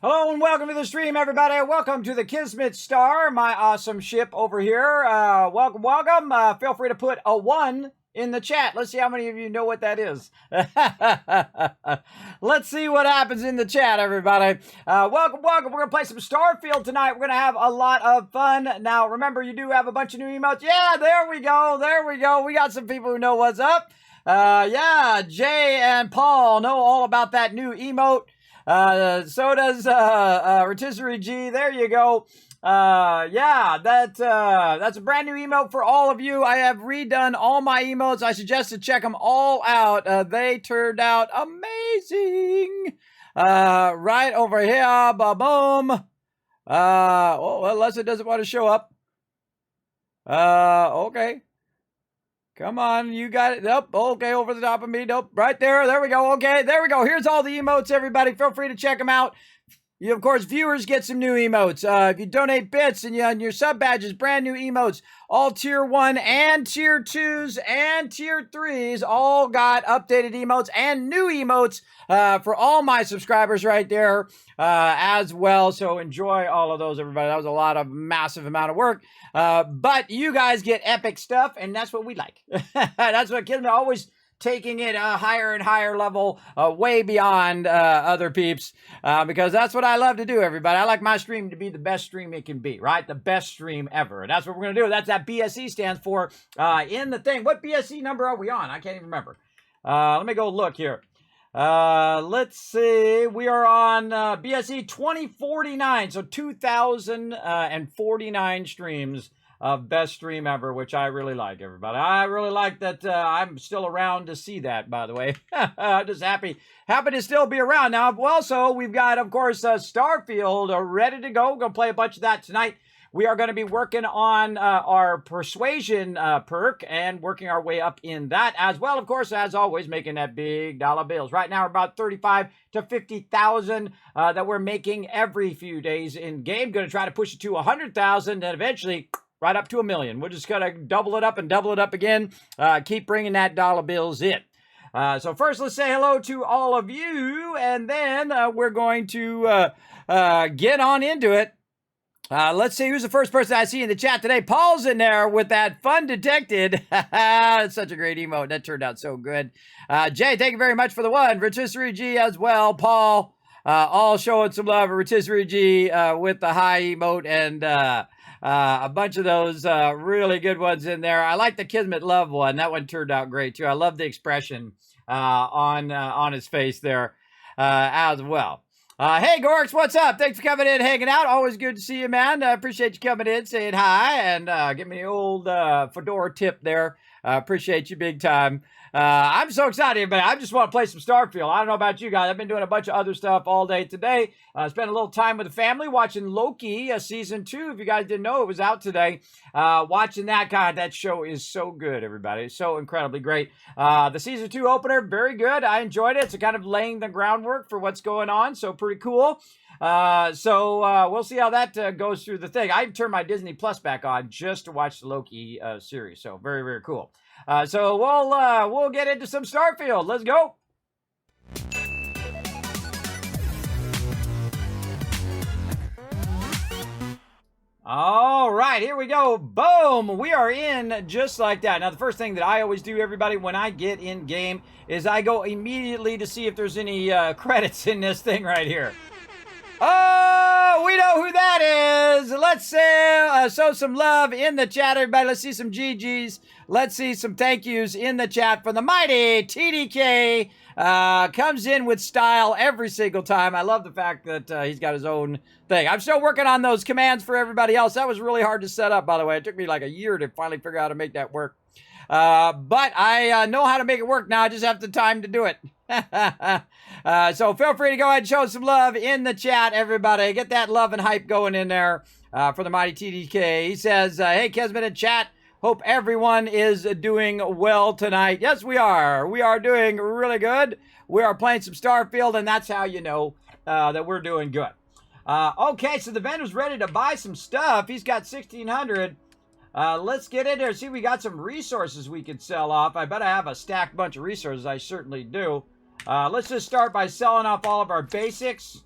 Hello and welcome to the stream, everybody. Welcome to the Kismet Star, my awesome ship over here. Welcome. Feel free to put a 1 in the chat. Let's see how many of you know what that is. Let's see what happens in the chat, everybody. Welcome. We're going to play some Starfield tonight. We're going to have a lot of fun. Now, remember, you do have a bunch of new emotes. Yeah, there we go. We got some people who know what's up. Yeah, Jay and Paul know all about that new emote. So does Rotisserie G. There you go. Yeah, that's a brand new emote for all of you. I have redone all my emotes. I suggest to check them all out. They turned out amazing. Right over here, ba-boom. Unless it doesn't want to show up. Okay. Come on, you got it. Nope, okay, over the top of me. Nope, right there. There we go. Okay, there we go. Here's all the emotes, everybody. Feel free to check them out. You, of course, viewers get some new emotes. If you donate bits and your sub badges, brand new emotes. All Tier 1 and Tier 2s and Tier 3s all got updated emotes and new emotes for all my subscribers right there as well. So enjoy all of those, everybody. That was massive amount of work. But you guys get epic stuff, and that's what we like. That's what Kismet always taking it a higher and higher level, way beyond other peeps, because that's what I love to do, everybody. I like my stream to be the best stream it can be, right? The best stream ever. And that's what we're going to do. That's that BSE stands for in the thing. What BSE number are we on? I can't even remember. Let me go look here. Let's see. We are on BSE 2049, so 2049 streams of best stream ever, which I really like, everybody. I really like that I'm still around to see that, by the way. Just happy to still be around. Now, also, we've got, of course, Starfield ready to go. We're going to play a bunch of that tonight. We are going to be working on our Persuasion perk and working our way up in that as well. Of course, as always, making that big dollar bills. Right now, we're about 35 to 50,000 that we're making every few days in game. Going to try to push it to 100,000 and eventually right up to 1 million. We're just going to double it up and double it up again. Keep bringing that dollar bills in. So first, let's say hello to all of you, and then we're going to get on into it. Let's see who's the first person I see in the chat today. Paul's in there with that fun detected. That's such a great emote. That turned out so good. Jay, thank you very much for the 1. Rotisserie G as well. Paul, all showing some love. Rotisserie G with the high emote and a bunch of those really good ones in there. I like the Kismet Love one. That one turned out great too. I love the expression on his face there as well. Hey, Gorks, what's up? Thanks for coming in, hanging out. Always good to see you, man. Appreciate you coming in, saying hi, and give me the old fedora tip there. Appreciate you big time. I'm so excited, but I just want to play some Starfield. I don't know about you guys. I've been doing a bunch of other stuff all day today. Spent a little time with the family watching Loki season 2. If you guys didn't know, it was out today. Watching that, God, that show is so good, everybody. It's so incredibly great. The season 2 opener, very good. I enjoyed it. It's kind of laying the groundwork for what's going on, so pretty cool. So we'll see how that goes through the thing. I turned my Disney Plus back on just to watch the Loki series. So very, very cool. So we'll get into some Starfield. Let's go. All right, here we go. Boom. We are in just like that. Now, the first thing that I always do, everybody, when I get in game is I go immediately to see if there's any credits in this thing right here. Oh, we know who that is. Let's show some love in the chat, everybody. Let's see some GGs. Let's see some thank yous in the chat for the mighty TDK. Comes in with style every single time. I love the fact that he's got his own thing. I'm still working on those commands for everybody else. That was really hard to set up, by the way. It took me like a year to finally figure out how to make that work. But I know how to make it work now. I just have the time to do it. So feel free to go ahead and show some love in the chat, everybody. Get that love and hype going in there for the mighty TDK. He says, hey, Kismet in chat. Hope everyone is doing well tonight. Yes, we are. We are doing really good. We are playing some Starfield, and that's how you know that we're doing good. Okay, so the vendor's ready to buy some stuff. He's got 1,600. Let's get in there. See, we got some resources we could sell off. I bet I have a stacked bunch of resources. I certainly do. Let's just start by selling off all of our basics.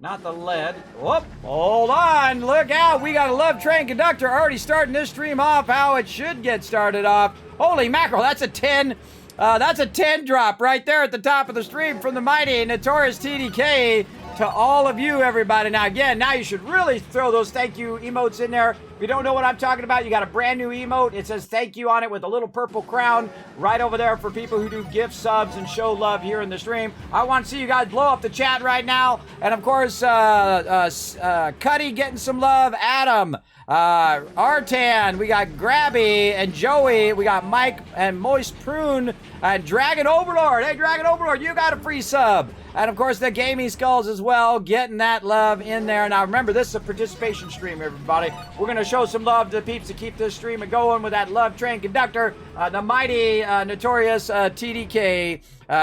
Not the lead. Whoop, hold on. Look out. We got a Love Train Conductor already starting this stream off how it should get started off. Holy mackerel, that's a 10. That's a 10 drop right there at the top of the stream from the mighty Notorious TDK to all of you, everybody. Now, again, now you should really throw those thank you emotes in there. If you don't know what I'm talking about, you got a brand new emote. It says thank you on it with a little purple crown right over there for people who do gift subs and show love here in the stream. I want to see you guys blow up the chat right now. And, of course, Cuddy getting some love. Adam. Artan, we got Grabby and Joey, we got Mike and Moist Prune and Dragon Overlord. Hey, Dragon Overlord, you got a free sub. And of course, the Gaming Skulls as well, getting that love in there. Now remember, this is a participation stream, everybody. We're going to show some love to the peeps to keep this stream going with that Love Train Conductor, the mighty, notorious TDK,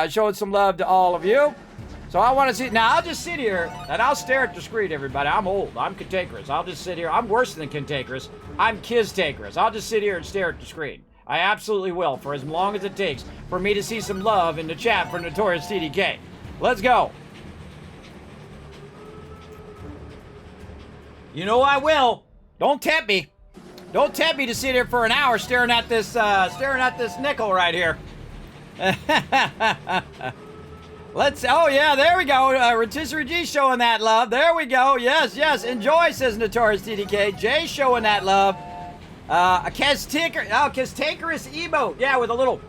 showing some love to all of you. So I want to see, now I'll just sit here and I'll stare at the screen, everybody. I'm old, I'm cantankerous. I'll just sit here. I'm worse than cantankerous. I'm kiz-tankerous. I'll just sit here and stare at the screen. I absolutely will for as long as it takes for me to see some love in the chat for Notorious TDK. Let's go. You know I will. Don't tempt me. Don't tempt me to sit here for an hour staring at this nickel right here. Oh yeah, there we go. Rotisserie G showing that love. There we go. Yes, yes. Enjoy, says Notorious TDK. Jay showing that love. A cantankerous emote. Yeah, with a little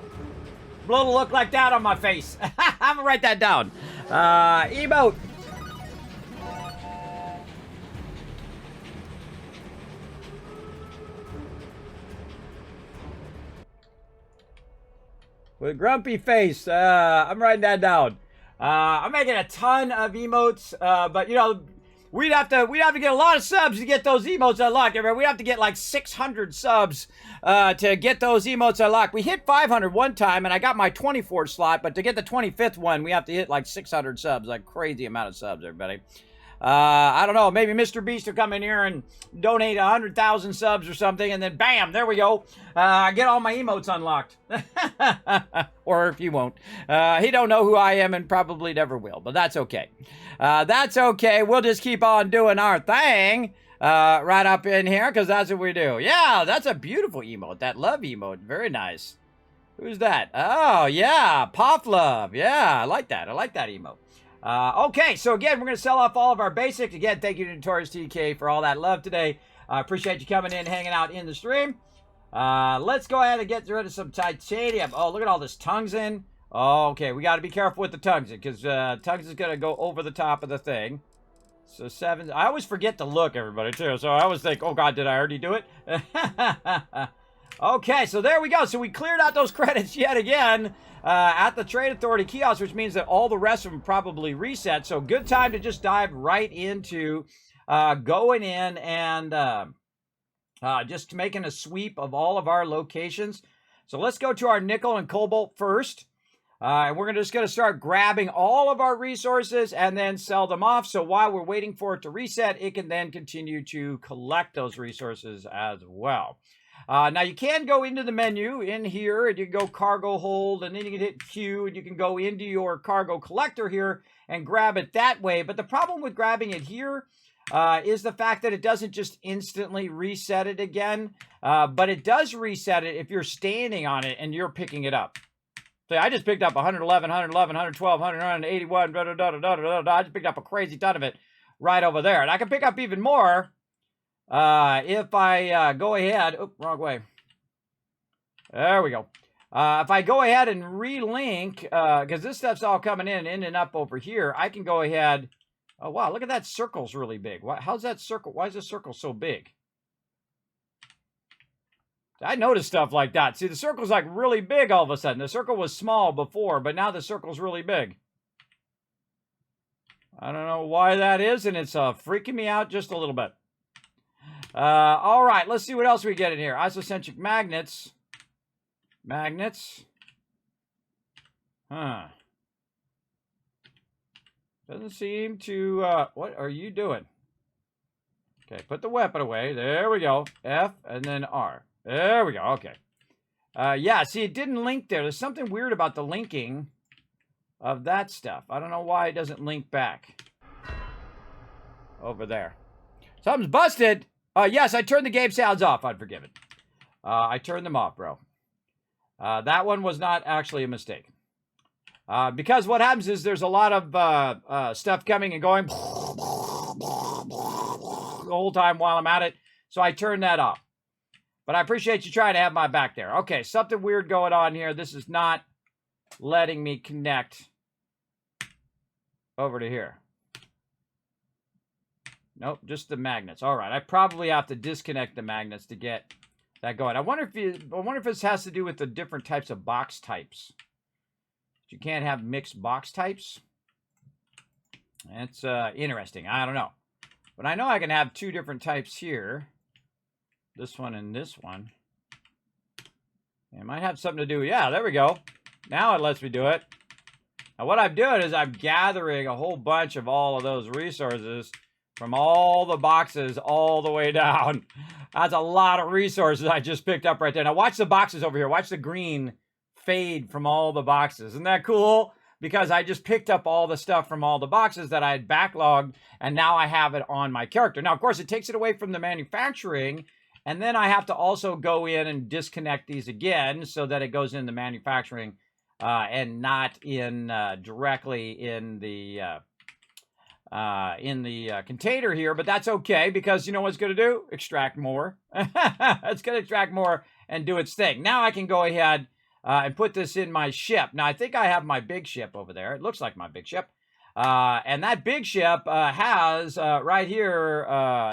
look like that on my face. I'm gonna write that down. Emote. With grumpy face. I'm writing that down. I'm making a ton of emotes, but you know, we'd have to get a lot of subs to get those emotes unlocked. We have to get like 600 subs to get those emotes unlocked. We hit 500 one time, and I got my 24th slot, but to get the 25th one, we have to hit like 600 subs, like crazy amount of subs, everybody. I don't know, maybe Mr. Beast will come in here and donate 100,000 subs or something, and then bam, there we go. Get all my emotes unlocked. Or if you won't. He don't know who I am and probably never will, but that's okay. That's okay. We'll just keep on doing our thing right up in here, because that's what we do. Yeah, that's a beautiful emote. That love emote. Very nice. Who's that? Oh, yeah, Pop-Love. Yeah, I like that. I like that emote. Okay, so again, we're going to sell off all of our basics. Again, thank you to Notorious TK for all that love today. I appreciate you coming in, hanging out in the stream. Let's go ahead and get rid of some titanium. Oh, look at all this tungsten. Oh, okay, we got to be careful with the tungsten, because tungsten is going to go over the top of the thing. So 7. I always forget to look, everybody, too. So I always think, oh, God, did I already do it? Okay, so there we go. So we cleared out those credits yet again. At the Trade Authority kiosk, which means that all the rest of them probably reset. So good time to just dive right into going in and just making a sweep of all of our locations. So let's go to our nickel and cobalt first. And we're just going to start grabbing all of our resources and then sell them off. So while we're waiting for it to reset, it can then continue to collect those resources as well. Now, you can go into the menu in here, and you can go cargo hold, and then you can hit Q, and you can go into your cargo collector here and grab it that way. But the problem with grabbing it here is the fact that it doesn't just instantly reset it again, but it does reset it if you're standing on it and you're picking it up. So I just picked up 111, 111, 112, 181, I just picked up a crazy ton of it right over there. And I can pick up even more if I go ahead. Oop, wrong way. There we go. If I go ahead and relink, because this stuff's all coming in and up over here, I can go ahead. Oh, wow, look at that circle's really big. How's that circle? Why is the circle so big? I noticed stuff like that. See, the circle's like really big all of a sudden. The circle was small before, but now the circle's really big. I don't know why that is, and it's freaking me out just a little bit. All right, let's see what else we get in here. Isocentric magnets. Magnets. Huh. Doesn't seem to, what are you doing? Okay, put the weapon away. There we go. F and then R. There we go. Okay. Yeah, see, it didn't link there. There's something weird about the linking of that stuff. I don't know why it doesn't link back. over there. Something's busted. Yes, I turned the game sounds off. Unforgiven. I turned them off, bro. That one was not actually a mistake. Because what happens is there's a lot of stuff coming and going the whole time while I'm at it. So I turned that off. But I appreciate you trying to have my back there. Okay, something weird going on here. This is not letting me connect over to here. Nope, just the magnets. All right, I probably have to disconnect the magnets to get that going. I wonder if this has to do with the different types of box types. You can't have mixed box types. It's interesting. I don't know. But I know I can have two different types here. This one and this one. It might have something to do. Yeah, there we go. Now it lets me do it. Now what I'm doing is I'm gathering a whole bunch of all of those resources from all the boxes all the way down. That's a lot of resources I just picked up right there. Now watch the boxes over here. Watch the green fade from all the boxes. Isn't that cool? Because I just picked up all the stuff from all the boxes that I had backlogged, and now I have it on my character. Now, of course, it takes it away from the manufacturing, and then I have to also go in and disconnect these again so that it goes in the manufacturing and not in directly in the container here. But that's okay, because you know what it's going to do? Extract more. It's going to extract more and do its thing. Now I can go ahead and put this in my ship. Now, I think I have my big ship over there. It looks like my big ship. And that big ship has, right here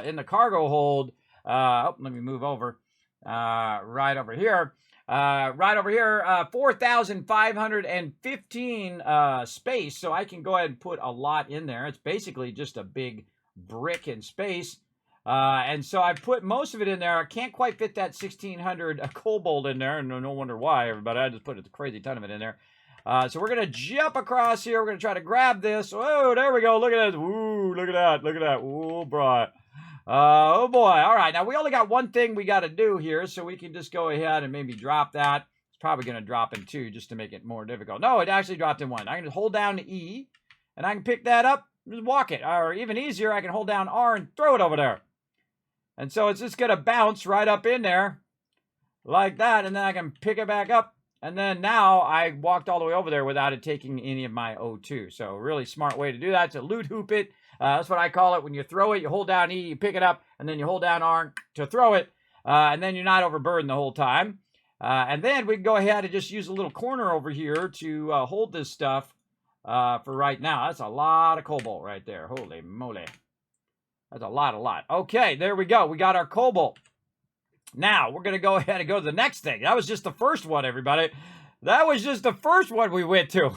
in the cargo hold, let me move over, right over here, 4,515 space. So I can go ahead and put a lot in there. It's basically just a big brick in space. And so I put most of it in there. I can't quite fit that 1,600 cobalt in there. No wonder why, everybody. I just put a crazy ton of it in there. So we're going to jump across here. We're going to try to grab this. Oh, there we go. Look at this. Ooh, look at that. Look at that. Ooh, boy. Oh, boy. All right. Now, we only got one thing we got to do here, so we can just go ahead and maybe drop that. It's probably going to drop in two just to make it more difficult. No, it actually dropped in one. I can just hold down E, and I can pick that up, just walk it. Or even easier, I can hold down R and throw it over there. And so it's just going to bounce right up in there like that. And then I can pick it back up. And then now I walked all the way over there without it taking any of my O2. So really smart way to do that, to loot hoop it. That's what I call it. When you throw it, you hold down E, you pick it up, and then you hold down R to throw it. And then you're not overburdened the whole time. And then we can go ahead and just use a little corner over here to hold this stuff for right now. That's a lot of cobalt right there. Holy moly. That's a lot. Okay, there we go. We got our cobalt. Now, we're going to go ahead and go to the next thing. That was just the first one, everybody. That was just the first one we went to.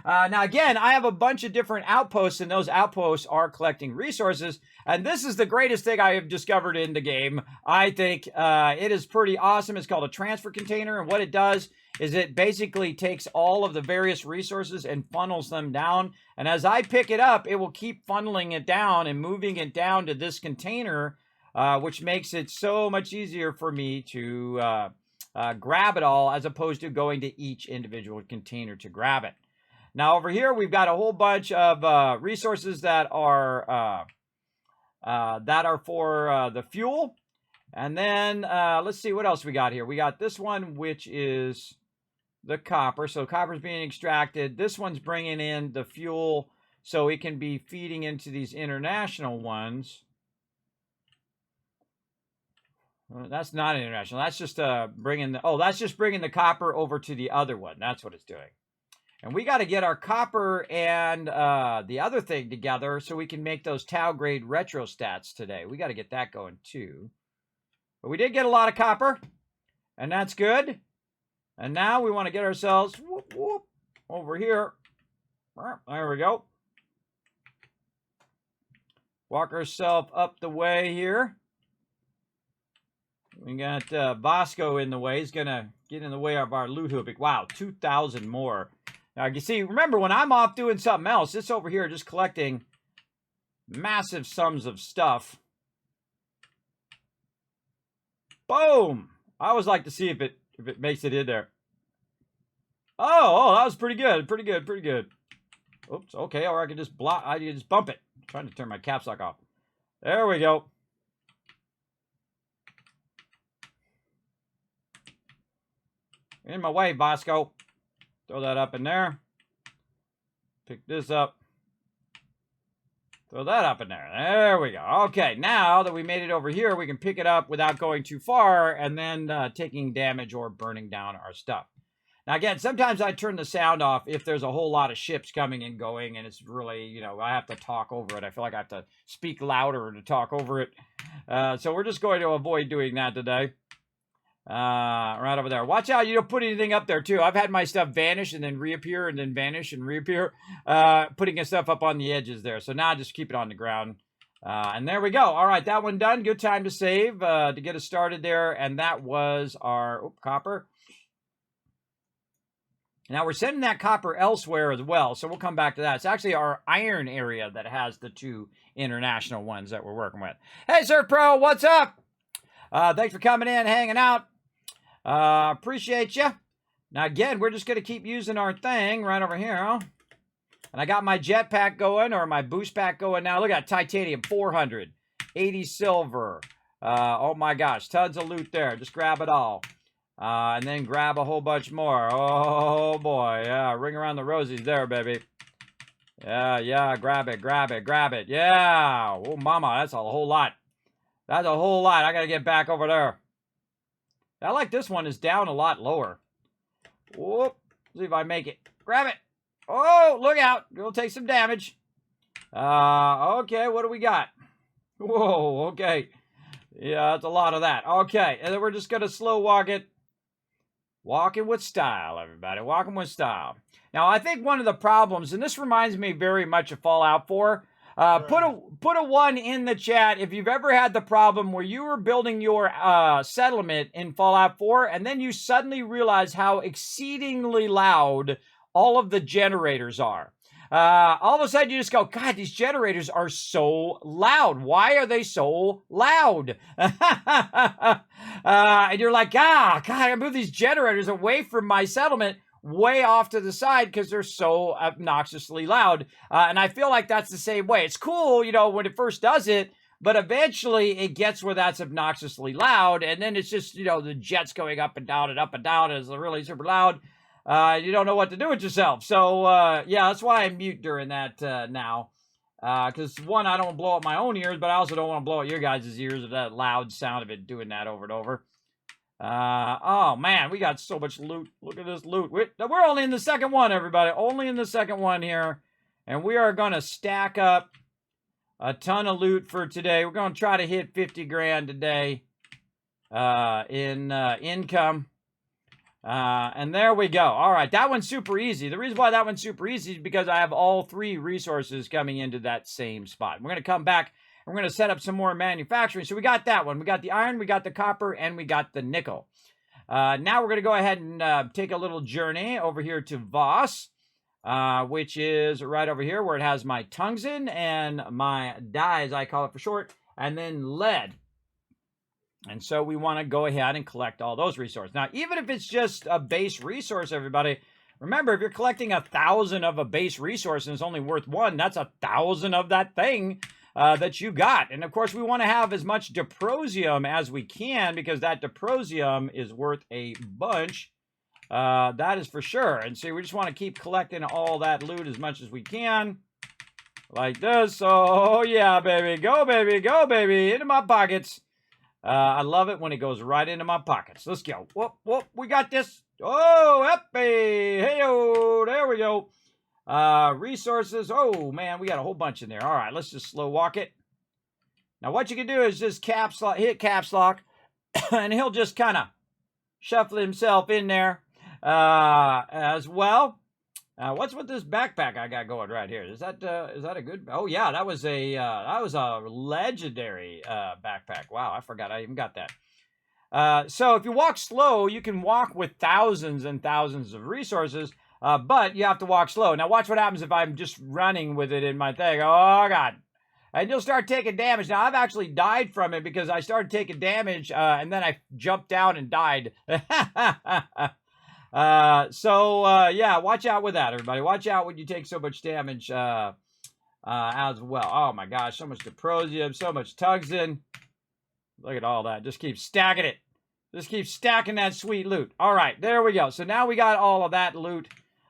Now, again, I have a bunch of different outposts, and those outposts are collecting resources. And this is the greatest thing I have discovered in the game. I think it is pretty awesome. It's called a transfer container, and what it does is it basically takes all of the various resources and funnels them down. And as I pick it up, it will keep funneling it down and moving it down to this container, which makes it so much easier for me to grab it all, as opposed to going to each individual container to grab it. Now, over here, we've got a whole bunch of resources that are for the fuel. And then let's see what else we got here. We got this one, which is the copper. So copper's being extracted. This one's bringing in the fuel so it can be feeding into these international ones. Well, that's not international. That's just bringing the copper over to the other one. That's what it's doing. And we got to get our copper and the other thing together so we can make those Tau grade retro stats today. We got to get that going too. But we did get a lot of copper, and that's good. And now we want to get ourselves over here. There we go. Walk ourselves up the way here. We got Bosco in the way. He's going to get in the way of our loot hooping. Wow, 2,000 more. Now, you see, remember, when I'm off doing something else, it's over here just collecting massive sums of stuff. Boom! I always like to see if it makes it in there. Oh, that was pretty good. Pretty good. Oops, okay, or I can just bump it. trying to turn my caps lock off. There we go. In my way, Bosco. Throw that up in there. Pick this up. Throw that up in there. There we go. Okay, now that we made it over here, we can pick it up without going too far and then taking damage or burning down our stuff. Now, again, sometimes I turn the sound off if there's a whole lot of ships coming and going, and it's really, you know, I have to talk over it. I feel like I have to speak louder to talk over it. So we're just going to avoid doing that today. Right over there. Watch out, you don't put anything up there too. I've had my stuff vanish and then reappear and then vanish and reappear, putting his stuff up on the edges there. So now just keep it on the ground. And there we go. All right, that one done. Good time to save to get us started there. And that was our copper. Now we're sending that copper elsewhere as well, so we'll come back to that. It's actually our iron area that has the 2 international ones that we're working with. Hey, Surf Pro, what's up? Thanks for coming in, hanging out. Appreciate you. Now, again, we're just going to keep using our thing right over here. Huh? And I got my jetpack going, or my boost pack going now. Look at that, titanium, 400. 80 silver. Oh, my gosh, tons of loot there. Just grab it all. And then grab a whole bunch more. Oh, boy. Yeah, ring around the rosies there, baby. Yeah, grab it, grab it, grab it. Yeah. Oh, mama, that's a whole lot. That's a whole lot. I got to get back over there. I like this one is down a lot lower. Whoop. See if I make it. Grab it. Oh, look out. It'll take some damage. Okay, what do we got? Whoa, okay. Yeah, that's a lot of that. Okay, and then we're just going to slow walk it. Walking with style, everybody. Walking with style. Now, I think one of the problems, and this reminds me very much of Fallout 4, put a 1 in the chat if you've ever had the problem where you were building your settlement in Fallout 4 and then you suddenly realize how exceedingly loud all of the generators are. All of a sudden you just go, God, these generators are so loud. Why are they so loud? And you're like, God, I move these generators away from my settlement, way off to the side because they're so obnoxiously loud. And I feel like that's the same way. It's cool, you know, when it first does it, but eventually it gets where that's obnoxiously loud. And then it's just, you know, the jets going up and down, and it's really super loud. You don't know what to do with yourself. So, yeah, that's why I mute during that now. Because, one, I don't want to blow up my own ears, but I also don't want to blow up your guys' ears with that loud sound of it doing that over and over. Oh, man, we got so much loot. Look at this loot. We're only in the second one, everybody. Only in the second one here. And we are going to stack up a ton of loot for today. We're going to try to hit 50 grand today in income. And there we go. All right, that one's super easy. The reason why that one's super easy is because I have all 3 resources coming into that same spot. We're going to come back. We're going to set up some more manufacturing. So we got that one. We got the iron, we got the copper, and we got the nickel. Now we're going to go ahead and take a little journey over here to Voss, which is right over here where it has my tungsten and my dyes, I call it for short, and then lead. And so we want to go ahead and collect all those resources. Now, even if it's just a base resource, everybody, remember, if you're collecting 1,000 of a base resource and it's only worth 1, that's 1,000 of that thing that you got. And of course, we want to have as much diprosium as we can because that diprosium is worth a bunch. That is for sure. And so we just want to keep collecting all that loot as much as we can. Like this. Oh, yeah, baby. Go, baby. Go, baby. Into my pockets. I love it when it goes right into my pockets. Let's go. Whoop, whoop. We got this. Oh, happy. Hey-o. There we go. Resources. Oh, man, we got a whole bunch in there. All right, let's just slow walk it. Now, what you can do is just hit caps lock, and he'll just kind of shuffle himself in there as well. What's with this backpack I got going right here? Is that a good? Oh yeah, that was a legendary backpack. Wow, I forgot I even got that. So if you walk slow, you can walk with thousands and thousands of resources, but you have to walk slow. Now watch what happens if I'm just running with it in my thing. Oh God. And you'll start taking damage. Now, I've actually died from it because I started taking damage, and then I jumped down and died. Yeah, watch out with that, everybody. Watch out when you take so much damage as well. Oh my gosh, so much Diprosium, so much Tungsten. Look at all that. Just keep stacking it. Just keep stacking that sweet loot. All right, there we go. So now we got all of that loot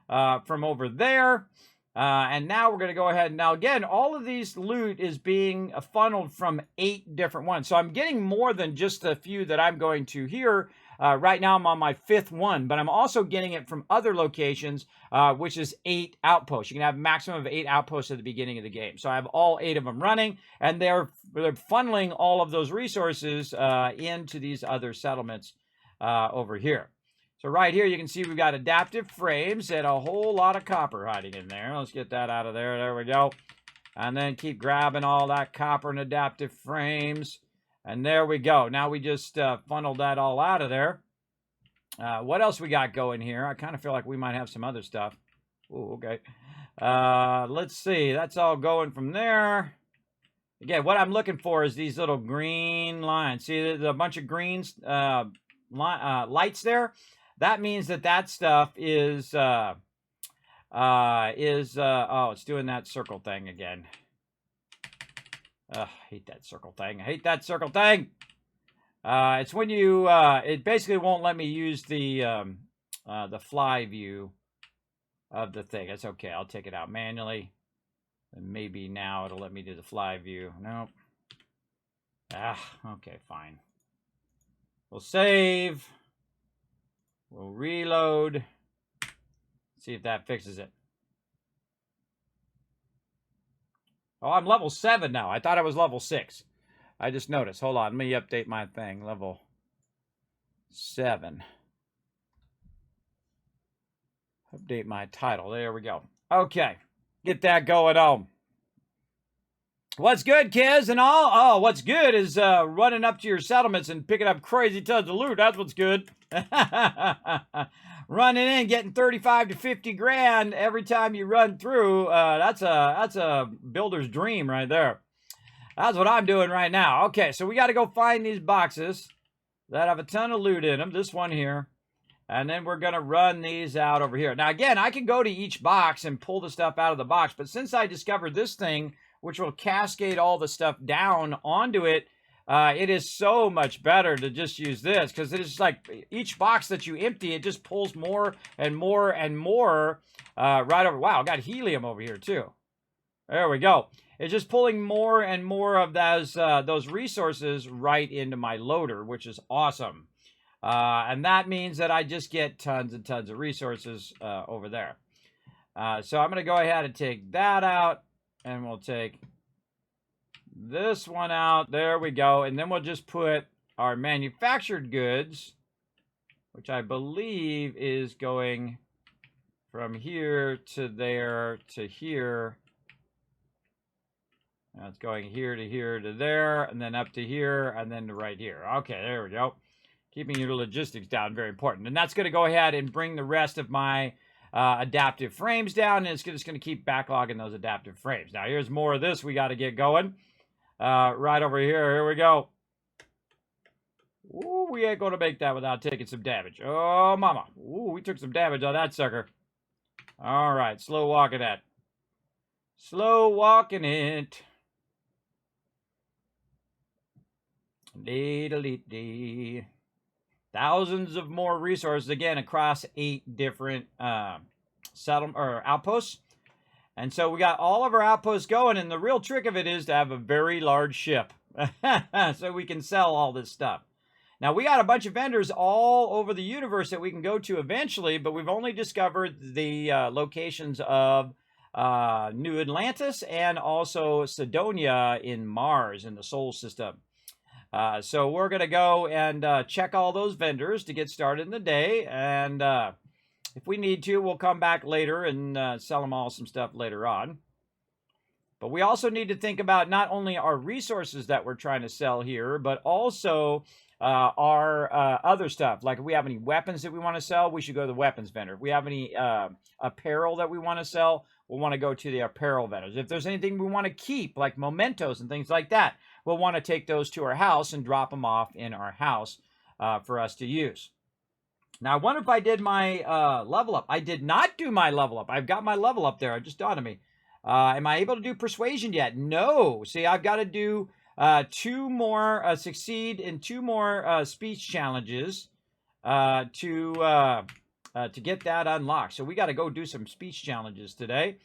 from over there. And now we're going to go ahead. And now, again, all of these loot is being funneled from 8 different ones. So I'm getting more than just a few that I'm going to here. Right now, I'm on my 5th one, but I'm also getting it from other locations, which is 8 outposts. You can have a maximum of 8 outposts at the beginning of the game. So I have all 8 of them running, and they're funneling all of those resources into these other settlements over here. So right here, you can see we've got adaptive frames and a whole lot of copper hiding in there. Let's get that out of there. There we go. And then keep grabbing all that copper and adaptive frames. And there we go. Now we just funneled that all out of there. What else we got going here? I kind of feel like we might have some other stuff. Ooh, okay. Let's see. That's all going from there. Again, what I'm looking for is these little green lines. See, there's a bunch of greens lights there. That means that stuff is oh, it's doing that circle thing again. I hate that circle thing. I hate that circle thing. It's when you, it basically won't let me use the fly view of the thing. It's okay. I'll take it out manually. And maybe now it'll let me do the fly view. Nope. Okay, fine. We'll save. We'll reload. See if that fixes it. Oh, I'm level 7 now. I thought I was level 6. I just noticed. Hold on. Let me update my thing. Level 7. Update my title. There we go. Okay. Get that going on. What's good, kids and all? Oh, what's good is running up to your settlements and picking up crazy tons of loot. That's what's good. Running in, getting 35 to 50 grand every time you run through. That's a builder's dream right there. That's what I'm doing right now. Okay, so we got to go find these boxes that have a ton of loot in them. This one here. And then we're going to run these out over here. Now, again, I can go to each box and pull the stuff out of the box. But since I discovered this thing, which will cascade all the stuff down onto it, it is so much better to just use this, because it is like each box that you empty, it just pulls more and more and more right over. Wow, I got helium over here too. There we go. It's just pulling more and more of those resources right into my loader, which is awesome. And that means that I just get tons and tons of resources over there. So I'm going to go ahead and take that out, and we'll take this one out. There we go. And then we'll just put our manufactured goods, which I believe is going from here to there to here. Now it's going here to there, and then up to here, and then to right here. Okay, there we go. Keeping your logistics down, very important. And that's going to go ahead and bring the rest of my adaptive frames down, and it's just going to keep backlogging those adaptive frames. Now, here's more of this we got to get going. Right over here. Here we go. Ooh, we ain't going to make that without taking some damage. Oh, mama. Ooh, we took some damage on that sucker. All right, slow walking that. Slow walking it. Dee-da-dee-dee. Thousands of more resources, again, across 8 different outposts. And so we got all of our outposts going, and the real trick of it is to have a very large ship so we can sell all this stuff. Now, we got a bunch of vendors all over the universe that we can go to eventually, but we've only discovered the locations of New Atlantis and also Sidonia in Mars in the Sol system. So we're going to go and check all those vendors to get started in the day. And if we need to, we'll come back later and sell them all some stuff later on. But we also need to think about not only our resources that we're trying to sell here, but also our other stuff. Like if we have any weapons that we want to sell, we should go to the weapons vendor. If we have any apparel that we want to sell, we'll want to go to the apparel vendors. If there's anything we want to keep, like mementos and things like that, we'll want to take those to our house and drop them off in our house for us to use. Now, I wonder if I did my level up. I did not do my level up. I've got my level up there. It just dawned on me. Am I able to do Persuasion yet? No. See, I've got to do 2 more, succeed in 2 more speech challenges to get that unlocked. So we got to go do some speech challenges today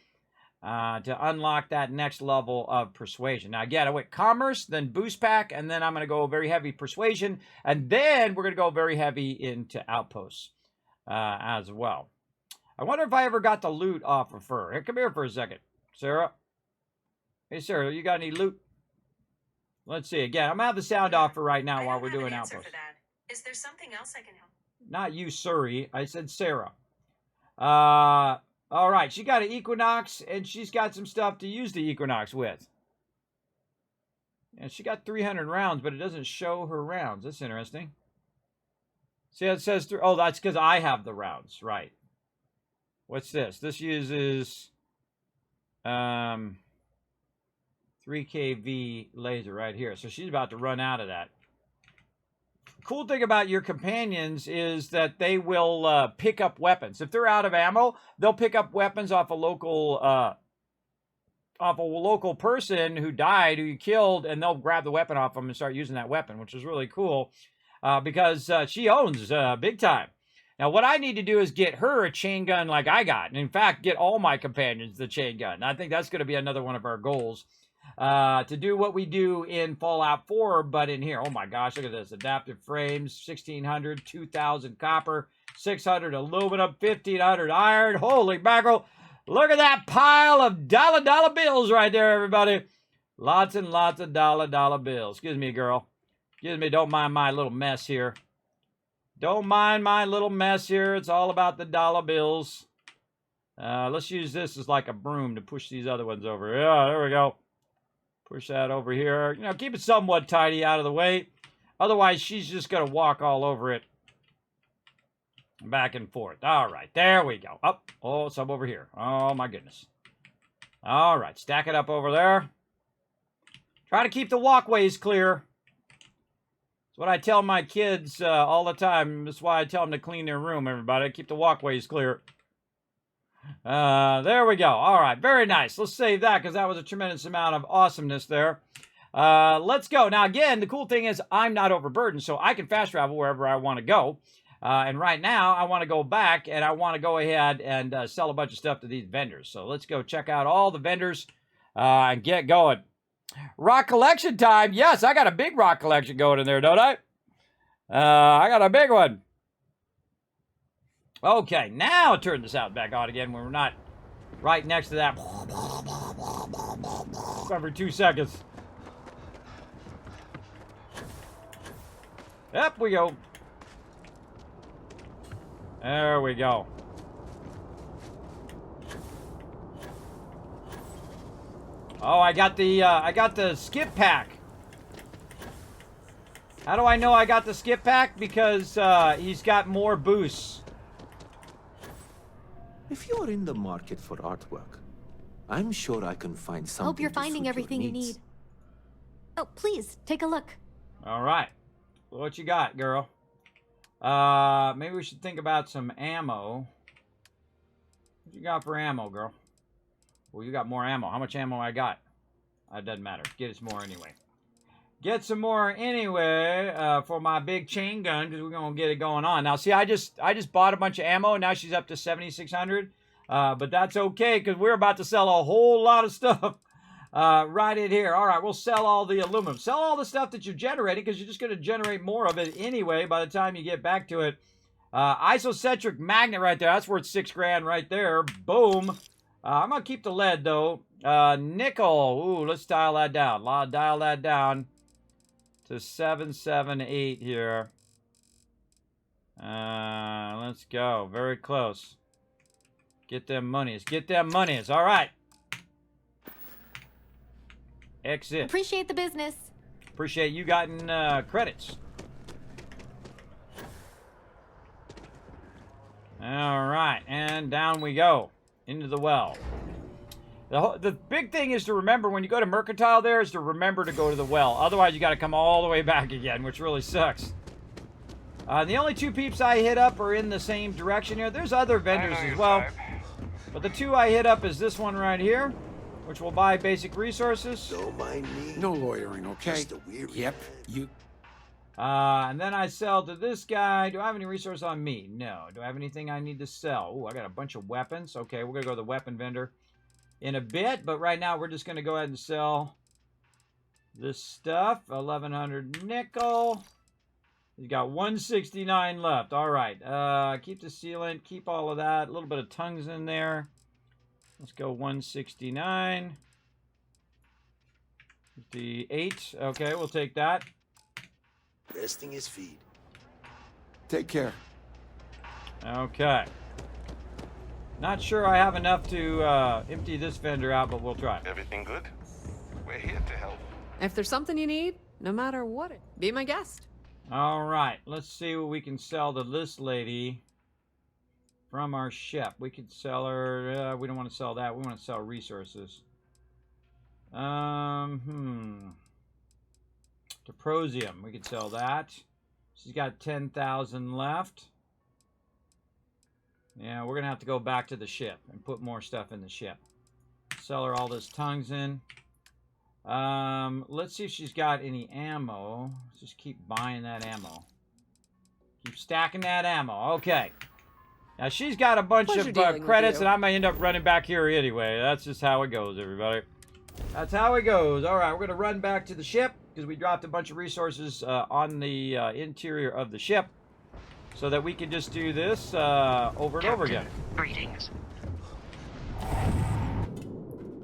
to unlock that next level of Persuasion. Now, again, I went Commerce, then Boost Pack, and then I'm going to go very heavy Persuasion, and then we're going to go very heavy into Outposts as well. I wonder if I ever got the loot off of her. Here, come here for a second, Sarah. Hey, Sarah, you got any loot? Let's see. Again, I'm going to have the sound off for right now while we're doing Outposts. For that. Is there something else I can help? Not you, Surrey. I said Sarah. All right, she got an Equinox, and she's got some stuff to use the Equinox with. And she got 300 rounds, but it doesn't show her rounds. That's interesting. See, it says, oh, that's because I have the rounds, right. What's this? This uses 3kV laser right here. So she's about to run out of that. Cool thing about your companions is that they will pick up weapons. If they're out of ammo, they'll pick up weapons off a local person who died, who you killed, and they'll grab the weapon off them and start using that weapon, which is really cool because she owns big time. Now, what I need to do is get her a chain gun like I got, and in fact, get all my companions the chain gun. I think that's going to be another one of our goals. To do what we do in Fallout 4, but in here. Oh my gosh, look at this. Adaptive frames, 1600, 2000 copper, 600 aluminum, 1500 iron. Holy mackerel. Look at that pile of dollar bills right there, everybody. Lots and lots of dollar bills. Excuse me, girl. Excuse me, don't mind my little mess here. Don't mind my little mess here. It's all about the dollar bills. Let's use this as like a broom to push these other ones over. Yeah, there we go. Push that over here. You know, keep it somewhat tidy out of the way. Otherwise, she's just going to walk all over it. Back and forth. All right, there we go. Up. Oh, some over here. Oh, my goodness. All right, stack it up over there. Try to keep the walkways clear. That's what I tell my kids all the time. That's why I tell them to clean their room, everybody. Keep the walkways clear. There we go. All right, very nice. Let's save that because that was a tremendous amount of awesomeness there. Let's go. Now, again, the cool thing is I'm not overburdened, so I can fast travel wherever I want to go. And right now, I want to go back, and I want to go ahead and sell a bunch of stuff to these vendors. So let's go check out all the vendors and get going. Rock collection time. Yes, I got a big rock collection going in there, don't I? I got a big one. Okay, now turn the sound back on again when we're not right next to that every 2 seconds. Up we go. There we go. Oh, I got the skip pack. How do I know I got the skip pack? Because he's got more boosts. If you are in the market for artwork, I'm sure I can find something. Hope you're finding everything you need. Oh, please, take a look. All right. What you got, girl? Maybe we should think about some ammo. What you got for ammo, girl? Well, you got more ammo. How much ammo I got? It doesn't matter. Get us more anyway. Get some more anyway for my big chain gun because we're gonna get it going on. Now, see, I just bought a bunch of ammo and now she's up to 7,600. But that's okay because we're about to sell a whole lot of stuff right in here. All right, we'll sell all the aluminum. Sell all the stuff that you're generating because you're just going to generate more of it anyway by the time you get back to it. Isocentric magnet right there. That's worth $6 right there. Boom. I'm going to keep the lead, though. Nickel. Ooh, let's dial that down. Dial that down to 778 here. Let's go. Very close. Get them monies. Get them monies. All right. Exit. Appreciate the business. Appreciate you gotten credits. All right. And down we go. Into the well. The big thing is to remember when you go to Mercantile there is to remember to go to the well. Otherwise, you got to come all the way back again, which really sucks. The only 2 peeps I hit up are in the same direction here. There's other vendors as well. But the 2 I hit up is this one right here. which will buy basic resources. Don't mind me. No loitering, okay? Just a weary Yep, man. you... And then I sell to this guy. Do I have any resource on me? No. Do I have anything I need to sell? Oh, I got a bunch of weapons. Okay, we're going to go to the weapon vendor in a bit. But right now, we're just going to go ahead and sell this stuff. 1,100 nickel. He's got 169 left. All right. Keep the sealant. Keep all of that. A little bit of tongues in there. Let's go 169. 58. Okay, we'll take that. Resting his feet. Take care. Okay. Not sure I have enough to empty this vendor out, but we'll try. Everything good? We're here to help. If there's something you need, no matter what be my guest. All right. Let's see what we can sell to this lady from our ship. We could sell her... we don't want to sell that. We want to sell resources. Persuasion. We could sell that. She's got 10,000 left. Yeah, we're going to have to go back to the ship and put more stuff in the ship. Sell her all this tungsten. Let's see if she's got any ammo. Let's just keep buying that ammo. Keep stacking that ammo. Okay. Now, she's got a bunch Pleasure of dealing with credits, you. and I may end up running back here anyway. That's just how it goes, everybody. That's how it goes. All right, we're going to run back to the ship because we dropped a bunch of resources on the interior of the ship so that we can just do this over and over again. Greetings.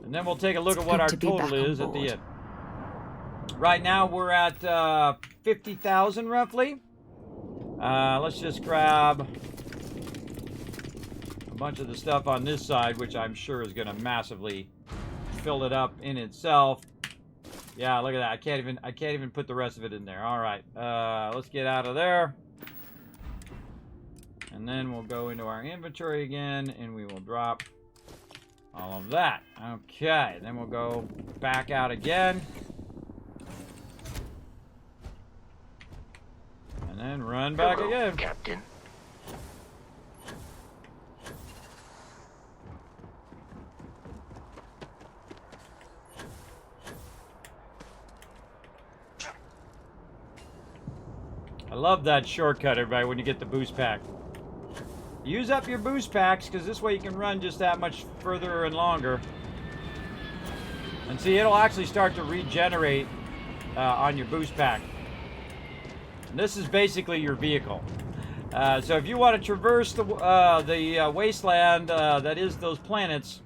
And then we'll take a look It's at what good our to be back total on is at the board. end. Right now, we're at 50,000 roughly. Let's just grab a bunch of the stuff on this side, which I'm sure is going to massively fill it up in itself. Yeah, look at that. I can't even put the rest of it in there. All right. Let's get out of there. And then we'll go into our inventory again, and we will drop all of that. Okay. Then we'll go back out again. And then run back Hello, again. Captain. I love that shortcut, everybody, when you get the boost pack. Use up your boost packs, because this way you can run just that much further and longer. And see, it'll actually start to regenerate on your boost pack. And this is basically your vehicle. So if you want to traverse the wasteland that is those planets,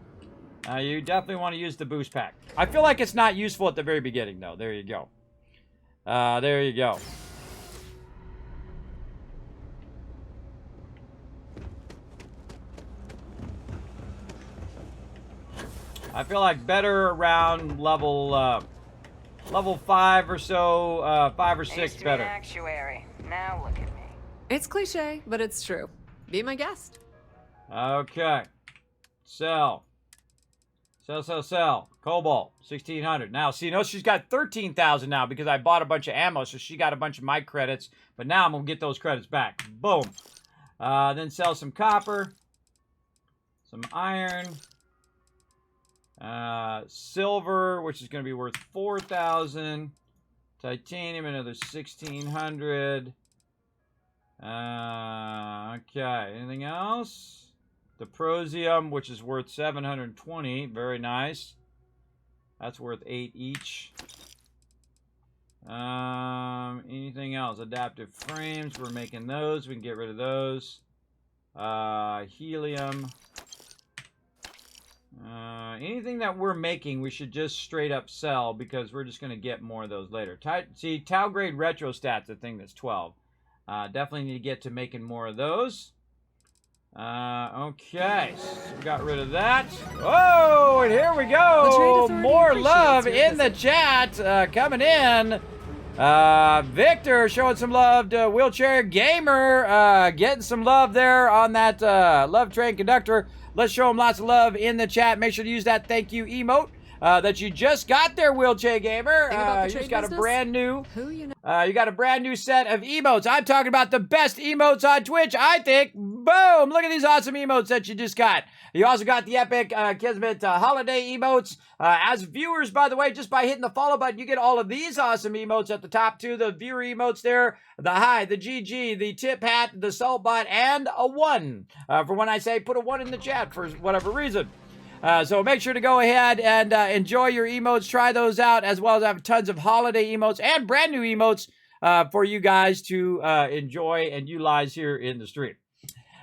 you definitely want to use the boost pack. I feel like it's not useful at the very beginning, though. There you go. There you go. I feel like better around level 5 or so, 5 or 6 better. Actuary. Now look at me. It's cliche, but it's true. Be my guest. Okay. Sell. Sell. Cobalt, 1,600. Now, see, notice she's got 13,000 now because I bought a bunch of ammo, so she got a bunch of my credits. But now I'm going to get those credits back. Boom. Then sell some copper. Some iron. Silver, which is going to be worth 4,000. Titanium, another 1,600. Okay, anything else? The Persuasion, which is worth 720. Very nice. That's worth 8 each. Anything else? Adaptive frames. We're making those. We can get rid of those. Helium. Anything that we're making, we should just straight up sell because we're just going to get more of those later. See, Tau Grade Retro Stat's the thing that's 12. Definitely need to get to making more of those. Okay, so we got rid of that. Oh, and here we The go. Trade Authority More appreciates love your in the visit. chat coming in. Victor showing some love to Wheelchair Gamer. Getting some love there on that Love Train Conductor. Let's show him lots of love in the chat. Make sure to use that thank you emote. that you just got there, Wheelchair Gamer. Think about the You trade just got business? a brand new... Who you know? You got a brand new set of emotes. I'm talking about the best emotes on Twitch, I think. Boom! Look at these awesome emotes that you just got. You also got the epic Kismet holiday emotes. As viewers, by the way, just by hitting the follow button, you get all of these awesome emotes at the top too. The viewer emotes there, the hi, the GG, the tip hat, the salt bot, and a 1. For when I say put a 1 in the chat for whatever reason. So make sure to go ahead and enjoy your emotes. Try those out, as well as have tons of holiday emotes and brand new emotes for you guys to enjoy and utilize here in the stream.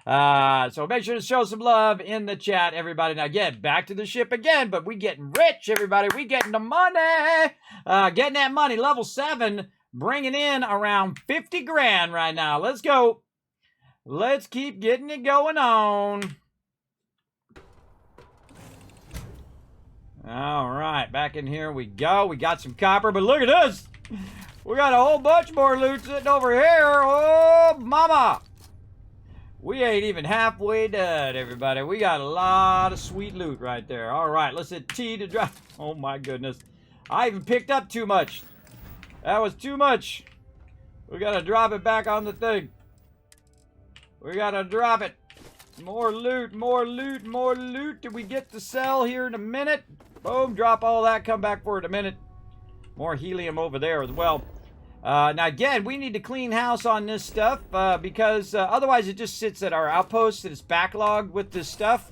So make sure to show some love in the chat, everybody. Now, again, back to the ship again, but we getting rich, everybody. We getting the money. Getting that money. Level 7, bringing in around 50 grand right now. Let's go. Let's keep getting it going on. All right, back in here we go. We got some copper, but look at this. We got a whole bunch more loot sitting over here. Oh, mama. We ain't even halfway done, everybody. We got a lot of sweet loot right there. All right, let's hit T to drop. Oh, my goodness. I even picked up too much. That was too much. We got to drop it back on the thing. We got to drop it. More loot, more loot, more loot. Did we get to sell here in a minute? Boom, drop all that, come back for it in a minute. More helium over there as well. Now, again, we need to clean house on this stuff because otherwise it just sits at our outpost and it's backlogged with this stuff.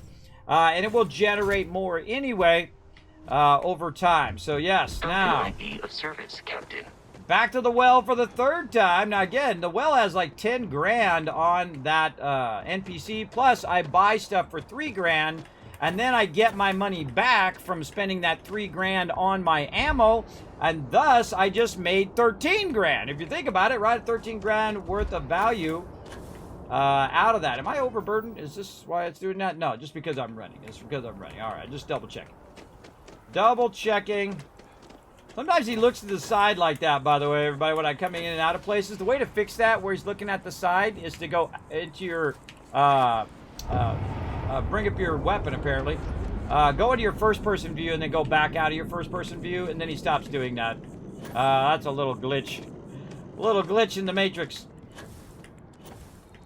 And it will generate more anyway over time. So, yes, now, of service, Captain. back to the well for the 3rd time. Now, again, the well has like 10 grand on that NPC. Plus, I buy stuff for 3 grand. And then I get my money back from spending that 3 grand on my ammo. And thus, I just made 13 grand. If you think about it, right? 13 grand worth of value out of that. Am I overburdened? Is this why it's doing that? No, just because I'm running. It's because I'm running. All right, just double checking. Double checking. Sometimes he looks to the side like that, by the way, everybody, when I'm coming in and out of places. The way to fix that, where he's looking at the side, is to go into your... bring up your weapon, apparently. Go into your first-person view and then go back out of your first-person view, and then he stops doing that. That's a little glitch. A little glitch in the Matrix.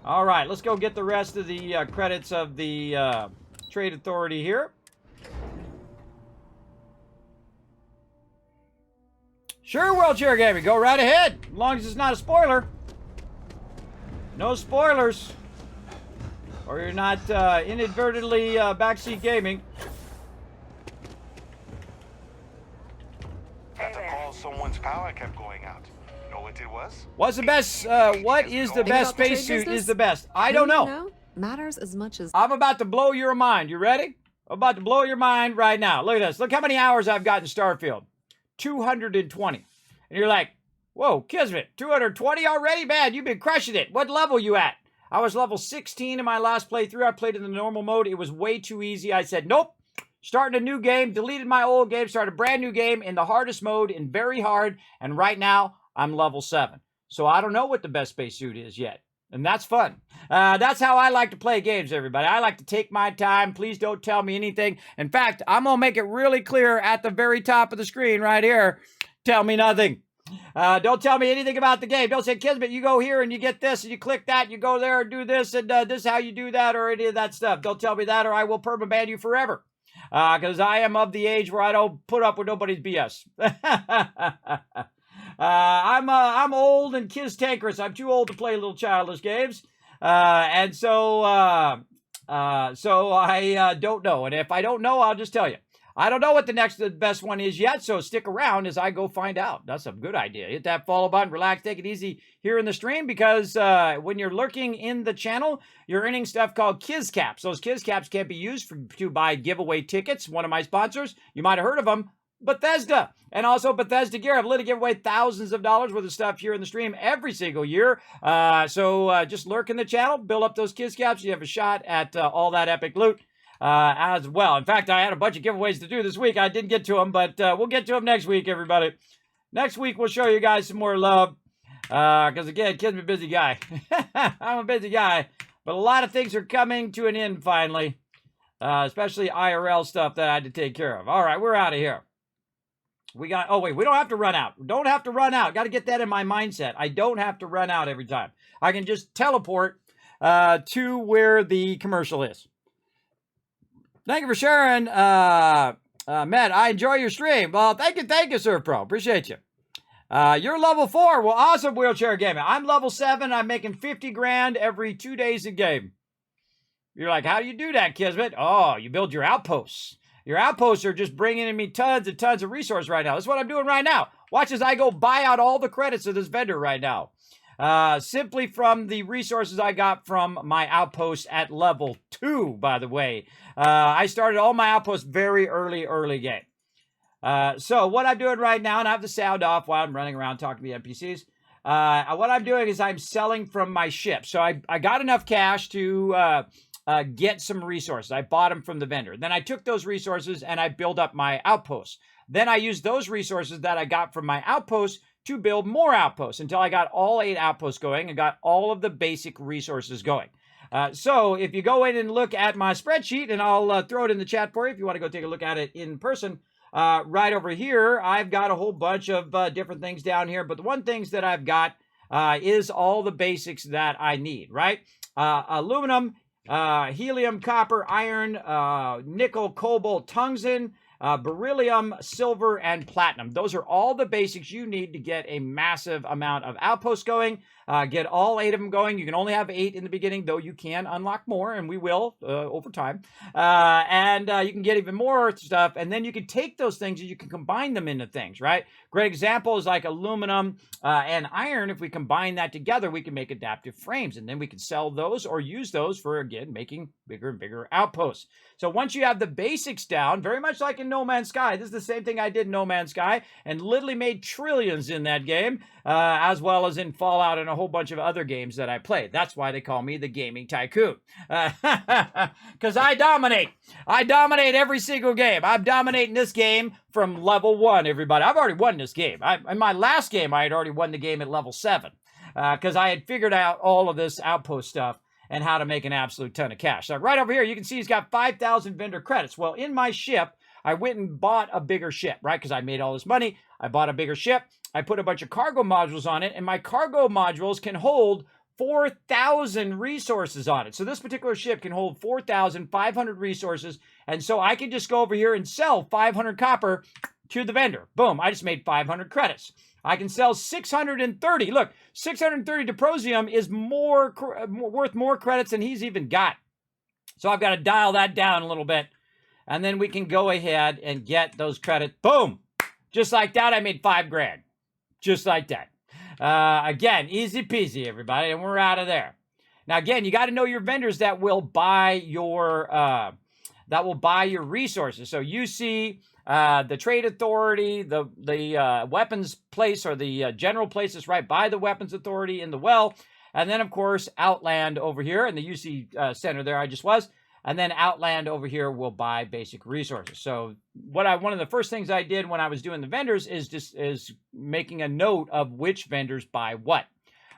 All right, let's go get the rest of the credits of the Trade Authority here. Sure, Wheelchair Gaming, go right ahead, as long as it's not a spoiler. No spoilers. Or you're not inadvertently backseat gaming. Hey Got the there. call someone's power kept going out. Know what it was? What's the best? What is the Think best about the trade spacesuit? business? Is the best? I Who don't you know. matters as much as... I'm about to blow your mind. You ready? I'm about to blow your mind right now. Look at this. Look how many hours I've got in Starfield. 220. And you're like, whoa, Kismet, 220 already? Man, you've been crushing it. What level you at? I was level 16 in my last playthrough. I played in the normal mode. It was way too easy. I said, nope. Starting a new game, deleted my old game, started a brand new game in the hardest mode, in very hard, and right now, I'm level 7. So I don't know what the best spacesuit is yet. And that's fun. That's how I like to play games, everybody. I like to take my time. Please don't tell me anything. In fact, I'm going to make it really clear at the very top of the screen right here. Tell me nothing. Don't tell me anything about the game. Don't say, Kismet, you go here and you get this and you click that, you go there and do this and this is how you do that or any of that stuff. Don't tell me that or I will permaban you forever. Because I am of the age where I don't put up with nobody's BS. I'm old and cantankerous. I'm too old to play little childish games. And so I don't know. And if I don't know, I'll just tell you. I don't know what the best one is yet, so stick around as I go find out. That's a good idea. Hit that follow button, relax, take it easy here in the stream, because when you're lurking in the channel, you're earning stuff called Kiz Caps. Those Kiz Caps can be used to buy giveaway tickets. One of my sponsors, you might have heard of them, Bethesda. And also Bethesda Gear. I've literally give away thousands of dollars worth of stuff here in the stream every single year. So just lurk in the channel, build up those Kiz Caps. You have a shot at all that epic loot. As well. In fact, I had a bunch of giveaways to do this week. I didn't get to them, but we'll get to them next week, everybody. Next week, we'll show you guys some more love. Because, again, Kid's a busy guy. I'm a busy guy. But a lot of things are coming to an end finally. Especially IRL stuff that I had to take care of. All right, we're out of here. We got, oh wait, we don't have to run out. Don't have to run out. Got to get that in my mindset. I don't have to run out every time. I can just teleport to where the commercial is. Thank you for sharing, Matt. I enjoy your stream. Well, thank you, Sir Pro. Appreciate you. You're level 4. Well, awesome, Wheelchair Gaming. I'm level 7. I'm making 50 grand every 2 days a game. You're like, how do you do that, Kismet? Oh, you build your outposts. Your outposts are just bringing in me tons and tons of resources right now. That's what I'm doing right now. Watch as I go buy out all the credits of this vendor right now. Simply from the resources I got from my outposts at level 2, by the way. I started all my outposts very early game. So what I'm doing right now, and I have the sound off while I'm running around talking to the NPCs. What I'm doing is I'm selling from my ship. So I got enough cash to get some resources. I bought them from the vendor. Then I took those resources and I built up my outposts. Then I used those resources that I got from my outposts to build more outposts until I got all 8 outposts going and got all of the basic resources going. So if you go in and look at my spreadsheet, and I'll throw it in the chat for you if you want to go take a look at it in person, right over here, I've got a whole bunch of different things down here. But the one things that I've got is all the basics that I need, right? Aluminum, helium, copper, iron, nickel, cobalt, tungsten, beryllium, silver, and platinum. Those are all the basics you need to get a massive amount of outposts going. Get all 8 of them going. You can only have 8 in the beginning, though you can unlock more, and we will over time. And you can get even more stuff, and then you can take those things and you can combine them into things, right? Great example is like aluminum and iron. If we combine that together, we can make adaptive frames, and then we can sell those or use those for, again, making bigger and bigger outposts. So once you have the basics down, very much like in No Man's Sky, this is the same thing I did in No Man's Sky and literally made trillions in that game, as well as in Fallout and a whole bunch of other games that I played. That's why they call me the Gaming Tycoon. Because I dominate. I dominate every single game. I'm dominating this game from level 1, everybody. I've already won this game. In my last game, I had already won the game at level 7 because I had figured out all of this outpost stuff and how to make an absolute ton of cash. So right over here, you can see he's got 5,000 vendor credits. Well, in my ship, I went and bought a bigger ship, right? Because I made all this money. I bought a bigger ship. I put a bunch of cargo modules on it, and my cargo modules can hold 4,000 resources on it. So this particular ship can hold 4,500 resources, and so I can just go over here and sell 500 copper to the vendor. Boom, I just made 500 credits. I can sell 630. Look, 630 Deprosium is worth more credits than he's even got. So I've got to dial that down a little bit, and then we can go ahead and get those credits. Boom, just like that, I made 5 grand. Just like that. Again, easy peasy, everybody, and we're out of there. Now, again, you got to know your vendors that will buy your resources. So you see the trade authority, the weapons place, or the general place is right by the weapons authority in the well, and then of course Outland over here in the UC center there I just was. And then Outland over here will buy basic resources. So one of the first things I did when I was doing the vendors is making a note of which vendors buy what,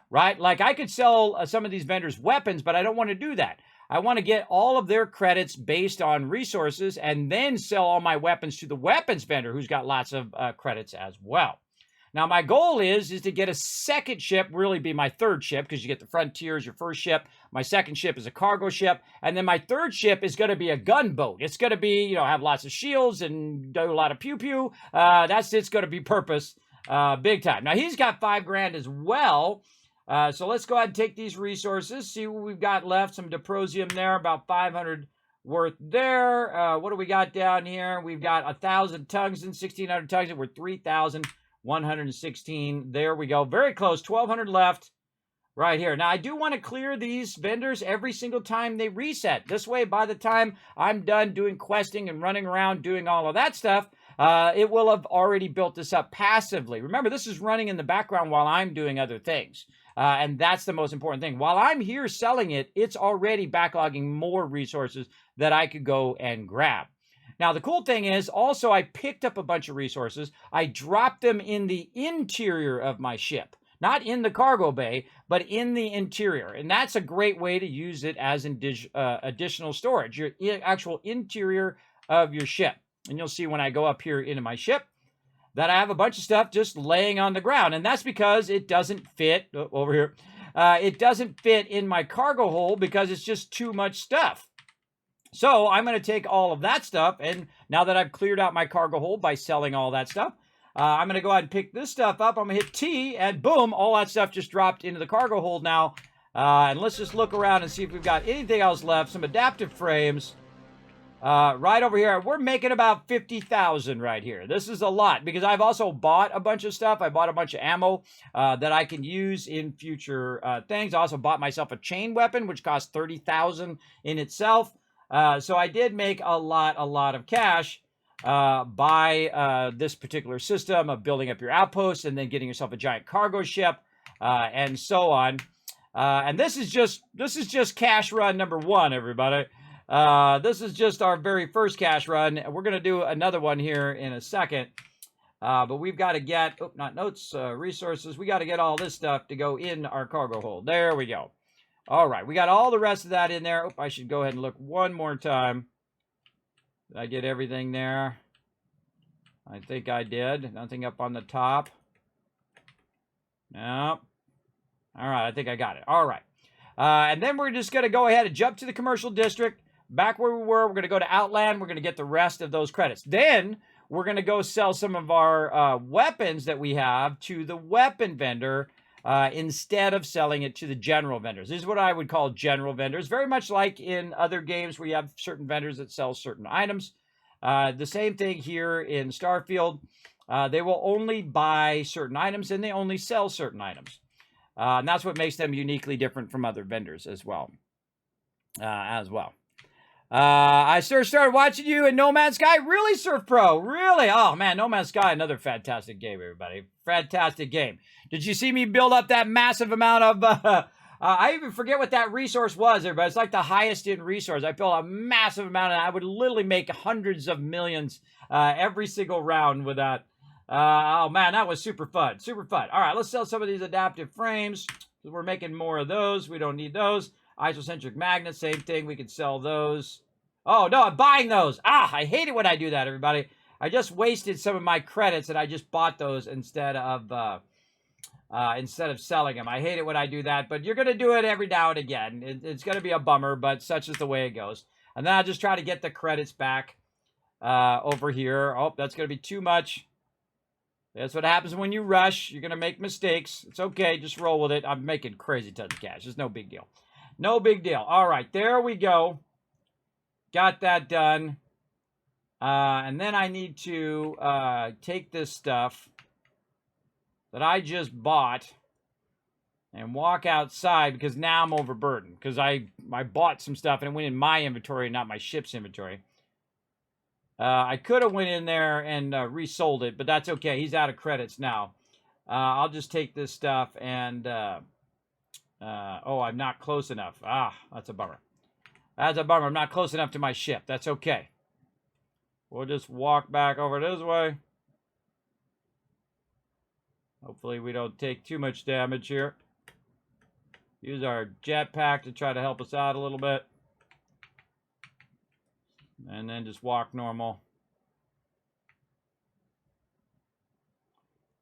right? Like I could sell some of these vendors weapons, but I don't want to do that. I want to get all of their credits based on resources and then sell all my weapons to the weapons vendor who's got lots of credits as well. Now, my goal is to get a second ship, really be my third ship, because you get the Frontier as your first ship. My second ship is a cargo ship. And then my third ship is going to be a gunboat. It's going to be, have lots of shields and do a lot of pew-pew. It's going to be purpose big time. Now, he's got 5 grand as well. So let's go ahead and take these resources, see what we've got left. Some Deprosium there, about 500 worth there. What do we got down here? We've got 1,000 tungsten, 1,600 tungsten. We're 3,116. There we go. Very close. 1,200 left right here. Now, I do want to clear these vendors every single time they reset. This way, by the time I'm done doing questing and running around doing all of that stuff, it will have already built this up passively. Remember, this is running in the background while I'm doing other things. And that's the most important thing. While I'm here selling it, it's already backlogging more resources that I could go and grab. Now, the cool thing is also I picked up a bunch of resources. I dropped them in the interior of my ship. Not in the cargo bay, but in the interior. And that's a great way to use it as additional storage, your actual interior of your ship. And you'll see when I go up here into my ship, that I have a bunch of stuff just laying on the ground. And that's because it doesn't fit over here. It doesn't fit in my cargo hold because it's just too much stuff. So I'm going to take all of that stuff, and now that I've cleared out my cargo hold by selling all that stuff, I'm going to go ahead and pick this stuff up. I'm going to hit T, and boom, all that stuff just dropped into the cargo hold now. And let's just look around and see if we've got anything else left. Some adaptive frames. Right over here, we're making about 50,000 right here. This is a lot because I've also bought a bunch of stuff. I bought a bunch of ammo that I can use in future things. I also bought myself a chain weapon, which costs 30,000 in itself. So I did make a lot of cash by this particular system of building up your outposts and then getting yourself a giant cargo ship and so on. And this is just cash run number 1, everybody. This is just our very first cash run. We're going to do another one here in a second. But we've got to get, not notes, resources. We got to get all this stuff to go in our cargo hold. There we go. All right. We got all the rest of that in there. I should go ahead and look one more time. Did I get everything there? I think I did. Nothing up on the top. No. All right. I think I got it. All right. And then we're just going to go ahead and jump to the commercial district. Back where we were, we're going to go to Outland. We're going to get the rest of those credits. Then we're going to go sell some of our weapons that we have to the weapon vendor instead of selling it to the general vendors. This is what I would call general vendors. Very much like in other games where you have certain vendors that sell certain items. The same thing here in Starfield. They will only buy certain items and they only sell certain items. And that's what makes them uniquely different from other vendors as well. I started watching you in No Man's Sky. Really, Surf Pro? Really? Oh, man, No Man's Sky, another fantastic game, everybody. Fantastic game. Did you see me build up that massive amount of... I even forget what that resource was, everybody. It's like the highest in resource. I built a massive amount, and I would literally make hundreds of millions every single round with that. Oh, man, that was super fun. Super fun. All right, let's sell some of these adaptive frames. We're making more of those. We don't need those. Isocentric magnets, same thing. We could sell those. Oh, no, I'm buying those. I hate it when I do that, everybody. I just wasted some of my credits, and I just bought those instead of selling them. I hate it when I do that, but you're going to do it every now and again. It's going to be a bummer, but such is the way it goes. And then I'll just try to get the credits back over here. Oh, that's going to be too much. That's what happens when you rush. You're going to make mistakes. It's okay. Just roll with it. I'm making crazy tons of cash. It's no big deal. No big deal. All right. There we go. Got that done. And then I need to take this stuff that I just bought and walk outside because now I'm overburdened because I bought some stuff and it went in my inventory, not my ship's inventory. I could have went in there and resold it, but that's okay. He's out of credits now. I'll just take this stuff and... oh, I'm not close enough. That's a bummer. That's a bummer. I'm not close enough to my ship. That's okay. We'll just walk back over this way. Hopefully we don't take too much damage here. Use our jetpack to try to help us out a little bit. And then just walk normal.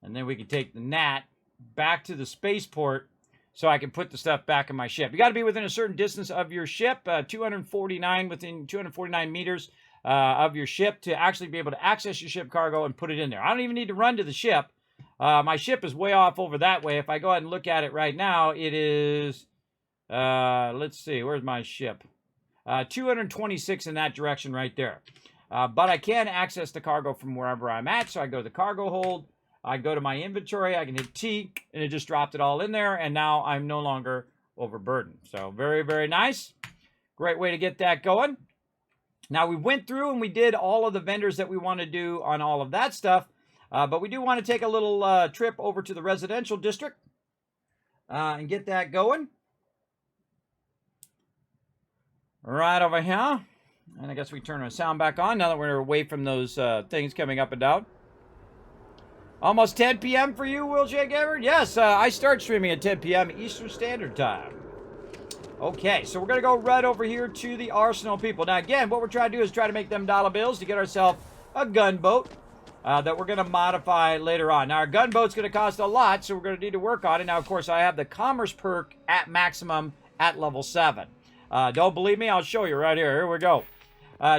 And then we can take the gnat back to the spaceport so I can put the stuff back in my ship. You got to be within a certain distance of your ship, 249 meters of your ship to actually be able to access your ship cargo and put it in there. I don't even need to run to the ship. My ship is way off over that way. If I go ahead and look at it right now, it is, let's see, where's my ship? 226 in that direction right there. But I can access the cargo from wherever I'm at, so I go to the cargo hold. I go to my inventory, I can hit T, and it just dropped it all in there, and now I'm no longer overburdened. So very, very nice. Great way to get that going. Now, we went through and we did all of the vendors that we want to do on all of that stuff, but we do want to take a little trip over to the residential district and get that going. Right over here. And I guess we turn our sound back on now that we're away from those things coming up and down. Almost 10 p.m. for you, Will J. Gabbard? Yes, I start streaming at 10 p.m. Eastern Standard Time. Okay, so we're going to go right over here to the Arsenal people. Now, again, what we're trying to do is try to make them dollar bills to get ourselves a gunboat. that we're going to modify later on. Now, our gunboat's going to cost a lot, so we're going to need to work on it. Now, of course, I have the commerce perk at maximum at level 7. Don't believe me? I'll show you right here. Here we go.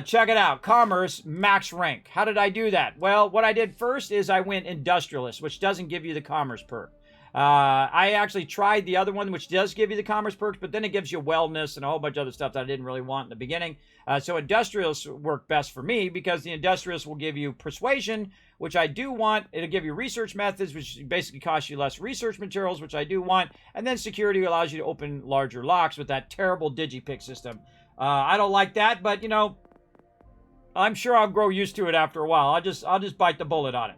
Check it out. Commerce, max rank. How did I do that? Well, what I did first is I went industrialist, which doesn't give you the commerce perk. I actually tried the other one, which does give you the commerce perks, but then it gives you wellness and a whole bunch of other stuff that I didn't really want in the beginning. So industrialists work best for me because the industrialists will give you persuasion, which I do want. It'll give you research methods, which basically costs you less research materials, which I do want. And then security allows you to open larger locks with that terrible digipick system. I don't like that, but you know, I'm sure I'll grow used to it after a while. I'll just bite the bullet on it.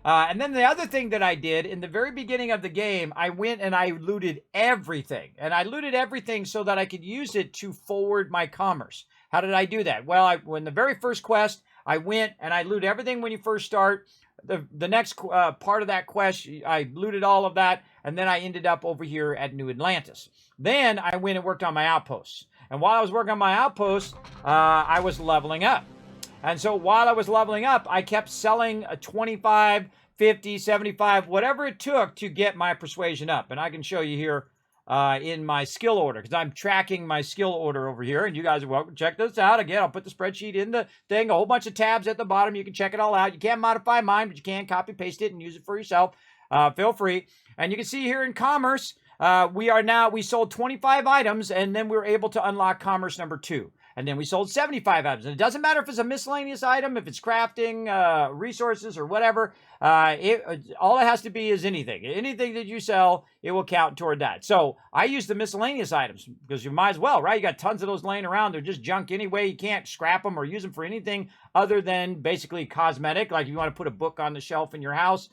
And then the other thing that I did in the very beginning of the game, I went and I looted everything. And I looted everything so that I could use it to forward my commerce. How did I do that? Well, when the very first quest, I went and I looted everything when you first start. The next part of that quest, I looted all of that. And then I ended up over here at New Atlantis. Then I went and worked on my outposts. And while I was working on my outposts, I was leveling up. And so while I was leveling up, I kept selling a 25, 50, 75, whatever it took to get my persuasion up. And I can show you here in my skill order because I'm tracking my skill order over here. And you guys are welcome to check this out. Again, I'll put the spreadsheet in the thing, a whole bunch of tabs at the bottom. You can check it all out. You can't modify mine, but you can copy paste it and use it for yourself. Feel free. And you can see here in commerce, we sold 25 items and then we were able to unlock commerce number 2. And then we sold 75 items. And it doesn't matter if it's a miscellaneous item, if it's crafting, resources, or whatever. All it has to be is anything. Anything that you sell, it will count toward that. So I use the miscellaneous items because you might as well, right? You got tons of those laying around. They're just junk anyway. You can't scrap them or use them for anything other than basically cosmetic. Like if you want to put a book on the shelf in your house,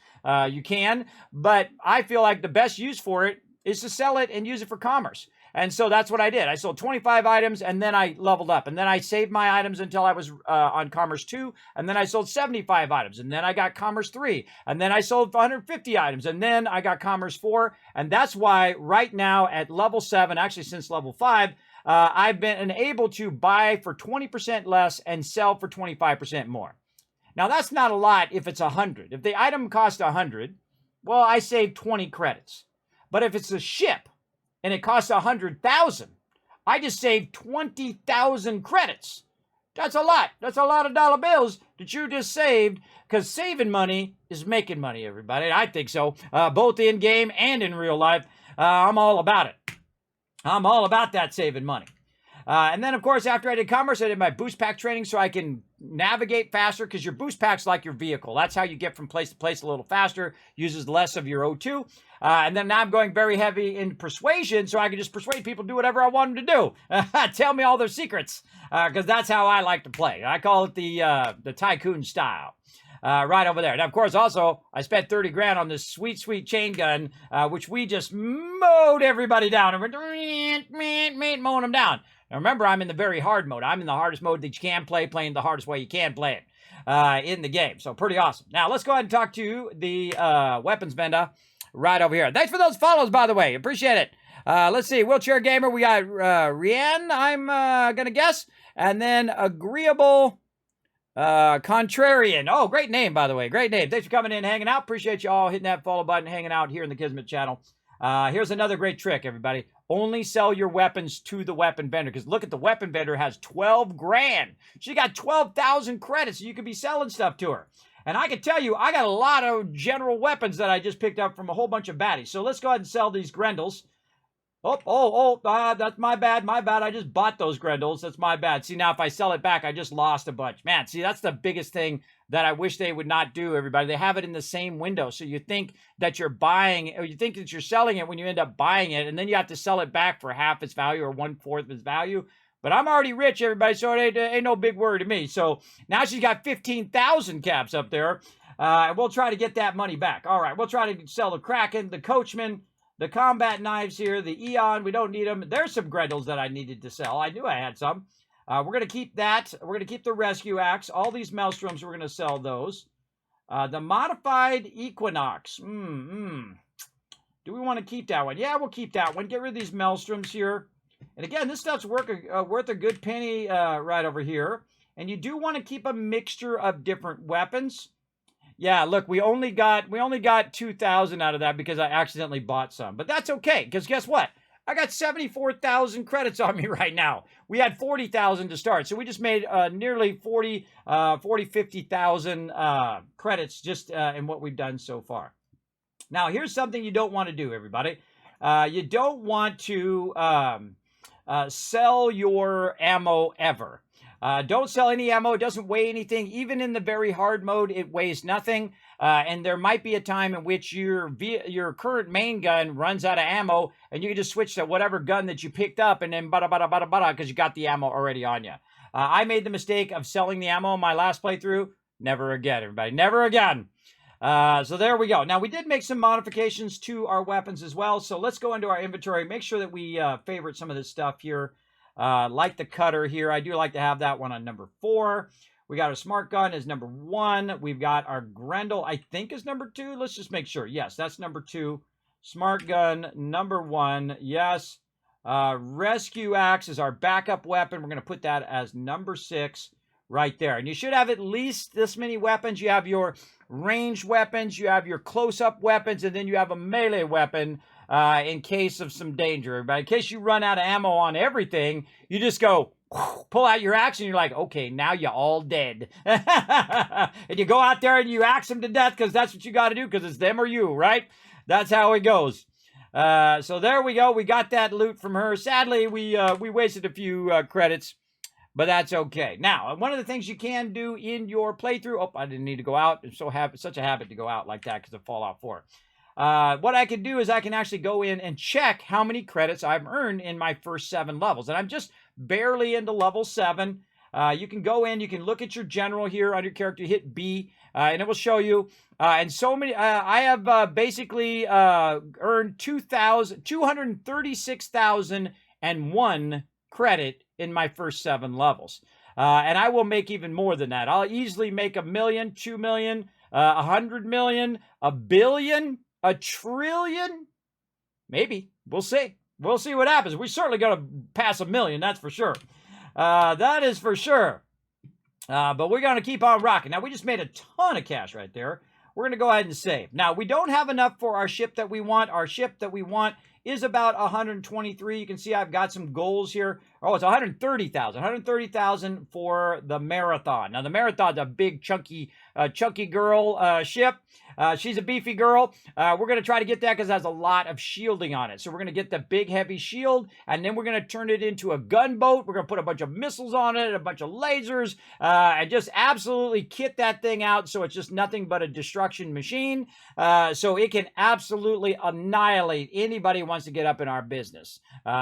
you can. But I feel like the best use for it is to sell it and use it for commerce. And so that's what I did. I sold 25 items and then I leveled up. And then I saved my items until I was on Commerce 2. And then I sold 75 items. And then I got Commerce 3. And then I sold 150 items. And then I got Commerce 4. And that's why right now at level 7, actually since level 5, I've been able to buy for 20% less and sell for 25% more. Now that's not a lot if it's 100. If the item costs 100, well, I saved 20 credits. But if it's a ship, and it costs 100,000, I just saved 20,000 credits. That's a lot. That's a lot of dollar bills that you just saved, because saving money is making money, everybody. I think so, both in game and in real life. I'm all about it. I'm all about that saving money. And then, of course, after I did commerce, I did my boost pack training so I can navigate faster, because your boost pack's like your vehicle. That's how you get from place to place a little faster, uses less of your O2. And then now I'm going very heavy in persuasion so I can just persuade people to do whatever I want them to do. Tell me all their secrets, because that's how I like to play. I call it the tycoon style. Right over there. Now, of course, also, I spent 30 grand on this sweet, sweet chain gun, which we just mowed everybody down. And we're mowing them down. Now, remember, I'm in the very hard mode. I'm in the hardest mode that you can play, playing the hardest way you can play it in the game. So, pretty awesome. Now, let's go ahead and talk to the weapons vendor right over here. Thanks for those follows, by the way. Appreciate it. Let's see. Wheelchair Gamer, we got Rianne, I'm going to guess. And then Agreeable Contrarian. Oh, great name, by the way. Great name. Thanks for coming in, hanging out. Appreciate you all hitting that follow button, hanging out here in the Kismet channel. Here's another great trick, everybody. Only sell your weapons to the weapon vendor, because look at the weapon vendor has 12 grand. She got 12,000 credits, so you could be selling stuff to her. And I can tell you, I got a lot of general weapons that I just picked up from a whole bunch of baddies. So let's go ahead and sell these Grendels. That's my bad, I just bought those Grendels. That's my bad. See, now if I sell it back, I just lost a bunch. Man, see, that's the biggest thing that I wish they would not do, everybody. They have it in the same window. So you think that you're buying, or you think that you're selling it when you end up buying it, and then you have to sell it back for half its value or 1/4 of its value. But I'm already rich, everybody, so it ain't no big worry to me. So now she's got 15,000 caps up there. We'll try to get that money back. All right, we'll try to sell the Kraken, the Coachman, the combat knives here, the Eon. We don't need them. There's some Grendels that I needed to sell. I knew I had some. We're going to keep that. We're going to keep the Rescue Axe. All these Maelstroms, we're going to sell those. The Modified Equinox. Do we want to keep that one? Yeah, we'll keep that one. Get rid of these Maelstroms here. And again, this stuff's worth a good penny right over here. And you do want to keep a mixture of different weapons. Yeah, look, we only got 2,000 out of that because I accidentally bought some. But that's okay, because guess what? I got 74,000 credits on me right now. We had 40,000 to start, so we just made nearly 50,000 credits just in what we've done so far. Now, here's something you don't want to do, everybody. You don't want to sell your ammo ever. Don't sell any ammo. It doesn't weigh anything. Even in the very hard mode, it weighs nothing. And there might be a time in which your current main gun runs out of ammo, and you can just switch to whatever gun that you picked up, and then because you got the ammo already on you. I made the mistake of selling the ammo in my last playthrough. Never again, everybody. Never again. So there we go. Now, we did make some modifications to our weapons as well. So let's go into our inventory. Make sure that we favorite some of this stuff here. Like the cutter here. I do like to have that one on number 4. We got our smart gun as number 1. We've got our Grendel, I think, is number 2. Let's just make sure. Yes, that's number 2. Smart gun, number 1. Yes. Rescue axe is our backup weapon. We're going to put that as number 6 right there. And you should have at least this many weapons. You have your ranged weapons, you have your close-up weapons, and then you have a melee weapon in case of some danger. But in case you run out of ammo on everything, you just go, pull out your axe, and you're like, okay, now you're all dead. And you go out there and you axe them to death because that's what you got to do because it's them or you, right? That's how it goes. So there we go. We got that loot from her. Sadly, we wasted a few credits, but that's okay. Now, one of the things you can do in your playthrough... Oh, I didn't need to go out. It's such a habit to go out like that because of Fallout 4. What I can do is I can actually go in and check how many credits I've earned in my first 7 levels. And I'm just barely into level 7. You can go in, you can look at your general here on your character, hit B, and it will show you. And so many, I have basically earned 236,001 credit in my first 7 levels. And I will make even more than that. I'll easily make 1 million, 2 million, 100 million, 1 billion, 1 trillion. Maybe. We'll see. We'll see what happens. We're certainly going to pass 1 million, that's for sure. That is for sure. But we're going to keep on rocking. Now, we just made a ton of cash right there. We're going to go ahead and save. Now, we don't have enough for our ship that we want. Our ship that we want is about 123. You can see I've got some goals here. Oh, it's 130,000. 130,000 for the Marathon. Now, the Marathon's a big, chunky girl ship. She's a beefy girl. We're going to try to get that because it has a lot of shielding on it. So we're going to get the big, heavy shield, and then we're going to turn it into a gunboat. We're going to put a bunch of missiles on it, a bunch of lasers, and just absolutely kit that thing out so it's just nothing but a destruction machine. So it can absolutely annihilate anybody who wants to get up in our business.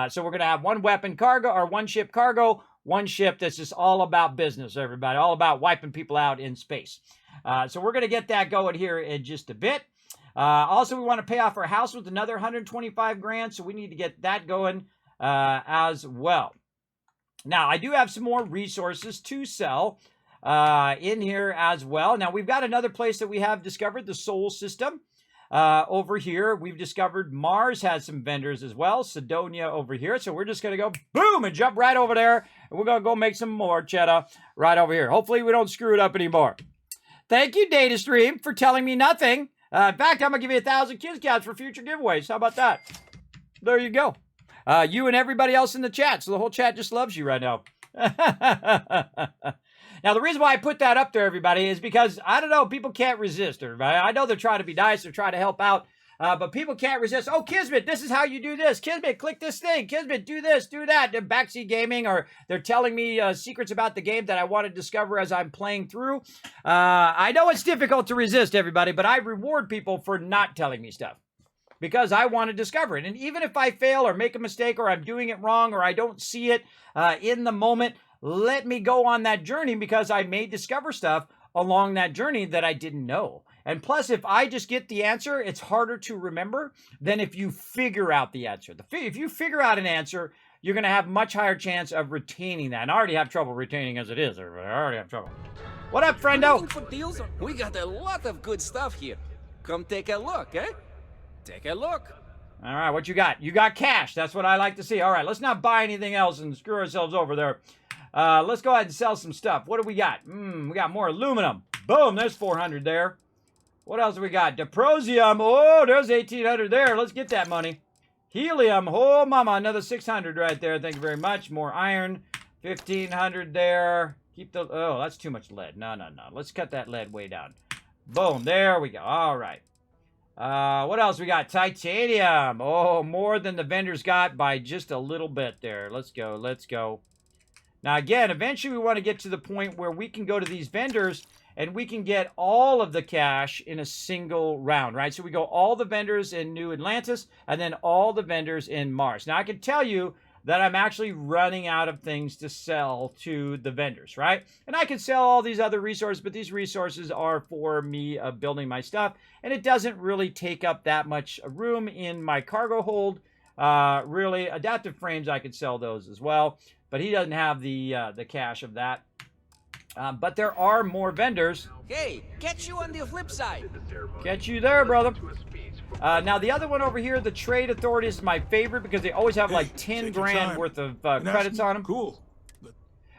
So we're going to have one weapon cargo, or one ship cargo, one ship that's just all about business, everybody, all about wiping people out in space. So we're going to get that going here in just a bit. Also, we want to pay off our house with another 125 grand, so we need to get that going as well. Now, I do have some more resources to sell in here as well. Now, we've got another place that we have discovered, the Sol system. Over here, we've discovered Mars has some vendors as well. Sidonia over here. So we're just going to go boom and jump right over there. And we're going to go make some more cheddar right over here. Hopefully, we don't screw it up anymore. Thank you, DataStream, for telling me nothing. In fact, I'm going to give you 1,000 Kids Cats for future giveaways. How about that? There you go. You and everybody else in the chat. So the whole chat just loves you right now. Now, the reason why I put that up there, everybody, is because, I don't know, people can't resist, everybody. I know they're trying to be nice, they're trying to help out, but people can't resist. Oh, Kismet, this is how you do this. Kismet, click this thing. Kismet, do this, do that. They're Backseat Gaming, or they're telling me secrets about the game that I want to discover as I'm playing through. I know it's difficult to resist, everybody, but I reward people for not telling me stuff, because I want to discover it. And even if I fail or make a mistake or I'm doing it wrong or I don't see it in the moment, let me go on that journey, because I may discover stuff along that journey that I didn't know. And plus, if I just get the answer, it's harder to remember than if you figure out the answer. If you figure out an answer, you're going to have much higher chance of retaining that. And I already have trouble retaining as it is. I already have trouble. What up, friendo? For deals? We got a lot of good stuff here. Come take a look, eh? Take a look. All right, what you got? You got cash. That's what I like to see. All right, let's not buy anything else and screw ourselves over there. Let's go ahead and sell some stuff. What do we got? We got more aluminum. Boom, there's 400 there. What else we got? Diprosium. Oh, there's 1,800 there. Let's get that money. Helium. Oh, mama. Another 600 right there. Thank you very much. More iron. 1,500 there. Keep the... Oh, that's too much lead. No. Let's cut that lead way down. Boom. There we go. All right. What else we got? Titanium. Oh, more than the vendors got by just a little bit there. Let's go. Now, again, eventually we want to get to the point where we can go to these vendors and we can get all of the cash in a single round, right? So we go all the vendors in New Atlantis and then all the vendors in Mars. Now, I can tell you that I'm actually running out of things to sell to the vendors, right? And I can sell all these other resources, but these resources are for me building my stuff, and it doesn't really take up that much room in my cargo hold. Really, adaptive frames, I could sell those as well, but he doesn't have the cash of that. But there are more vendors. Hey, catch you on the flip side. Catch you there, brother. Now, the other one over here, the Trade Authority, is my favorite because they always have like 10 grand worth of credits on them. Cool.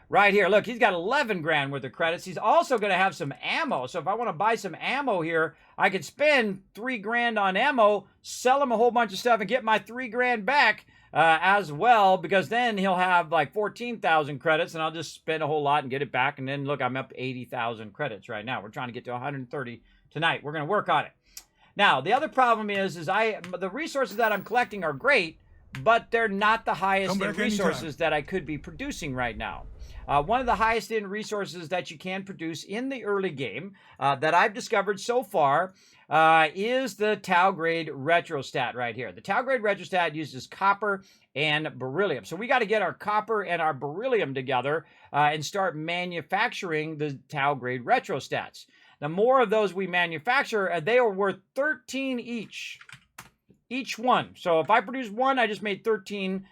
Right here, look, he's got 11 grand worth of credits. He's also going to have some ammo. So if I want to buy some ammo here, I could spend 3 grand on ammo, sell him a whole bunch of stuff, and get my 3 grand back as well, because then he'll have like 14,000 credits, and I'll just spend a whole lot and get it back. And then, look, I'm up 80,000 credits right now. We're trying to get to 130 tonight. We're going to work on it. Now, the other problem is the resources that I'm collecting are great, but they're not the highest end resources that I could be producing right now. One of the highest end resources that you can produce in the early game that I've discovered so far is the Tau Grade Retrostat right here. The Tau Grade Retrostat uses copper and beryllium. So we got to get our copper and our beryllium together and start manufacturing the Tau Grade Retrostats. The more of those we manufacture, they are worth 13 each one. So if I produce one, I just made 13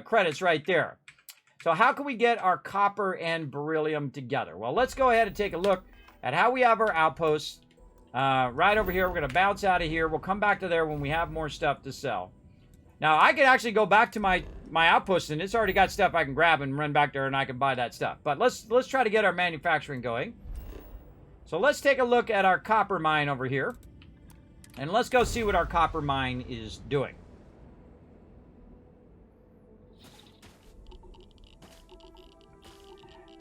credits right there. So how can we get our copper and beryllium together? Well, let's go ahead and take a look at how we have our outposts. Right over here, we're going to bounce out of here. We'll come back to there when we have more stuff to sell. Now, I could actually go back to my outpost, and it's already got stuff I can grab and run back there, and I can buy that stuff. But let's try to get our manufacturing going. So let's take a look at our copper mine over here. And let's go see what our copper mine is doing.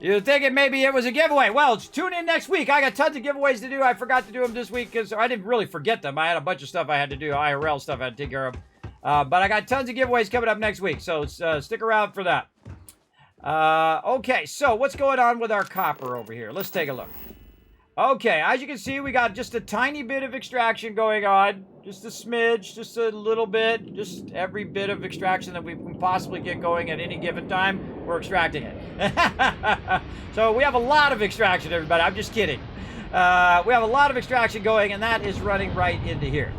You're thinking maybe it was a giveaway. Well, tune in next week. I got tons of giveaways to do. I forgot to do them this week because I didn't really forget them. I had a bunch of stuff I had to do, IRL stuff I had to take care of. But I got tons of giveaways coming up next week, so stick around for that. Okay, so what's going on with our copper over here? Let's take a look. Okay, as you can see, we got just a tiny bit of extraction going on. Just a smidge, just a little bit, just every bit of extraction that we can possibly get going at any given time, we're extracting it. So we have a lot of extraction, everybody. I'm just kidding. We have a lot of extraction going, and that is running right into here.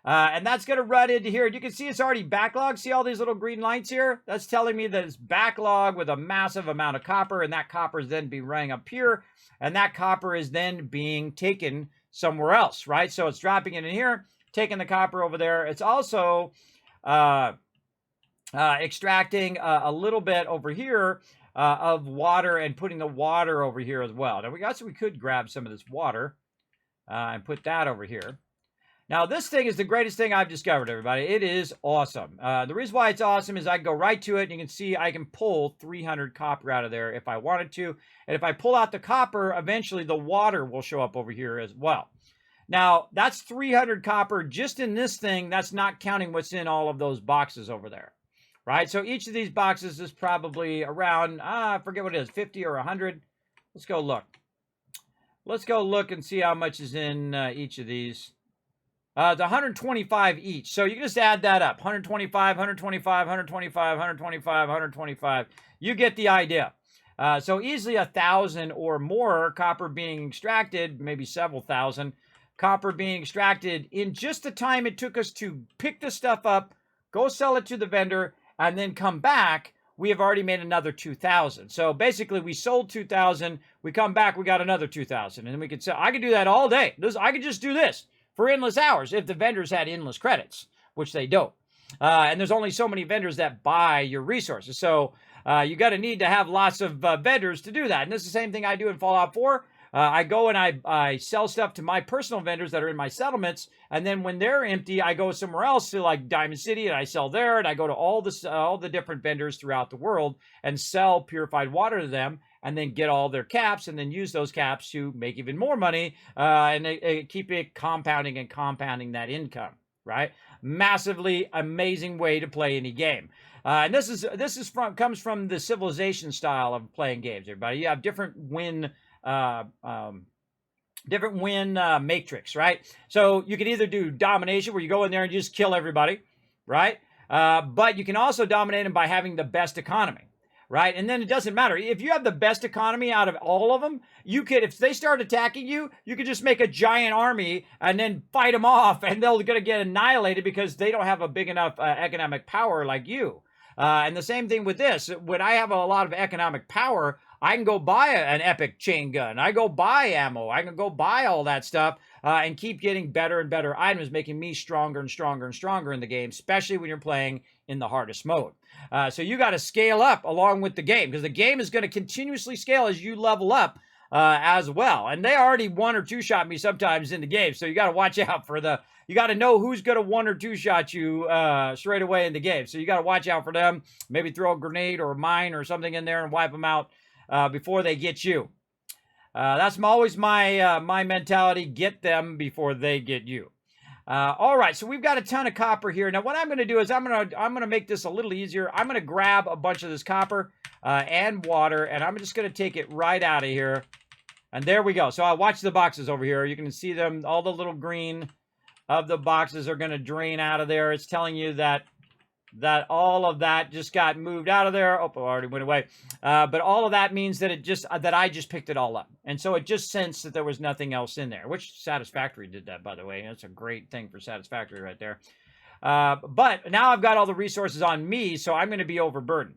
And that's going to run into here. You can see it's already backlogged. See all these little green lights here? That's telling me that it's backlogged with a massive amount of copper, and that copper is then being running up here, and that copper is then being taken somewhere else, right? So it's dropping it in here, taking the copper over there. It's also extracting a little bit over here of water and putting the water over here as well. Now, we could grab some of this water and put that over here. Now, this thing is the greatest thing I've discovered, everybody. It is awesome. The reason why it's awesome is I can go right to it, and you can see I can pull 300 copper out of there if I wanted to. And if I pull out the copper, eventually the water will show up over here as well. Now, that's 300 copper just in this thing. That's not counting what's in all of those boxes over there, right? So each of these boxes is probably around, I forget what it is, 50 or 100. Let's go look. Let's go look and see how much is in each of these. It's 125 each. So you can just add that up. 125, 125, 125, 125, 125. You get the idea. So easily 1,000 or more copper being extracted, maybe several thousand copper being extracted in just the time it took us to pick this stuff up, go sell it to the vendor, and then come back. We have already made another 2,000. So basically we sold 2,000. We come back, we got another 2,000. And then we could sell. I could do that all day. I could just do this for endless hours if the vendors had endless credits, which they don't. And there's only so many vendors that buy your resources. So you got to need to have lots of vendors to do that. And this is the same thing I do in Fallout 4. I go and I sell stuff to my personal vendors that are in my settlements, and then when they're empty, I go somewhere else to like Diamond City and I sell there, and I go to all the different vendors throughout the world and sell purified water to them, and then get all their caps, and then use those caps to make even more money, and keep it compounding and compounding that income, right? Massively amazing way to play any game. And comes from the civilization style of playing games, everybody. You have different win matrix, right? So you can either do domination, where you go in there and you just kill everybody, right? But you can also dominate them by having the best economy, right? And then it doesn't matter. If you have the best economy out of all of them, you could, if they start attacking you, you could just make a giant army and then fight them off, and they're going to get annihilated because they don't have a big enough economic power like you. And the same thing with this. When I have a lot of economic power, I can go buy an epic chain gun. I go buy ammo. I can go buy all that stuff and keep getting better and better items, making me stronger and stronger and stronger in the game, especially when you're playing in the hardest mode. So you got to scale up along with the game, because the game is going to continuously scale as you level up as well. And they already 1 or 2 shot me sometimes in the game, so you got to watch out for you got to know who's going to 1 or 2 shot you straight away in the game. So you got to watch out for them. Maybe throw a grenade or a mine or something in there and wipe them out before they get you. That's always my mentality. Get them before they get you. All right, so we've got a ton of copper here. Now, what I'm going to do is I'm going to make this a little easier. I'm going to grab a bunch of this copper and water, and I'm just going to take it right out of here. And there we go. So I'll watch the boxes over here. You can see them. All the little green of the boxes are going to drain out of there. It's telling you that all of that just got moved out of there. Oh, it already went away. But all of that means that I just picked it all up. And so it just sensed that there was nothing else in there, which Satisfactory did that, by the way. That's a great thing for Satisfactory right there. But now I've got all the resources on me, so I'm going to be overburdened.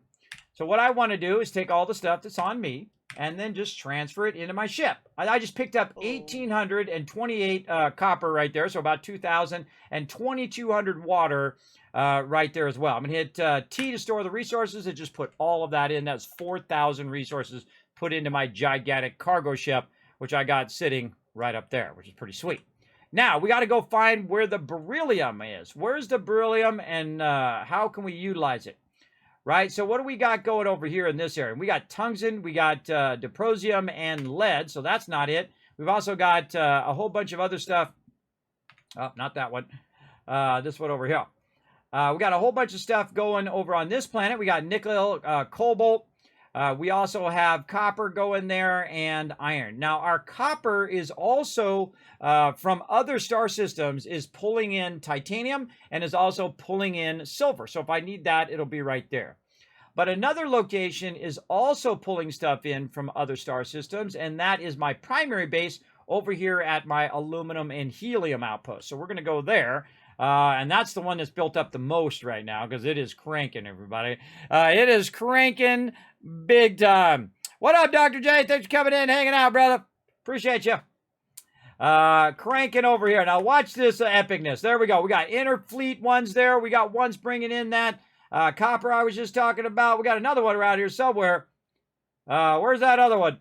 So what I want to do is take all the stuff that's on me and then just transfer it into my ship. I just picked up 1,828 copper right there, so about 2,000, and 2,200 water right there as well. I'm going to hit T to store the resources and just put all of that in. That's 4,000 resources put into my gigantic cargo ship, which I got sitting right up there, which is pretty sweet. Now, we got to go find where the beryllium is. Where's the beryllium, and how can we utilize it? Right, so what do we got going over here in this area? We got tungsten, we got dysprosium, and lead, so that's not it. We've also got a whole bunch of other stuff. Oh, not that one. This one over here. We got a whole bunch of stuff going over on this planet. We got nickel, cobalt. We also have copper going there and iron. Now, our copper is also from other star systems is pulling in titanium and is also pulling in silver. So if I need that, it'll be right there. But another location is also pulling stuff in from other star systems, and that is my primary base over here at my aluminum and helium outpost. So we're going to go there. And that's the one that's built up the most right now, because it is cranking, everybody. It is cranking big time. What up, Dr. J? Thanks for coming in, hanging out, brother. Appreciate you. Cranking over here. Now, watch this epicness. There we go. We got interfleet ones there. We got ones bringing in that copper I was just talking about. We got another one around here somewhere. Where's that other one?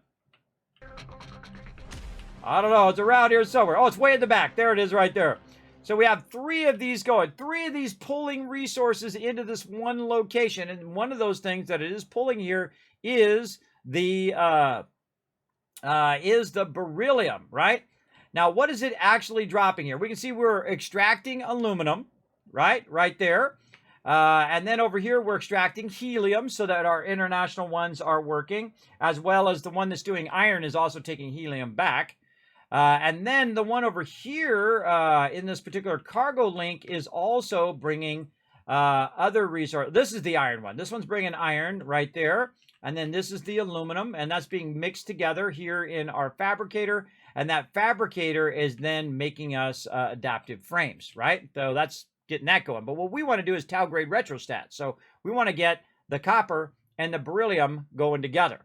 I don't know. It's around here somewhere. Oh, it's way in the back. There it is right there. So we have 3 of these going. 3 of these pulling resources into this one location. And one of those things that it is pulling here is the beryllium, right? Now, what is it actually dropping here? We can see we're extracting aluminum, right? Right there. And then over here, we're extracting helium so that our international ones are working, as well as the one that's doing iron is also taking helium back. And then the one over here in this particular cargo link is also bringing other resources. This is the iron one. This one's bringing iron right there. And then this is the aluminum, and that's being mixed together here in our fabricator. And that fabricator is then making us adaptive frames, right? So that's getting that going. But what we want to do is Tau grade retrostats. So we want to get the copper and the beryllium going together.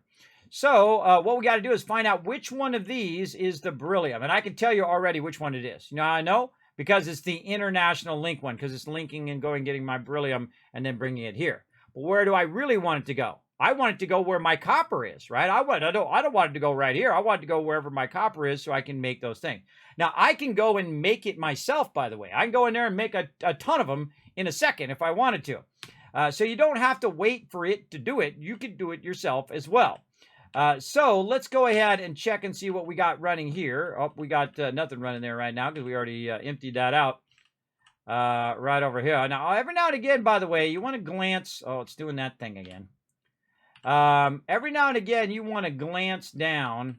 So what we got to do is find out which one of these is the beryllium. And I can tell you already which one it is. You know how I know? Because it's the international link one, because it's linking and going, getting my beryllium, and then bringing it here. But where do I really want it to go? I want it to go where my copper is, right? I don't want it to go right here. I want it to go wherever my copper is so I can make those things. Now, I can go and make it myself, by the way. I can go in there and make a ton of them in a second if I wanted to. So you don't have to wait for it to do it. You can do it yourself as well. So let's go ahead and check and see what we got running here. Oh, we got nothing running there right now because we already emptied that out. Right over here. Now, every now and again, by the way, you want to glance. Oh, it's doing that thing again. Every now and again, you want to glance down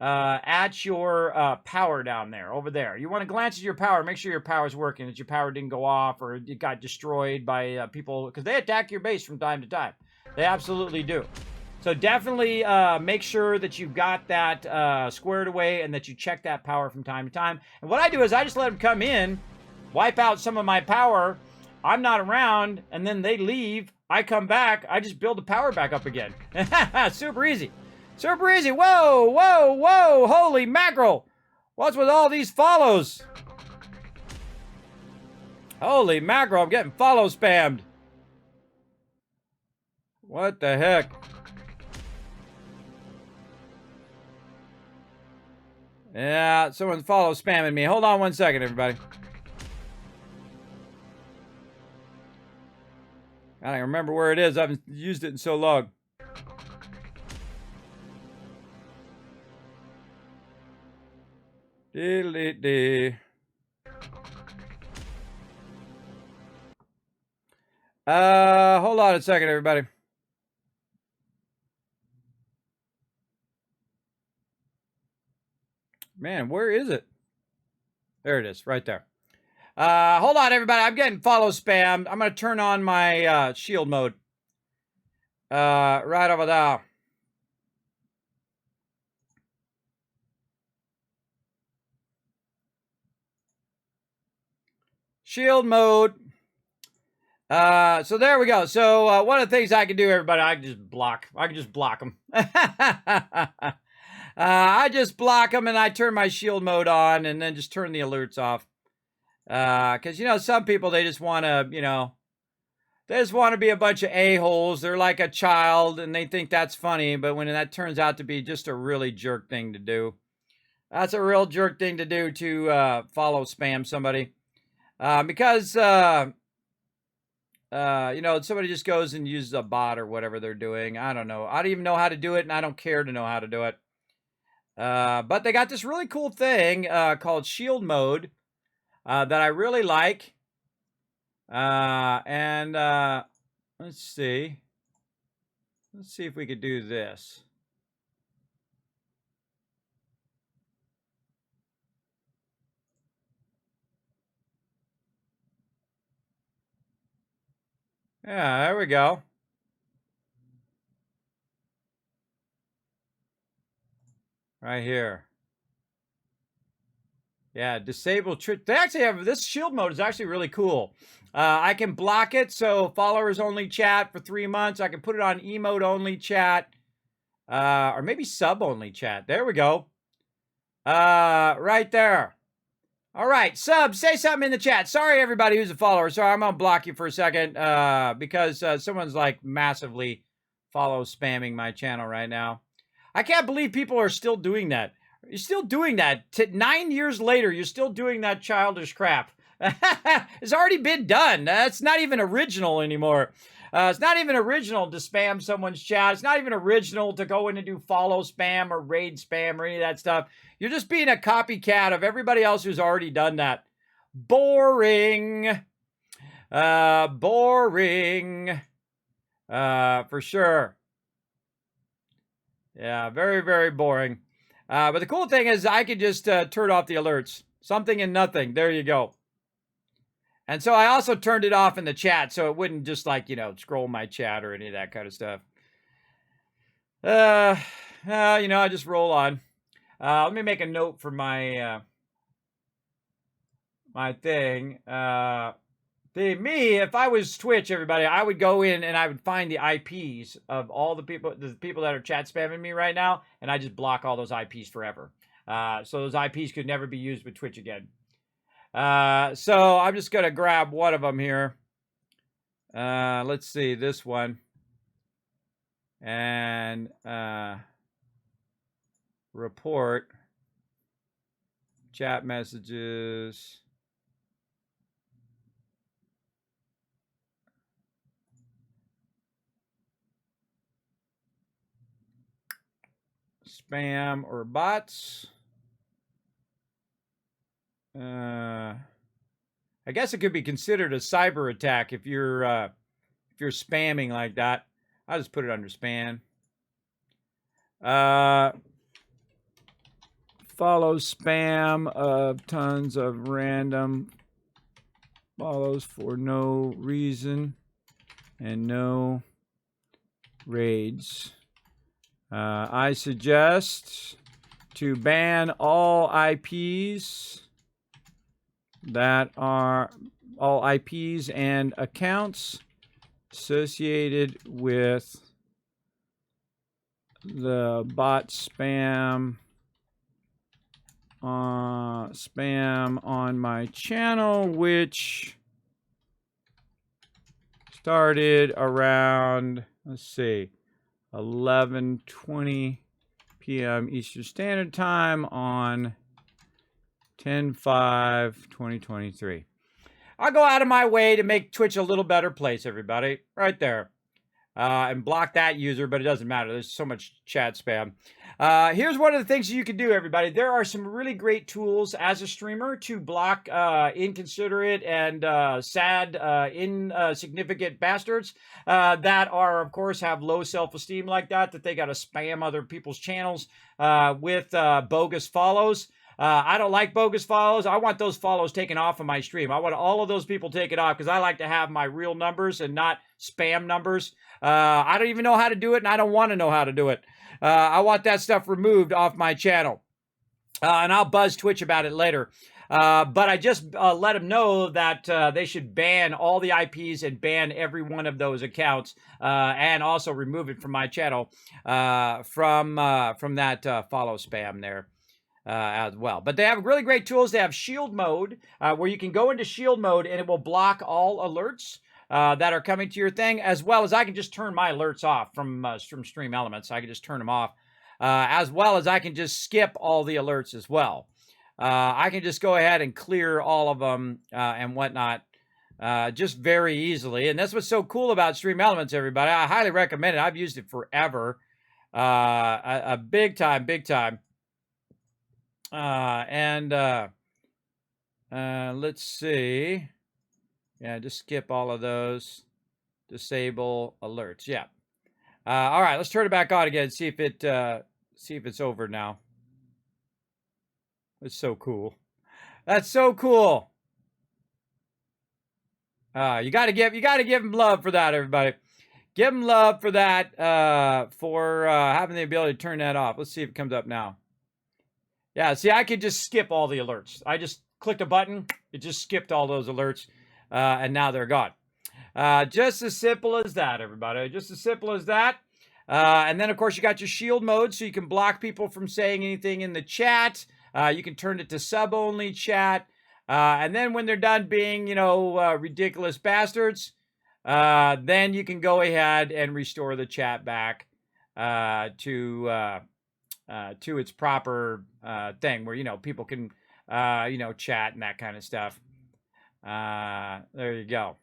at your power down there, over there. You want to glance at your power, make sure your power is working, that your power didn't go off or it got destroyed by people, because they attack your base from time to time. They absolutely do. So definitely make sure that you've got that squared away and that you check that power from time to time. And what I do is I just let them come in, wipe out some of my power. I'm not around, and then they leave. I come back. I just build the power back up again. Super easy. Super easy. Whoa, whoa, whoa. Holy mackerel. What's with all these follows? Holy mackerel. I'm getting follow spammed. What the heck? Yeah, someone's follow spamming me. Hold on one second, everybody. I don't remember where it is. I haven't used it in so long. Hold on a second, everybody. Man, where is it? There it is, right there. Hold on, everybody. I'm getting follow spammed. I'm going to turn on my shield mode. Right over there. Shield mode. So there we go. So one of the things I can do, everybody, I can just block. I can just block them. I just block them and I turn my shield mode on and then just turn the alerts off. Because, you know, some people, they just want to, you know, they just want to be a bunch of a-holes. They're like a child and they think that's funny. But when that turns out to be just a really jerk thing to do. That's a real jerk thing to do, to follow spam somebody. Because, you know, somebody just goes and uses a bot or whatever they're doing. I don't know. I don't even know how to do it, and I don't care to know how to do it. But they got this really cool thing called shield mode that I really like. And let's see. Let's see if we could do this. Yeah, there we go. Right here. Yeah, disable trick. They actually have, this shield mode is actually really cool. I can block it, so followers only chat for 3 months. I can put it on emote only chat. Or maybe sub only chat. There we go. Right there. All right, sub, say something in the chat. Sorry, everybody who's a follower. Sorry, I'm going to block you for a second because someone's like massively follow spamming my channel right now. I can't believe people are still doing that. You're still doing that. 9 years later, you're still doing that childish crap. It's already been done. It's not even original anymore. It's not even original to spam someone's chat. It's not even original to go in and do follow spam or raid spam or any of that stuff. You're just being a copycat of everybody else who's already done that. Boring. Boring. For sure. Yeah, very, very boring. But the cool thing is I could just turn off the alerts. Something and nothing. There you go. And so I also turned it off in the chat so it wouldn't just like, you know, scroll my chat or any of that kind of stuff. You know, I just roll on. Let me make a note for my my thing. Me, if I was Twitch, everybody, I would go in and I would find the IPs of all the people that are chat spamming me right now, and I just block all those IPs forever. So those IPs could never be used with Twitch again. So I'm just going to grab one of them here. Let's see, this one. and report, chat messages, spam or bots. I guess it could be considered a cyber attack if you're spamming like that. I'll just put it under spam. Follow spam of tons of random follows for no reason and no raids. I suggest to ban all IPs that are all IPs and accounts associated with the bot spam on my channel, which started around, let's see, 11:20 p.m. Eastern Standard Time on 10/5/2023. I'll go out of my way to make Twitch a little better place, everybody. Right there. And block that user, but it doesn't matter. There's so much chat spam. Here's one of the things you can do, everybody. There are some really great tools as a streamer to block inconsiderate and sad, insignificant bastards that are, of course, have low self-esteem like that they got to spam other people's channels with bogus follows. I don't like bogus follows. I want those follows taken off of my stream. I want all of those people taken off because I like to have my real numbers and not spam numbers. I don't even know how to do it, and I don't want to know how to do it. I want that stuff removed off my channel. And I'll buzz Twitch about it later. But I just let them know that they should ban all the IPs and ban every one of those accounts and also remove it from my channel from that follow spam there. As well. But they have really great tools. They have shield mode where you can go into shield mode and it will block all alerts that are coming to your thing, as well as I can just turn my alerts off from Stream Elements. I can just turn them off, as well as I can just skip all the alerts as well. I can just go ahead and clear all of them and whatnot just very easily. And that's what's so cool about Stream Elements, everybody. I highly recommend it. I've used it forever. A big time. Let's see. Yeah, just skip all of those. Disable alerts. Yeah. All right, let's turn it back on again. See if it's over now. It's so cool. That's so cool. You gotta give him love for that, everybody. Give him love for that. For having the ability to turn that off. Let's see if it comes up now. Yeah, see, I could just skip all the alerts. I just clicked a button. It just skipped all those alerts, and now they're gone. Just as simple as that, everybody. Just as simple as that. And then, of course, you got your shield mode, so you can block people from saying anything in the chat. You can turn it to sub-only chat. And then when they're done being, ridiculous bastards, then you can go ahead and restore the chat back to its proper thing where, people can, chat and that kind of stuff. There you go.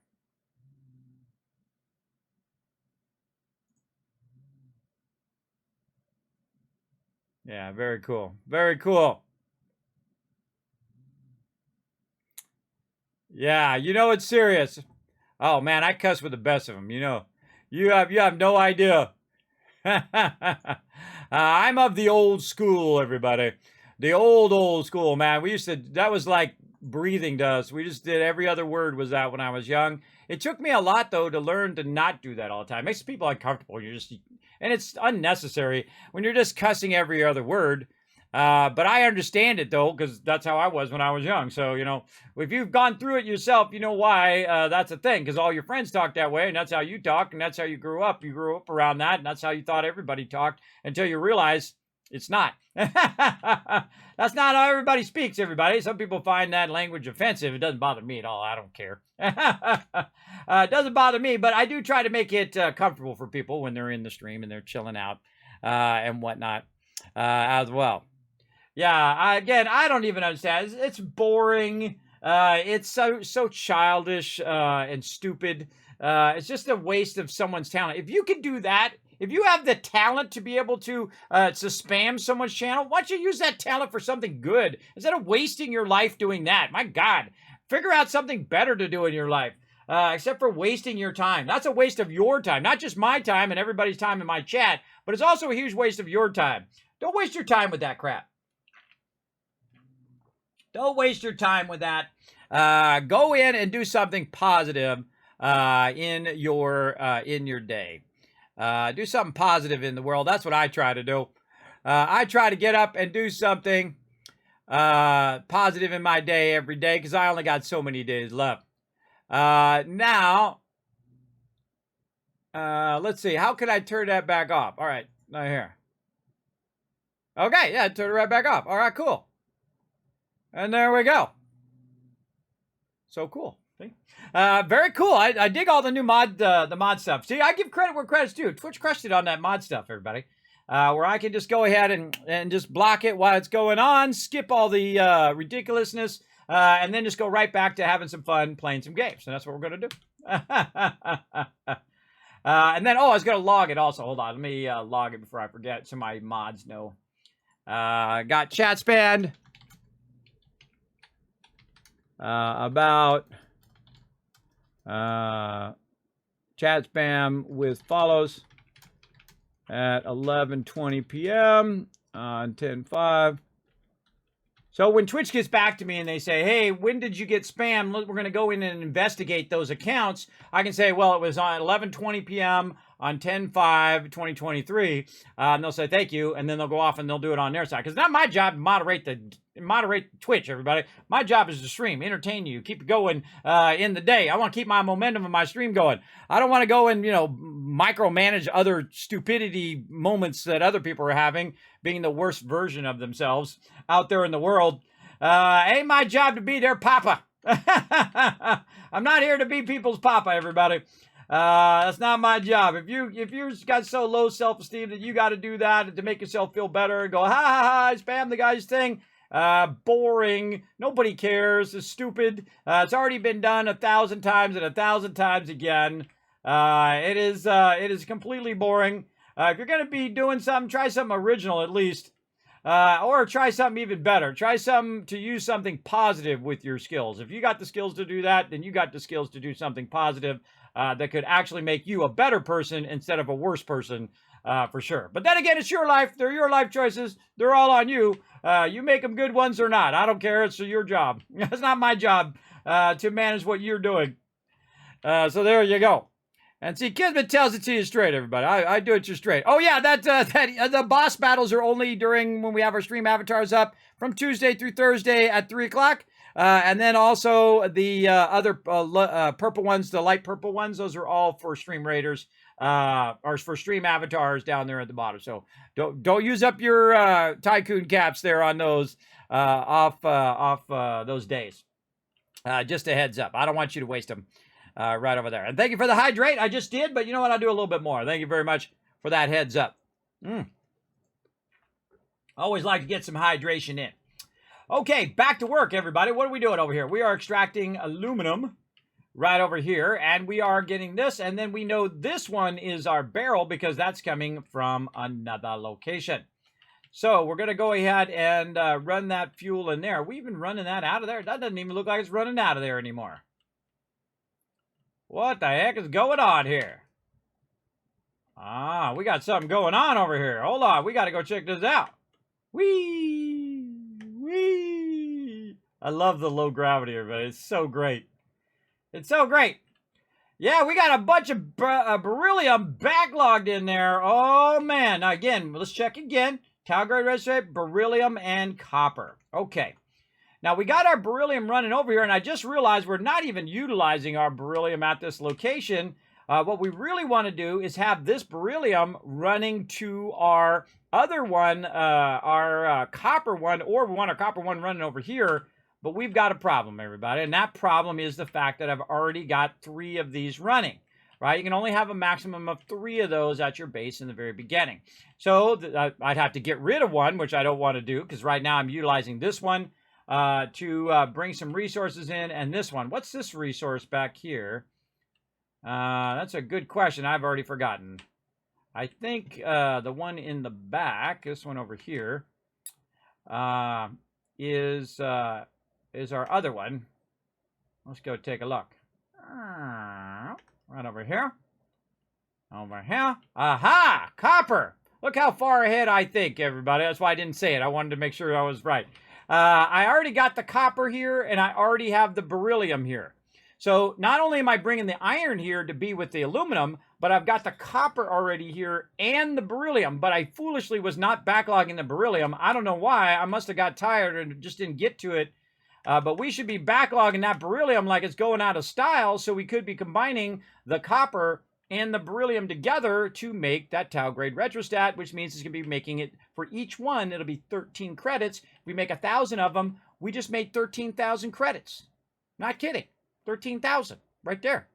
Yeah, very cool. Very cool. Yeah, it's serious. Oh, man, I cuss with the best of them, You have no idea. I'm of the old school, everybody. The old school, man. That was like breathing to us. We just did every other word was that when I was young. It took me a lot, though, to learn to not do that all the time. It makes people uncomfortable. And it's unnecessary when you're just cussing every other word. But I understand it, though, because that's how I was when I was young. So, if you've gone through it yourself, you know why that's a thing. Because all your friends talk that way, and that's how you talk, and that's how you grew up. You grew up around that, and that's how you thought everybody talked until you realize It's not. That's not how everybody speaks, everybody. Some people find that language offensive. It doesn't bother me at all. I don't care. It doesn't bother me, but I do try to make it comfortable for people when they're in the stream and they're chilling out and whatnot as well. Yeah, again, I don't even understand. It's boring. It's so childish and stupid. It's just a waste of someone's talent. If you can do that, if you have the talent to be able to spam someone's channel, why don't you use that talent for something good instead of wasting your life doing that? My God, figure out something better to do in your life, except for wasting your time. That's a waste of your time, not just my time and everybody's time in my chat, but it's also a huge waste of your time. Don't waste your time with that crap. Don't waste your time with that. Go in and do something positive in your day. Do something positive in the world. That's what I try to do. I try to get up and do something positive in my day every day because I only got so many days left. Now, let's see. How can I turn that back off? All right, right here. Okay, yeah, turn it right back off. All right, cool. And there we go. So cool. See? Very cool. I dig all the new the mod stuff. See, I give credit where credit's due. Twitch crushed it on that mod stuff, everybody. Where I can just go ahead and just block it while it's going on, skip all the ridiculousness, and then just go right back to having some fun playing some games. And that's what we're going to do. And then, I was going to log it also. Hold on. Let me log it before I forget so my mods know. Got chat spanned. About chat spam with follows at 11:20 p.m. on 10/5. So when Twitch gets back to me and they say, hey, when did you get spammed? We're going to go in and investigate those accounts. I can say, well, it was on 11:20 p.m. on 10/5/2023. And they'll say, thank you. And then they'll go off and they'll do it on their side. Because it's not my job to moderate Twitch, everybody. My job is to stream, entertain you, keep it going in the day. I want to keep my momentum of my stream going. I don't want to go and, micromanage other stupidity moments that other people are having, being the worst version of themselves out there in the world. Ain't my job to be their papa. I'm not here to be people's papa, everybody. That's not my job. If you've got so low self-esteem that you got to do that to make yourself feel better and go, ha ha ha, I spam the guy's thing. Boring. Nobody cares. It's stupid. It's already been done 1,000 times and 1,000 times again. It is completely boring. If you're going to be doing something, try something original at least. Or try something even better. Try something to use something positive with your skills. If you got the skills to do that, then you got the skills to do something positive that could actually make you a better person instead of a worse person, for sure. But then again, it's your life. They're your life choices. They're all on you. You make them good ones or not. I don't care. It's your job. It's not my job to manage what you're doing. So there you go. And see, Kismet tells it to you straight, everybody. I do it to you straight. Oh, yeah, that the boss battles are only during when we have our stream avatars up from Tuesday through Thursday at 3 o'clock. And then also the other purple ones, the light purple ones, those are all for stream raiders, or for stream avatars down there at the bottom. So don't use up your tycoon caps there on those off those days. Just a heads up. I don't want you to waste them. Right over there. And thank you for the hydrate. I just did, but you know what? I'll do a little bit more. Thank you very much for that heads up. Always like to get some hydration in. Okay, back to work, everybody. What are we doing over here? We are extracting aluminum right over here, and we are getting this, and then we know this one is our barrel because that's coming from another location. So we're going to go ahead and run that fuel in there. We've been running that out of there. That doesn't even look like it's running out of there anymore. What the heck is going on here? We got something going on over here. Hold on, we got to go check this out. Whee! I love the low gravity, everybody. It's so great. It's so great. Yeah, we got a bunch of beryllium backlogged in there. Oh, man. Now, again, let's check again. Calgary red stripe, beryllium, and copper. Okay. Now, we got our beryllium running over here, and I just realized we're not even utilizing our beryllium at this location What we really want to do is have this beryllium running to our other one, our copper one, or we want our copper one running over here. But we've got a problem, everybody, and that problem is the fact that I've already got 3 of these running, right? You can only have a maximum of 3 of those at your base in the very beginning. So I'd have to get rid of one, which I don't want to do, because right now I'm utilizing this one to bring some resources in, and this one. What's this resource back here? That's a good question. I've already forgotten. I think the one in the back, this one over here, is our other one. Let's go take a look. Right over here. Over here. Aha! Copper! Look how far ahead I think, everybody. That's why I didn't say it. I wanted to make sure I was right. I already got the copper here, and I already have the beryllium here. So not only am I bringing the iron here to be with the aluminum, but I've got the copper already here and the beryllium. But I foolishly was not backlogging the beryllium. I don't know why. I must have got tired and just didn't get to it. But we should be backlogging that beryllium like it's going out of style, so we could be combining the copper and the beryllium together to make that Tau grade retrostat, which means it's going to be making it, for each one, it'll be 13 credits. If we make 1,000 of them, we just made 13,000 credits. Not kidding. 13,000 right there.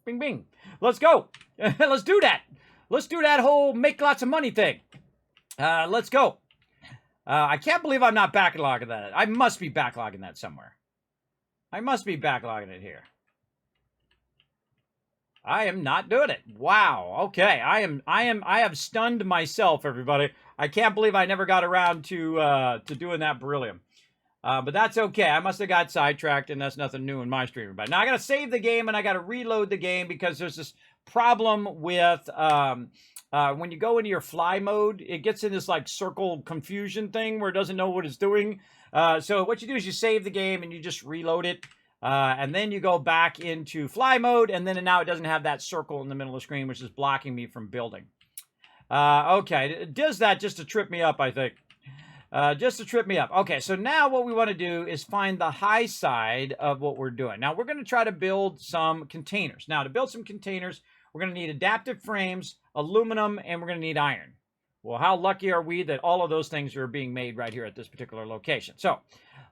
Bing, bing. Let's go. Let's do that. Let's do that whole make lots of money thing. Let's go. I can't believe I'm not backlogging that. I must be backlogging that somewhere. I must be backlogging it here. I am not doing it. Wow. Okay. I have stunned myself, everybody. I can't believe I never got around to doing that beryllium. But that's okay. I must have got sidetracked, and that's nothing new in my stream. But now I got to save the game, and I got to reload the game because there's this problem with when you go into your fly mode, it gets in this like circle confusion thing where it doesn't know what it's doing. So what you do is you save the game and you just reload it. And then you go back into fly mode, and then now it doesn't have that circle in the middle of the screen, which is blocking me from building. Okay, it does that just to trip me up, I think. Just to trip me up. Okay, so now what we want to do is find the high side of what we're doing. Now, we're going to try to build some containers. Now, to build some containers, we're going to need adaptive frames, aluminum, and we're going to need iron. Well, how lucky are we that all of those things are being made right here at this particular location? So,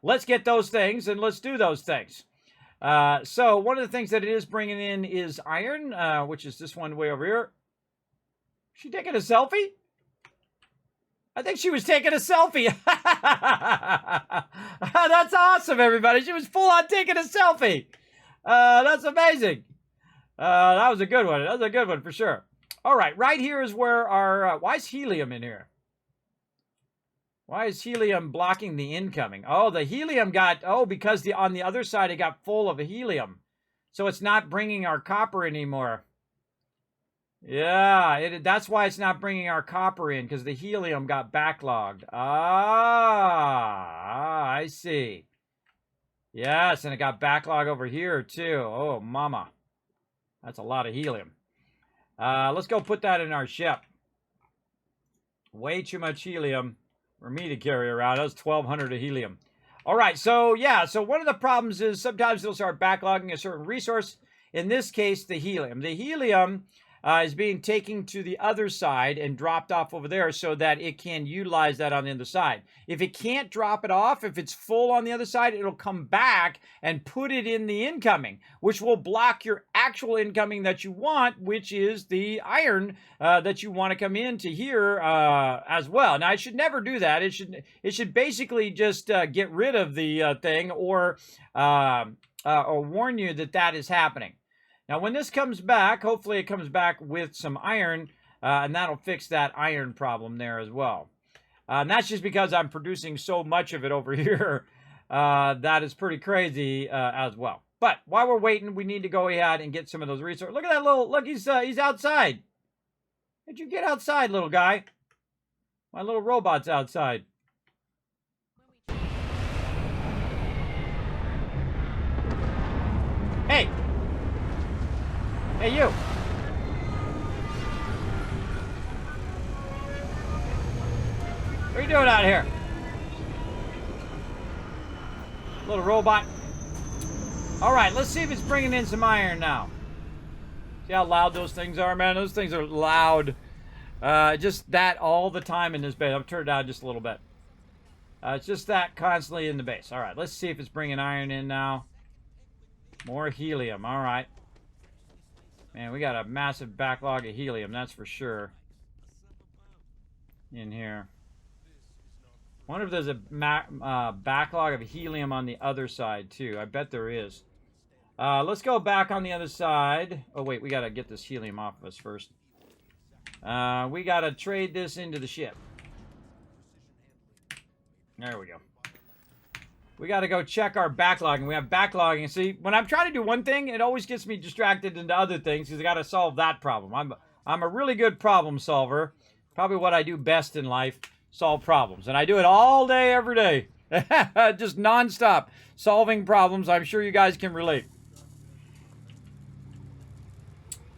let's get those things, and let's do those things. So, one of the things that it is bringing in is iron, which is this one way over here. Is she taking a selfie? I think she was taking a selfie. That's awesome, everybody. She was full on taking a selfie. That's amazing. That was a good one. That was a good one for sure. All right, right here is where our... why is helium in here? Why is helium blocking the incoming? Oh, the helium got... oh, because on the other side it got full of helium. So it's not bringing our copper anymore. Yeah, that's why it's not bringing our copper in, because the helium got backlogged. I see. Yes, and it got backlogged over here, too. Oh, mama. That's a lot of helium. Let's go put that in our ship. Way too much helium for me to carry around. That was 1,200 of helium. All right, so, yeah, so one of the problems is sometimes it'll start backlogging a certain resource. In this case, the helium. The helium... is being taken to the other side and dropped off over there so that it can utilize that on the other side. If it can't drop it off, if it's full on the other side, it'll come back and put it in the incoming, which will block your actual incoming that you want, which is the iron that you want to come into here as well. Now, I should never do that. It should basically just get rid of the thing or warn you that that is happening. Now, when this comes back, hopefully it comes back with some iron, and that'll fix that iron problem there as well. And that's just because I'm producing so much of it over here. That is pretty crazy as well. But while we're waiting, we need to go ahead and get some of those resources. Look at that little, look, he's outside. Did you get outside, little guy? My little robot's outside. Hey! Hey, you! What are you doing out here? Little robot. Alright, let's see if it's bringing in some iron now. See how loud those things are, man? Those things are loud. Just that all the time in this base. I've turned it down just a little bit. It's just that constantly in the base. All right, let's see if it's bringing iron in now. More helium. All right. Man, we got a massive backlog of helium, that's for sure. In here. Wonder if there's a backlog of helium on the other side, too. I bet there is. Let's go back on the other side. Oh, wait, we got to get this helium off of us first. We got to trade this into the ship. There we go. We got to go check our backlogging. We have backlogging. See, when I'm trying to do one thing, it always gets me distracted into other things because I got to solve that problem. I'm a really good problem solver. Probably what I do best in life, solve problems. And I do it all day, every day. Just nonstop solving problems. I'm sure you guys can relate.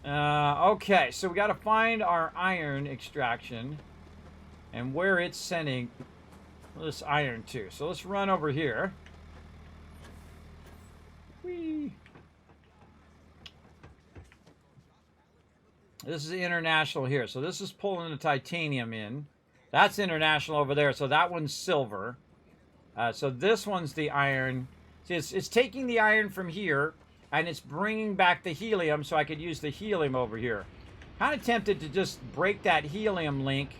Okay, so we got to find our iron extraction and where it's sending this iron to. So let's run over here. Whee. This is international here. So this is pulling the titanium in. That's international over there. So that one's silver. So this one's the iron. See, it's taking the iron from here, and it's bringing back the helium so I could use the helium over here. Kind of tempted to just break that helium link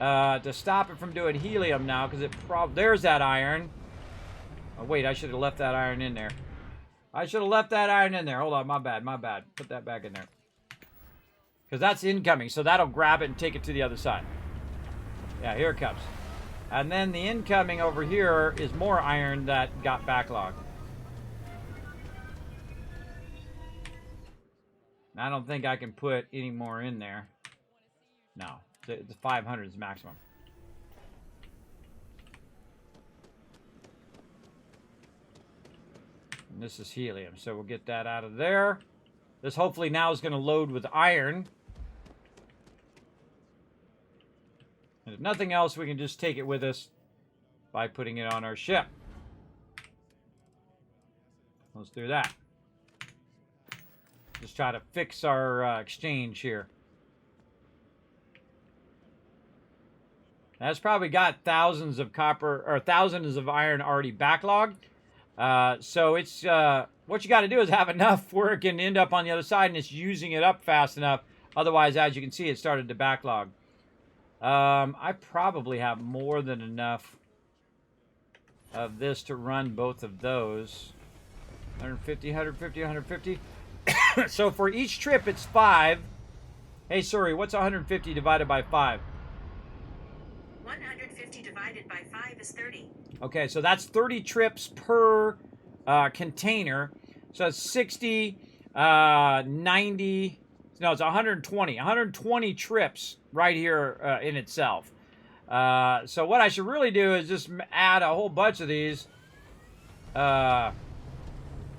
to stop it from doing helium now, because there's that iron. Oh, wait, I should have left that iron in there. I should have left that iron in there. Hold on, my bad. Put that back in there. Because that's incoming, so that'll grab it and take it to the other side. Yeah, here it comes. And then the incoming over here is more iron that got backlogged. I don't think I can put any more in there. No, the 500 is maximum. And this is helium, so we'll get that out of there. This hopefully now is going to load with iron. And if nothing else, we can just take it with us by putting it on our ship. Let's do that. Just try to fix our exchange here. That's probably got thousands of copper or thousands of iron already backlogged. So it's what you got to do is have enough where it can end up on the other side, and it's using it up fast enough. Otherwise, as you can see, it started to backlog. I probably have more than enough of this to run both of those. 150, 150, 150. So for each trip, it's 5. Hey, sorry, what's 150 divided by 5? 150 divided by 5 is 30. Okay, so that's 30 trips per container. So it's 60, 90... No, it's 120. 120 trips right here in itself. So what I should really do is just add a whole bunch of these. I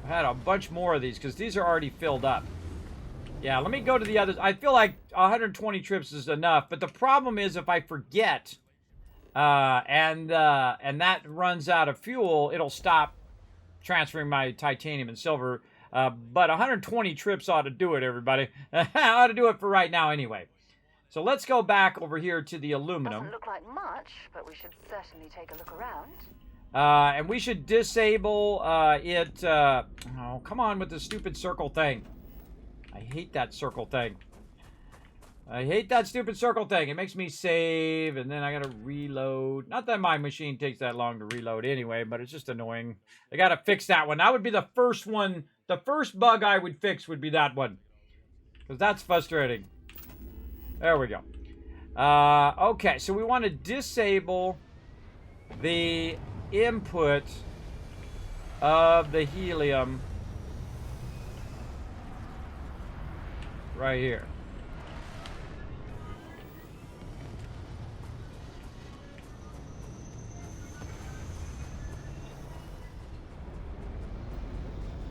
had a bunch more of these because these are already filled up. Yeah, let me go to the others. I feel like 120 trips is enough, but the problem is if I forget and that runs out of fuel, it'll stop transferring my titanium and silver. But 120 trips ought to do it, everybody. Ought to do it for right now anyway. So let's go back over here to the aluminum. Doesn't look like much, but we should certainly take a look around. And we should disable it. Oh, come on with the stupid circle thing. I hate that circle thing. I hate that stupid circle thing. It makes me save, and then I gotta reload. Not that my machine takes that long to reload anyway, but it's just annoying. I gotta fix that one. That would be the first one. The first bug I would fix would be that one. Because that's frustrating. There we go. Okay, so we want to disable the input of the helium right here.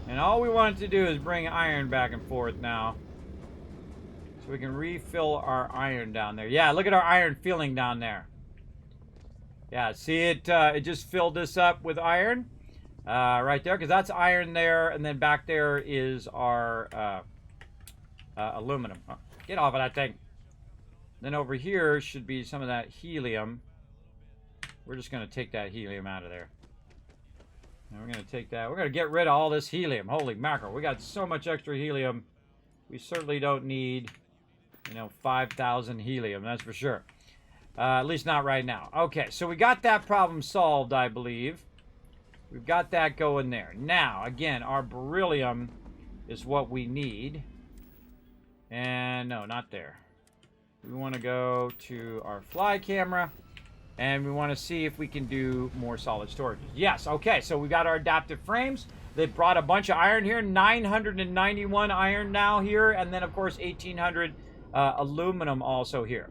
And all we want to do is bring iron back and forth now. So we can refill our iron down there. Yeah, look at our iron filling down there. Yeah, see it? It just filled this up with iron right there, because that's iron there, and then back there is our aluminum. Oh, get off of that thing. Then over here should be some of that helium. We're just going to take that helium out of there. And we're going to take that. We're going to get rid of all this helium. Holy mackerel. We got so much extra helium. We certainly don't need, 5,000 helium. That's for sure. At least not right now. Okay, so we got that problem solved, I believe. We've got that going there. Now, again, our beryllium is what we need. And no, not there. We want to go to our fly camera. And we want to see if we can do more solid storage. Yes, okay, so we got our adaptive frames. They brought a bunch of iron here. 991 iron now here. And then, of course, 1,800 aluminum also here.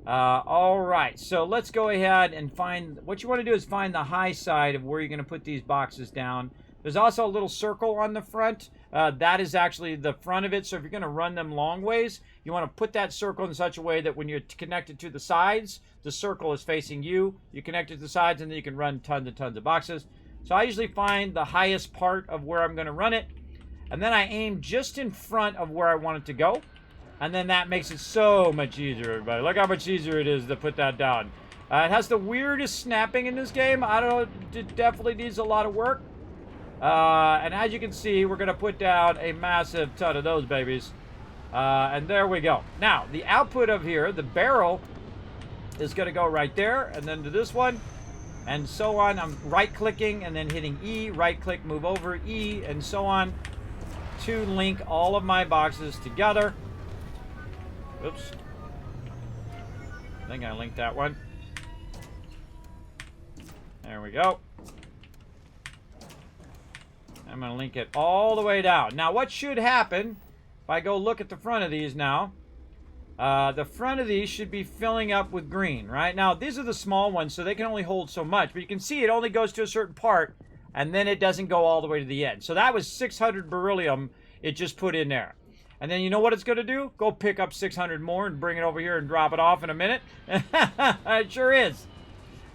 All right, so let's go ahead and find, what you want to do is find the high side of where you're going to put these boxes down. There's also a little circle on the front. That is actually the front of it, so if you're going to run them long ways, you want to put that circle in such a way that when you're connected to the sides, the circle is facing you. You connect it to the sides, and then you can run tons and tons of boxes. So I usually find the highest part of where I'm going to run it, and then I aim just in front of where I want it to go. And then that makes it so much easier, everybody. Look how much easier it is to put that down. It has the weirdest snapping in this game. I don't know, it definitely needs a lot of work. And as you can see, we're going to put down a massive ton of those babies. And there we go. Now, the output of here, the barrel, is going to go right there. And then to this one. And so on. I'm right-clicking and then hitting E. Right-click, move over, E, and so on. To link all of my boxes together. Oops. I think I linked that one. There we go. I'm going to link it all the way down. Now, what should happen, if I go look at the front of these now, the front of these should be filling up with green, right? Now, these are the small ones, so they can only hold so much. But you can see it only goes to a certain part, and then it doesn't go all the way to the end. So that was 600 beryllium it just put in there. And then you know what it's going to do? Go pick up 600 more and bring it over here and drop it off in a minute. It sure is.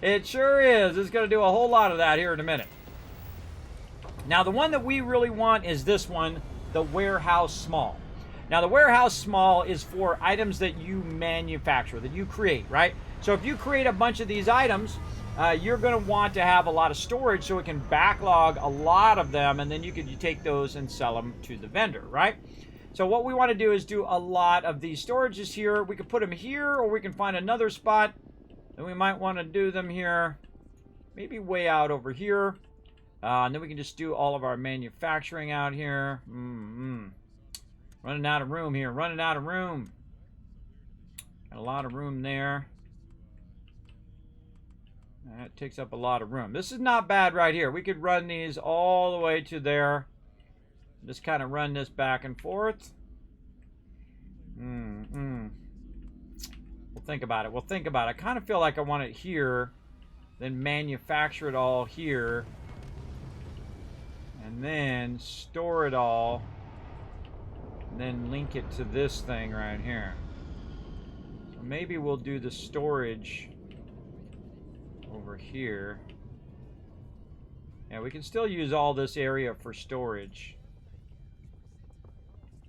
It sure is. It's going to do a whole lot of that here in a minute. Now, the one that we really want is this one, the warehouse small. Now, the warehouse small is for items that you manufacture, that you create, right? So if you create a bunch of these items, you're going to want to have a lot of storage so it can backlog a lot of them, and then you take those and sell them to the vendor, right? So what we want to do is do a lot of these storages here. We could put them here, or we can find another spot. Then we might want to do them here, maybe way out over here. And then we can just do all of our manufacturing out here. Running out of room here. Running out of room. Got a lot of room there. That takes up a lot of room. This is not bad right here. We could run these all the way to there. Just kind of run this back and forth. We'll think about it. We'll think about it. I kind of feel like I want it here. Then manufacture it all here. And then store it all. And then link it to this thing right here. So maybe we'll do the storage over here. Yeah, we can still use all this area for storage.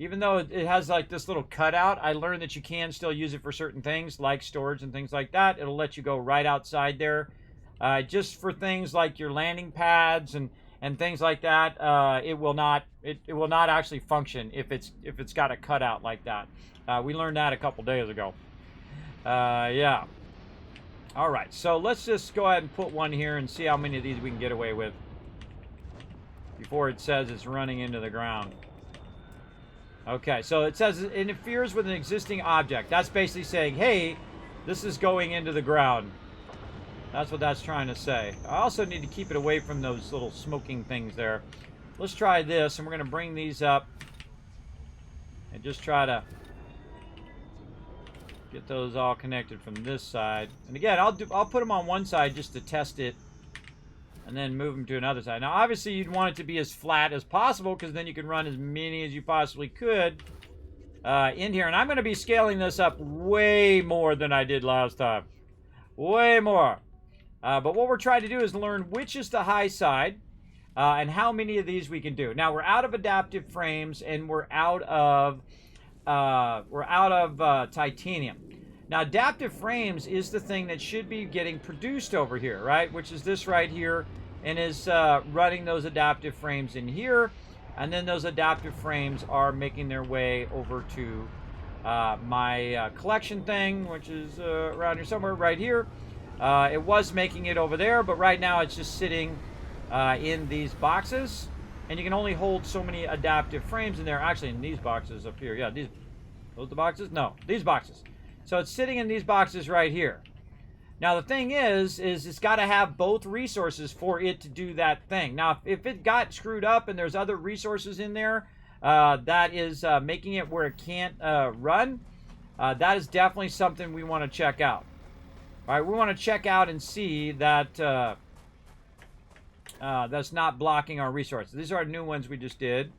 Even though it has like this little cutout, I learned that you can still use it for certain things, like storage and things like that. It'll let you go right outside there. Just for things like your landing pads and things like that, it will not actually function if it's got a cutout like that. We learned that a couple days ago. Yeah. All right, so let's just go ahead and put one here and see how many of these we can get away with before it says it's running into the ground. Okay, so it says it interferes with an existing object. That's basically saying, hey, this is going into the ground. That's what that's trying to say. I also need to keep it away from those little smoking things there. Let's try this, and we're going to bring these up and just try to get those all connected from this side. And again, I'll put them on one side just to test it, and then move them to another side. Now, obviously, you'd want it to be as flat as possible, because then you can run as many as you possibly could in here. And I'm going to be scaling this up way more than I did last time. Way more. But what we're trying to do is learn which is the high side and how many of these we can do. Now, we're out of adaptive frames, and we're out of titanium. Now, adaptive frames is the thing that should be getting produced over here, right? Which is this right here, and is running those adaptive frames in here. And then those adaptive frames are making their way over to my collection thing, which is around here somewhere, right here. It was making it over there, but right now it's just sitting in these boxes. And you can only hold so many adaptive frames in there. Actually, in these boxes up here. Yeah, those the boxes? No, these boxes. So it's sitting in these boxes right here. Now, the thing is it's got to have both resources for it to do that thing. Now, if it got screwed up and there's other resources in there that is making it where it can't run, that is definitely something we want to check out. All right, we want to check out and see that that's not blocking our resources. These are new ones we just did.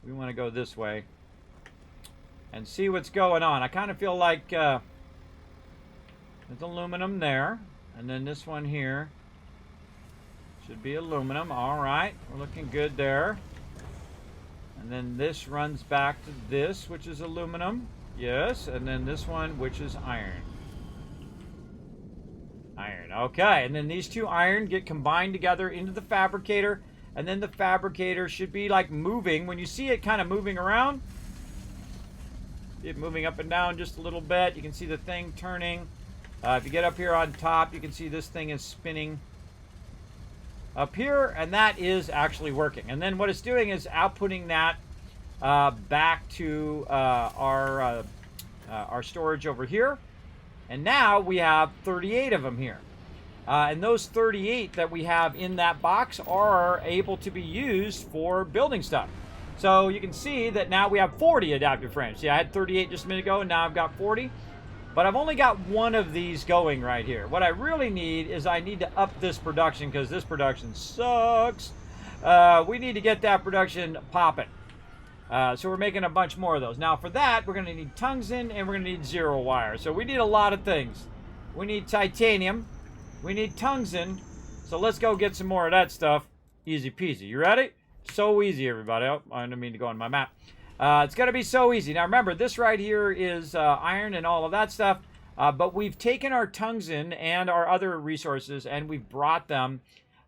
We want to go this way and see what's going on. I kind of feel like there's aluminum there. And then this one here should be aluminum. All right, we're looking good there. And then this runs back to this, which is aluminum. Yes, and then this one, which is iron. Iron, okay. And then these two iron get combined together into the fabricator. And then the fabricator should be like moving. When you see it kind of moving around, it moving up and down just a little bit. You can see the thing turning. If you get up here on top, you can see this thing is spinning up here, and that is actually working. And then what it's doing is outputting that back to our storage over here. And now we have 38 of them here. And those 38 that we have in that box are able to be used for building stuff. So you can see that now we have 40 adaptive frames. See, I had 38 just a minute ago, and now I've got 40. But I've only got one of these going right here. What I really need is I need to up this production because this production sucks. We need to get that production popping. So we're making a bunch more of those. Now for that, we're going to need tungsten and we're going to need zero wire. So we need a lot of things. We need titanium. We need tungsten. So let's go get some more of that stuff. Easy peasy. You ready? So easy, everybody. Oh, I didn't mean to go on my map. It's going to be so easy. Now remember, this right here is iron and all of that stuff. But we've taken our tungsten and our other resources and we've brought them,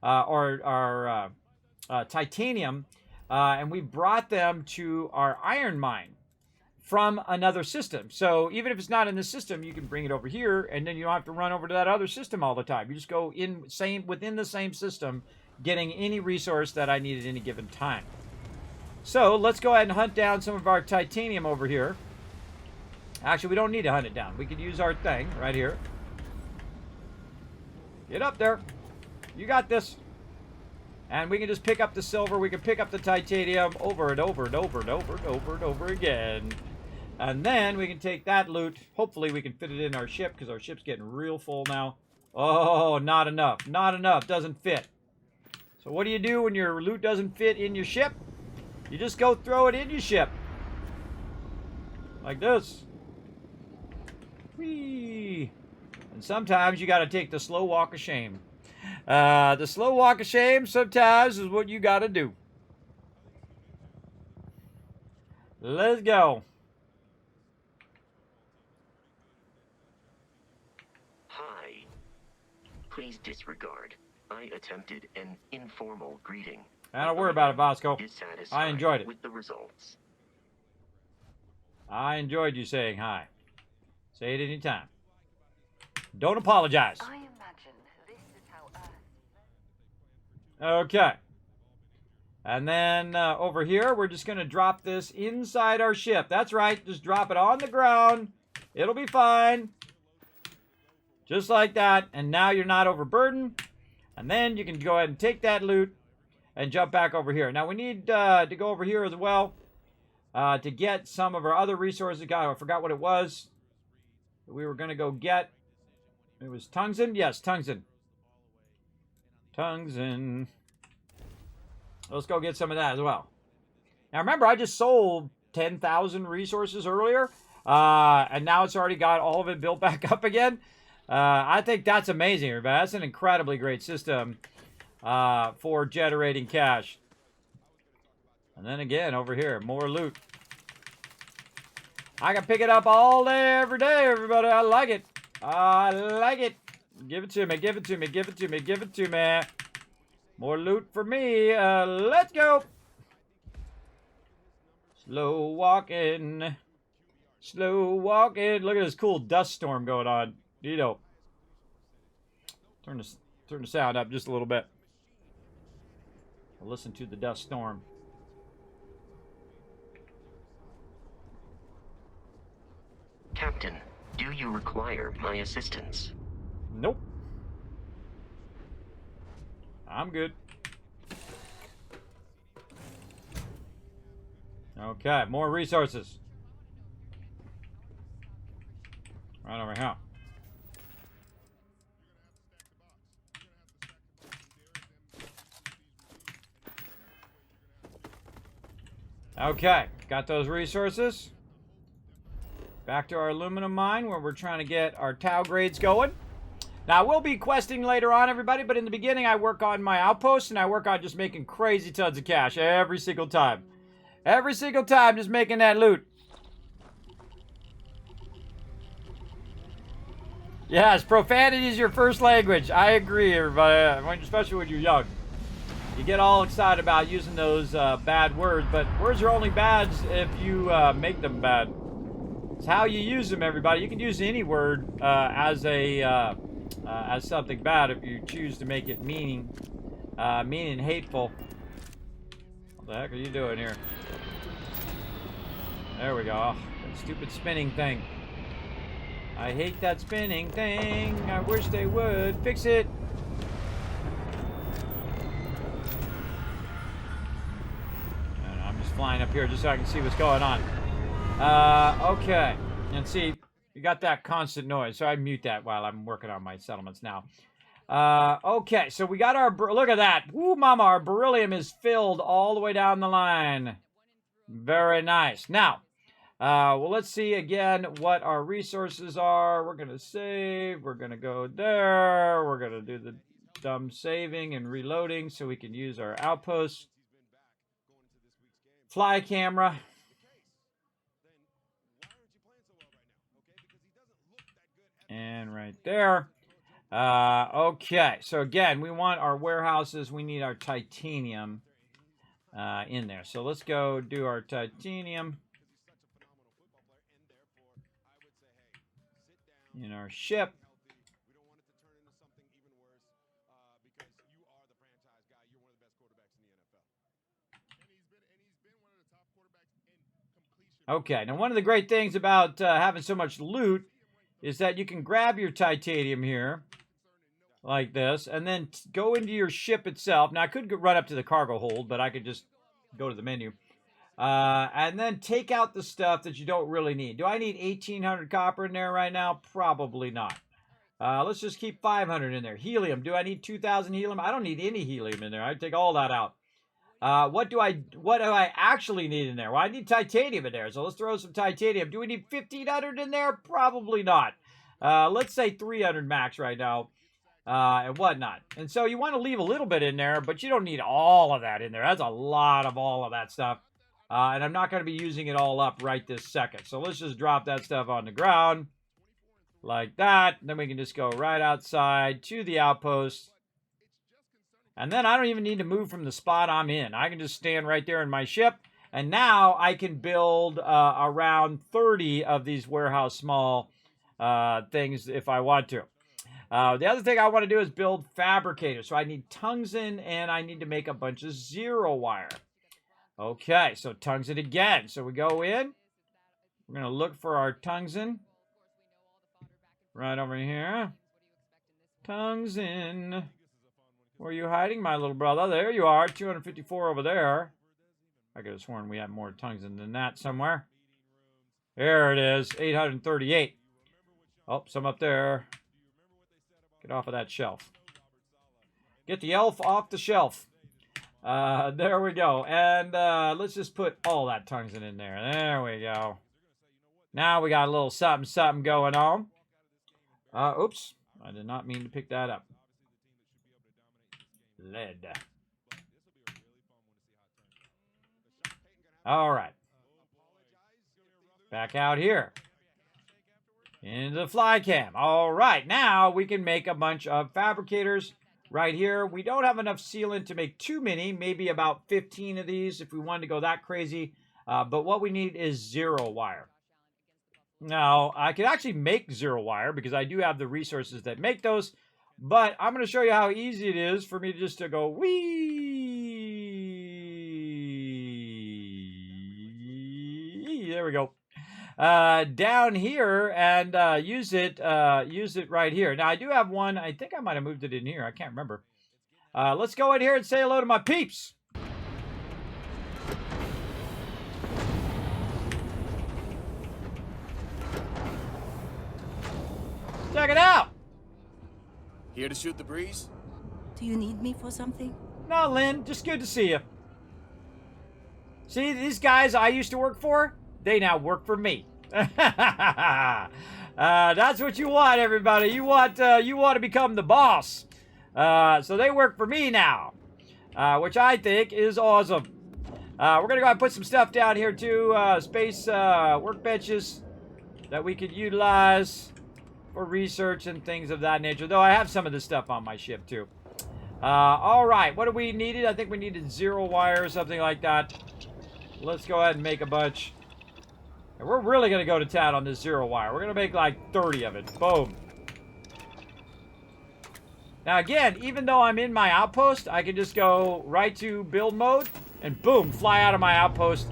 our titanium, and we brought them to our iron mine from another system. So even if it's not in this system, you can bring it over here, and then you don't have to run over to that other system all the time. You just go within the same system, getting any resource that I need at any given time. So let's go ahead and hunt down some of our titanium over here. Actually, we don't need to hunt it down. We could use our thing right here. Get up there. You got this. And we can just pick up the silver. We can pick up the titanium over and over and over and over and over and over again. And then we can take that loot. Hopefully we can fit it in our ship because our ship's getting real full now. Oh, not enough. Not enough. Doesn't fit. So what do you do when your loot doesn't fit in your ship? You just go throw it in your ship. Like this. Whee! And sometimes you got to take the slow walk of shame. The slow walk of shame sometimes is what you got to do. Let's go. Hi. Please disregard. I attempted an informal greeting. Don't worry about it, Vasco. I enjoyed it. With the results. I enjoyed you saying hi. Say it anytime. Don't apologize. I imagine this is how Earth... Okay. And then over here, we're just going to drop this inside our ship. That's right. Just drop it on the ground. It'll be fine. Just like that. And now you're not overburdened. And then you can go ahead and take that loot and jump back over here. Now we need to go over here as well to get some of our other resources. God, I forgot what it was. We were going to go get. It was tungsten? Yes, tungsten. Tungsten. Let's go get some of that as well. Now remember, I just sold 10,000 resources earlier. And now it's already got all of it built back up again. I think that's amazing, everybody. That's an incredibly great system for generating cash. And then again, over here, more loot. I can pick it up all day, every day, everybody. I like it. I like it. Give it to me, give it to me, give it to me, give it to me. More loot for me. Let's go. Slow walking. Slow walking. Look at this cool dust storm going on. Dito. Turn the sound up just a little bit. Listen to the dust storm. Captain, do you require my assistance? Nope. I'm good. Okay, more resources. Right over here. Okay, got those resources. Back to our aluminum mine where we're trying to get our Tau grades going. Now, we'll be questing later on, everybody, but in the beginning, I work on my outposts, and I work on just making crazy tons of cash every single time. Every single time, just making that loot. Yes, profanity is your first language. I agree, everybody, especially when you're young. You get all excited about using those bad words, but words are only bad if you make them bad. It's how you use them, everybody. You can use any word as something bad if you choose to make it mean and hateful. What the heck are you doing here? There we go. Oh, that stupid spinning thing. I hate that spinning thing. I wish they would fix it. And I'm just flying up here just so I can see what's going on. Okay. And see, you got that constant noise, so I mute that while I'm working on my settlements now. Okay, so we got our... Look at that. Woo, mama, our beryllium is filled all the way down the line. Very nice. Now, well, let's see again what our resources are. We're going to save. We're going to go there. We're going to do the dumb saving and reloading so we can use our outposts. Fly camera. And right there. Okay, so again, we want our warehouses. We need our titanium in there. So let's go do our titanium in our ship. Okay, now one of the great things about having so much loot is that you can grab your titanium here, like this, and then go into your ship itself. Now, I could run up to the cargo hold, but I could just go to the menu. And then take out the stuff that you don't really need. Do I need 1,800 copper in there right now? Probably not. Let's just keep 500 in there. Helium. Do I need 2,000 helium? I don't need any helium in there. I'd take all that out. What do I actually need in there? Well, I need titanium in there, so let's throw some titanium. Do we need 1,500 in there? Probably not. Let's say 300 max right now, and whatnot. And so you want to leave a little bit in there, but you don't need all of that in there. That's a lot of all of that stuff. And I'm not going to be using it all up right this second. So let's just drop that stuff on the ground like that. Then we can just go right outside to the outpost. And then I don't even need to move from the spot I'm in. I can just stand right there in my ship. And now I can build around 30 of these warehouse small things if I want to. The other thing I want to do is build fabricators. So I need tungsten and I need to make a bunch of zero wire. Okay, so tungsten again. So we go in. We're going to look for our tungsten. Right over here. Tungsten. Where are you hiding, my little brother? There you are, 254 over there. I could have sworn we had more tungsten than that somewhere. There it is, 838. Oh, some up there. Get off of that shelf. Get the elf off the shelf. There we go. And let's just put all that tungsten in there. There we go. Now we got a little something, something going on. Oops, I did not mean to pick that up. Lead. All right. Back out here. Into the fly cam. All right, now we can make a bunch of fabricators right here. We don't have enough sealant to make too many, maybe about 15 of these if we wanted to go that crazy. But what we need is 0 wire. Now, I could actually make 0 wire because I do have the resources that make those. But I'm going to show you how easy it is for me just to go wee. There we go. Down here and use it right here. Now, I do have one. I think I might have moved it in here. I can't remember. Let's go in here and say hello to my peeps. Check it out. Here to shoot the breeze? Do you need me for something? No, Lynn, just good to see you. See, these guys I used to work for, they now work for me. That's what you want, everybody. You want to become the boss. So they work for me now, which I think is awesome. We're going to go ahead and put some stuff down here, too. Space workbenches that we could utilize for research and things of that nature. Though I have some of this stuff on my ship, too. All right, what do we needed? I think we needed 0 wire or something like that. Let's go ahead and make a bunch. And we're really going to go to town on this 0 wire. We're going to make like 30 of it. Boom. Now again, even though I'm in my outpost, I can just go right to build mode and boom, fly out of my outpost.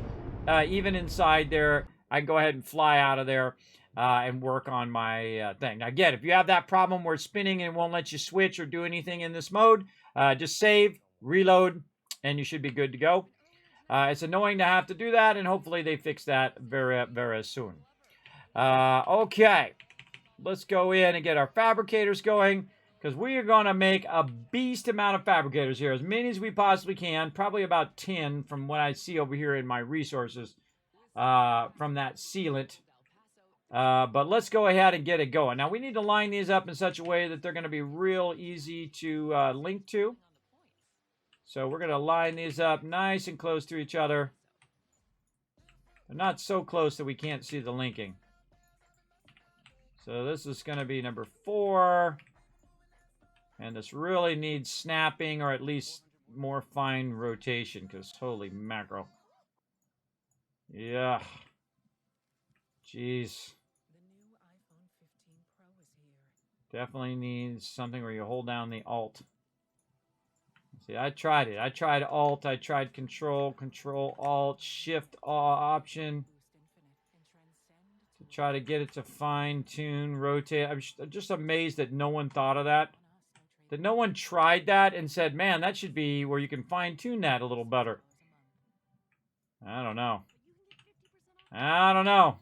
Even inside there, I can go ahead and fly out of there and work on my thing. Now again, if you have that problem where it's spinning and it won't let you switch or do anything in this mode, just save, reload, and you should be good to go. It's annoying to have to do that, and hopefully they fix that very, very soon. Okay, let's go in and get our fabricators going, because we are going to make a beast amount of fabricators here, as many as we possibly can, probably about 10 from what I see over here in my resources from that sealant. But let's go ahead and get it going. Now, we need to line these up in such a way that they're going to be real easy to link to. So we're going to line these up nice and close to each other. They're not so close that we can't see the linking. So this is going to be number 4. And this really needs snapping or at least more fine rotation because holy mackerel. Yeah. Jeez. Definitely needs something where you hold down the Alt. See, I tried it. I tried Alt. I tried Control, Alt, Shift, Option to try to get it to fine-tune, rotate. I'm just amazed that no one thought of that. That no one tried that and said, man, that should be where you can fine-tune that a little better. I don't know. I don't know.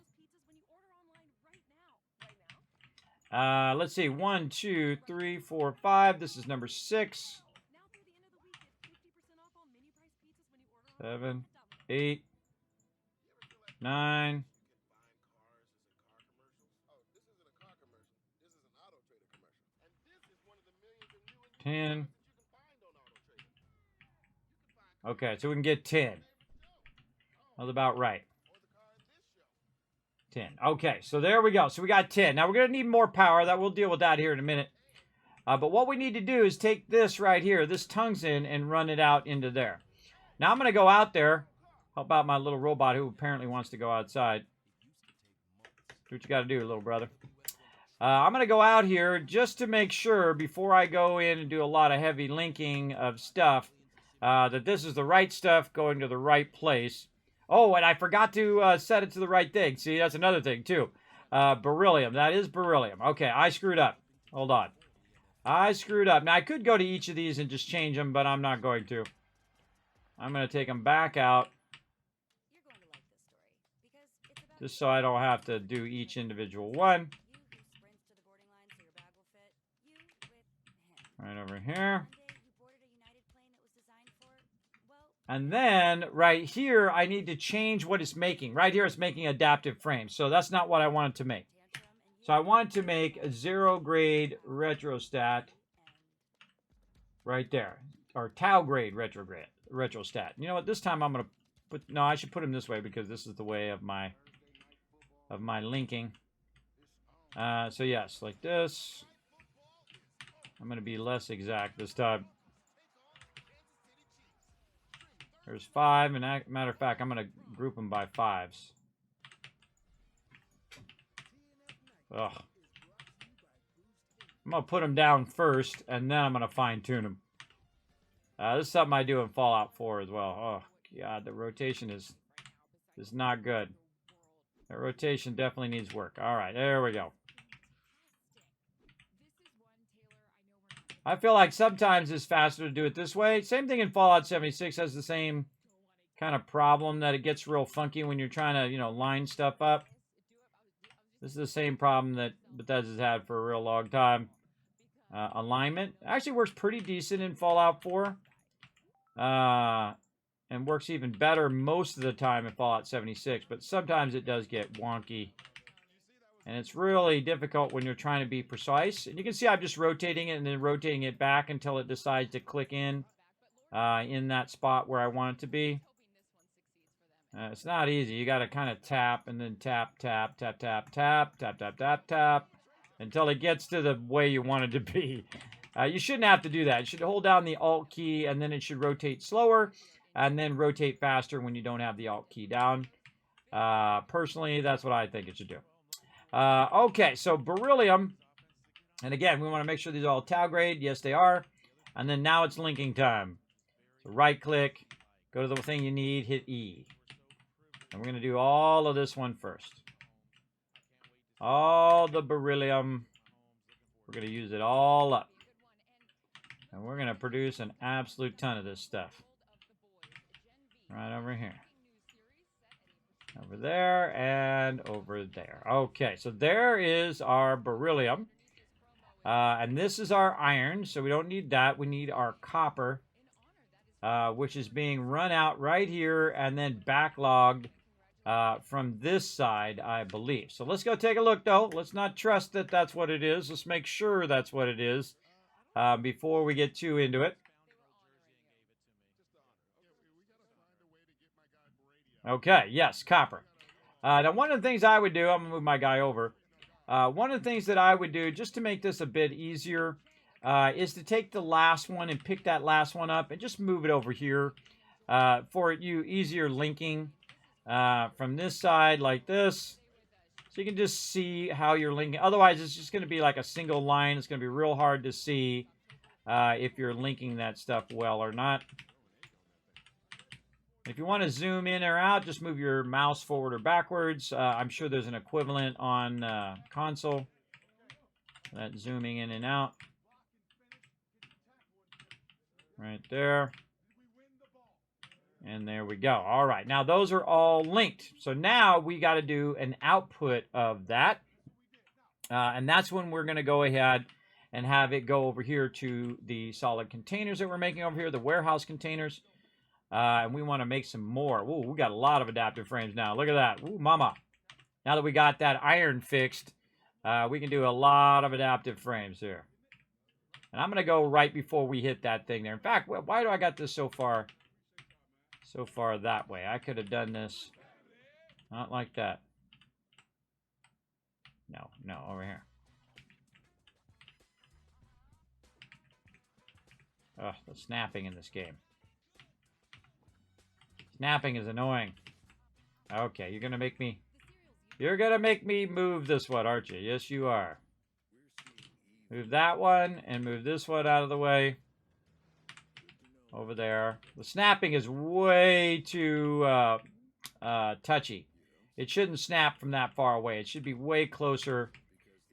Let's see. 1, 2, 3, 4, 5. This is number 6. 7, 8, 9, 10. Okay, so we can get 10. That's about right. 10. Okay, so there we go. So we got 10. Now we're going to need more power. That we'll deal with that here in a minute. But what we need to do is take this right here, this tungsten, and run it out into there. Now I'm going to go out there, help out my little robot who apparently wants to go outside. Do what you got to do, little brother. I'm going to go out here just to make sure before I go in and do a lot of heavy linking of stuff that this is the right stuff going to the right place. Oh, and I forgot to set it to the right thing. See, that's another thing too. Beryllium. That is beryllium. Okay, I screwed up. Hold on. I screwed up. Now, I could go to each of these and just change them, but I'm not going to. I'm going to take them back out. Just so I don't have to do each individual one. Right over here. And then right here, I need to change what it's making. Right here, it's making adaptive frames. So that's not what I wanted to make. So I want to make a 0 grade retrostat right there. Or tau grade retrostat. You know what? This time I'm going to put... No, I should put them this way because this is the way of my of my linking. So yes, like this. I'm going to be less exact this time. There's 5, and matter of fact, I'm going to group them by 5s. Ugh. I'm going to put them down first, and then I'm going to fine-tune them. This is something I do in Fallout 4 as well. Oh, God, the rotation is not good. That rotation definitely needs work. All right, there we go. I feel like sometimes it's faster to do it this way. Same thing in Fallout 76 has the same kind of problem that it gets real funky when you're trying to, you know, line stuff up. This is the same problem that Bethesda's had for a real long time. Alignment actually works pretty decent in Fallout 4. And works even better most of the time in Fallout 76, but sometimes it does get wonky. And it's really difficult when you're trying to be precise. And you can see I'm just rotating it and then rotating it back until it decides to click in that spot where I want it to be. It's not easy. You got to kind of tap and then tap, tap, tap, tap, tap, tap, tap, tap, tap, until it gets to the way you want it to be. You shouldn't have to do that. You should hold down the Alt key, and then it should rotate slower, and then rotate faster when you don't have the Alt key down. Personally, that's what I think it should do. Okay, so beryllium, and again, we want to make sure these are all Tau grade. Yes, they are. And then now it's linking time. So right-click, go to the thing you need, hit E. And we're going to do all of this one first. All the beryllium. We're going to use it all up. And we're going to produce an absolute ton of this stuff. Right over here. Over there and over there. Okay, so there is our beryllium. And this is our iron, so we don't need that. We need our copper, which is being run out right here and then backlogged from this side, I believe. So let's go take a look, though. Let's not trust that that's what it is. Let's make sure that's what it is before we get too into it. Okay, yes, copper. Now, one of the things I would do, I'm going to move my guy over. One of the things that I would do, just to make this a bit easier, is to take the last one and pick that last one up and just move it over here for you easier linking from this side like this. So you can just see how you're linking. Otherwise, it's just going to be like a single line. It's going to be real hard to see if you're linking that stuff well or not. If you want to zoom in or out, just move your mouse forward or backwards. I'm sure there's an equivalent on console. That's zooming in and out. Right there. And there we go. All right. Now, those are all linked. So now we got to do an output of that. And that's when we're going to go ahead and have it go over here to the solid containers that we're making over here, the warehouse containers. And we want to make some more. Ooh, we got a lot of adaptive frames now. Look at that. Ooh, mama. Now that we got that iron fixed, we can do a lot of adaptive frames here. And I'm going to go right before we hit that thing there. In fact, why do I got this so far that way? I could have done this not like that. No, over here. Ugh, the snapping in this game. Snapping is annoying. Okay, you're gonna make me move this one, aren't you? Yes, you are. Move that one and move this one out of the way. Over there. The snapping is way too touchy. It shouldn't snap from that far away. It should be way closer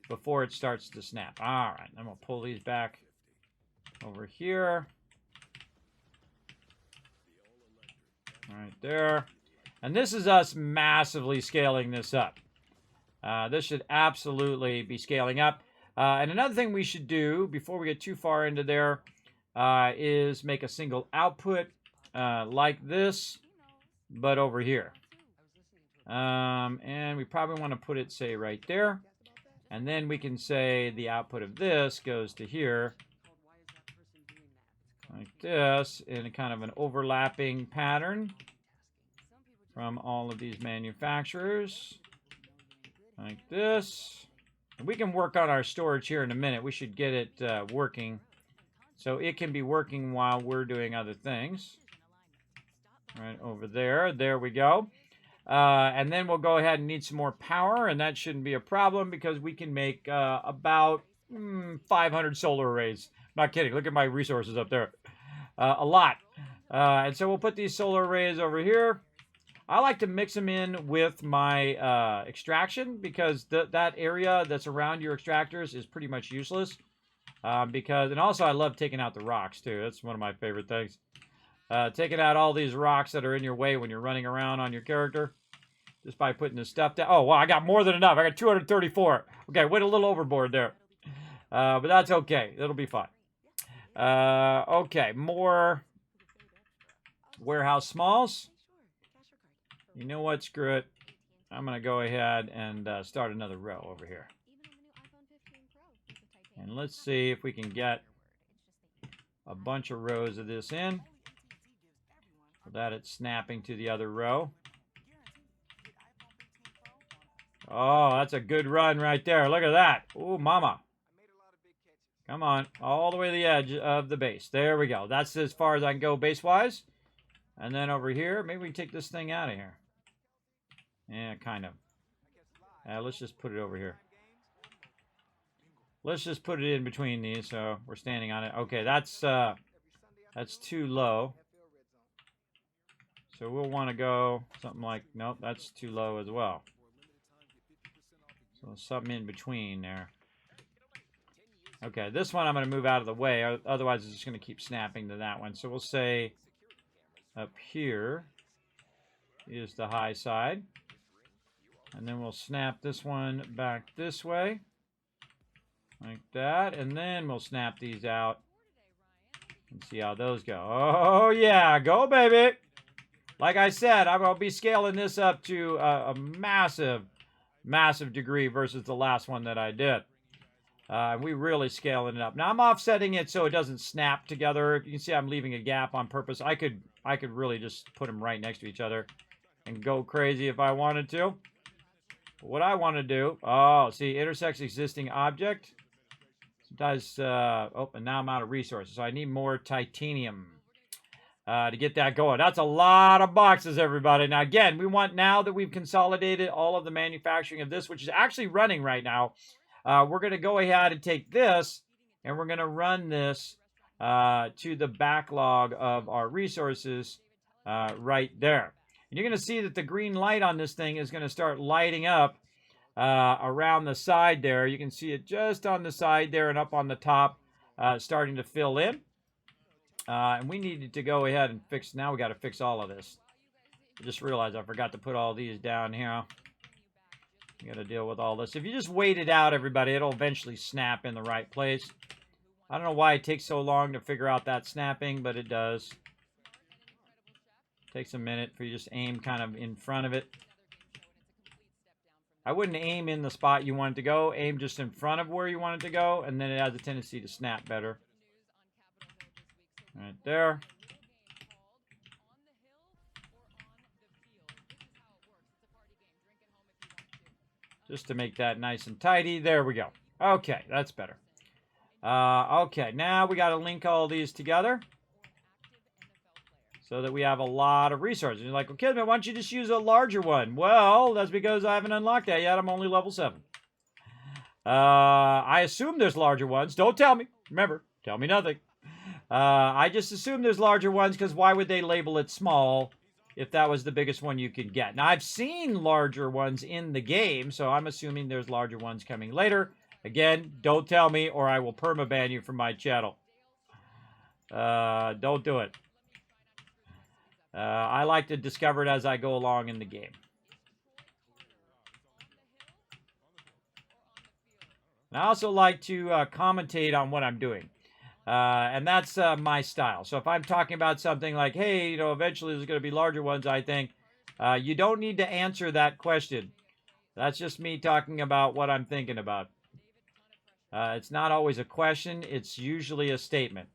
before it starts to snap. All right, I'm gonna pull these back over here. Right there. And this is us massively scaling this up. This should absolutely be scaling up. And another thing we should do before we get too far into there is make a single output like this, but over here. And we probably want to put it, say, right there. And then we can say the output of this goes to here. Like this, in a kind of an overlapping pattern from all of these manufacturers. Like this. And we can work on our storage here in a minute. We should get it working. So it can be working while we're doing other things. Right over there. There we go. And then we'll go ahead and need some more power. And that shouldn't be a problem because we can make about 500 solar arrays. Not kidding. Look at my resources up there. A lot. And so we'll put these solar arrays over here. I like to mix them in with my extraction because that area that's around your extractors is pretty much useless. And also I love taking out the rocks too. That's one of my favorite things. Taking out all these rocks that are in your way when you're running around on your character. Just by putting this stuff down. Oh, wow, I got more than enough. I got 234. Okay, went a little overboard there. But that's okay. It'll be fine. Okay, more warehouse smalls. You know what? Screw it. I'm going to go ahead and start another row over here. And let's see if we can get a bunch of rows of this in. So that it's snapping to the other row. Oh, that's a good run right there. Look at that. Ooh, mama. Come on. All the way to the edge of the base. There we go. That's as far as I can go base-wise. And then over here, maybe we can take this thing out of here. Yeah, kind of. Let's just put it over here. Let's just put it in between these so we're standing on it. Okay, that's too low. So we'll want to go something like, nope, that's too low as well. So something in between there. Okay, this one I'm going to move out of the way. Otherwise, it's just going to keep snapping to that one. So we'll say up here is the high side. And then we'll snap this one back this way. Like that. And then we'll snap these out. And see how those go. Oh, yeah. Go, baby. Like I said, I'm going to be scaling this up to a massive degree versus the last one that I did. We really scaling it up. Now I'm offsetting it so it doesn't snap together. You can see I'm leaving a gap on purpose. I could really just put them right next to each other and go crazy if I wanted to. But what I want to do, oh, see, intersects existing object. Sometimes, and now I'm out of resources. So I need more titanium to get that going. That's a lot of boxes, everybody. Now, again, we want, now that we've consolidated all of the manufacturing of this, which is actually running right now, we're going to go ahead and take this, and we're going to run this to the backlog of our resources right there. And you're going to see that the green light on this thing is going to start lighting up around the side there. You can see it just on the side there and up on the top starting to fill in. And we needed to go ahead and fix, now we got to fix all of this. I just realized I forgot to put all these down here. You got to deal with all this. If you just wait it out, everybody, it'll eventually snap in the right place. I don't know why it takes so long to figure out that snapping, but it does. Takes a minute for you just aim kind of in front of it. I wouldn't aim in the spot you want it to go. Aim just in front of where you want it to go, and then it has a tendency to snap better. Right there. Just to make that nice and tidy. There we go. Okay, that's better. Okay, now we got to link all these together so that we have a lot of resources. You're like, well, Kismet, why don't you just use a larger one? Well, that's because I haven't unlocked that yet. I'm only level 7. I assume there's larger ones. Don't tell me. Remember, tell me nothing. I just assume there's larger ones because why would they label it small if that was the biggest one you could get? Now, I've seen larger ones in the game, so I'm assuming there's larger ones coming later. Again, don't tell me or I will permaban you from my channel. Don't do it. I like to discover it as I go along in the game. And I also like to commentate on what I'm doing. And that's my style. So if I'm talking about something like, hey, you know, eventually there's going to be larger ones, I think, you don't need to answer that question. That's just me talking about what I'm thinking about. It's not always a question. It's usually a statement.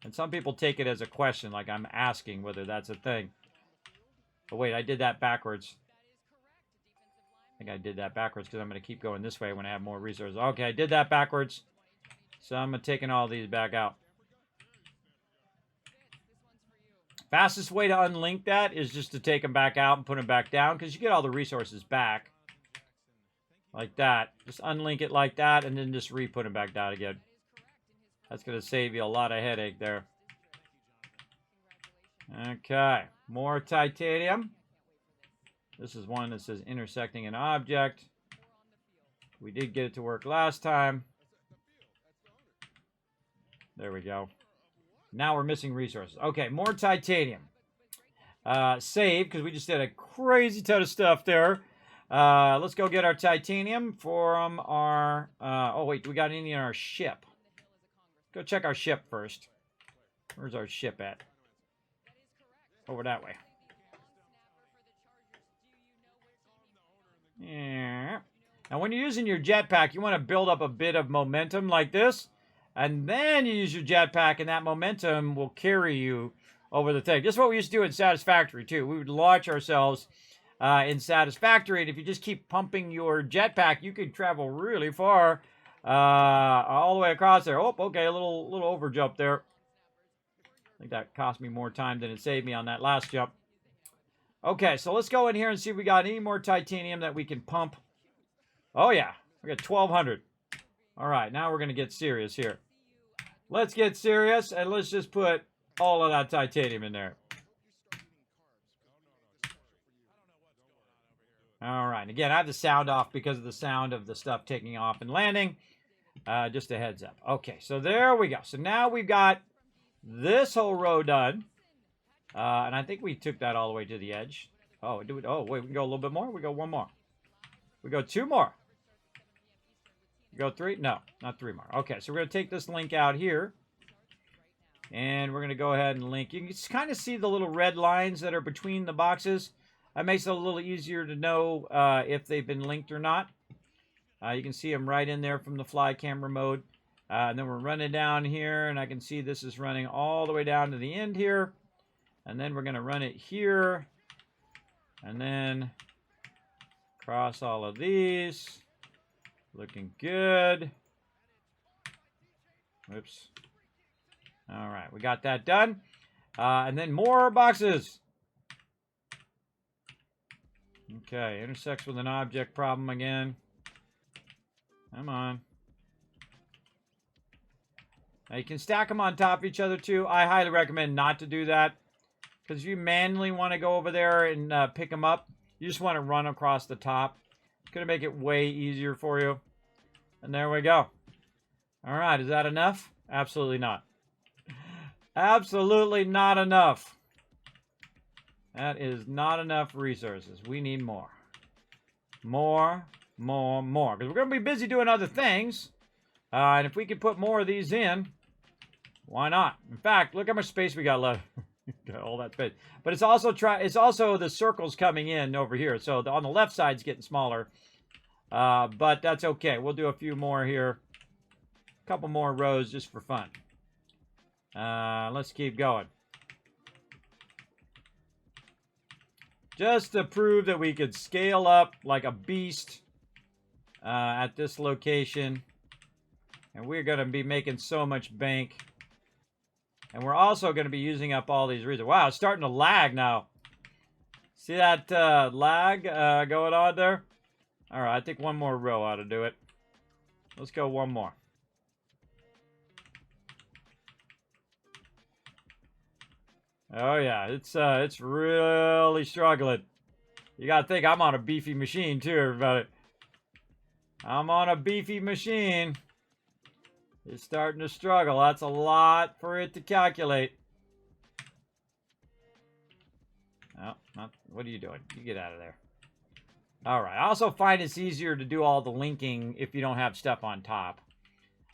And some people take it as a question, like I'm asking whether that's a thing. But wait, I did that backwards. think I did that backwards because I'm going to keep going this way when I have more resources. Okay, I did that backwards. So I'm taking all these back out. Fastest way to unlink that is just to take them back out and put them back down because you get all the resources back. Like that. Just unlink it like that and then just re-put them back down again. That's going to save you a lot of headache there. Okay. More titanium. This is one that says intersecting an object. We did get it to work last time. There we go. Now we're missing resources. Okay, more titanium. Save, because we just did a crazy ton of stuff there. Let's go get our titanium from our... oh, wait, do we got any in our ship? Go check our ship first. Where's our ship at? Over that way. Yeah. Now, when you're using your jetpack, you want to build up a bit of momentum like this. And then you use your jetpack, and that momentum will carry you over the thing. Just what we used to do in Satisfactory, too. We would launch ourselves in Satisfactory, and if you just keep pumping your jetpack, you could travel really far all the way across there. Oh, okay, a little over jump there. I think that cost me more time than it saved me on that last jump. Okay, so let's go in here and see if we got any more titanium that we can pump. Oh, yeah. We got 1,200. All right, now we're going to get serious here. Let's get serious, and let's just put all of that titanium in there. All right, again, I have the sound off because of the sound of the stuff taking off and landing. Just a heads up. Okay, so there we go. So now we've got this whole row done. And I think we took that all the way to the edge. Oh, oh, wait, we can go a little bit more? We go one more. We go two more. We go three? No, not three more. Okay, so we're going to take this link out here. And we're going to go ahead and link. You can just kind of see the little red lines that are between the boxes. That makes it a little easier to know if they've been linked or not. You can see them right in there from the fly camera mode. And then we're running down here, and I can see this is running all the way down to the end here. And then we're going to run it here. And then cross all of these. Looking good. Whoops. All right, we got that done. And then more boxes. Okay, intersects with an object problem again. Come on. Now you can stack them on top of each other too. I highly recommend not to do that. Because if you manually want to go over there and pick them up, you just want to run across the top. It's going to make it way easier for you. And there we go. All right, is that enough? Absolutely not. Absolutely not enough. That is not enough resources. We need more. More. Because we're going to be busy doing other things. And if we could put more of these in, why not? In fact, look how much space we got left. Got all that space. But it's also the circles coming in over here. So on the left side's getting smaller. But that's okay. We'll do a few more here. A couple more rows just for fun. Let's keep going. Just to prove that we could scale up like a beast at this location. And we're going to be making so much bank. And we're also going to be using up all these resources. Wow, it's starting to lag now. See that lag going on there? All right, I think one more row ought to do it. Let's go one more. Oh yeah, it's really struggling. You got to think I'm on a beefy machine too, everybody. I'm on a beefy machine. It's starting to struggle. That's a lot for it to calculate. Oh, what are you doing? You get out of there. All right. I also find it's easier to do all the linking if you don't have stuff on top.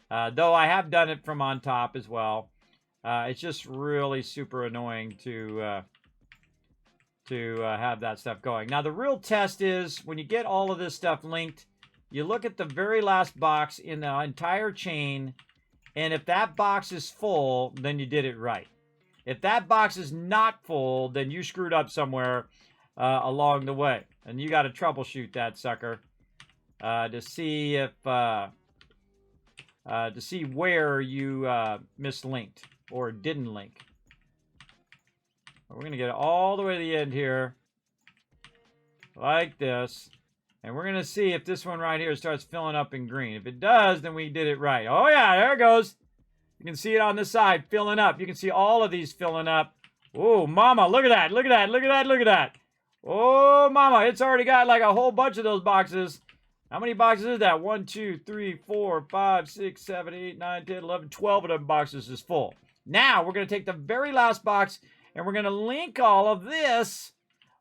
Though I have done it from on top as well. It's just really super annoying to have that stuff going. Now, the real test is when you get all of this stuff linked, you look at the very last box in the entire chain, and if that box is full, then you did it right. If that box is not full, then you screwed up somewhere, along the way. And you got to troubleshoot that sucker to see if to see where you mislinked or didn't link. We're going to get it all the way to the end here, like this. And we're going to see if this one right here starts filling up in green. If it does, then we did it right. Oh, yeah, there it goes. You can see it on this side filling up. You can see all of these filling up. Oh, mama, look at that. Look at that. Look at that. Look at that. Oh, mama, it's already got like a whole bunch of those boxes. How many boxes is that? 1, 2, 3, 4, 5, 6, 7, 8, 9, 10, 11, 12 of them boxes is full. Now, we're going to take the very last box, and we're going to link all of this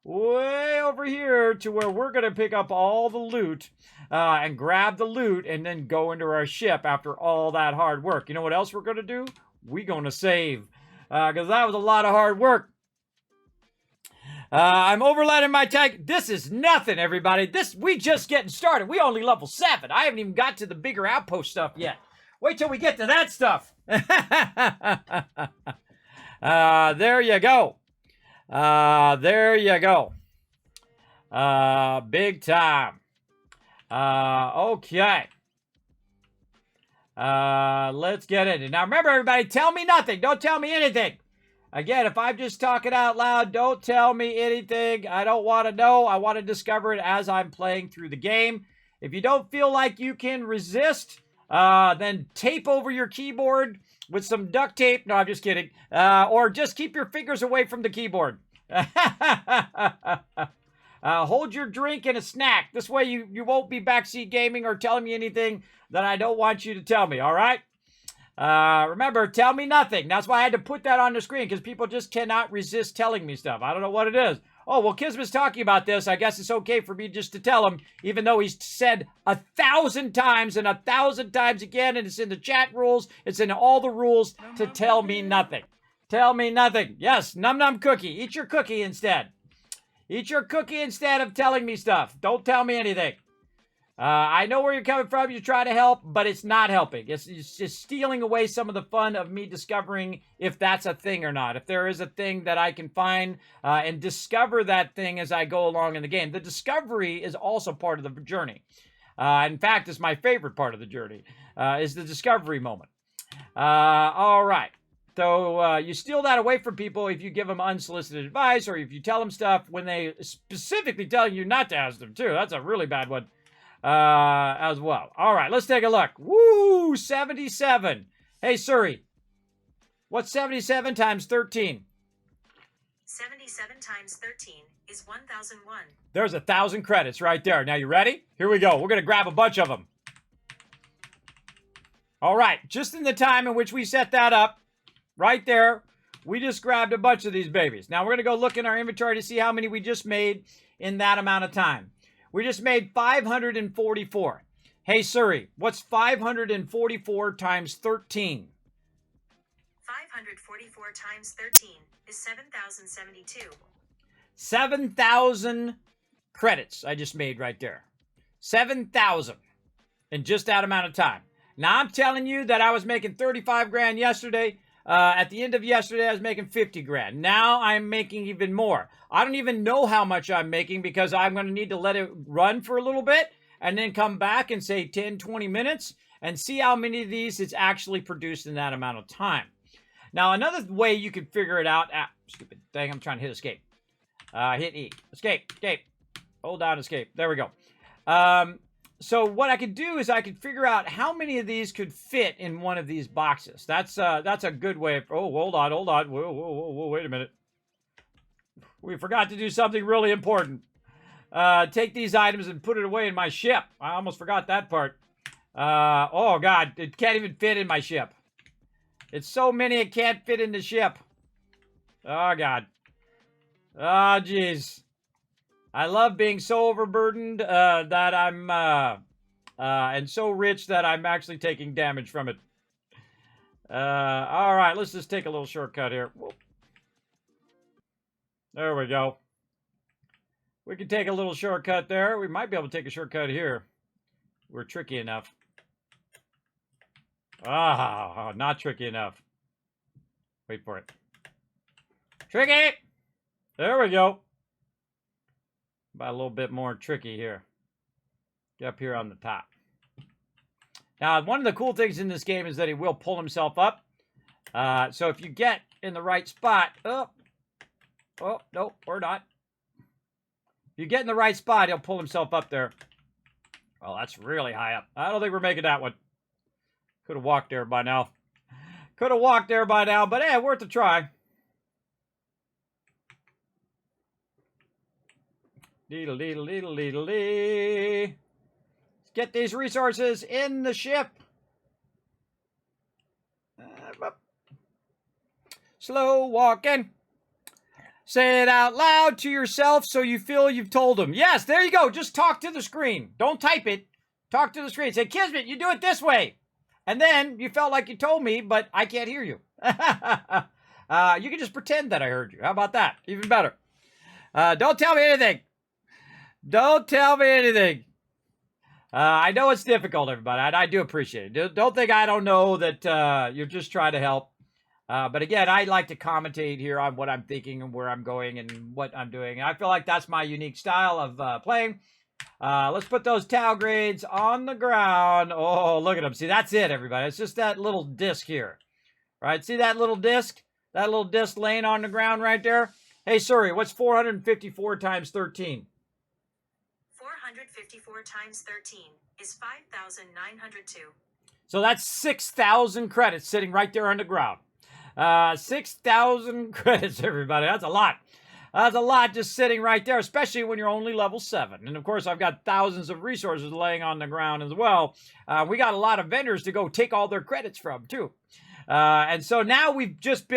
way over here to where we're going to pick up all the loot and grab the loot and then go into our ship after all that hard work. You know what else we're going to do? We're going to save because that was a lot of hard work. I'm overloading my tank. This is nothing, everybody. We just getting started. We only level 7. I haven't even got to the bigger outpost stuff yet. Wait till we get to that stuff. There you go. There you go. Big time. Okay. Let's get it. Now remember, everybody, tell me nothing. Don't tell me anything. Again, if I'm just talking out loud, don't tell me anything. I don't want to know. I want to discover it as I'm playing through the game. If you don't feel like you can resist, then tape over your keyboard with some duct tape. No, I'm just kidding. Or just keep your fingers away from the keyboard. Hold your drink and a snack. This way you won't be backseat gaming or telling me anything that I don't want you to tell me, all right? Remember, tell me nothing. That's why I had to put that on the screen, because people just cannot resist telling me stuff. I don't know what it is. Oh, well, Kismet's talking about this. I guess it's okay for me just to tell him, even though he's said 1,000 times and 1,000 times again, and it's in the chat rules, it's in all the rules to tell me nothing. Tell me nothing. Yes, num num cookie. Eat your cookie instead. Eat your cookie instead of telling me stuff. Don't tell me anything. I know where you're coming from. You try to help, but it's not helping. It's just stealing away some of the fun of me discovering if that's a thing or not. If there is a thing that I can find and discover that thing as I go along in the game. The discovery is also part of the journey. In fact, it's my favorite part of the journey, is the discovery moment. All right. So you steal that away from people if you give them unsolicited advice or if you tell them stuff when they specifically tell you not to ask them, too. That's a really bad one. As well. All right, let's take a look. Woo, 77. Hey, Suri, what's 77 times 13? 77 times 13 is 1001. There's 1,000 credits right there. Now, you ready? Here we go. We're going to grab a bunch of them. All right, just in the time in which we set that up, right there, we just grabbed a bunch of these babies. Now, we're going to go look in our inventory to see how many we just made in that amount of time. We just made 544. Hey, Suri, what's 544 times 13? 544 times 13 is 7,072. 7,000 credits I just made right there. 7,000 in just that amount of time. Now, I'm telling you that I was making 35 grand yesterday. At the end of yesterday, I was making 50 grand. Now I'm making even more. I don't even know how much I'm making because I'm going to need to let it run for a little bit and then come back and say 10, 20 minutes and see how many of these it's actually produced in that amount of time. Now, another way you can figure it out... stupid thing, I'm trying to hit escape. Hit E. Escape. Escape. Hold down escape. There we go. So what I could do is I could figure out how many of these could fit in one of these boxes. That's a good way of... Oh, hold on. Whoa, wait a minute. We forgot to do something really important. Take these items and put it away in my ship. I almost forgot that part. Oh, God. It can't even fit in my ship. It's so many it can't fit in the ship. Oh, God. Oh, jeez. I love being so overburdened that I'm... and so rich that I'm actually taking damage from it. All right, let's just take a little shortcut here. Whoop. There we go. We can take a little shortcut there. We might be able to take a shortcut here. We're tricky enough. Ah, not tricky enough. Wait for it. Tricky! There we go. But a little bit more tricky here. Get up here on the top. Now, one of the cool things in this game is that he will pull himself up. So if you get in the right spot, oh, nope, we're not. If you get in the right spot, he'll pull himself up there. Well, that's really high up. I don't think we're making that one. Could have walked there by now. Could have walked there by now, but hey, worth a try. Deedle, deedle, deedle, deedle, dee. Let's get these resources in the ship. Slow walking. Say it out loud to yourself so you feel you've told them. Yes, there you go. Just talk to the screen. Don't type it. Talk to the screen. Say, Kismet, you do it this way. And then you felt like you told me, but I can't hear you. You can just pretend that I heard you. How about that? Even better. Don't tell me anything. Don't tell me anything. I know it's difficult, everybody. I do appreciate it. Don't think I don't know that you're just trying to help. But again, I like to commentate here on what I'm thinking and where I'm going and what I'm doing. And I feel like that's my unique style of playing. Let's put those Tau grades on the ground. Oh, look at them. See, that's it, everybody. It's just that little disc here. Right? See that little disc? That little disc laying on the ground right there? Hey, Suri, what's 454 times 13? 454 times 13 is 5,902. So that's 6,000 credits sitting right there on the ground. 6,000 credits, everybody. That's a lot. That's a lot just sitting right there, especially when you're only level 7. And, of course, I've got thousands of resources laying on the ground as well. We got a lot of vendors to go take all their credits from, too. And so now we just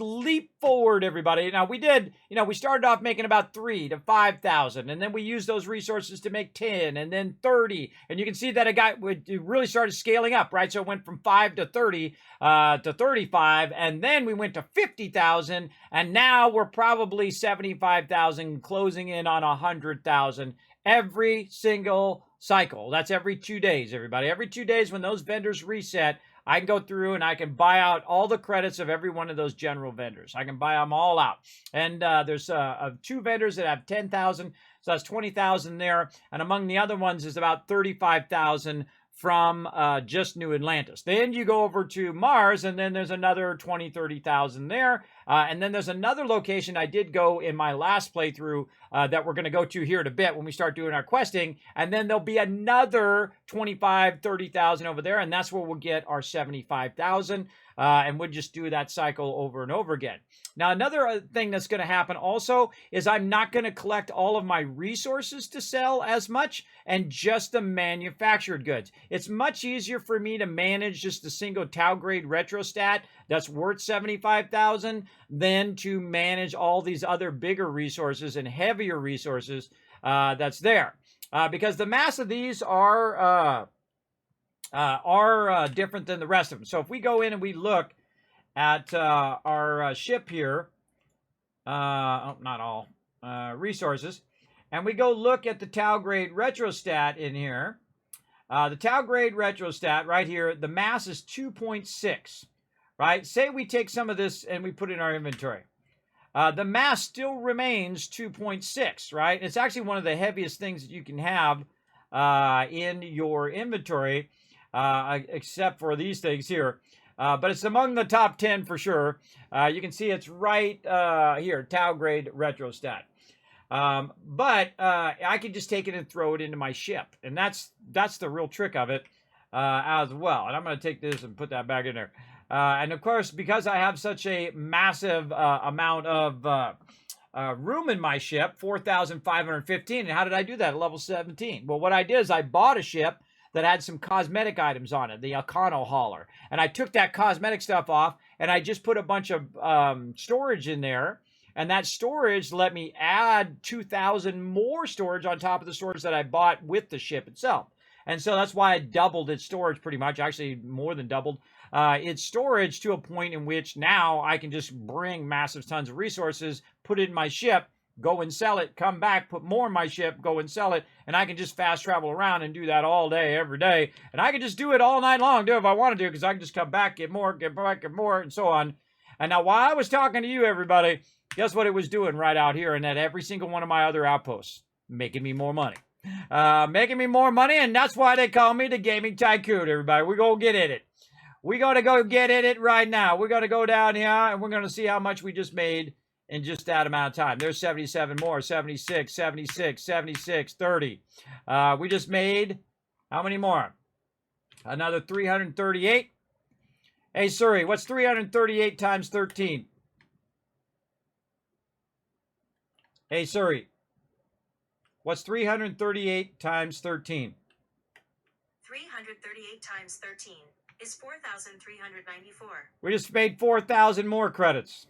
leap forward, everybody. Now we did, we started off making about 3,000 to 5,000, and then we used those resources to make 10 and then 30. And you can see that it really started scaling up, right? So it went from 5 to 30 to 35, and then we went to 50,000, and now we're probably 75,000, closing in on 100,000 every single cycle. That's every 2 days, everybody. Every 2 days when those vendors reset, I can go through and I can buy out all the credits of every one of those general vendors. I can buy them all out. And there's 2 vendors that have 10,000, so that's 20,000 there. And among the other ones is about 35,000 from just New Atlantis. Then you go over to Mars, and then there's another 20, 30,000 there. And then there's another location I did go in my last playthrough that we're going to go to here in a bit when we start doing our questing. And then there'll be another 25, 30,000 over there, and that's where we'll get our 75,000. And we'll just do that cycle over and over again. Now, another thing that's going to happen also is I'm not going to collect all of my resources to sell as much and just the manufactured goods. It's much easier for me to manage just a single Tau grade retrostat that's worth 75,000 than to manage all these other bigger resources and heavier resources that's there. Because the mass of these are different than the rest of them. So if we go in and we look at our ship here, not all resources, and we go look at the Tau grade retrostat in here, the Tau grade retrostat right here, the mass is 2.6, right? Say we take some of this and we put it in our inventory. The mass still remains 2.6, right? It's actually one of the heaviest things that you can have in your inventory, except for these things here. But it's among the top 10 for sure. You can see it's right here, Tau grade retrostat. But I can just take it and throw it into my ship. And that's the real trick of it as well. And I'm going to take this and put that back in there. And of course, because I have such a massive amount of room in my ship, 4,515. And how did I do that at level 17? Well, what I did is I bought a ship that had some cosmetic items on it, the Econo Hauler. And I took that cosmetic stuff off, and I just put a bunch of storage in there. And that storage let me add 2,000 more storage on top of the storage that I bought with the ship itself. And so that's why I doubled its storage pretty much, actually more than doubled its storage to a point in which now I can just bring massive tons of resources, put it in my ship, go and sell it, come back, put more in my ship, go and sell it, and I can just fast travel around and do that all day, every day. And I can just do it all night long, if I want to do, because I can just come back, get more, get back, get more, and so on. And now while I was talking to you, everybody, guess what it was doing right out here and at every single one of my other outposts? Making me more money. Making me more money, and that's why they call me the Gaming Tycoon, everybody. We're going to get in it. We're going to go get in it right now. We're going to go down here, and we're going to see how much we just made in just that amount of time. There's 77 more, 76, 76, 76, 30. We just made how many more? Another 338. Hey, Suri, what's 338 times 13? Hey, Suri, what's 338 times 13? 338 times 13 is 4,394. We just made 4,000 more credits.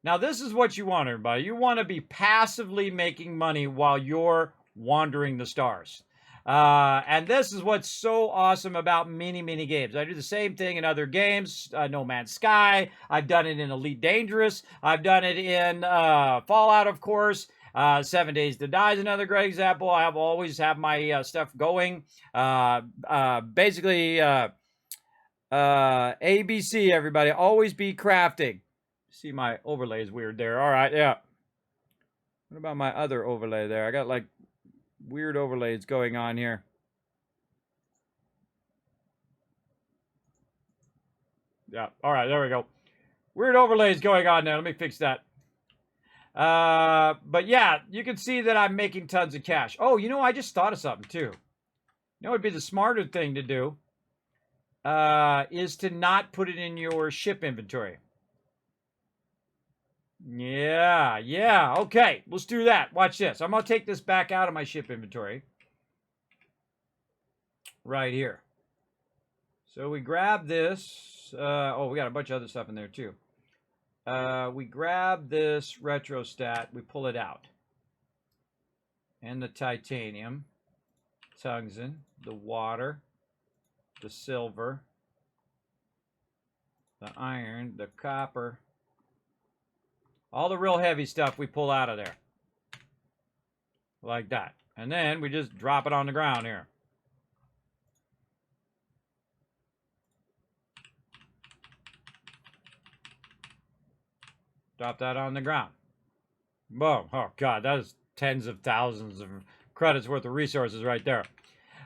Now, this is what you want, everybody. You want to be passively making money while you're wandering the stars. And this is what's so awesome about mini games. I do the same thing in other games. No Man's Sky. I've done it in Elite Dangerous. I've done it in Fallout, of course. 7 Days to Die is another great example. I always have my stuff going. Basically, ABC, everybody. Always be crafting. See, my overlay is weird there. All right, yeah. What about my other overlay there? I got like weird overlays going on here. Yeah, all right, there we go. Weird overlays going on there. Let me fix that. But yeah, you can see that I'm making tons of cash. Oh, you know, I just thought of something too. You know what would be the smarter thing to do? Is to not put it in your ship inventory. Yeah. Okay, let's do that. Watch this. I'm going to take this back out of my ship inventory. Right here. So we grab this. Oh, we got a bunch of other stuff in there too. We grab this retrostat. We pull it out. And the titanium. Tungsten. The water. The silver. The iron. The copper. All the real heavy stuff we pull out of there. Like that. And then we just drop it on the ground here. Drop that on the ground. Boom. Oh, God, that is tens of thousands of credits worth of resources right there.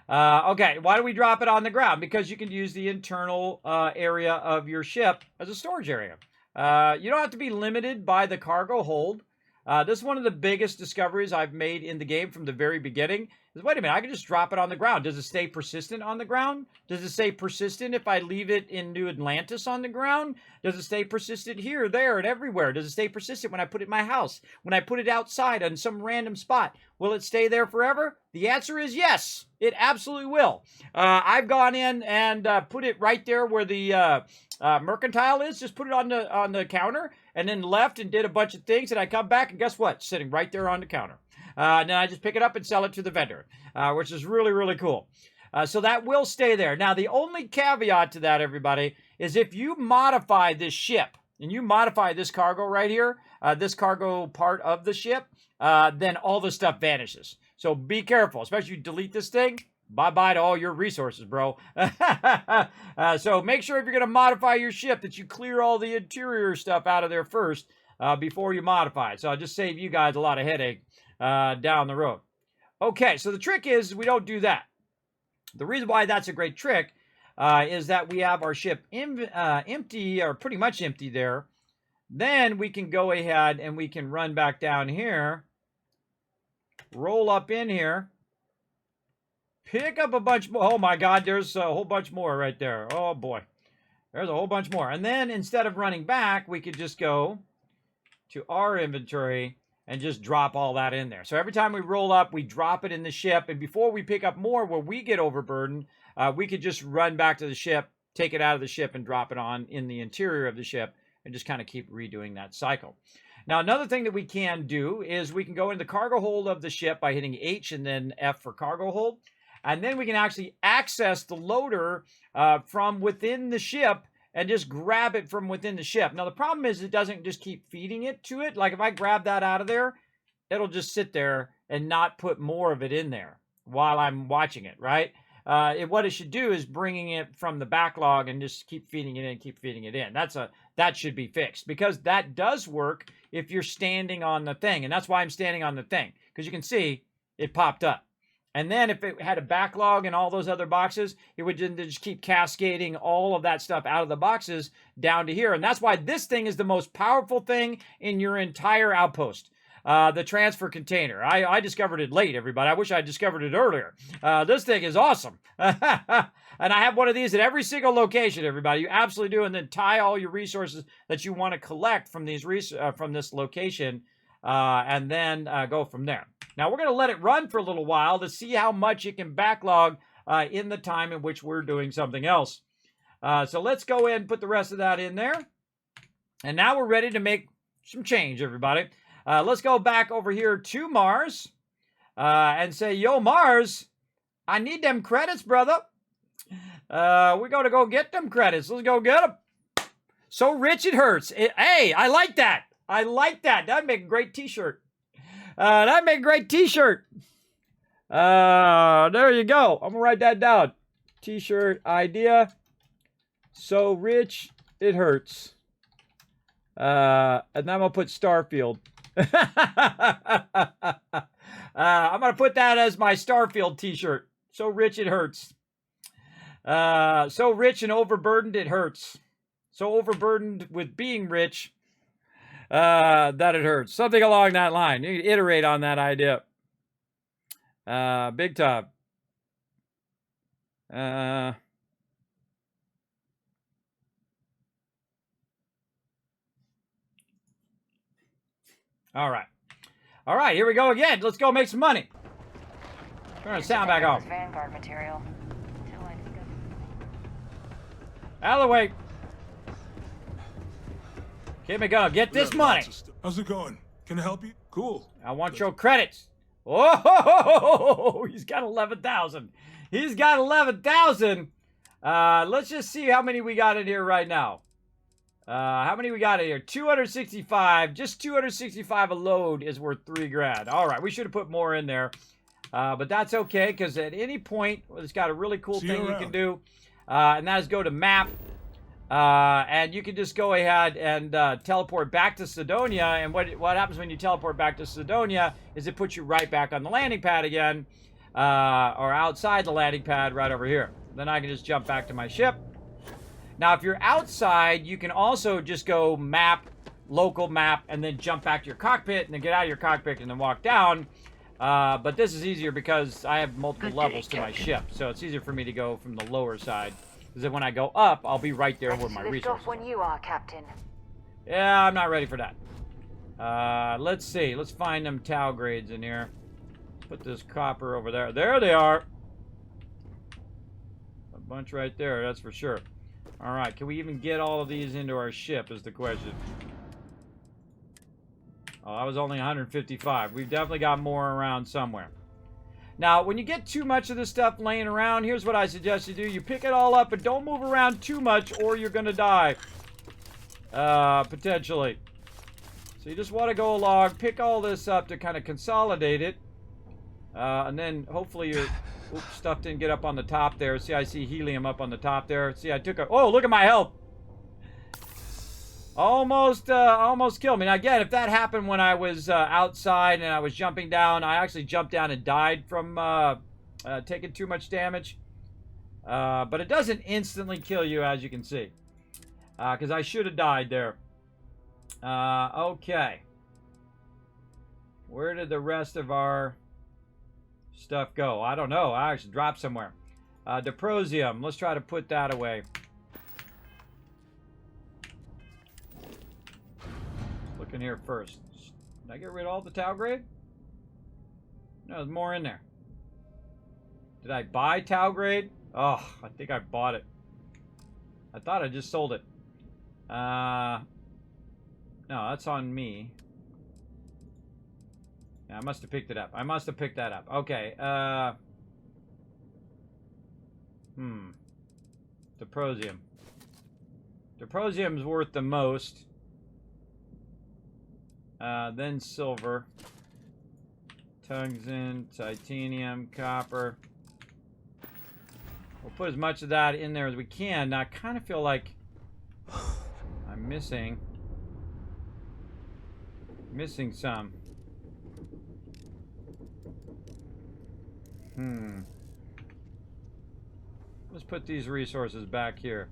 Okay, why do we drop it on the ground? Because you can use the internal area of your ship as a storage area. You don't have to be limited by the cargo hold. This is one of the biggest discoveries I've made in the game from the very beginning. Is, wait a minute, I can just drop it on the ground. Does it stay persistent on the ground? Does it stay persistent if I leave it in New Atlantis on the ground? Does it stay persistent here, there, and everywhere? Does it stay persistent when I put it in my house? When I put it outside on some random spot? Will it stay there forever? The answer is yes. It absolutely will. I've gone in and put it right there where the mercantile is. Just put it on the counter and then left and did a bunch of things. And I come back and guess what? Sitting right there on the counter. And then I just pick it up and sell it to the vendor, which is really, really cool. So that will stay there. Now, the only caveat to that, everybody, is if you modify this ship and you modify this cargo right here, this cargo part of the ship, then all the stuff vanishes. So be careful, especially you delete this thing. Bye-bye to all your resources, bro. So make sure if you're going to modify your ship that you clear all the interior stuff out of there first before you modify it. So I'll just save you guys a lot of headache down the road. Okay, so the trick is we don't do that. The reason why that's a great trick is that we have our ship empty, or pretty much empty there. Then we can go ahead and we can run back down here, roll up in here, pick up a bunch more. Oh my God, there's a whole bunch more right there. Oh boy, there's a whole bunch more. And then instead of running back, we could just go to our inventory and just drop all that in there. So every time we roll up, we drop it in the ship. And before we pick up more where we get overburdened, we could just run back to the ship, take it out of the ship and drop it on in the interior of the ship and just kind of keep redoing that cycle. Now, another thing that we can do is we can go in the cargo hold of the ship by hitting H and then F for cargo hold. And then we can actually access the loader from within the ship and just grab it from within the ship. Now, the problem is it doesn't just keep feeding it to it. Like if I grab that out of there, it'll just sit there and not put more of it in there while I'm watching it, right? What it should do is bringing it from the backlog and just keep feeding it in, keep feeding it in. That's that should be fixed, because that does work if you're standing on the thing. And that's why I'm standing on the thing, because you can see it popped up. And then if it had a backlog in all those other boxes, it would just keep cascading all of that stuff out of the boxes down to here. And that's why this thing is the most powerful thing in your entire outpost. The transfer container. I discovered it late, everybody. I wish I discovered it earlier. This thing is awesome. And I have one of these at every single location, everybody. You absolutely do. And then tie all your resources that you want to collect from these from this location, and then go from there. Now, we're going to let it run for a little while to see how much it can backlog in the time in which we're doing something else. So let's go ahead and put the rest of that in there. And now we're ready to make some change, everybody. Let's go back over here to Mars and say, yo, Mars, I need them credits, brother. We're going to go get them credits. Let's go get them. So rich it hurts. Hey, I like that. I like that. That'd make a great t-shirt. That'd make a great t-shirt. There you go. I'm going to write that down. T-shirt idea. So rich it hurts. And then I'm going to put Starfield. I'm going to put that as my Starfield t-shirt. So rich it hurts. So rich and overburdened it hurts. So overburdened with being rich that it hurts. Something along that line. You can iterate on that idea. Big time. All right. All right, here we go again. Let's go make some money. Turn the sound back on. Vanguard material. Out of the way. Here we go. Get this money. How's it going? Can I help you? Cool. I want your credits. Oh, he's got 11,000. He's got 11,000. Let's just see how many we got in here right now. How many we got in here? 265. Just 265 a load is worth $3,000. All right, we should have put more in there. But that's okay, because at any point, it's got a really cool thing you can do. And that is go to map. And you can just go ahead and teleport back to Sidonia. And what happens when you teleport back to Sidonia is it puts you right back on the landing pad again. Or outside the landing pad right over here. Then I can just jump back to my ship. Now, if you're outside, you can also just go map, local map, and then jump back to your cockpit, and then get out of your cockpit and then walk down. But this is easier because I have multiple levels to my ship. So it's easier for me to go from the lower side. Because then when I go up, I'll be right there where my resources are. When you are, Captain. Yeah, I'm not ready for that. Let's see. Let's find them Tau grades in here. Put this copper over there. There they are. A bunch right there, that's for sure. All right, can we even get all of these into our ship is the question. Oh, that was only 155. We've definitely got more around somewhere. Now, when you get too much of this stuff laying around, here's what I suggest you do. You pick it all up, but don't move around too much or you're going to die. Potentially. So you just want to go along, pick all this up to kind of consolidate it. And then hopefully your stuff didn't get up on the top there. See, I see helium up on the top there. See, I took a... Oh, look at my health. Almost killed me. Now, again, if that happened when I was outside and I was jumping down, I actually jumped down and died from taking too much damage. But it doesn't instantly kill you, as you can see. Because I should have died there. Okay. Where did the rest of our stuff go? I don't know. I actually dropped somewhere. Deprosium. Let's try to put that away. Look in here first. Did I get rid of all the Tau grade? No, there's more in there. Did I buy Tau grade? Oh, I think I bought it. I thought I just sold it. No, that's on me. Yeah, I must have picked it up. I must have picked that up. Okay. Deprosium. Deprosium's worth the most. Then silver. Tungsten, titanium, copper. We'll put as much of that in there as we can. Now, I kind of feel like I'm missing some. Let's put these resources back here.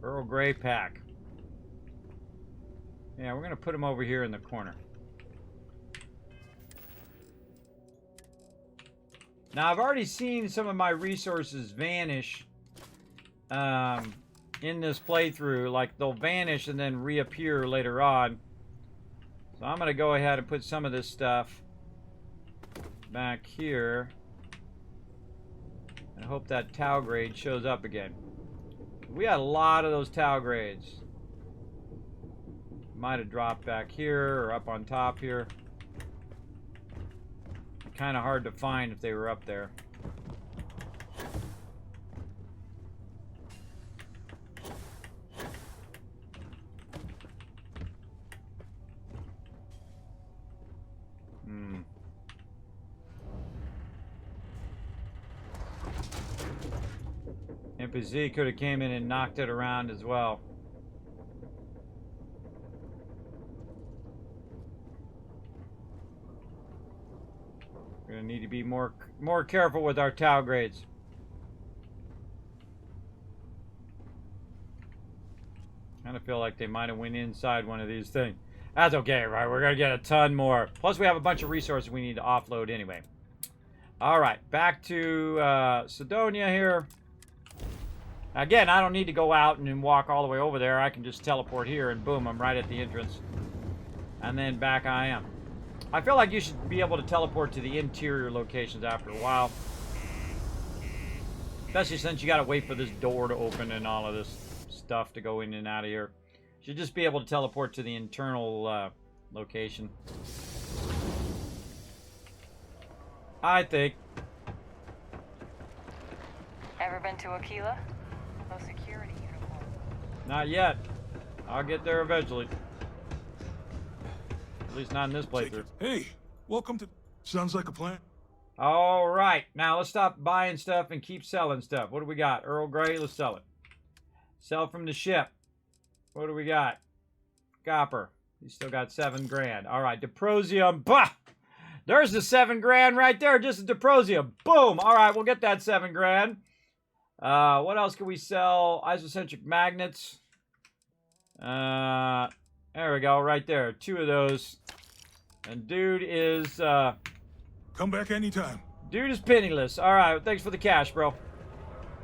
Earl Grey pack. Yeah, we're going to put them over here in the corner. Now, I've already seen some of my resources vanish in this playthrough. Like, they'll vanish and then reappear later on. So I'm going to go ahead and put some of this stuff back here. And hope that Tau grade shows up again. We had a lot of those Tau grades. Might have dropped back here or up on top here. Kind of hard to find if they were up there. MPZ could have came in and knocked it around as well. We're gonna need to be more careful with our Tau grades. Kind of feel like they might have went inside one of these things. That's okay, right? We're gonna get a ton more. Plus, we have a bunch of resources we need to offload anyway. All right, back to Sidonia here. Again, I don't need to go out and walk all the way over there. I can just teleport here and boom, I'm right at the entrance. And then back I am. I feel like you should be able to teleport to the interior locations after a while. Especially since you gotta wait for this door to open and all of this stuff to go in and out of here. You should just be able to teleport to the internal location. I think. Ever been to Aquila? No security uniform. Not yet. I'll get there eventually. At least not in this playthrough. Hey, welcome to... Sounds like a plan. All right. Now, let's stop buying stuff and keep selling stuff. What do we got? Earl Grey, let's sell it. Sell from the ship. What do we got? Copper. You still got 7 grand. All right. Deprosium. Bah! There's the 7 grand right there. Just a Deprosium. Boom. All right. We'll get that 7 grand. What else can we sell? Isocentric magnets. There we go, right there. 2 of those. And dude is, Come back anytime. Dude is penniless. All right, thanks for the cash, bro.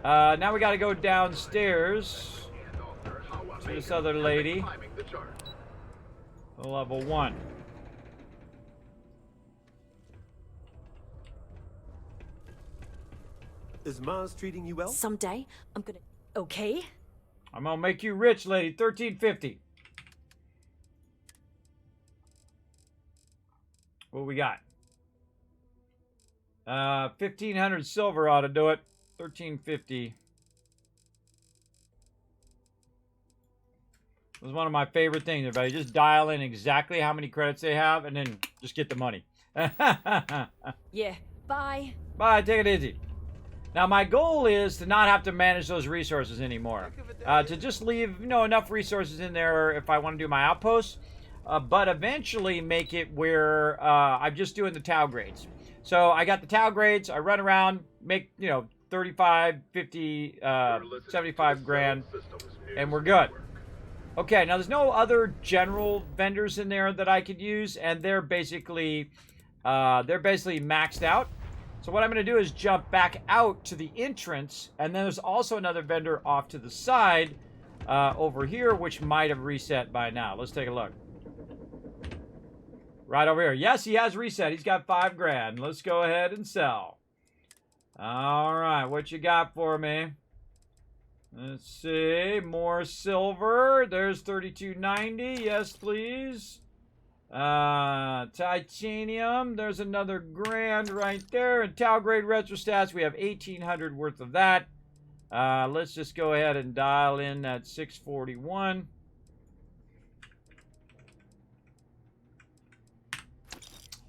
Now we got to go downstairs to this other lady. Level 1. Is Mars treating you well? Someday, I'm gonna... Okay? I'm gonna make you rich, lady. 1350. What we got? 1500 silver ought to do it. 1350. It was one of my favorite things, everybody. Just dial in exactly how many credits they have and then just get the money. Yeah, bye. Bye, take it easy. Now, my goal is to not have to manage those resources anymore. To just leave, enough resources in there if I want to do my outposts. But eventually make it where I'm just doing the Tau grades. So I got the Tau grades. I run around, make, 35, 50, 75 grand, and we're good. Okay, now there's no other general vendors in there that I could use, and they're basically maxed out. So what I'm going to do is jump back out to the entrance, and then there's also another vendor off to the side over here, which might have reset by now. Let's take a look. Right over here. Yes, he has reset. He's got 5 grand. Let's go ahead and sell. All right, what you got for me? Let's see. More silver. There's 32.90. Yes, please. Titanium. There's another grand right there. And Tau grade retrostats. We have 1,800 worth of that. Let's just go ahead and dial in that 641.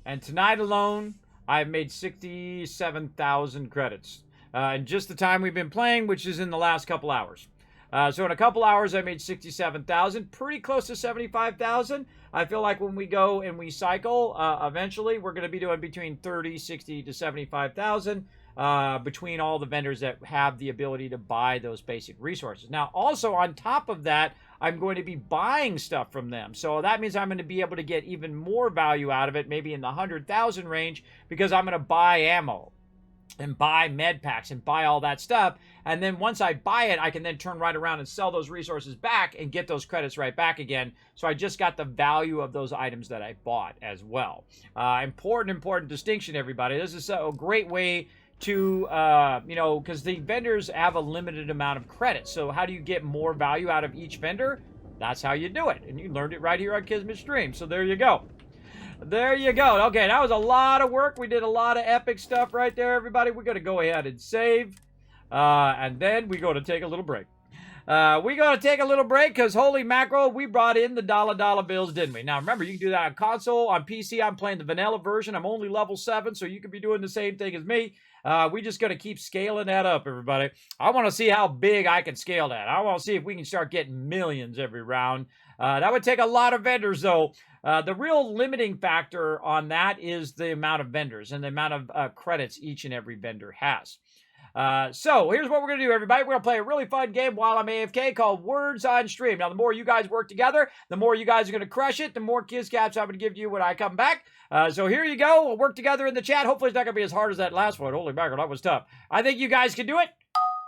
And tonight alone, I've made 67,000 credits. In just the time we've been playing, which is in the last couple hours. So in a couple hours, I made 67,000, pretty close to 75,000. I feel like when we go and we cycle, eventually we're going to be doing between 30, 60 to 75,000 between all the vendors that have the ability to buy those basic resources. Now, also on top of that, I'm going to be buying stuff from them. So that means I'm going to be able to get even more value out of it, maybe in the 100,000 range, because I'm going to buy ammo and buy med packs and buy all that stuff. And then once I buy it, I can then turn right around and sell those resources back and get those credits right back again. So I just got the value of those items that I bought as well. Important distinction, everybody. This is a great way to, because the vendors have a limited amount of credits. So how do you get more value out of each vendor? That's how you do it. And you learned it right here on Kismet Stream. So there you go. There you go. Okay, that was a lot of work. We did a lot of epic stuff right there, everybody. We're going to go ahead and save. And then we're going to take a little break. We're going to take a little break because, holy mackerel, we brought in the dollar bills, didn't we? Now, remember, you can do that on console. On PC, I'm playing the vanilla version. I'm only level 7, so you can be doing the same thing as me. We just going to keep scaling that up, everybody. I want to see how big I can scale that. I want to see if we can start getting millions every round. That would take a lot of vendors, though. The real limiting factor on that is the amount of vendors and the amount of credits each and every vendor has. So here's what we're going to do, everybody. We're going to play a really fun game while I'm AFK called Words on Stream. Now, the more you guys work together, the more you guys are going to crush it, the more kiss caps I'm going to give you when I come back. So here you go. We'll work together in the chat. Hopefully, it's not going to be as hard as that last one. Holy mackerel, that was tough. I think you guys can do it.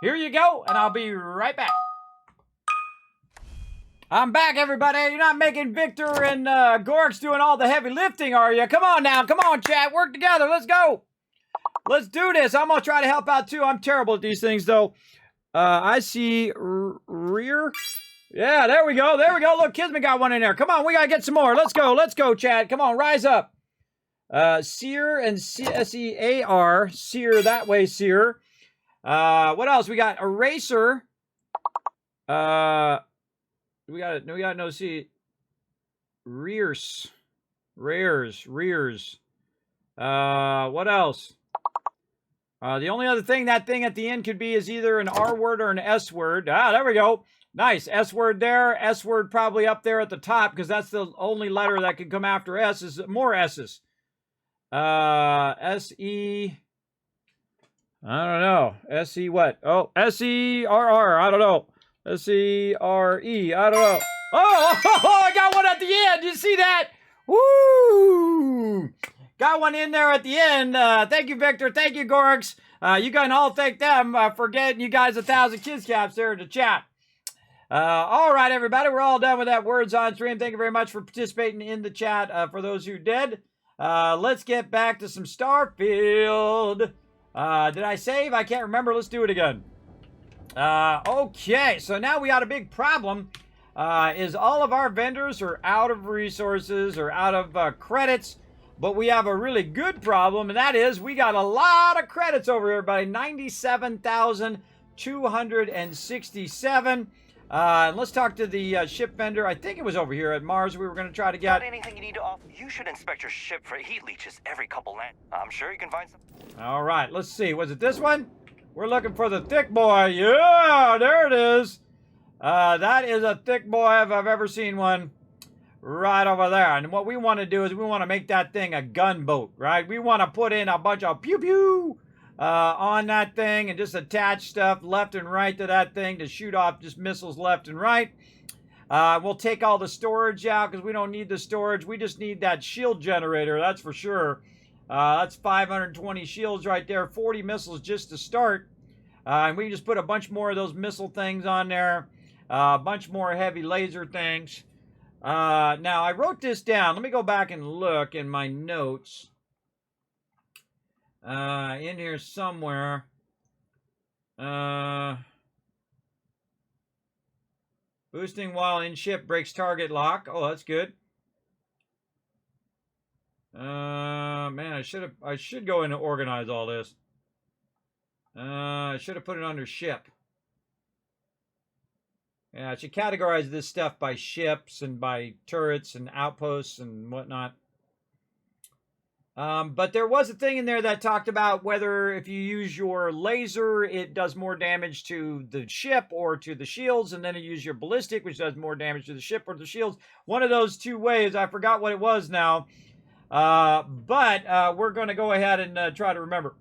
Here you go, and I'll be right back. I'm back, everybody. You're not making Victor and Gorks doing all the heavy lifting, are you? Come on now. Come on, chat. Work together. Let's go. Let's do this. I'm going to try to help out, too. I'm terrible at these things, though. I see rear. Yeah, there we go. There we go. Look, Kismet got one in there. Come on. We got to get some more. Let's go. Let's go, chat. Come on. Rise up. Sear and S-E-A-R. Sear that way, Sear. What else? We got Eraser. We got no see. Rears. What else? The only other thing that thing at the end could be is either an R word or an S word. Ah, there we go. Nice. S word there. S word probably up there at the top because that's the only letter that can come after S is more S's. S-E. I don't know. S-E what? Oh, S-E-R-R. I don't know. S-E-R-E. I don't know. Oh, I got one at the end. You see that? Woo! Got one in there at the end. Thank you, Victor. Thank you, Gorks. You can all thank them for getting you guys 1,000 kids caps there in the chat. All right, everybody. We're all done with that Words on Stream. Thank you very much for participating in the chat for those who did. Let's get back to some Starfield. Did I save? I can't remember. Let's do it again. Okay, so now we got a big problem. Is all of our vendors are out of resources or out of credits, but we have a really good problem, and that is we got a lot of credits over here, buddy. 97,267. And let's talk to the ship vendor. I think it was over here at Mars we were going to try to get. Got anything you need to offer? You should inspect your ship for heat leeches every couple land. I'm sure you can find some. All right, let's see. Was it this one? We're looking for the thick boy. Yeah, there it is. That is a thick boy if I've ever seen one. Right over there. And what we want to do is we want to make that thing a gunboat, right? We want to put in a bunch of pew-pew on that thing and just attach stuff left and right to that thing to shoot off just missiles left and right. We'll take all the storage out because we don't need the storage. We just need that shield generator, that's for sure. That's 520 shields right there, 40 missiles just to start. And we can just put a bunch more of those missile things on there, a bunch more heavy laser things. Now, I wrote this down. Let me go back and look in my notes. In here somewhere. Boosting while in ship breaks target lock. Oh, that's good. Man, I should go in and organize all this. I should have put it under ship. Yeah, I should categorize this stuff by ships and by turrets and outposts and whatnot. But there was a thing in there that talked about whether if you use your laser, it does more damage to the ship or to the shields, and then you use your ballistic, which does more damage to the ship or the shields. One of those two ways. I forgot what it was now. But we're going to go ahead and try to remember.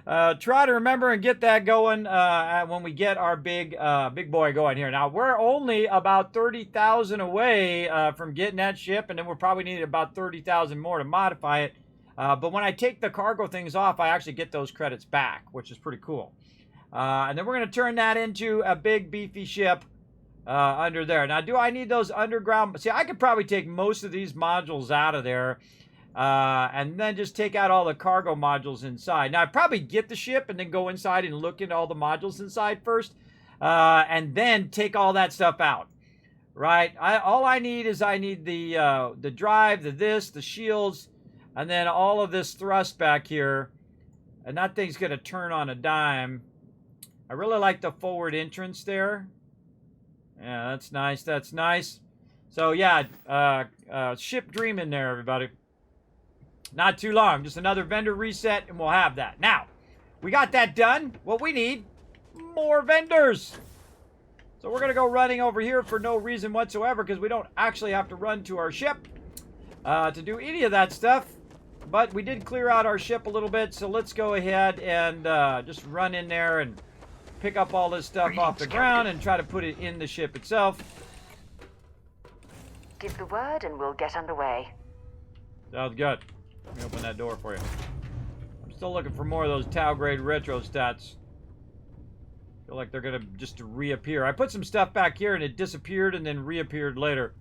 Try to remember and get that going when we get our big boy going here. Now, we're only about 30,000 away from getting that ship, and then we'll probably need about 30,000 more to modify it. But when I take the cargo things off, I actually get those credits back, which is pretty cool. And then we're going to turn that into a big, beefy ship under there. Now, do I need those underground? See, I could probably take most of these modules out of there and then just take out all the cargo modules inside. Now, I'd probably get the ship and then go inside and look into all the modules inside first and then take all that stuff out. Right? All I need is I need the drive, the shields, and then all of this thrust back here. And that thing's going to turn on a dime. I really like the forward entrance there. Yeah, that's nice. That's nice. So, yeah, ship dream in there, everybody. Not too long. Just another vendor reset, and we'll have that. Now, we got that done. What we need, more vendors. So we're going to go running over here for no reason whatsoever because we don't actually have to run to our ship to do any of that stuff. But we did clear out our ship a little bit, so let's go ahead and just run in there and pick up all this stuff off the ground and try to put it in the ship itself. Give the word and we'll get underway. Sounds good. Let me open that door for you. I'm still looking for more of those Tau grade retro stats. Feel like they're gonna just reappear. I put some stuff back here and it disappeared and then reappeared later.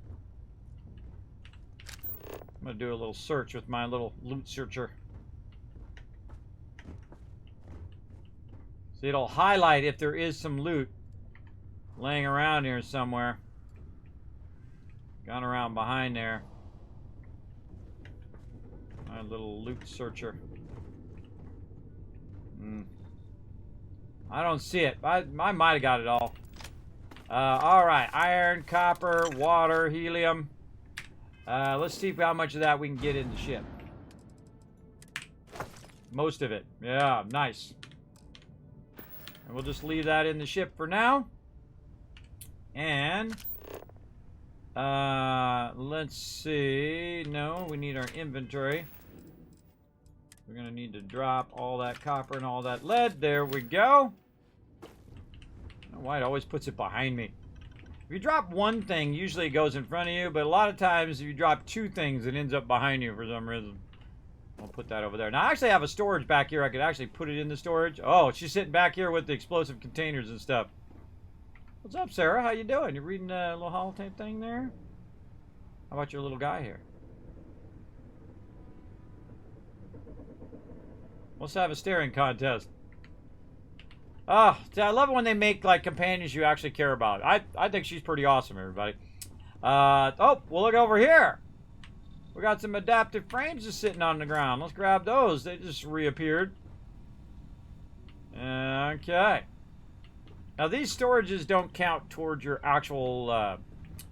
I'm gonna do a little search with my little loot searcher. See, it'll highlight if there is some loot laying around here somewhere. Gone around behind there. My little loot searcher. I don't see it. I might have got it all. Alright. Iron, copper, water, helium. Let's see how much of that we can get in the ship. Most of it. Yeah, nice. And we'll just leave that in the ship for now. And let's see. No, we need our inventory. We're gonna need to drop all that copper and all that lead. There we go. I don't know why it always puts it behind me. If you drop one thing, usually it goes in front of you, but a lot of times if you drop two things, it ends up behind you for some reason. I'll put that over there. Now, I actually have a storage back here. I could actually put it in the storage. Oh, she's sitting back here with the explosive containers and stuff. What's up, Sarah? How you doing? You reading a little holotape thing there? How about your little guy here? Let's have a staring contest. Oh, I love it when they make, like, companions you actually care about. I think she's pretty awesome, everybody. Oh, we'll look over here. We got some adaptive frames just sitting on the ground. Let's grab those. They just reappeared. Okay. Now, these storages don't count towards your actual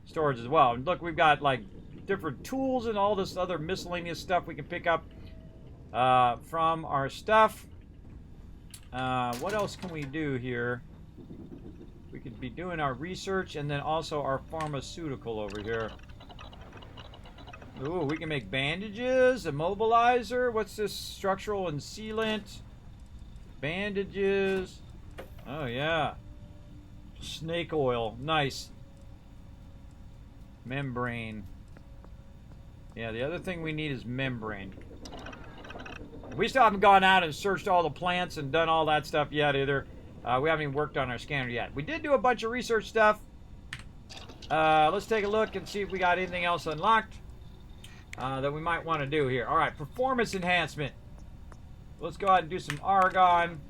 storage as well. And look, we've got, like, different tools and all this other miscellaneous stuff we can pick up from our stuff. What else can we do here? We could be doing our research and then also our pharmaceutical over here. Ooh, we can make bandages, immobilizer. What's this? Structural and sealant. Bandages. Oh, yeah. Snake oil. Nice. Membrane. Yeah, the other thing we need is membrane. We still haven't gone out and searched all the plants and done all that stuff yet either. We haven't even worked on our scanner yet. We did do a bunch of research stuff. Let's take a look and see if we got anything else unlocked that we might want to do here. All right, performance enhancement. Let's go ahead and do some argon.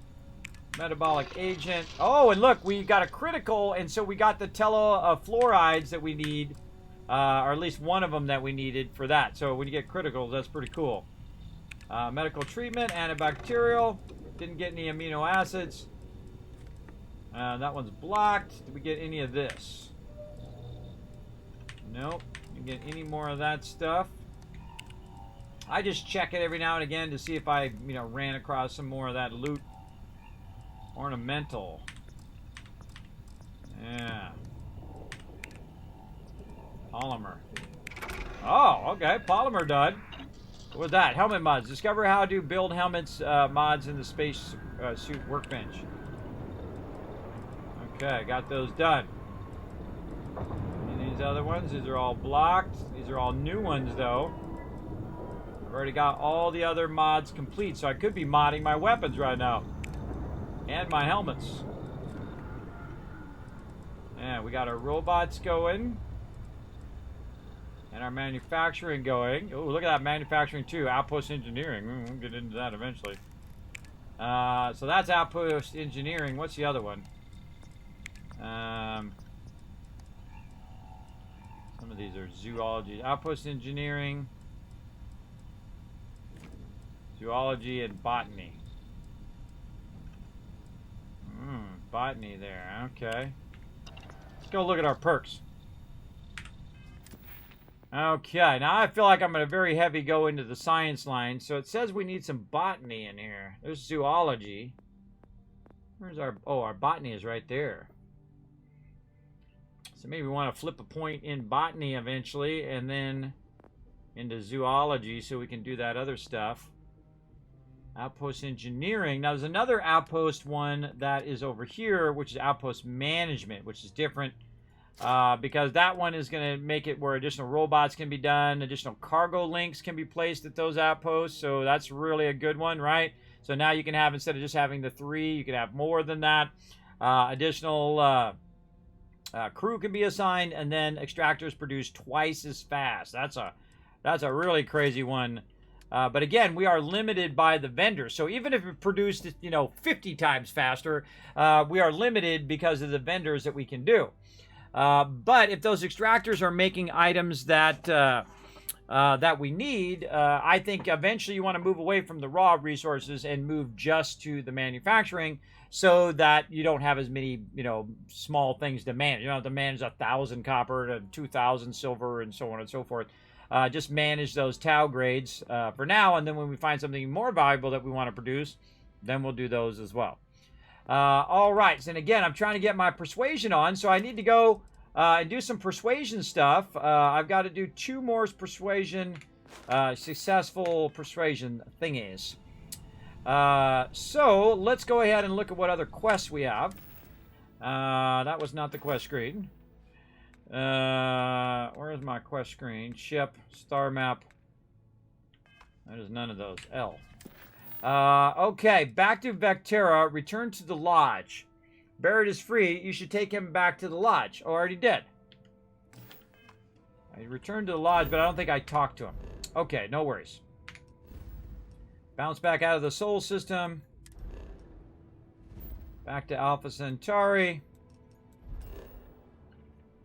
Metabolic agent. Oh, and look, we got a critical, and so we got the telefluorides that we need, or at least one of them that we needed for that. So when you get criticals, that's pretty cool. Medical treatment, antibacterial. Didn't get any amino acids. That one's blocked. Did we get any of this? Nope. Didn't get any more of that stuff. I just check it every now and again to see if I, you know, ran across some more of that loot. Ornamental. Yeah. Polymer. Oh, okay. Polymer done. What was that? Helmet mods. Discover how to build helmets mods in the space suit workbench. Okay, got those done. And these other ones, these are all blocked. These are all new ones, though. I've already got all the other mods complete, so I could be modding my weapons right now. And my helmets. Yeah, we got our robots going. And our manufacturing going. Oh, look at that manufacturing too. Outpost engineering. We'll get into that eventually. So that's outpost engineering. What's the other one? Some of these are zoology. Outpost engineering. Zoology and botany. Botany there. Okay. Let's go look at our perks. Okay, now I feel like I'm going to very heavy go into the science line. So it says we need some botany in here. There's zoology. Where's our... Oh, our botany is right there. So maybe we want to flip a point in botany eventually and then into zoology so we can do that other stuff. Outpost engineering. Now there's another outpost one that is over here, which is outpost management, which is different. Because that one is going to make it where additional robots can be done, additional cargo links can be placed at those outposts, so that's really a good one, right? So now you can have, instead of just having the 3, you can have more than that. Additional crew can be assigned, and then extractors produce twice as fast. That's a really crazy one. But again, we are limited by the vendors. So even if it produced, 50 times faster, we are limited because of the vendors that we can do. But if those extractors are making items that that we need, I think eventually you want to move away from the raw resources and move just to the manufacturing, so that you don't have as many small things to manage. You don't have to manage 1,000 copper to 2,000 silver and so on and so forth. Just manage those tau grades for now, and then when we find something more valuable that we want to produce, then we'll do those as well. All right, and again, I'm trying to get my persuasion on, so I need to go and do some persuasion stuff. I've got to do 2 more persuasion, successful persuasion thingies. So let's go ahead and look at what other quests we have. That was not the quest screen. Where's my quest screen? Ship, star map. That is none of those. L. Okay, back to Vectera. Return to the lodge. Barrett is free. You should take him back to the lodge. Oh, I already did. I returned to the lodge, but I don't think I talked to him. Okay, no worries. Bounce back out of the Sol system. Back to Alpha Centauri.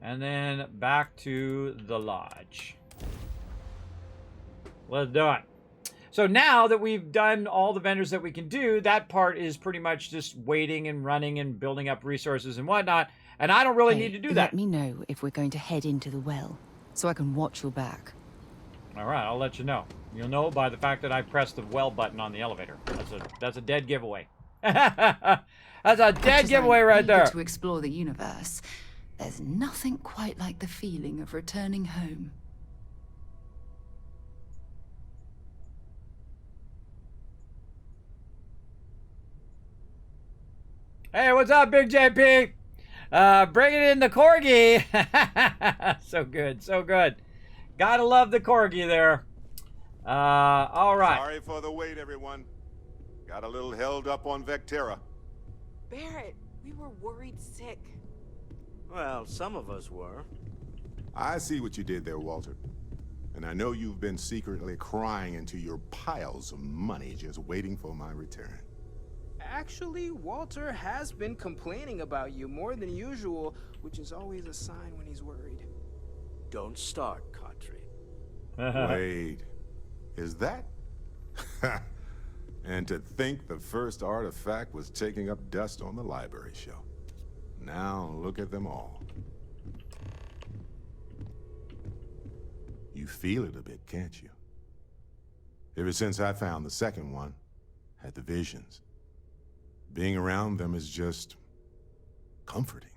And then back to the lodge. Let's do it. So now that we've done all the vendors that we can do, that part is pretty much just waiting and running and building up resources and whatnot. And I don't really need to do that. Let me know if we're going to head into the well, so I can watch your back. All right, I'll let you know. You'll know by the fact that I pressed the well button on the elevator. That's a dead giveaway. That's a dead giveaway right there. To explore the universe, there's nothing quite like the feeling of returning home. Hey, what's up, Big JP? Bringing in the corgi. So good, so good. Gotta love the corgi there. All right. Sorry for the wait, everyone. Got a little held up on Vectera. Barrett, we were worried sick. Well, some of us were. I see what you did there, Walter. And I know you've been secretly crying into your piles of money just waiting for my return. Actually, Walter has been complaining about you more than usual, which is always a sign when he's worried. Don't start, Katri. Wait, is that? And to think the first artifact was taking up dust on the library shelf. Now look at them all. You feel it a bit, can't you? Ever since I found the second one, had the visions. Being around them is just comforting.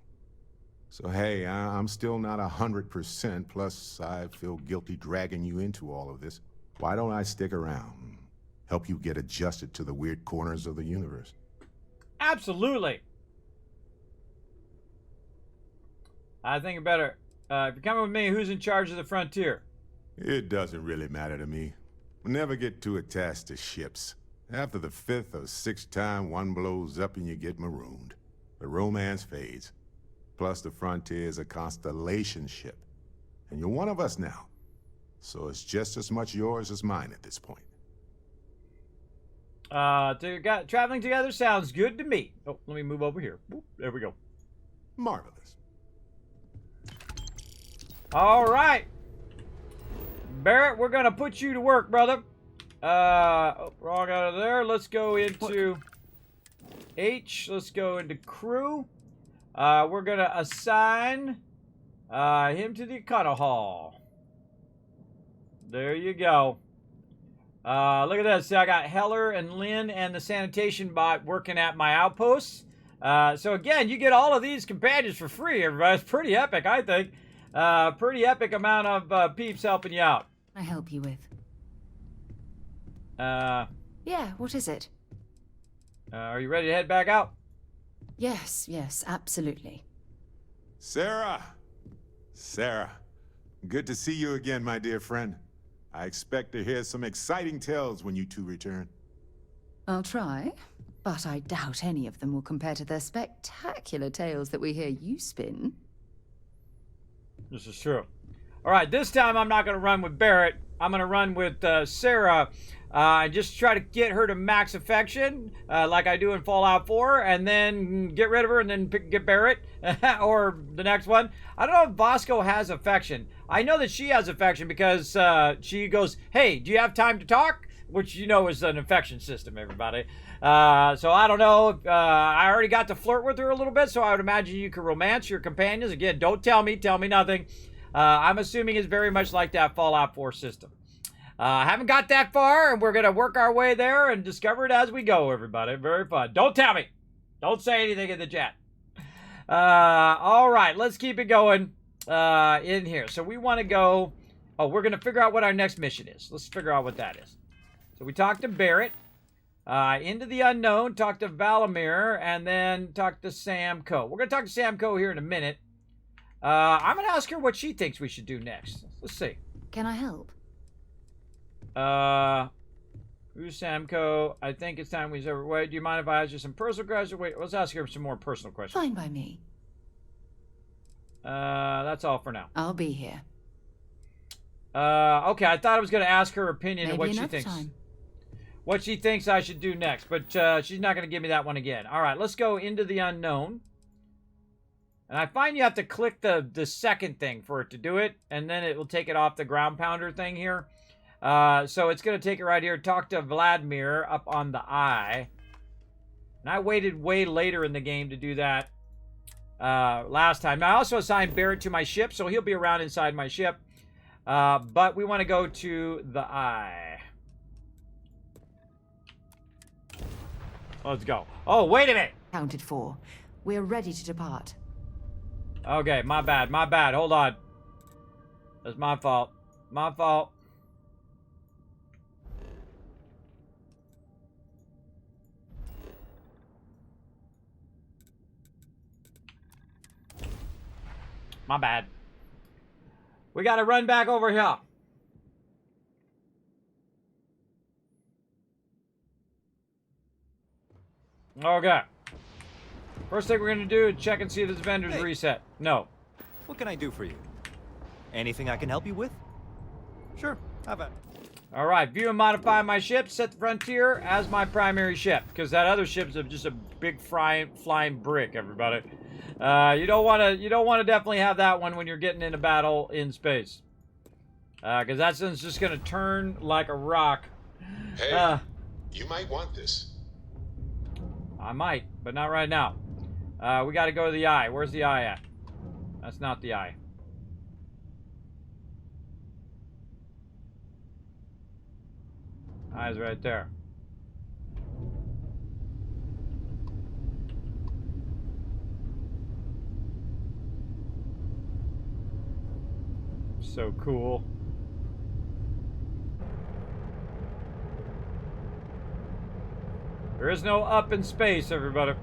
So hey, I'm still not 100%, plus I feel guilty dragging you into all of this. Why don't I stick around? Help you get adjusted to the weird corners of the universe. Absolutely. I think it better. If you're coming with me, who's in charge of the frontier? It doesn't really matter to me. We'll never get too attached to ships. After the 5th or 6th time, one blows up and you get marooned. The romance fades. Plus, the frontier is a constellation ship. And you're one of us now. So it's just as much yours as mine at this point. Traveling together sounds good to me. Oh, let me move over here. Boop, there we go. Marvelous. All right. Barrett, we're going to put you to work, brother. Wrong out of there. Let's go into H. Let's go into crew. We're going to assign him to the econo hall. There you go. Look at this. See, I got Heller and Lynn and the sanitation bot working at my outposts. So again, you get all of these companions for free, everybody. It's pretty epic, I think. Pretty epic amount of peeps helping you out. I help you with? Yeah, what is it? Are you ready to head back out? Yes, yes, absolutely. Sarah! Sarah, good to see you again, my dear friend. I expect to hear some exciting tales when you two return. I'll try, but I doubt any of them will compare to the spectacular tales that we hear you spin. This is true. All right, this time I'm not going to run with Barrett. I'm going to run with Sarah and just try to get her to max affection like I do in Fallout 4 and then get rid of her and then get Barrett or the next one. I don't know if Bosco has affection. I know that she has affection because she goes, hey, do you have time to talk? Which you know is an affection system, everybody. So I don't know. I already got to flirt with her a little bit, so I would imagine you could romance your companions. Again, don't tell me nothing. I'm assuming it's very much like that Fallout 4 system. I haven't got that far, and we're going to work our way there and discover it as we go, everybody. Very fun. Don't tell me. Don't say anything in the chat. All right, let's keep it going in here. So we want to go... Oh, we're going to figure out what our next mission is. Let's figure out what that is. So we talked to Barrett. Into the unknown, talk to Valamir, and then talk to Sam Coe. We're going to talk to Sam Coe here in a minute. I'm going to ask her what she thinks we should do next. Let's see. Can I help? Who's Sam Coe? I think it's time we over. Wait, do you mind if I ask you some personal questions? Wait, let's ask her some more personal questions. Fine by me. That's all for now. I'll be here. Okay, I thought I was going to ask her opinion Maybe of what she another thinks. time. What she thinks I should do next, but she's not going to give me that one again. All right, let's go into the unknown. And I find you have to click the second thing for it to do it, and then it will take it off the ground pounder thing here. So it's going to take it right here. Talk to Vladimir up on the eye. And I waited way later in the game to do that last time. Now, I also assigned Barrett to my ship, so he'll be around inside my ship. But we want to go to the eye. Let's go. Oh, wait a minute. Counted for. We're ready to depart. Okay, my bad. My bad. Hold on. That's my fault. My fault. My bad. We got to run back over here. Okay. First thing we're going to do is check and see if this vendor's reset. No. What can I do for you? Anything I can help you with? Sure. How about? All right. View and modify my ship. Set the Frontier as my primary ship. Because that other ship's just a big flying brick, everybody. You don't want to definitely have that one when you're getting into battle in space. Because that thing's just going to turn like a rock. Hey, you might want this. I might, but not right now. We got to go to the eye. Where's the eye at? That's not the eye. Eyes right there. So cool. There is no up in space, everybody.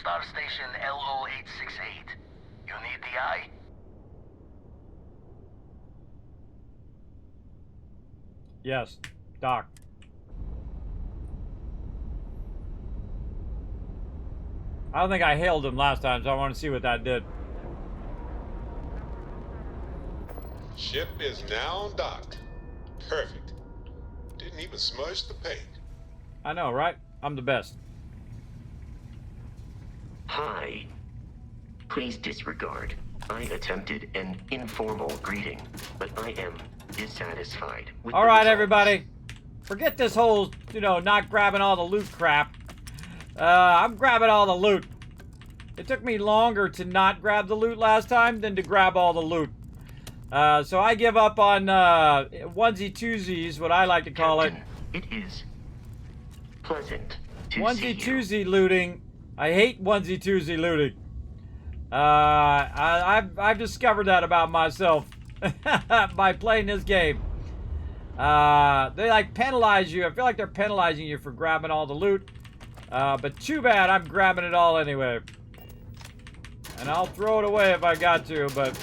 Star Station LO868. You need the eye? Yes, Doc. I don't think I hailed him last time, so I want to see what that did. Ship is now docked. Perfect. Didn't even smudge the paint. I know, right? I'm the best. Hi. Please disregard. I attempted an informal greeting, but I am dissatisfied with All the right, results. everybody. Forget this whole, not grabbing all the loot crap. I'm grabbing all the loot. It took me longer to not grab the loot last time than to grab all the loot. So I give up on onesie-twosies, what I like to call it. It is pleasant to see Onesie-twosie looting. I hate onesie-twosie looting. I've discovered that about myself by playing this game. They like penalize you. I feel like they're penalizing you for grabbing all the loot. But too bad, I'm grabbing it all anyway. And I'll throw it away if I got to, but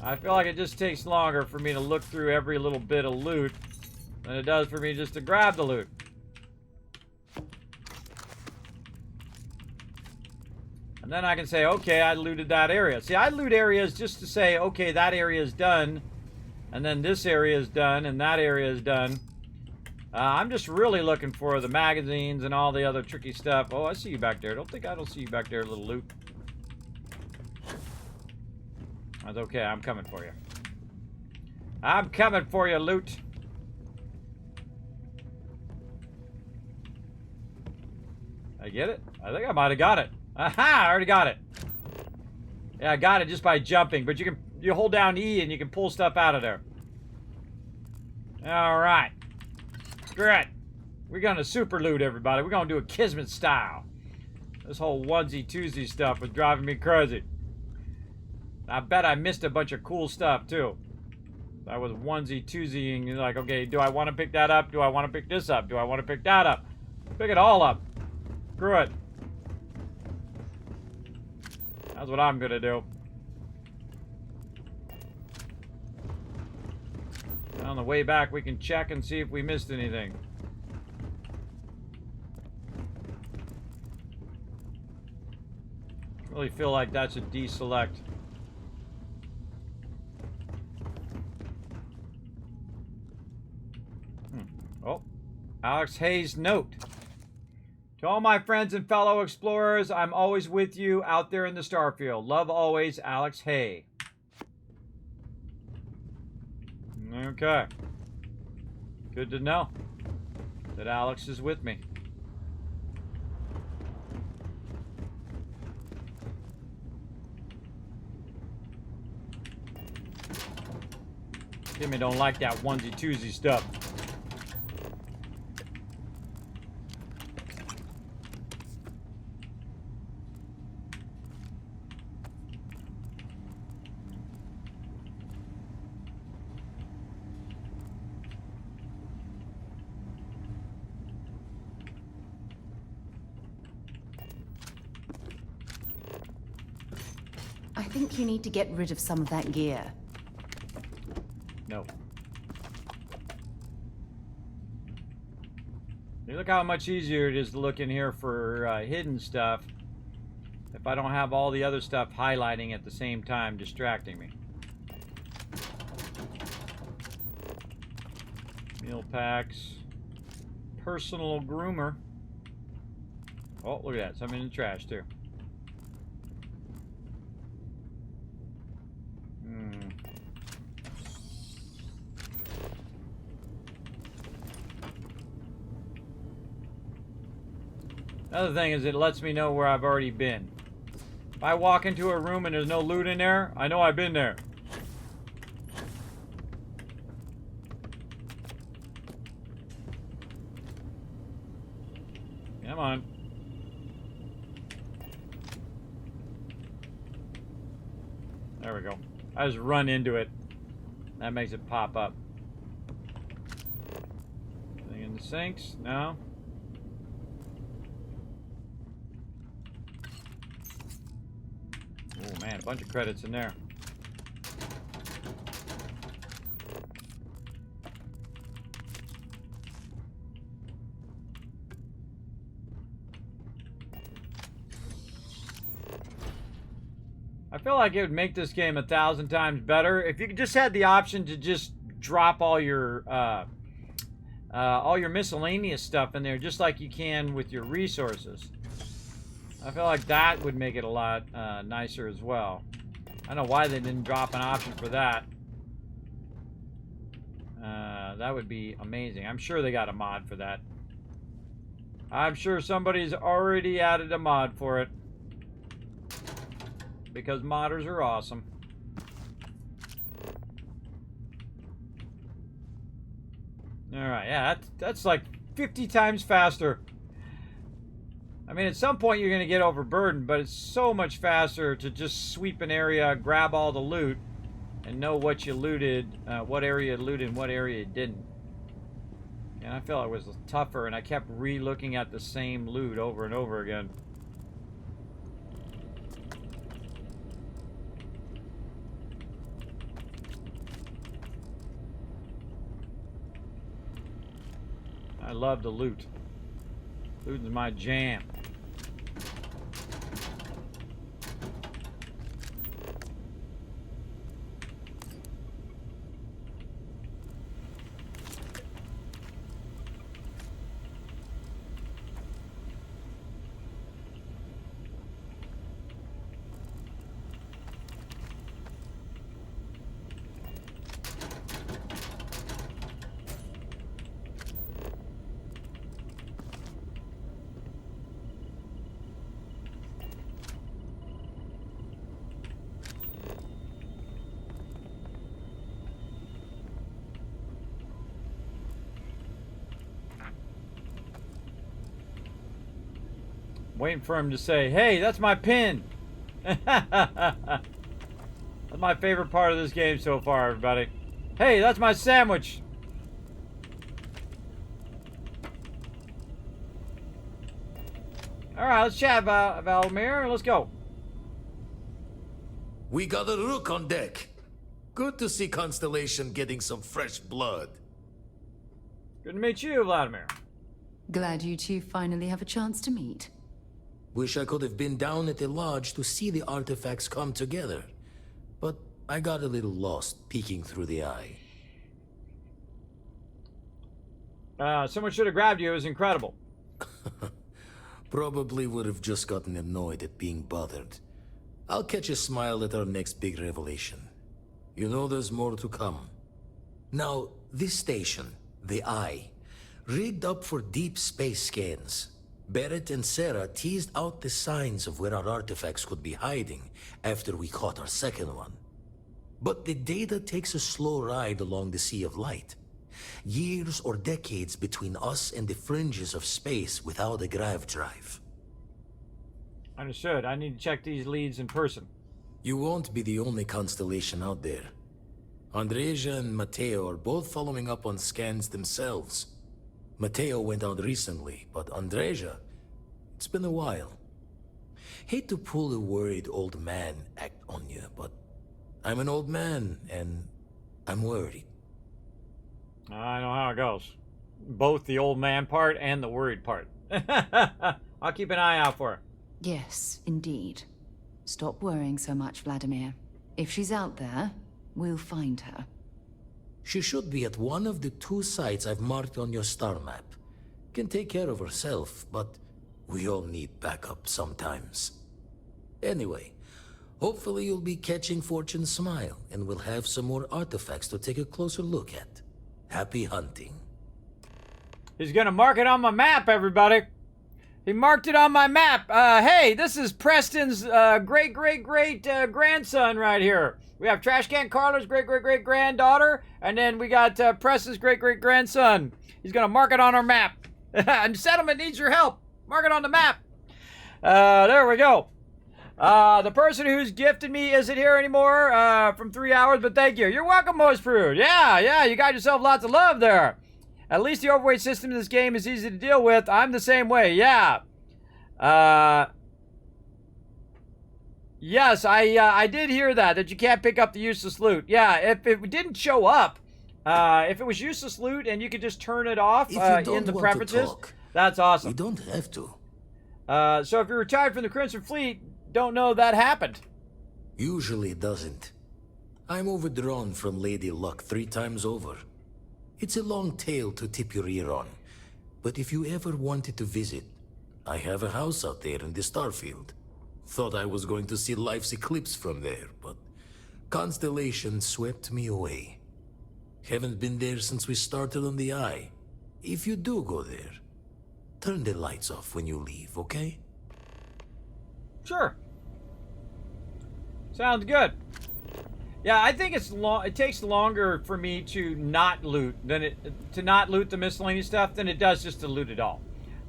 I feel like it just takes longer for me to look through every little bit of loot than it does for me just to grab the loot. And then I can say, okay, I looted that area. See, I loot areas just to say, okay, that area is done. And then this area is done, and that area is done. I'm just really looking for the magazines and all the other tricky stuff. Oh, I see you back there. I don't see you back there, little loot. That's okay, I'm coming for you. I'm coming for you, loot. I get it? I think I might have got it. Aha! I already got it. Yeah, I got it just by jumping, but you hold down E and you can pull stuff out of there. Alright. Screw it. We're gonna super loot, everybody. We're gonna do a Kismet style. This whole onesie-twosie stuff was driving me crazy. I bet I missed a bunch of cool stuff, too. I was onesie-twosieing, like, okay, do I want to pick that up? Do I want to pick this up? Do I want to pick that up? Pick it all up. Screw it. That's what I'm gonna do. On the way back, we can check and see if we missed anything. Really feel like that should deselect. Oh, Alex Hayes' note. To all my friends and fellow explorers, I'm always with you out there in the Starfield. Love always, Alex Hay. Okay. Good to know that Alex is with me. Timmy don't like that onesie-twosie stuff. I think you need to get rid of some of that gear. No. Look how much easier it is to look in here for hidden stuff if I don't have all the other stuff highlighting at the same time, distracting me. Meal packs. Personal groomer. Oh, look at that. Something in the trash, too. Another thing is it lets me know where I've already been. If I walk into a room and there's no loot in there, I know I've been there. Come on. There we go. I just run into it. That makes it pop up. Anything in the sinks? No. Oh man, a bunch of credits in there. I feel like it would make this game 1,000 times better if you just had the option to just drop all your miscellaneous stuff in there, just like you can with your resources. I feel like that would make it a lot nicer as well. I don't know why they didn't drop an option for that. That would be amazing. I'm sure they got a mod for that. I'm sure somebody's already added a mod for it. Because modders are awesome. Alright, yeah, that's like 50 times faster. I mean, at some point you're going to get overburdened, but it's so much faster to just sweep an area, grab all the loot, and know what you looted, what area you looted and what area you didn't. And I felt it was tougher, and I kept re-looking at the same loot over and over again. I love the loot. Looting's my jam. Waiting for him to say, hey, that's my pin. That's my favorite part of this game so far, everybody. Hey, that's my sandwich. Alright, let's chat, Valmir. Let's go. We got a rook on deck. Good to see Constellation getting some fresh blood. Good to meet you, Vladimir. Glad you two finally have a chance to meet. Wish I could have been down at the lodge to see the artifacts come together. But I got a little lost peeking through the eye. Someone should have grabbed you. It was incredible. Probably would have just gotten annoyed at being bothered. I'll catch a smile at our next big revelation. You know there's more to come. Now, this station, the Eye, rigged up for deep space scans. Barrett and Sarah teased out the signs of where our artifacts could be hiding after we caught our second one. But the data takes a slow ride along the Sea of Light. Years or decades between us and the fringes of space without a grav drive. Understood. I need to check these leads in person. You won't be the only constellation out there. Andreja and Mateo are both following up on scans themselves. Mateo went out recently, but Andreja, it's been a while. Hate to pull a worried old man act on you, but I'm an old man, and I'm worried. I know how it goes. Both the old man part and the worried part. I'll keep an eye out for her. Yes, indeed. Stop worrying so much, Vladimir. If she's out there, we'll find her. She should be at one of the 2 sites I've marked on your star map. Can take care of herself, but we all need backup sometimes. Anyway, hopefully you'll be catching Fortune's smile, and we'll have some more artifacts to take a closer look at. Happy hunting. He's gonna mark it on my map, everybody. He marked it on my map. Hey, this is Preston's great grandson right here. We have Trash Can Carla's great granddaughter, and then we got Preston's great grandson. He's gonna mark it on our map. And settlement needs your help. Mark it on the map. There we go. The person who's gifted me isn't here anymore from 3 hours, but thank you. You're welcome, Moist Prude. Yeah, you got yourself lots of love there. At least the overweight system in this game is easy to deal with. I'm the same way, yeah. Yes, I did hear that you can't pick up the useless loot. Yeah, if it didn't show up, if it was useless loot and you could just turn it off in the preferences, that's awesome. You don't have to. So if you're retired from the Crimson Fleet, don't know that happened. Usually it doesn't. I'm overdrawn from Lady Luck 3 times over. It's a long tale to tip your ear on, but if you ever wanted to visit, I have a house out there in the Starfield. Thought I was going to see life's eclipse from there, but Constellation swept me away. Haven't been there since we started on the Eye. If you do go there, turn the lights off when you leave, okay? Sure. Sounds good. Yeah, I think it takes longer for me to not loot the miscellaneous stuff than it does just to loot it all.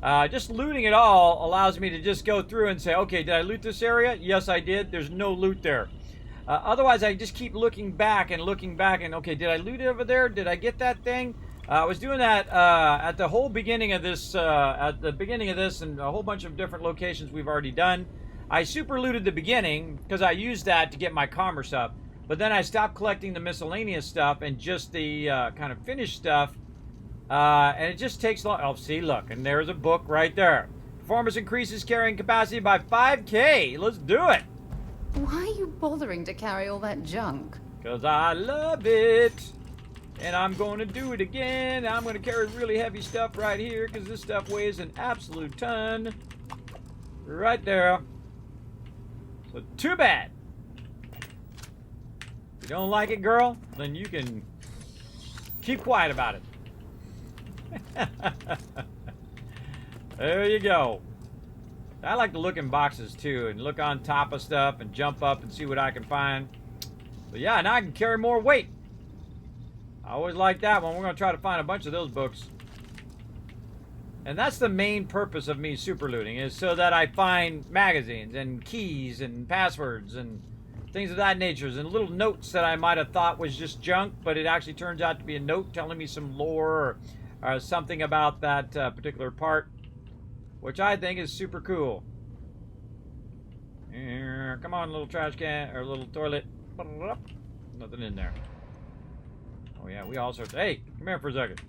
Just looting it all allows me to just go through and say, okay, did I loot this area? Yes, I did. There's no loot there. Otherwise, I just keep looking back and okay, did I loot it over there? Did I get that thing? I was doing that at the whole beginning of this, and a whole bunch of different locations we've already done. I super looted the beginning because I used that to get my commerce up. But then I stopped collecting the miscellaneous stuff and just the kind of finished stuff. And it just takes long. Oh, see, look, and there's a book right there. Performance increases carrying capacity by 5K. Let's do it. Why are you bothering to carry all that junk? Because I love it. And I'm going to do it again. I'm going to carry really heavy stuff right here because this stuff weighs an absolute ton. Right there. So, too bad. If you don't like it, girl, then you can keep quiet about it. There you go. I like to look in boxes too and look on top of stuff and jump up and see what I can find. But yeah, now I can carry more weight. I always like that one. We're going to try to find a bunch of those books. And that's the main purpose of me super looting, is so that I find magazines and keys and passwords and things of that nature, and little notes that I might have thought was just junk, but it actually turns out to be a note telling me some lore or something about that particular part, which I think is super cool. Come on, little trash can, or little toilet. Nothing in there. Oh yeah, we all sorts. Hey, come here for a second.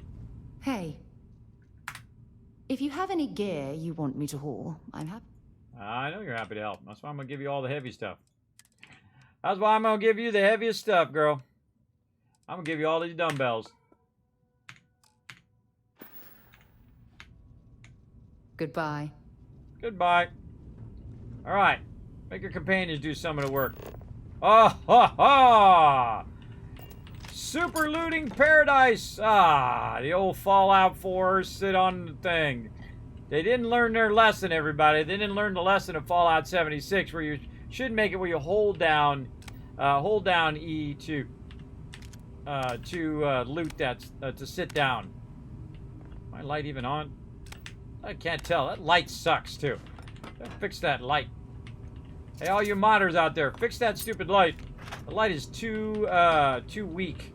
Hey. If you have any gear you want me to haul, I'm happy. I know you're happy to help. That's why I'm going to give you all the heavy stuff. That's why I'm going to give you the heaviest stuff, girl. I'm going to give you all these dumbbells. Goodbye. Goodbye. All right. Make your companions do some of the work. Oh, ha, ha! Super looting paradise. Ah, the old Fallout 4 sit on the thing. They didn't learn their lesson, everybody. They didn't learn the lesson of Fallout 76, where you should make it where you hold down E to loot that to sit down. My light even on? I can't tell. That light sucks too. Fix that light. Hey, all you modders out there, fix that stupid light. The light is too weak.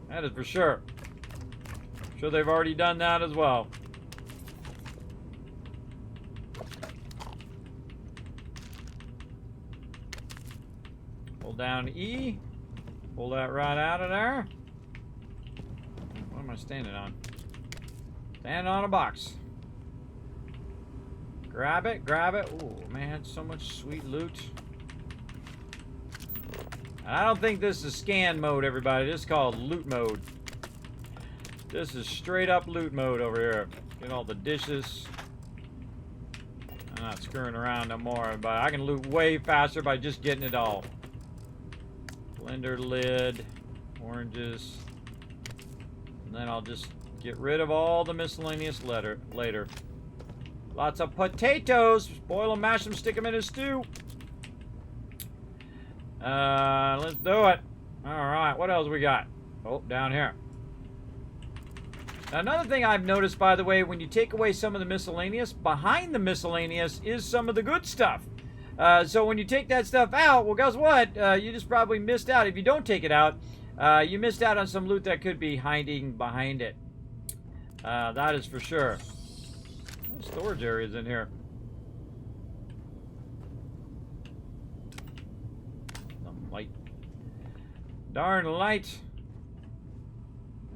That is for sure. I'm sure they've already done that as well. Hold down E. Pull that right out of there. What am I standing on? Standing on a box. Grab it, grab it. Ooh, man, so much sweet loot. I don't think this is scan mode, everybody. This is called loot mode. This is straight up loot mode over here. Get all the dishes. I'm not screwing around no more, but I can loot way faster by just getting it all. Blender lid, oranges. And then I'll just get rid of all the miscellaneous later. Lots of potatoes. Boil them, mash them, stick them in a stew. Let's do it. Alright, what else we got? Oh, down here. Now, another thing I've noticed, by the way, when you take away some of the miscellaneous, behind the miscellaneous is some of the good stuff. So when you take that stuff out, well, guess what? You just probably missed out. If you don't take it out, you missed out on some loot that could be hiding behind it. That is for sure. No storage areas in here. Some light. Darn light.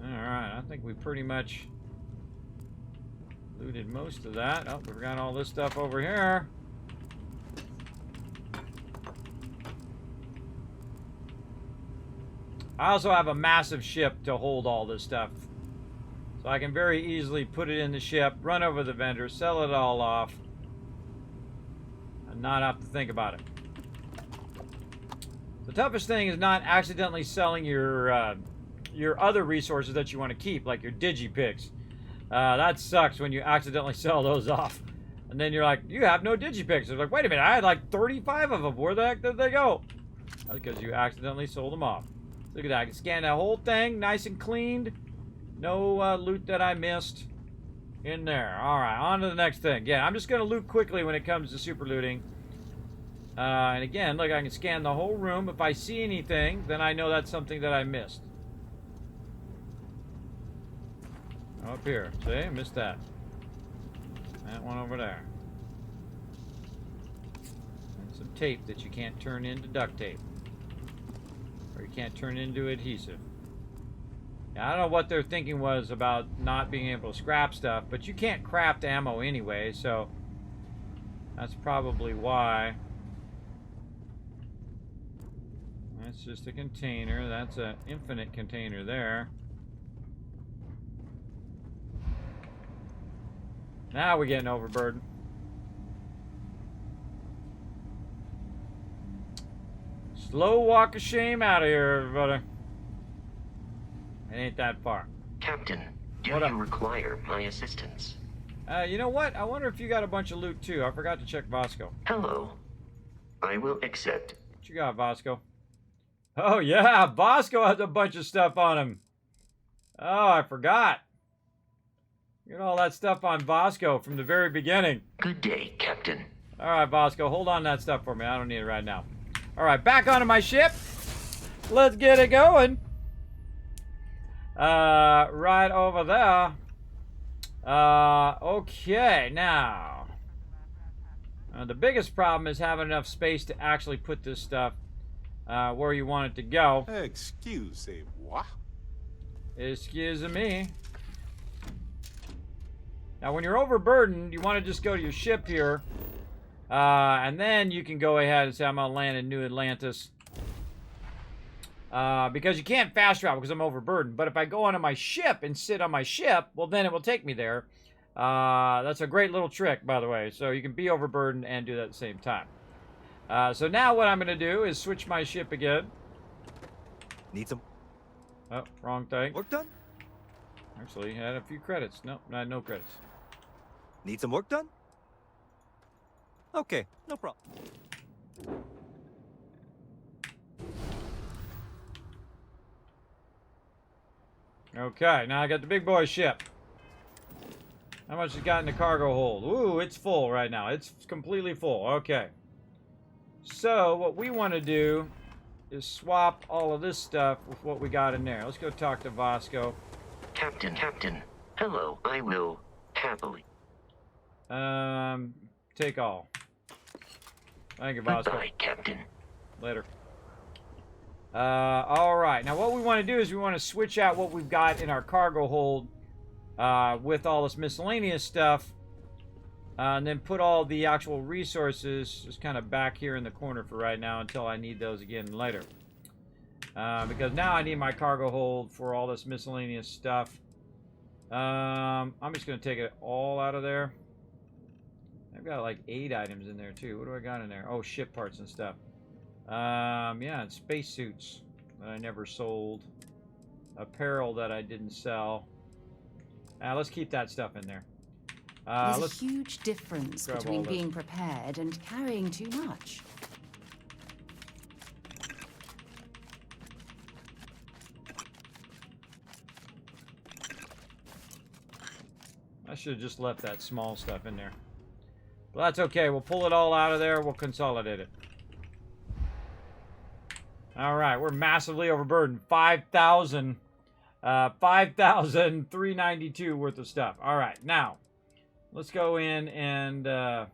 Alright, I think we pretty much looted most of that. Oh, we've got all this stuff over here. I also have a massive ship to hold all this stuff. So I can very easily put it in the ship, run over the vendor, sell it all off, and not have to think about it. The toughest thing is not accidentally selling your other resources that you want to keep, like your digipigs. That sucks when you accidentally sell those off. And then you're like, you have no digipigs. They're like, wait a minute, I had like 35 of them. Where the heck did they go? That's because you accidentally sold them off. Look at that. I can scan that whole thing, nice and cleaned. No loot that I missed in there. Alright, on to the next thing. Again, I'm just going to loot quickly when it comes to super looting. And again, look, I can scan the whole room. If I see anything, then I know that's something that I missed. Up here. See? Missed that. That one over there. And some tape that you can't turn into duct tape. Or you can't turn into adhesive. Now, I don't know what their thinking was about not being able to scrap stuff, but you can't craft ammo anyway, so that's probably why. That's just a container. That's an infinite container there. Now we're getting overburdened. Slow walk of shame out of here, everybody. It ain't that far. Captain, do you require my assistance? You know what? I wonder if you got a bunch of loot too. I forgot to check Vasco. Hello. I will accept. What you got, Vasco? Oh yeah, Vasco has a bunch of stuff on him. Oh, I forgot. Look at all that stuff on Vasco from the very beginning. Good day, Captain. Alright, Vasco, hold on that stuff for me. I don't need it right now. Alright, back onto my ship. Let's get it going. Right over there. Okay, now. The biggest problem is having enough space to actually put this stuff where you want it to go. Excusez-moi. Excuse me. Now, when you're overburdened, you want to just go to your ship here. And then you can go ahead and say, I'm going to land in New Atlantis. Because you can't fast travel because I'm overburdened. But if I go onto my ship and sit on my ship, well, then it will take me there. That's a great little trick, by the way. So you can be overburdened and do that at the same time. So now what I'm going to do is switch my ship again. Need some... Oh, wrong thing. Work done? Actually, had a few credits. Nope, no credits. Need some work done? Okay, no problem. Okay, now I got the big boy ship. How much has got in the cargo hold? Ooh, it's full right now. It's completely full. Okay. So, what we want to do is swap all of this stuff with what we got in there. Let's go talk to Vasco. Captain. Hello, I will happily. Take all. Thank you, Vasco. Bye, Captain. Later. Alright. Now, what we want to do is we want to switch out what we've got in our cargo hold with all this miscellaneous stuff. And then put all the actual resources just kind of back here in the corner for right now until I need those again later. Because now I need my cargo hold for all this miscellaneous stuff. I'm just going to take it all out of there. I've got like 8 items in there too. What do I got in there? Oh, ship parts and stuff. Yeah, and spacesuits that I never sold. Apparel that I didn't sell. Let's keep that stuff in there. There's a let's huge difference grab between all this. being prepared and carrying too much. I should have just left that small stuff in there. But that's okay. We'll pull it all out of there. We'll consolidate it. All right. We're massively overburdened. 5,392 worth of stuff. All right. Now, let's go in and go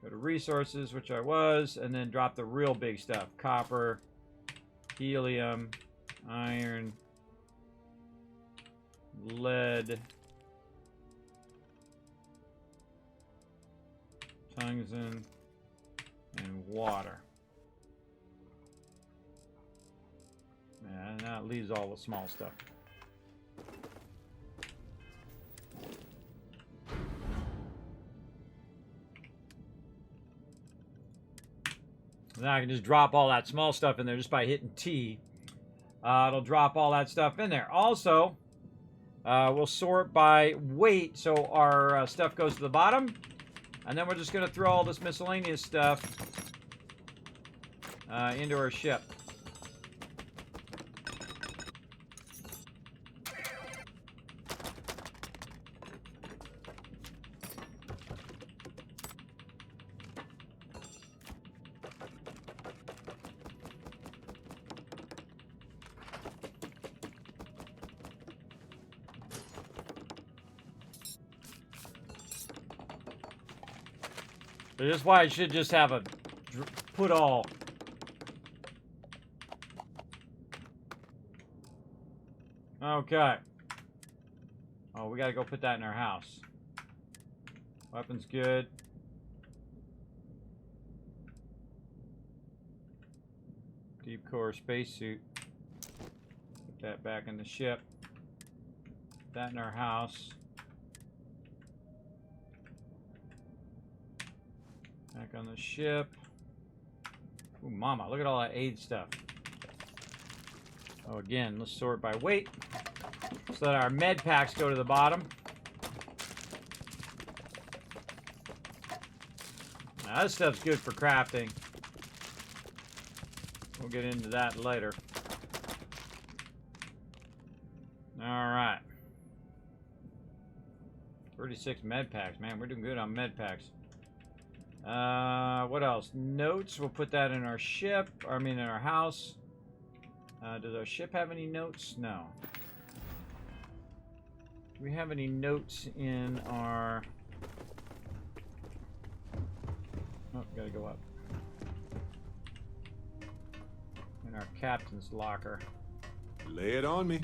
to resources, which I was, and then drop the real big stuff. Copper, helium, iron, lead, tungsten, and water. And that leaves all the small stuff. Now I can just drop all that small stuff in there just by hitting T. It'll drop all that stuff in there. Also, we'll sort by weight, so our stuff goes to the bottom. And then we're just going to throw all this miscellaneous stuff into our ship. This is why I should just have a put all. Okay. Oh, we gotta go put that in our house. Weapons good. Deep core spacesuit. Put that back in the ship. Put that in our house. Back on the ship. Ooh, mama, look at all that aid stuff. Oh, again, let's sort by weight so that our med packs go to the bottom. Now, this stuff's good for crafting. We'll get into that later. Alright. 36 med packs. Man, we're doing good on med packs. What else? Notes. We'll put that in our ship. I mean, in our house. Does our ship have any notes? No. Do we have any notes in our... Oh, gotta go up. In our captain's locker. Lay it on me.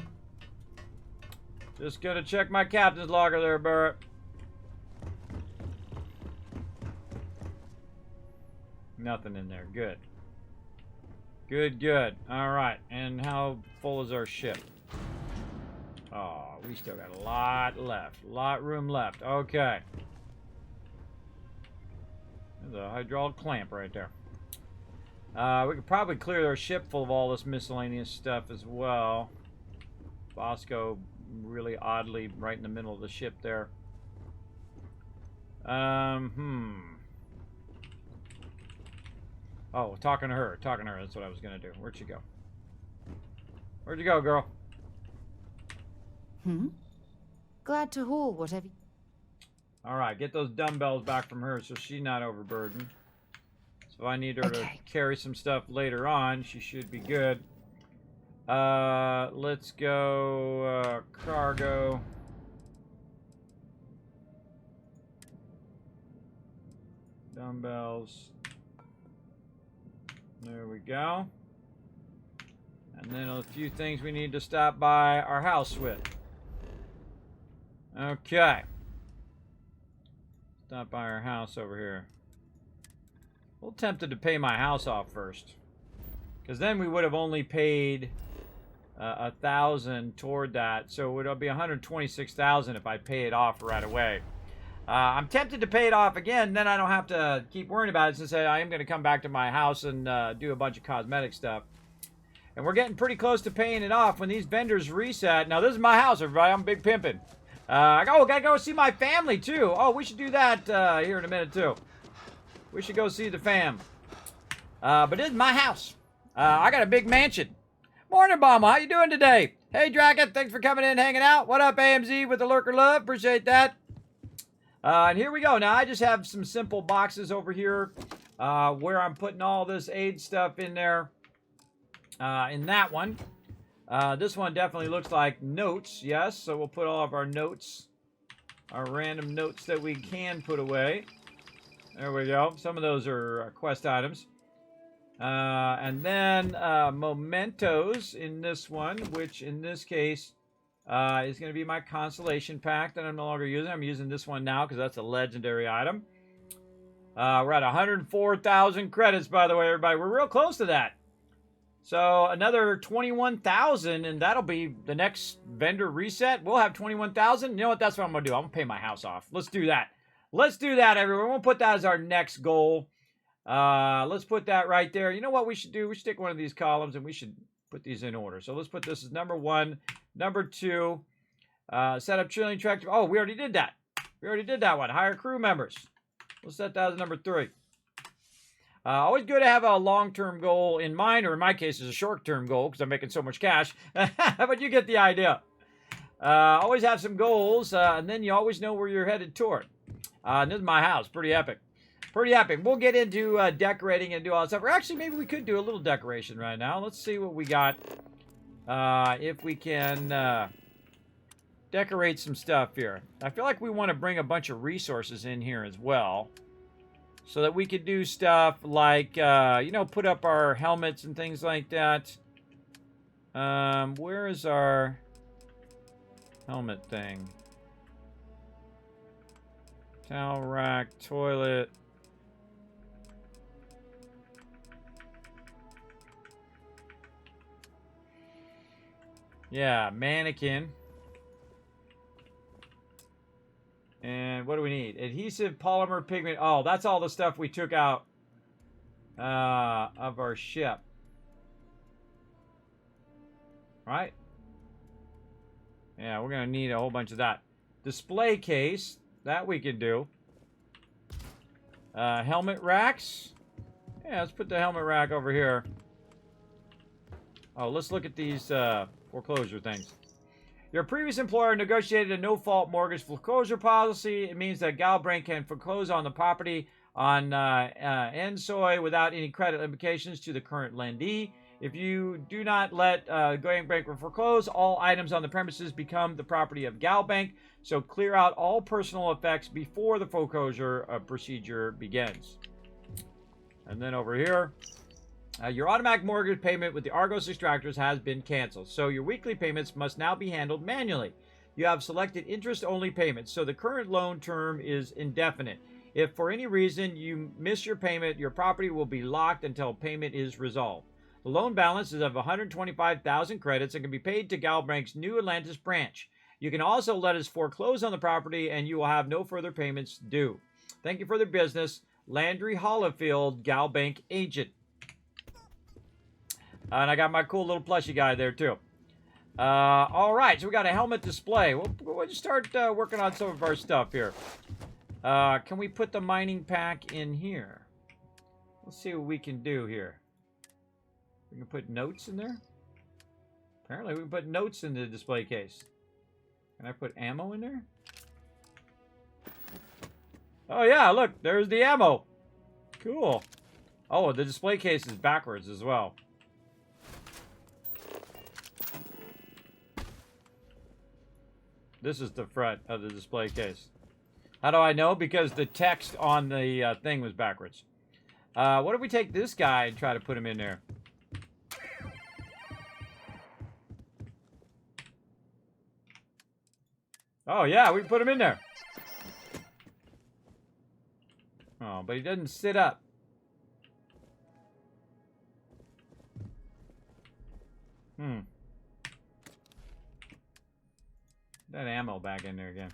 Just gotta check my captain's locker there, Barrett. Nothing in there. Good. Good, good. Alright. And how full is our ship? Oh, we still got a lot left. A lot room left. Okay. There's a hydraulic clamp right there. We could probably clear our ship full of all this miscellaneous stuff as well. Bosco really oddly right in the middle of the ship there. Oh, talking to her. Talking to her. That's what I was going to do. Where'd she go? Where'd you go, girl? Glad to haul whatever. All right, get those dumbbells back from her so she's not overburdened. So if I need her to carry some stuff later on, she should be good. Let's go cargo. Dumbbells. There we go. And then a few things we need to stop by our house with. Okay. Stop by our house over here. A little tempted to pay my house off first. Because then we would have only paid 1,000 toward that. So it'll be 126,000 if I pay it off right away. I'm tempted to pay it off again, then I don't have to keep worrying about it since I am going to come back to my house and do a bunch of cosmetic stuff. And we're getting pretty close to paying it off when these vendors reset. Now, this is my house, everybody. I'm big pimping. Gotta go see my family, too. Oh, we should do that here in a minute, too. We should go see the fam. But this is my house. I got a big mansion. Morning, Bomba. How you doing today? Hey, Dragon. Thanks for coming in, hanging out. What up, AMZ with the lurker love? Appreciate that. And here we go. Now, I just have some simple boxes over here where I'm putting all this aid stuff in there. In that one. This one definitely looks like notes, yes. So we'll put all of our notes, our random notes that we can put away. There we go. Some of those are quest items. And then mementos in this one, which in this case is going to be my consolation pack that I'm no longer using. I'm using this one now because that's a legendary item. We're at 104,000 credits, by the way, everybody. We're real close to that. So another 21,000, and that'll be the next vendor reset. We'll have 21,000. You know what? That's what I'm going to do. I'm going to pay my house off. Let's do that. Let's do that, everyone. We'll put that as our next goal. Let's put that right there. You know what we should do? We should take one of these columns, and we should put these in order. So let's put this as number 1. Number 2, set up trillion tractor. Oh, we already did that. We already did that one. Hire crew members. We'll set that as number 3. Always good to have a long-term goal in mind, or in my case, it's a short-term goal because I'm making so much cash. But you get the idea. Always have some goals, and then you always know where you're headed toward. And this is my house. Pretty epic. Pretty epic. We'll get into decorating and do all that stuff. Or actually, maybe we could do a little decoration right now. Let's see what we got. If we can decorate some stuff here. I feel like we want to bring a bunch of resources in here as well. So that we could do stuff like, you know, put up our helmets and things like that. Where is our helmet thing? Towel rack, toilet. Yeah, mannequin. And what do we need? Adhesive, polymer, pigment. Oh, that's all the stuff we took out of our ship. Right? Yeah, we're going to need a whole bunch of that. Display case. That we can do. Helmet racks. Yeah, let's put the helmet rack over here. Oh, let's look at these foreclosure things. Your previous employer negotiated a no-fault mortgage foreclosure policy. It means that Galbraith can foreclose on the property on Ensoy without any credit limitations to the current lendee. If you do not let Galbank foreclose, all items on the premises become the property of Galbank. So clear out all personal effects before the foreclosure procedure begins. And then over here, your automatic mortgage payment with the Argos Extractors has been canceled. So your weekly payments must now be handled manually. You have selected interest-only payments, so the current loan term is indefinite. If for any reason you miss your payment, your property will be locked until payment is resolved. The loan balance is of 125,000 credits and can be paid to Galbrank's New Atlantis branch. You can also let us foreclose on the property and you will have no further payments due. Thank you for the business. Landry Hollifield, Galbank agent. And I got my cool little plushie guy there too. All right, so we got a helmet display. We'll just start working on some of our stuff here. Can we put the mining pack in here? Let's see what we can do here. We can put notes in there. Apparently we can put notes in the display case. Can I put ammo in there? Oh yeah, look, there's the ammo. Cool. Oh, the display case is backwards as well. This is the front of the display case. How do I know? Because the text on the thing was backwards. What if we take this guy and try to put him in there? Oh, yeah, we can put him in there. Oh, but he doesn't sit up. That ammo back in there again.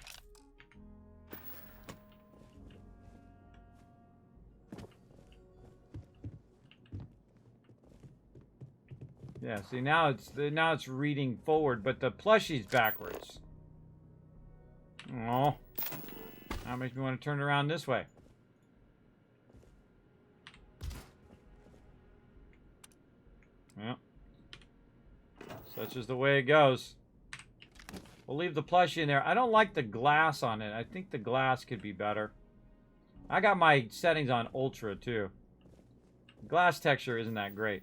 Yeah, see now it's reading forward, but the plushie's backwards. Now makes me want to turn around this way. Well, such is the way it goes. We'll leave the plushie in there. I don't like the glass on it. I think the glass could be better. I got my settings on ultra too. Glass texture isn't that great.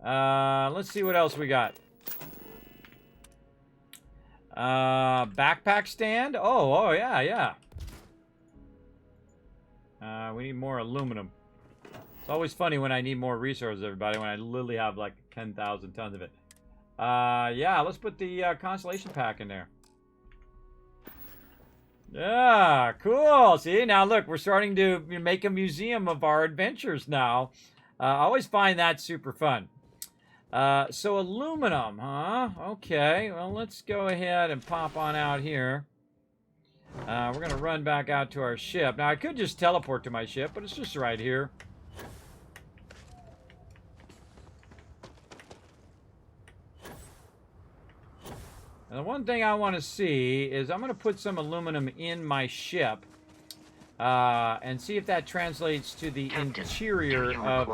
Let's see what else we got. Backpack stand. Oh yeah. We need more aluminum. It's always funny when I need more resources, everybody, when I literally have like 10,000 tons of it. Yeah, let's put the constellation pack in there. Yeah, cool. See, now look, we're starting to make a museum of our adventures now. I always find that super fun. So aluminum, huh? Okay, well, let's go ahead and pop on out here. We're going to run back out to our ship. Now, I could just teleport to my ship, but it's just right here. And the one thing I want to see is I'm going to put some aluminum in my ship and see if that translates to the interior of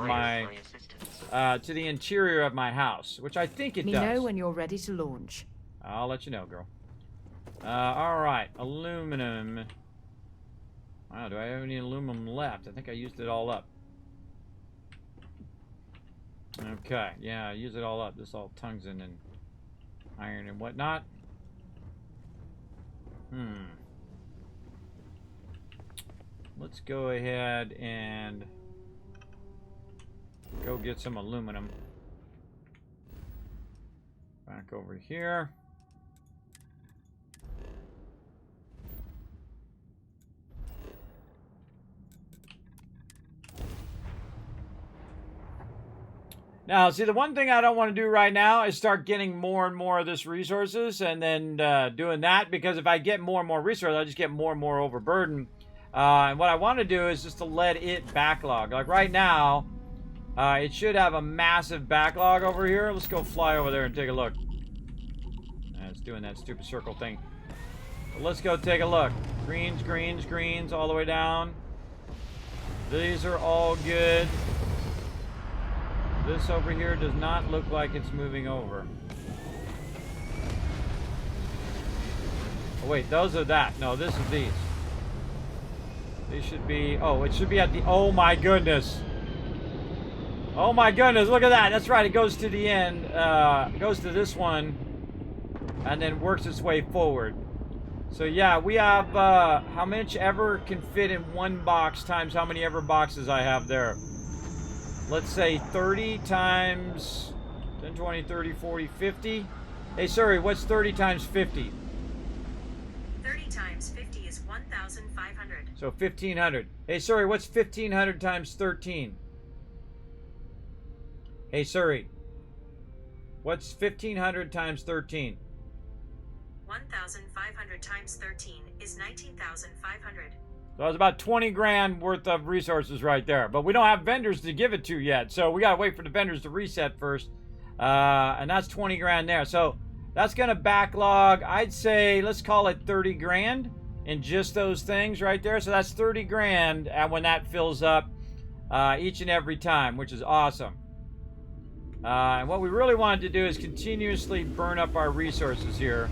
my house, which I think it does. Let me know when you're ready to launch. I'll let you know, girl. All right, aluminum. Wow, do I have any aluminum left? I think I used it all up. Okay, yeah, I used it all up. This all tungsten and iron and whatnot. Let's go ahead and go get some aluminum. Back over here. Now, see, the one thing I don't want to do right now is start getting more and more of this resources and then doing that, because if I get more and more resources, I just get more and more overburdened. And what I want to do is just to let it backlog. Like right now, it should have a massive backlog over here. Let's go fly over there and take a look. It's doing that stupid circle thing. But let's go take a look. Greens, greens, greens, all the way down. These are all good. This over here does not look like it's moving over. Oh wait, those are that. No, this is these. These should be, oh, it should be at the, oh my goodness. Oh my goodness, look at that. That's right, it goes to the end. It goes to this one and then works its way forward. So yeah, we have how much ever can fit in one box times how many ever boxes I have there. Let's say 30 times 10, 20, 30, 40, 50. Hey, sorry, what's 30 times 50? 30 times 50 is 1,500. So 1,500. Hey, sorry, what's 1,500 times 13? Hey, sorry. What's 1,500 times 13? 1,500 times 13 is 19,500. So it's about 20 grand worth of resources right there. But we don't have vendors to give it to yet. So we got to wait for the vendors to reset first. And that's 20 grand there. So that's going to backlog, I'd say, let's call it 30 grand in just those things right there. So that's 30 grand when that fills up each and every time, which is awesome. And what we really wanted to do is continuously burn up our resources here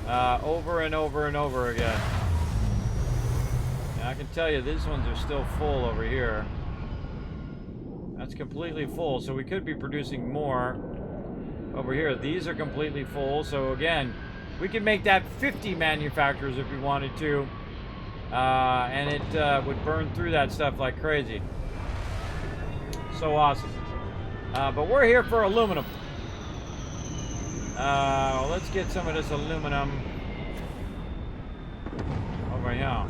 over and over and over again. I can tell you these ones are still full over here. That's completely full, so we could be producing more over here. These are completely full, so again, we could make that 50 manufacturers if we wanted to, and it would burn through that stuff like crazy. So awesome. But we're here for aluminum. Let's get some of this aluminum over here.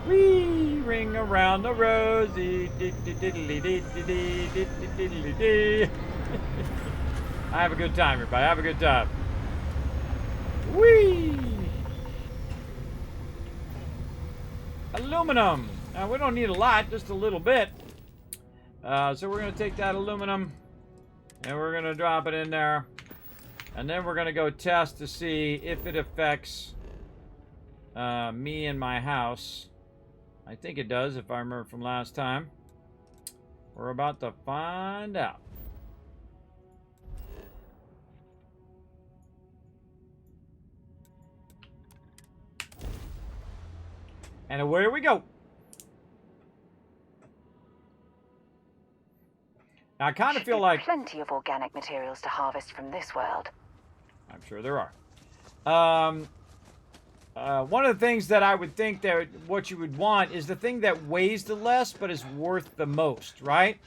Wee, ring around the rosy. I have a good time, everybody. Have a good time. Wee! Aluminum. Now, we don't need a lot, just a little bit. So we're going to take that aluminum and we're going to drop it in there. And then we're going to go test to see if it affects me and my house. I think it does, if I remember from last time. We're about to find out. And away we go. Now, I kind of feel like... Plenty of organic materials to harvest from this world. I'm sure there are. One of the things that I would think that what you would want is the thing that weighs the less but is worth the most, right?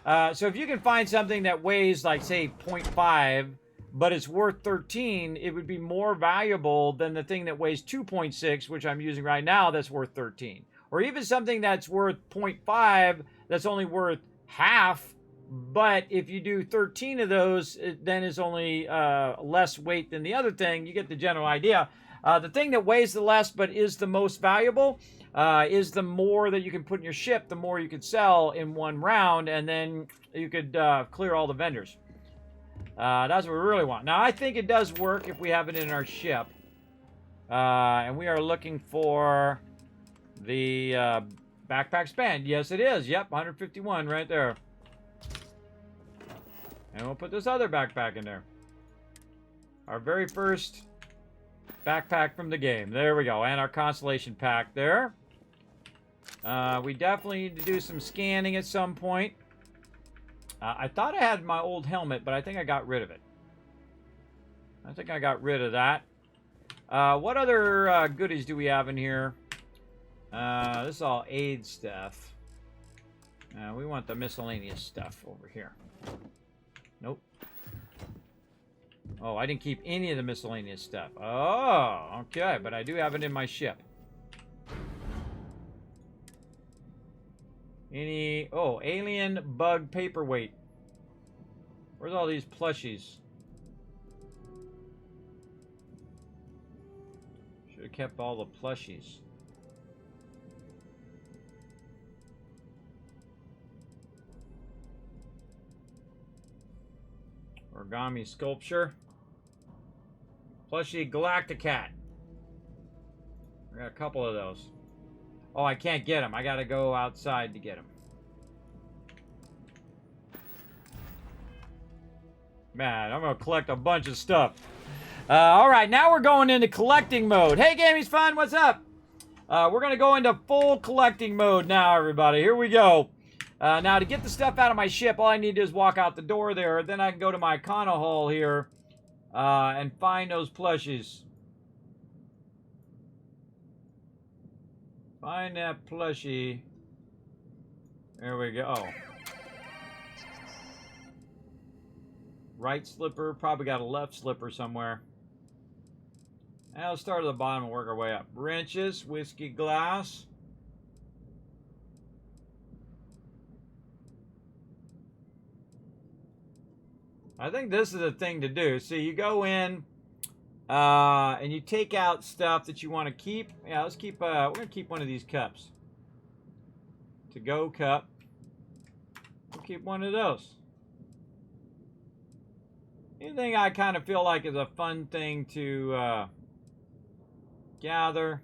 So if you can find something that weighs, like, say, 0.5, but it's worth 13, it would be more valuable than the thing that weighs 2.6, which I'm using right now, that's worth 13. Or even something that's worth 0.5 that's only worth half, but if you do 13 of those, then it's only less weight than the other thing. You get the general idea. The thing that weighs the less but is the most valuable is the more that you can put in your ship, the more you could sell in one round, and then you could clear all the vendors. That's what we really want. Now, I think it does work if we have it in our ship. And we are looking for the backpack span. Yes, it is. Yep, 151 right there. And we'll put this other backpack in there. Our very first backpack from the game. There we go. And our constellation pack there. We definitely need to do some scanning at some point. I thought I had my old helmet, but I think I got rid of it. I think I got rid of that. What other goodies do we have in here? This is all aid stuff. We want the miscellaneous stuff over here. Nope. Oh, I didn't keep any of the miscellaneous stuff. Oh, okay. But I do have it in my ship. Any... Oh, alien bug paperweight. Where's all these plushies? Should have kept all the plushies. Origami sculpture. Plushie Galacticat. I got a couple of those. Oh, I can't get them. I gotta go outside to get them. Man, I'm gonna collect a bunch of stuff. Alright, now we're going into collecting mode. Hey, Gaming's Fun, what's up? We're gonna go into full collecting mode now, everybody. Here we go. Now, to get the stuff out of my ship, all I need to do is walk out the door there. Then I can go to my Econo Hall here and find those plushies. Find that plushie. There we go. Oh. Right slipper. Probably got a left slipper somewhere. Now let's start at the bottom and work our way up. Wrenches, whiskey glass. I think this is the thing to do. See, you go in and you take out stuff that you want to keep. Yeah, let's keep, we're going to keep one of these cups. To-go cup. We'll keep one of those. Anything I kind of feel like is a fun thing to gather.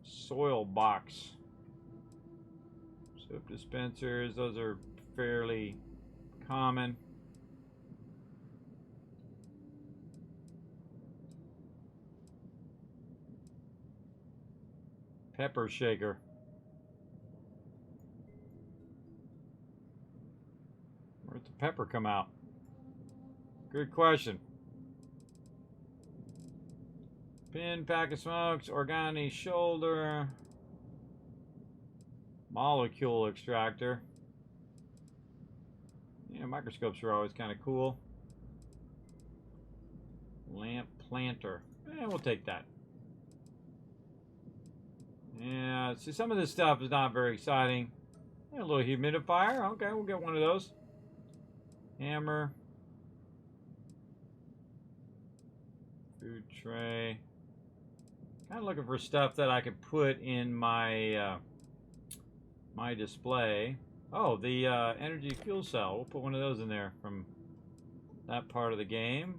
Soil box. Soap dispensers, those are fairly common. Pepper shaker. Where'd the pepper come out? Good question. Pin, pack of smokes, organi shoulder, molecule extractor. Yeah, microscopes are always kind of cool. Lamp planter. We'll take that. Yeah, see, some of this stuff is not very exciting. A little humidifier. Okay, we'll get one of those. Hammer. Food tray. Kind of looking for stuff that I could put in my my display. Oh, the energy fuel cell. We'll put one of those in there from that part of the game.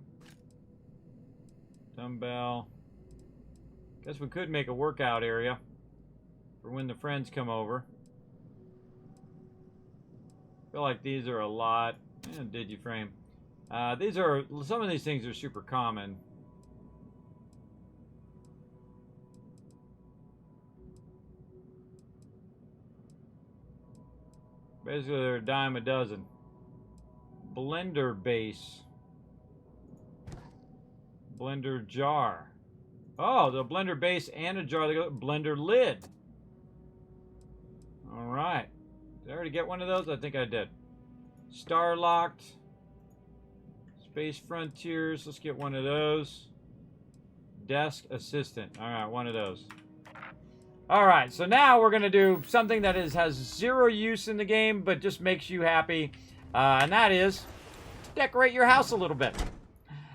Dumbbell. Guess we could make a workout area for when the friends come over. Feel like these are a lot. Digiframe. These are, some of these things are super common. Basically, they're a dime a dozen. Blender base. Blender jar. Oh, the blender base and a jar. They got blender lid. All right. Did I already get one of those? I think I did. Star locked. Space frontiers. Let's get one of those. Desk assistant. All right, one of those. All right, so now we're gonna do something that has zero use in the game, but just makes you happy, and that is decorate your house a little bit.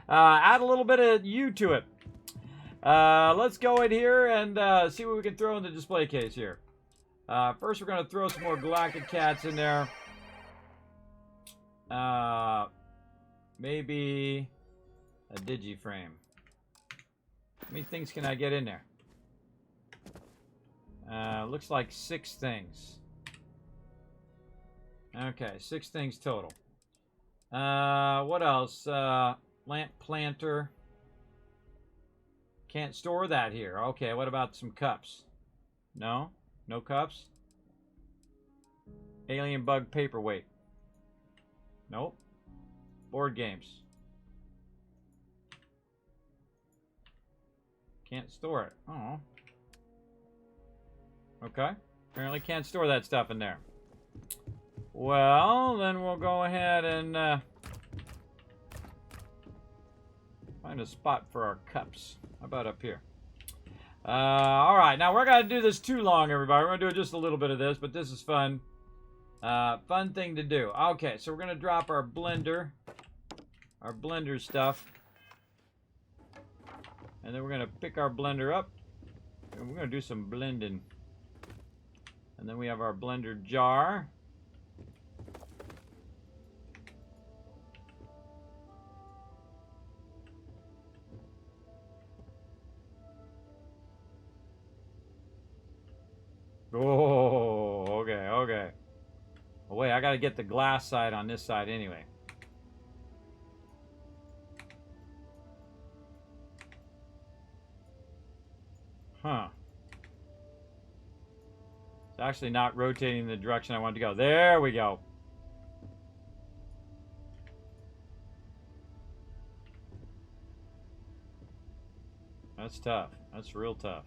Add a little bit of you to it. Let's go in here and see what we can throw in the display case here. First, we're gonna throw some more Galactic Cats in there. Maybe a Digiframe. How many things can I get in there? Looks like 6 things. Okay, 6 things total. What else? Lamp planter. Can't store that here. Okay, what about some cups? No? No cups? Alien bug paperweight. Nope. Board games. Can't store it. Oh. Okay. Apparently can't store that stuff in there. Well, then we'll go ahead and find a spot for our cups. How about up here? Alright, now we're going to do this too long, everybody. We're going to do just a little bit of this, but this is fun. Fun thing to do. Okay, so we're going to drop our blender. Our blender stuff. And then we're going to pick our blender up. And we're going to do some blending. And then we have our blender jar. Oh, okay, okay. Oh, wait, I gotta get the glass side on this side anyway. Huh. It's actually not rotating the direction I want to go. There we go. That's tough. That's real tough.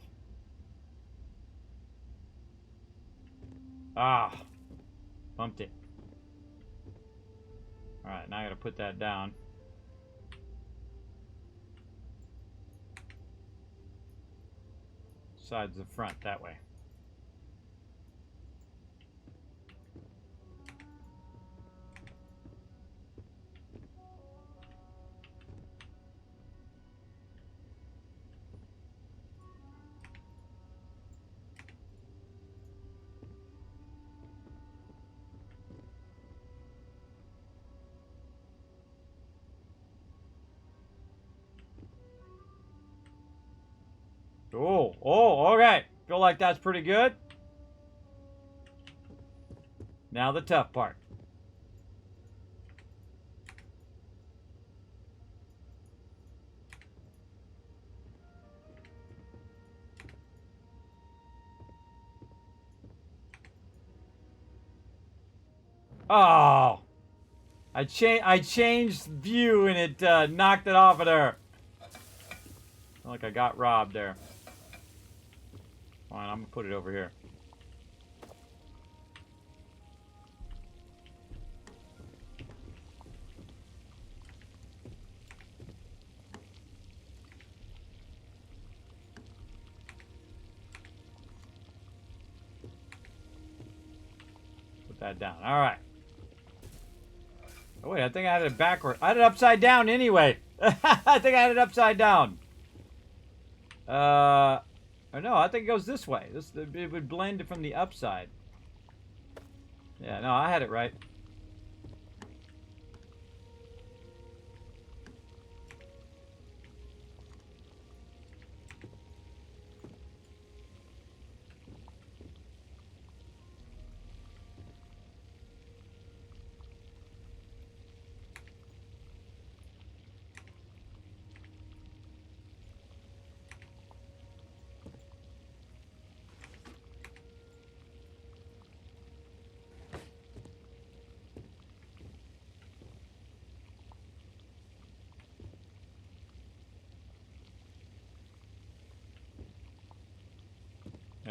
Ah, bumped it. All right, now I gotta put that down. Sides the front that way. Oh, okay. Feel like that's pretty good. Now the tough part. Oh, I changed view and it knocked it off of there. Like I got robbed there. Fine, I'm gonna put it over here. Put that down. All right. Oh wait, I think I had it backward. I had it upside down anyway. I think I had it upside down. Or no, I think it goes this way. It would blend from the upside. Yeah, no, I had it right.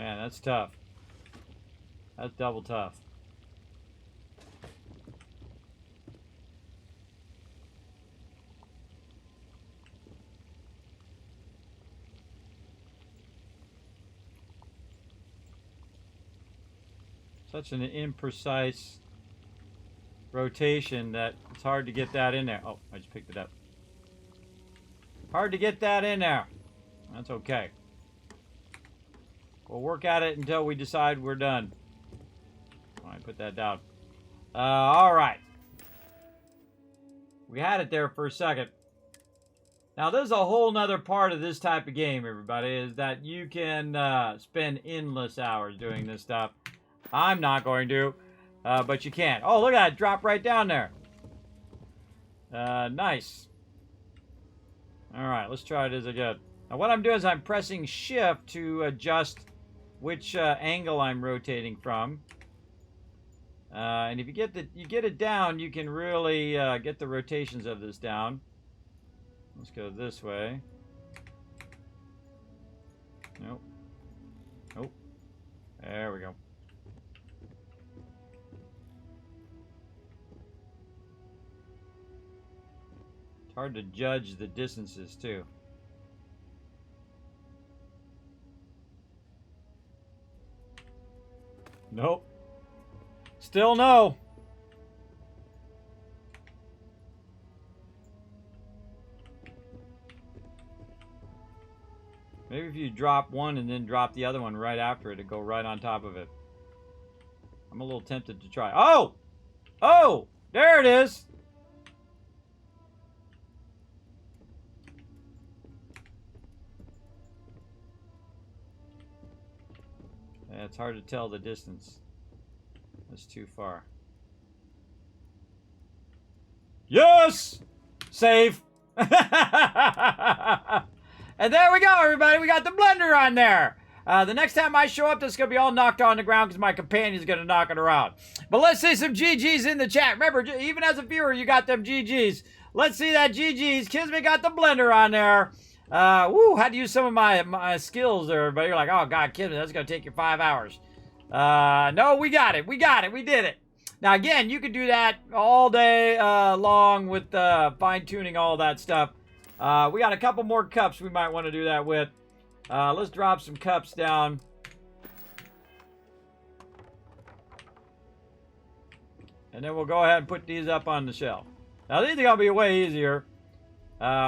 Man, that's tough. That's double tough. Such an imprecise rotation that it's hard to get that in there. Oh, I just picked it up. Hard to get that in there. That's okay. We'll work at it until we decide we're done. All right, put that down. All right. We had it there for a second. Now, there's a whole nother part of this type of game, everybody, is that you can spend endless hours doing this stuff. I'm not going to, but you can. Oh, look at that. Drop right down there. Nice. All right, let's try it as again. Now, what I'm doing is I'm pressing Shift to adjust which angle I'm rotating from. And if you get it down, you can really get the rotations of this down. Let's go this way. Nope. Nope. There we go. It's hard to judge the distances, too. Nope. Still no. Maybe if you drop one and then drop the other one right after it, it'd go right on top of it. I'm a little tempted to try. Oh! Oh! There it is! Yeah, it's hard to tell the distance. That's too far. Yes! Save! And there we go, everybody. We got the blender on there. The next time I show up, this is going to be all knocked on the ground because my companion's going to knock it around. But let's see some GGs in the chat. Remember, even as a viewer, you got them GGs. Let's see that GGs. Kismet got the blender on there. Woo, had to use some of my skills there, everybody. You're like, oh, God, Kismet, that's going to take you 5 hours. No, we got it. We got it. We did it. Now, again, you could do that all day long with fine-tuning all that stuff. We got a couple more cups we might want to do that with. Let's drop some cups down. And then we'll go ahead and put these up on the shelf. Now, these are going to be way easier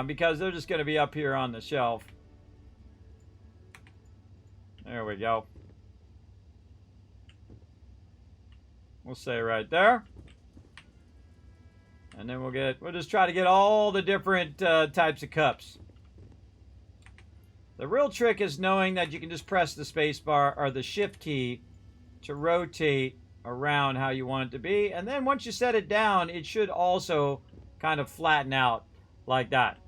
because they're just going to be up here on the shelf. There we go. We'll say right there. And then we'll just try to get all the different types of cups. The real trick is knowing that you can just press the space bar or the shift key to rotate around how you want it to be. And then once you set it down, it should also kind of flatten out like that.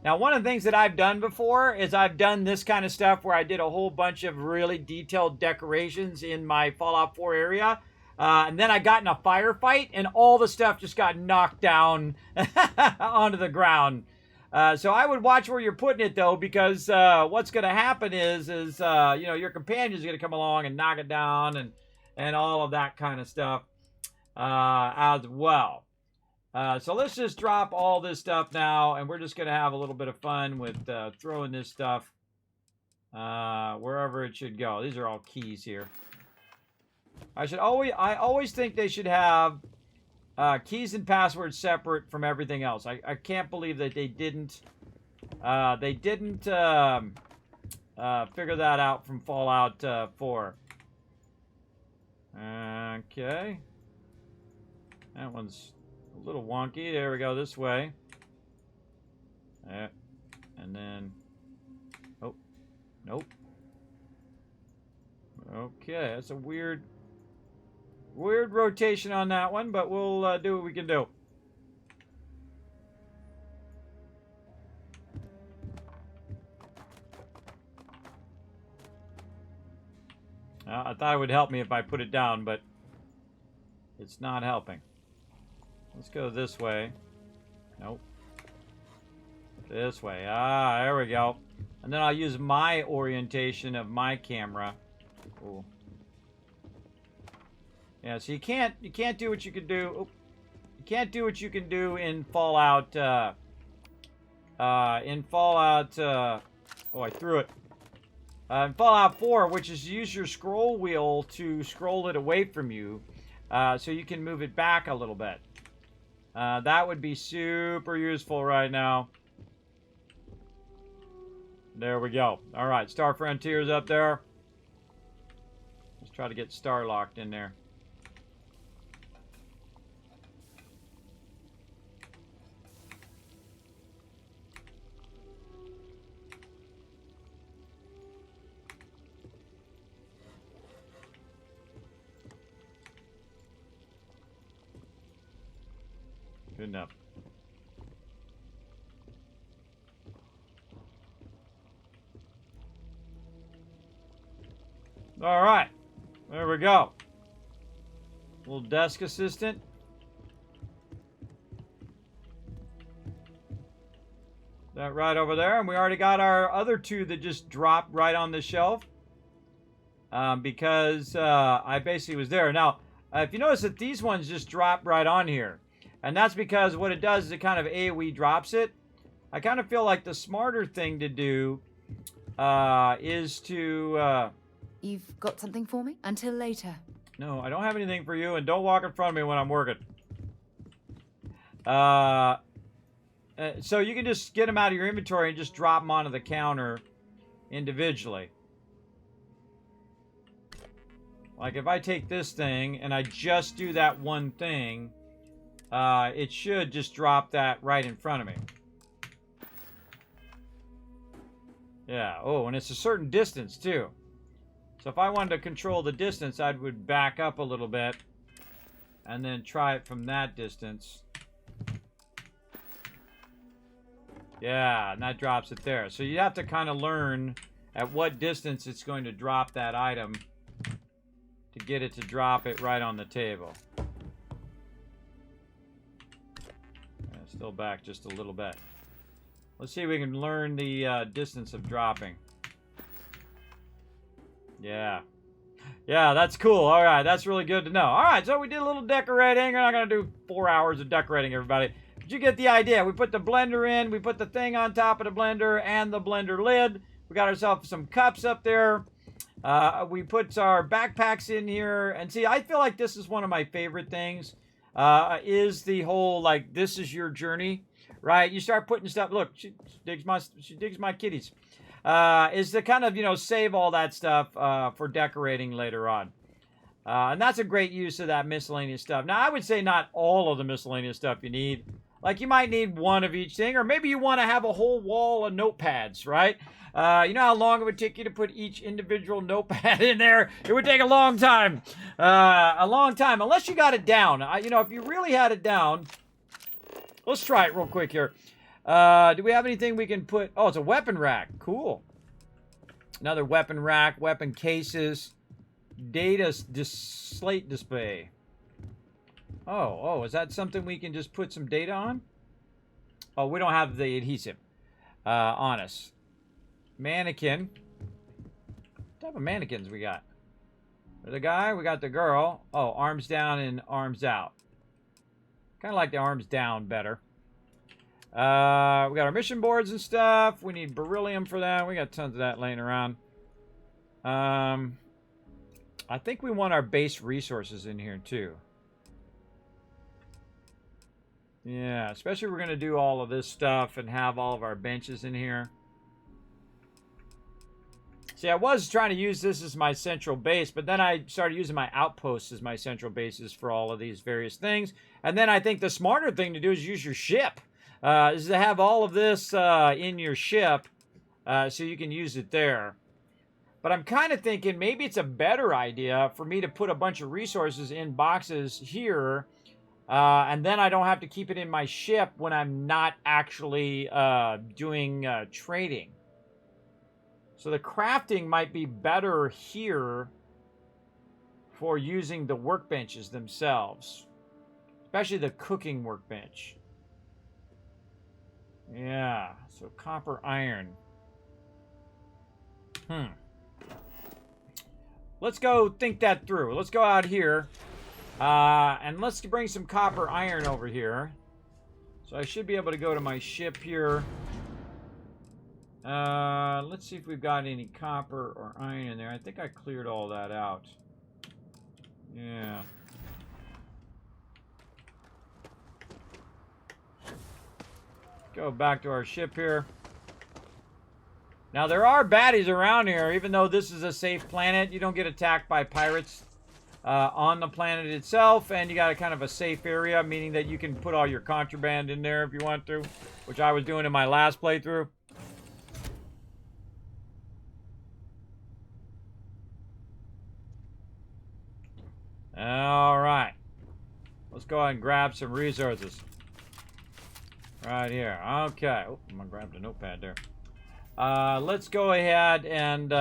Now, one of the things that I've done before is I've done this kind of stuff where I did a whole bunch of really detailed decorations in my Fallout 4 area. And then I got in a firefight, and all the stuff just got knocked down onto the ground. So I would watch where you're putting it, though, because what's going to happen is you know, your companion's going to come along and knock it down and all of that kind of stuff as well. So let's just drop all this stuff now, and we're just going to have a little bit of fun with throwing this stuff wherever it should go. These are all keys here. I always think they should have keys and passwords separate from everything else. I can't believe that they didn't figure that out from Fallout 4. Okay. That one's a little wonky. There we go, this way. And then... Oh. Nope. Okay, that's a weird rotation on that one, but we'll do what we can do. I thought it would help me if I put it down, but it's not helping. Let's go this way. Nope. This way. Ah, there we go. And then I'll use my orientation of my camera Ooh. Yeah, so you can't do what you could do. Oh, you can't do what you can do in Fallout. Oh, I threw it. In Fallout 4, which is use your scroll wheel to scroll it away from you, so you can move it back a little bit. That would be super useful right now. There we go. All right, Star Frontier's up there. Let's try to get Star locked in there. Good enough. All right. There we go. Little desk assistant. That right over there. And we already got our other two that just dropped right on the shelf. Because I basically was there. Now, if you notice that these ones just drop right on here. And that's because what it does is it kind of AoE drops it. I kind of feel like the smarter thing to do is to... You've got something for me? Until later. No, I don't have anything for you, and don't walk in front of me when I'm working. So you can just get them out of your inventory and just drop them onto the counter individually. Like if I take this thing and I just do that one thing, it should just drop that right in front of me. Yeah, oh, and it's a certain distance too. So if I wanted to control the distance, I would back up a little bit and then try it from that distance. Yeah, and that drops it there. So you have to kind of learn at what distance it's going to drop that item to get it to drop it right on the table. Yeah, still back just a little bit. Let's see if we can learn the distance of dropping. Yeah. Yeah, that's cool. All right, that's really good to know. All right, so we did a little decorating. We're not going to do 4 hours of decorating, everybody. But you get the idea. We put the blender in. We put the thing on top of the blender and the blender lid. We got ourselves some cups up there. We put our backpacks in here. And see, I feel like this is one of my favorite things. Is the whole, like, this is your journey, right? You start putting stuff. Look, she digs my kitties. Is to kind of, you know, save all that stuff for decorating later on. And that's a great use of that miscellaneous stuff. Now, I would say not all of the miscellaneous stuff you need. Like, you might need one of each thing, or maybe you want to have a whole wall of notepads, right? You know how long it would take you to put each individual notepad in there? It would take a long time. Unless you got it down. You know, if you really had it down, let's try it real quick here. Do we have anything we can put? Oh, it's a weapon rack. Cool. Another weapon rack, weapon cases, data slate display. Oh, is that something we can just put some data on? Oh, we don't have the adhesive on us. Mannequin. What type of mannequins we got? There's the guy, we got the girl. Oh, arms down and arms out. Kind of like the arms down better. We got our mission boards and stuff. We need beryllium for that. We got tons of that laying around. I think we want our base resources in here too. Yeah, especially if we're going to do all of this stuff and have all of our benches in here. See, I was trying to use this as my central base, but then I started using my outposts as my central bases for all of these various things. And then I think the smarter thing to do is use your ship. Is to have all of this in your ship so you can use it there. But I'm kind of thinking maybe it's a better idea for me to put a bunch of resources in boxes here, and then I don't have to keep it in my ship when I'm not actually doing trading. So the crafting might be better here for using the workbenches themselves, especially the cooking workbench. Yeah, so copper iron. let's go think that through. Let's go out here. And let's bring some copper iron over here. So I should be able to go to my ship here. Let's see if we've got any copper or iron in there. I think I cleared all that out. Yeah. Go back to our ship here. Now, there are baddies around here. Even though this is a safe planet, you don't get attacked by pirates on the planet itself. And you got a kind of a safe area, meaning that you can put all your contraband in there if you want to, which I was doing in my last playthrough. All right. Let's go ahead and grab some resources. Right here. Okay. Oh, I'm going to grab the notepad there. Let's go ahead and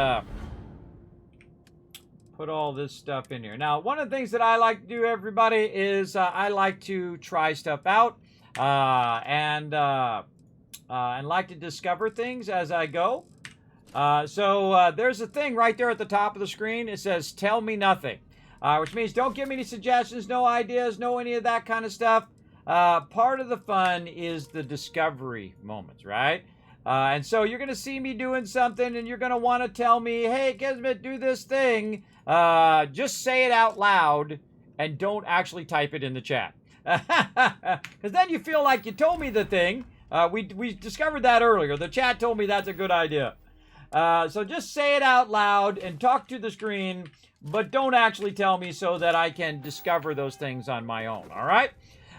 put all this stuff in here. Now, one of the things that I like to do, everybody, is I like to try stuff out and like to discover things as I go. So there's a thing right there at the top of the screen. It says, tell me nothing, which means don't give me any suggestions, no ideas, no any of that kind of stuff. Part of the fun is the discovery moments, right? And so you're going to see me doing something and you're going to want to tell me, hey, Kismet, do this thing. Just say it out loud and don't actually type it in the chat. Because then you feel like you told me the thing. We discovered that earlier. The chat told me that's a good idea. So just say it out loud and talk to the screen, but don't actually tell me so that I can discover those things on my own, all right?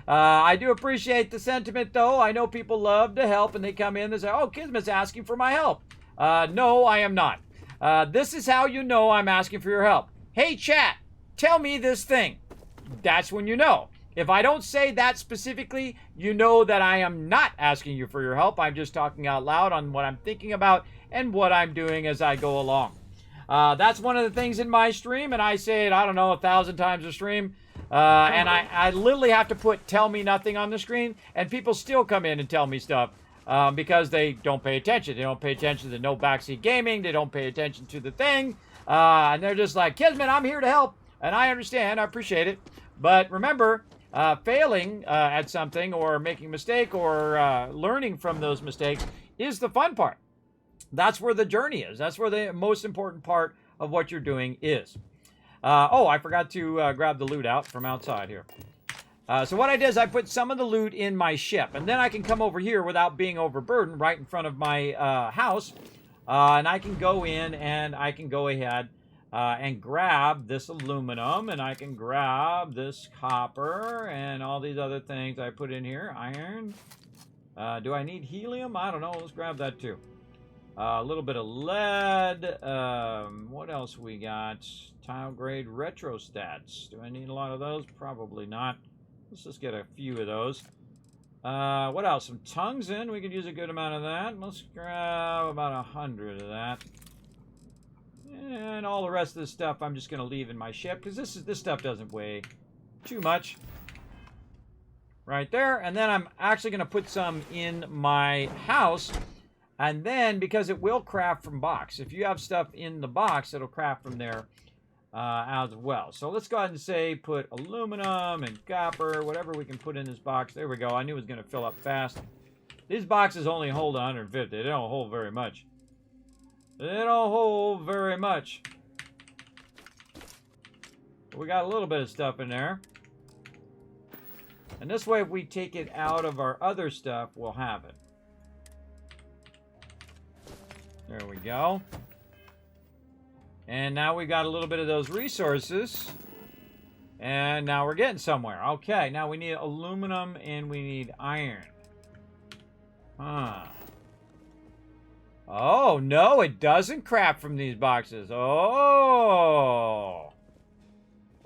I do appreciate the sentiment, though. I know people love to help, and they come in and say, oh, Kismet's asking for my help. No, I am not. This is how you know I'm asking for your help. Hey, chat, tell me this thing. That's when you know. If I don't say that specifically, you know that I am not asking you for your help. I'm just talking out loud on what I'm thinking about and what I'm doing as I go along. That's one of the things in my stream, and I say it, I don't know, 1,000 times a stream. And I literally have to put tell me nothing on the screen, and people still come in and tell me stuff because they don't pay attention. They don't pay attention to no backseat gaming. They don't pay attention to the thing. And they're just like, Kismet, I'm here to help. And I understand. I appreciate it. But remember, failing at something or making a mistake or learning from those mistakes is the fun part. That's where the journey is. That's where the most important part of what you're doing is. Oh, I forgot to grab the loot out from outside here. So what I did is I put some of the loot in my ship. And then I can come over here without being overburdened right in front of my house. And I can go in and I can go ahead and grab this aluminum. And I can grab this copper and all these other things I put in here. Iron. Do I need helium? I don't know. Let's grab that too. A little bit of lead. What else we got? Tile grade retrostats. Do I need a lot of those? Probably not. Let's just get a few of those. What else? Some tungsten. We could use a good amount of that. Let's grab about 100 of that. And all the rest of this stuff I'm just going to leave in my ship because this stuff doesn't weigh too much. Right there. And then I'm actually going to put some in my house. And then, because it will craft from box. If you have stuff in the box, it'll craft from there as well. So let's go ahead and say put aluminum and copper, whatever we can put in this box. There we go. I knew it was going to fill up fast. These boxes only hold 150. They don't hold very much. They don't hold very much. We got a little bit of stuff in there. And this way, if we take it out of our other stuff, we'll have it. There we go. And now we got a little bit of those resources. And now we're getting somewhere. Okay, now we need aluminum and we need iron. Huh. Oh, no, it doesn't craft from these boxes. Oh.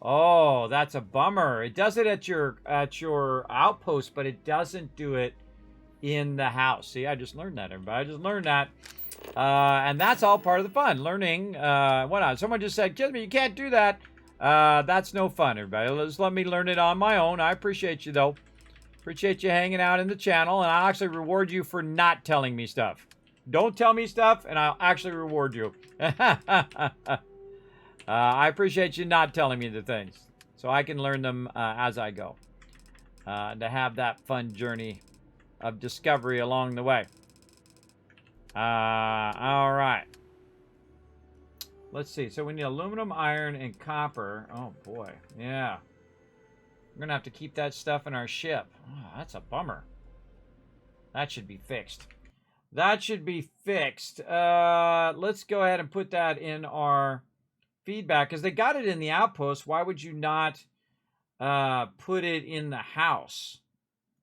Oh, that's a bummer. It does it at your outpost, but it doesn't do it in the house. See, I just learned that, everybody. I just learned that. And that's all part of the fun. Learning, what else? Someone just said, Kismet, you can't do that. That's no fun, everybody. Just let me learn it on my own. I appreciate you, though. Appreciate you hanging out in the channel, and I'll actually reward you for not telling me stuff. Don't tell me stuff, and I'll actually reward you. I appreciate you not telling me the things, so I can learn them as I go. To have that fun journey of discovery along the way. All right. Let's see. So we need aluminum, iron, and copper. Oh, boy. Yeah. We're going to have to keep that stuff in our ship. Oh, that's a bummer. That should be fixed. That should be fixed. Let's go ahead and put that in our feedback, because they got it in the outpost. Why would you not put it in the house?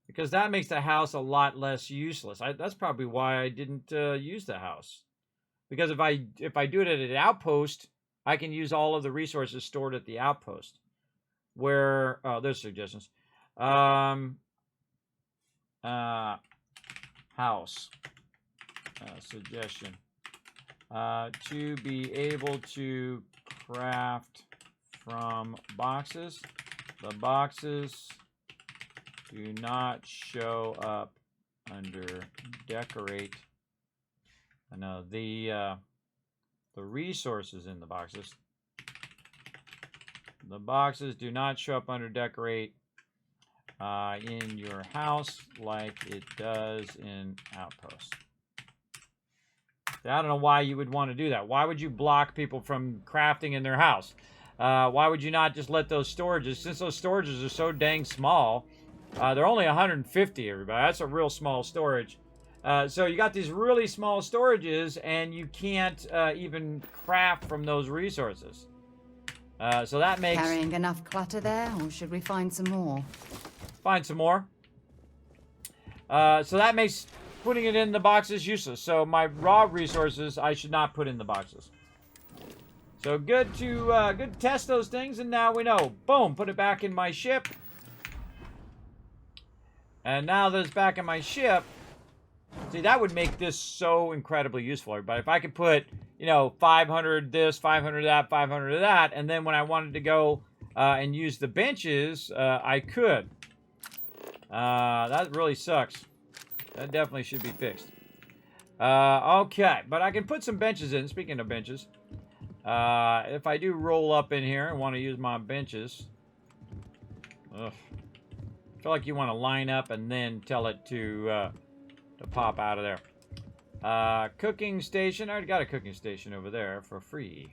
Because that makes the house a lot less useless. That's probably why I didn't use the house. Because if I do it at an outpost, I can use all of the resources stored at the outpost. Where there's suggestions. House suggestion to be able to craft from boxes. The boxes do not show up under decorate. I know the resources in the boxes. The boxes do not show up under decorate in your house like it does in Outpost. I don't know why you would want to do that. Why would you block people from crafting in their house? Why would you not just let those storages, since those storages are so dang small, they're only 150, everybody. That's a real small storage. So you got these really small storages, and you can't even craft from those resources. So that makes... Carrying enough clutter there, or should we find some more? Find some more. So that makes putting it in the boxes useless. So my raw resources, I should not put in the boxes. So good to test those things, and now we know. Boom, put it back in my ship. And now that it's back in my ship, see, that would make this so incredibly useful. But if I could put, 500 this, 500 that, 500 that, and then when I wanted to go and use the benches, I could. That really sucks. That definitely should be fixed. Okay, but I can put some benches in. Speaking of benches, if I do roll up in here and want to use my benches, I feel like you want to line up and then tell it to pop out of there. Cooking station. I already got a cooking station over there for free.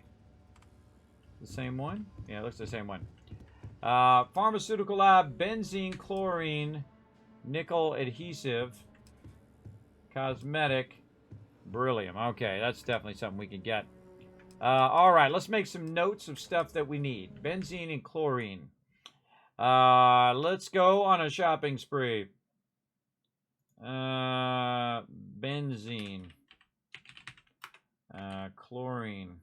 The same one? Yeah, it looks the same one. Pharmaceutical lab, benzene, chlorine, nickel adhesive, cosmetic, beryllium. Okay, that's definitely something we can get. All right, let's make some notes of stuff that we need. Benzene and chlorine. Let's go on a shopping spree. Benzene. Chlorine.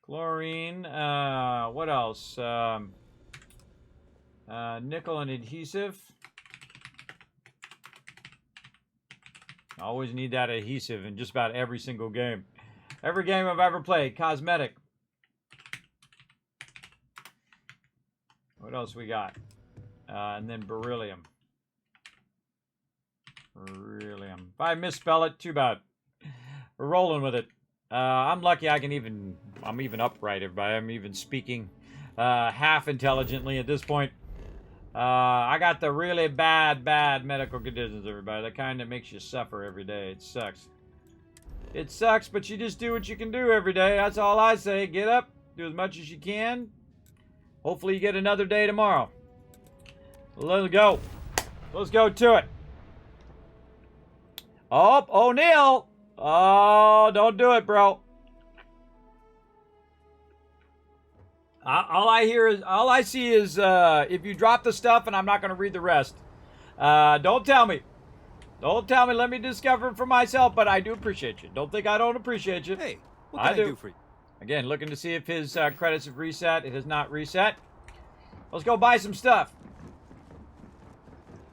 Chlorine. What else? Nickel and adhesive. I always need that adhesive in just about every single game. Every game I've ever played. Cosmetic. What else we got? And then beryllium. Beryllium. If I misspell it, too bad. We're rolling with it. I'm lucky I'm even upright, everybody. I'm even speaking half intelligently at this point. I got the really bad medical conditions, everybody. The kind that makes you suffer every day. It sucks. It sucks, but you just do what you can do every day. That's all I say. Get up, do as much as you can. Hopefully you get another day tomorrow. Let's go. Let's go to it. Oh, O'Neil. Oh, don't do it, bro. All I see is if you drop the stuff, and I'm not going to read the rest. Don't tell me. Don't tell me. Let me discover it for myself. But I do appreciate you. Don't think I don't appreciate you. Hey, what can I do for you? Again, looking to see if his credits have reset. It has not reset. Let's go buy some stuff.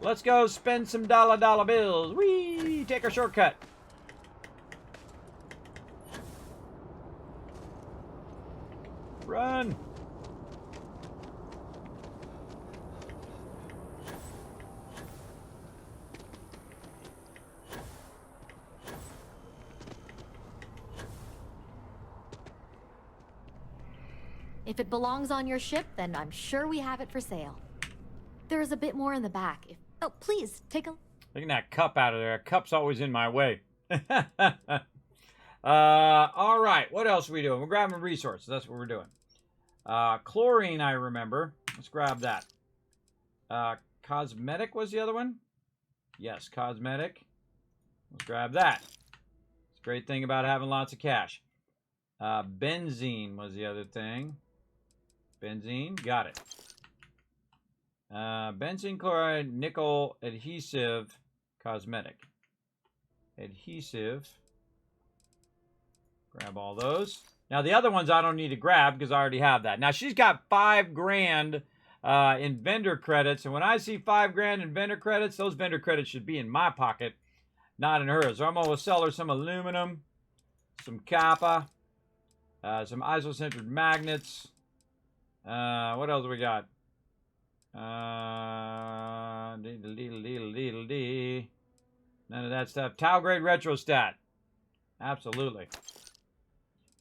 Let's go spend some dollar bills. Whee! Take a shortcut. Run. If it belongs on your ship, then I'm sure we have it for sale. There's a bit more in the back. Oh, please, take a... Taking that cup out of there. A cup's always in my way. All right. What else are we doing? We're grabbing resources. That's what we're doing. Chlorine, I remember. Let's grab that. Cosmetic was the other one? Yes, cosmetic. Let's grab that. It's a great thing about having lots of cash. Benzene was the other thing. Benzene, got it. Benzene chloride, nickel, adhesive, cosmetic. Adhesive. Grab all those. Now, the other ones I don't need to grab because I already have that. Now, she's got $5 grand in vendor credits. And when I see $5 grand in vendor credits, those vendor credits should be in my pocket, not in hers. So I'm going to sell her some aluminum, some copper, some isocentered magnets. What else we got? None of that stuff. Tau grade retrostat. Absolutely.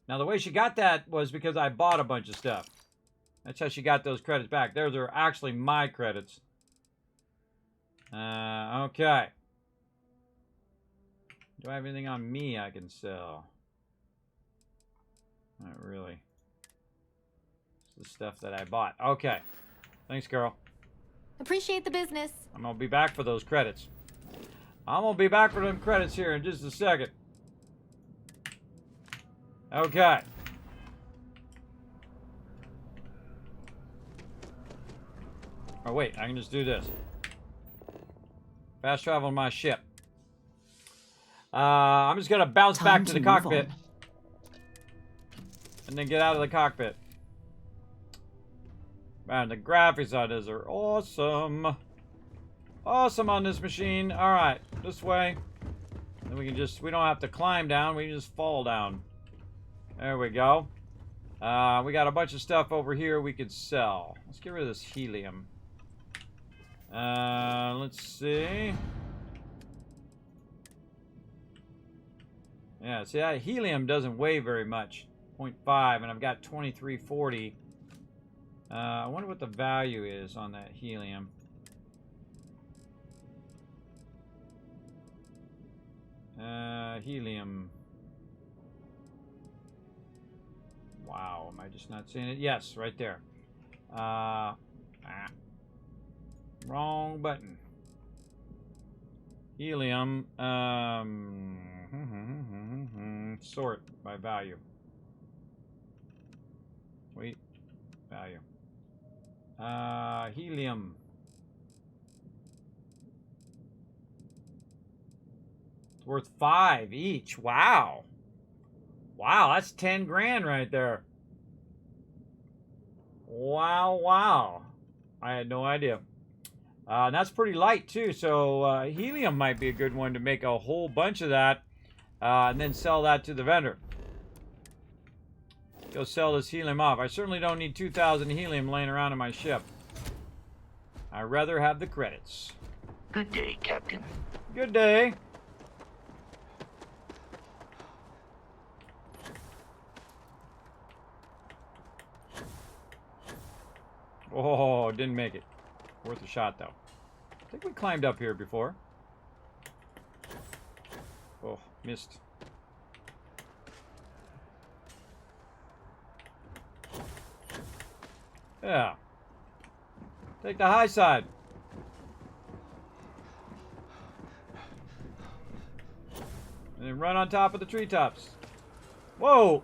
Now, the way she got that was because I bought a bunch of stuff. That's how she got those credits back. Those are actually my credits. Okay. Do I have anything on me I can sell? Not really. It's the stuff that I bought. Okay. Thanks, Carol. Appreciate the business. I'm going to be back for those credits. I'm going to be back for them credits here in just a second. Okay. Oh, wait. I can just do this. Fast travel on my ship. I'm just going to bounce back to the cockpit. And then get out of the cockpit. Man, the graphics on this are awesome. Awesome on this machine. All right, this way. Then we can just, we don't have to climb down. We can just fall down. There we go. We got a bunch of stuff over here we could sell. Let's get rid of this helium. Let's see. Yeah, see, that helium doesn't weigh very much. 0.5, and I've got 2340. I wonder what the value is on that helium. Helium. Wow, am I just not seeing it? Yes, right there. Wrong button. Helium. Sort by value. Wait. Value. Helium. It's worth 5 each. Wow. Wow, that's 10 grand right there. Wow, wow. I had no idea. And that's pretty light too, so helium might be a good one to make a whole bunch of that and then sell that to the vendor. Go sell this helium off. I certainly don't need 2,000 helium laying around in my ship. I'd rather have the credits. Good day, Captain. Good day. Oh, didn't make it. Worth a shot, though. I think we climbed up here before. Oh, missed. Yeah. Take the high side. And then run on top of the treetops. Whoa!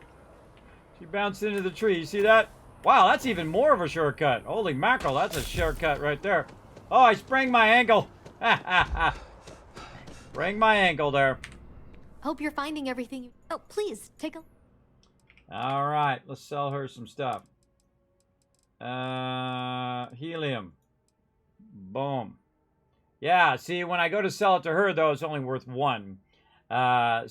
She bounced into the tree. You see that? Wow, that's even more of a shortcut. Holy mackerel, that's a shortcut right there. Oh, I sprained my ankle. Ha ha ha. Sprained my ankle there. Hope you're finding everything you... Oh, please, take a... All right, let's sell her some stuff. Helium. Boom. Yeah, see, when I go to sell it to her, though, it's only worth 1. Yeah.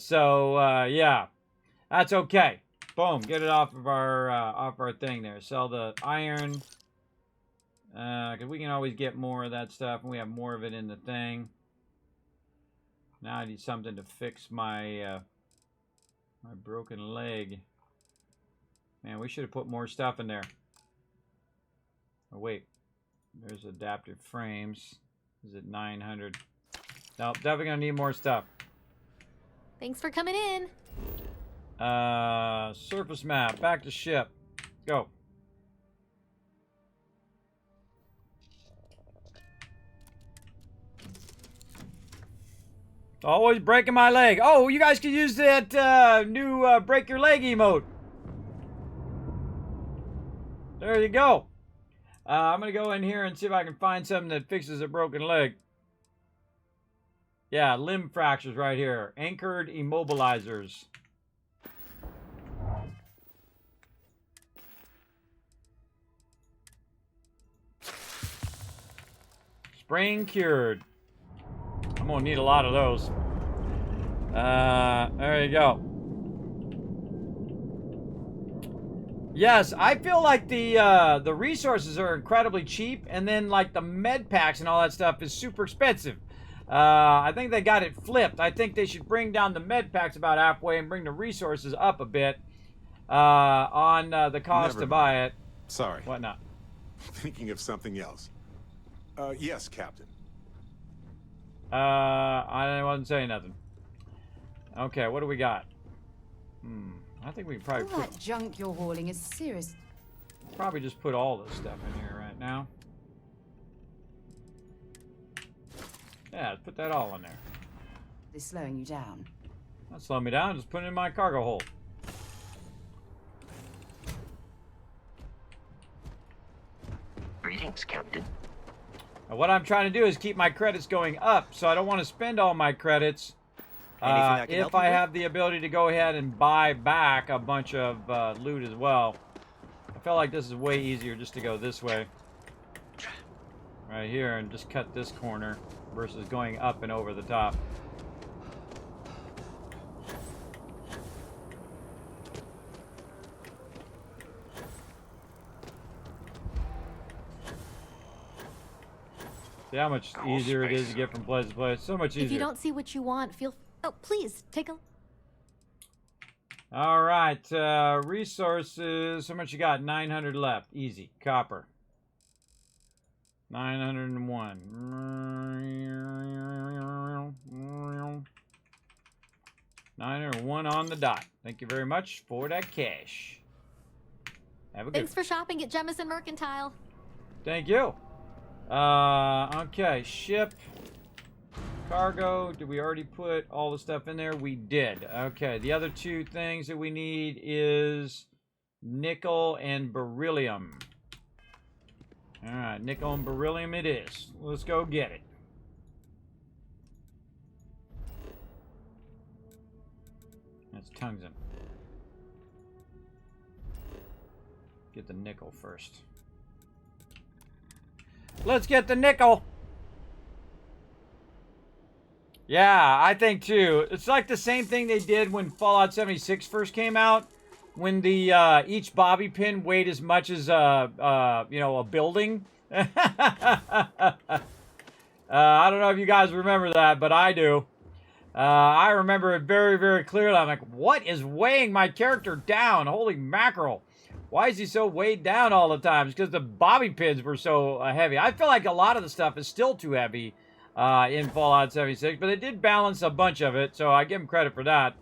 That's okay. Boom, get it off of our thing there. Sell the iron. Because we can always get more of that stuff, and we have more of it in the thing. Now I need something to fix my my broken leg. Man, we should have put more stuff in there. Oh, wait. There's adaptive frames. Is it 900? No, definitely gonna need more stuff. Thanks for coming in. Surface map. Back to ship. Go. Always breaking my leg. Oh, you guys could use that new break your leg emote. There you go. I'm going to go in here and see if I can find something that fixes a broken leg. Yeah, limb fractures right here. Anchored immobilizers. Sprain cured. I'm going to need a lot of those. There you go. Yes, I feel like the resources are incredibly cheap, and then like the med packs and all that stuff is super expensive. I think they got it flipped. I think they should bring down the med packs about halfway and bring the resources up a bit on the cost to buy it. Sorry. Whatnot. Thinking of something else. Yes, Captain. I wasn't saying nothing. Okay, what do we got? I think we can probably All that junk you're hauling is serious. probably just put all this stuff in here right now. Yeah, let's put that all in there. They're slowing you down. Not slowing me down, just put it in my cargo hold. Greetings, Captain. Now, what I'm trying to do is keep my credits going up, so I don't want to spend all my credits if I have the ability to go ahead and buy back a bunch of loot as well. I felt like this is way easier just to go this way. Right here, and just cut this corner versus going up and over the top. See how much easier it is to get from place to place. So much easier. If you don't see what you want, feel... Oh, please, take a... All right, resources. How much you got? 900 left. Easy. Copper. 901. 901 on the dot. Thank you very much for that cash. Have a good Thanks for shopping at Jemison Mercantile. Thank you. Okay, ship. Cargo, did we already put all the stuff in there? We did. Okay, the other two things that we need is nickel and beryllium. Alright, nickel and beryllium it is. Let's go get it. That's tungsten. Get the nickel first. Let's get the nickel! Yeah, I think too. It's like the same thing they did when Fallout 76 first came out. When the each bobby pin weighed as much as you know, a building. I don't know if you guys remember that, but I do. I remember it very, very clearly. I'm like, what is weighing my character down? Holy mackerel. Why is he so weighed down all the time? It's because the bobby pins were so heavy. I feel like a lot of the stuff is still too heavy in Fallout 76, but it did balance a bunch of it, so I give them credit for that.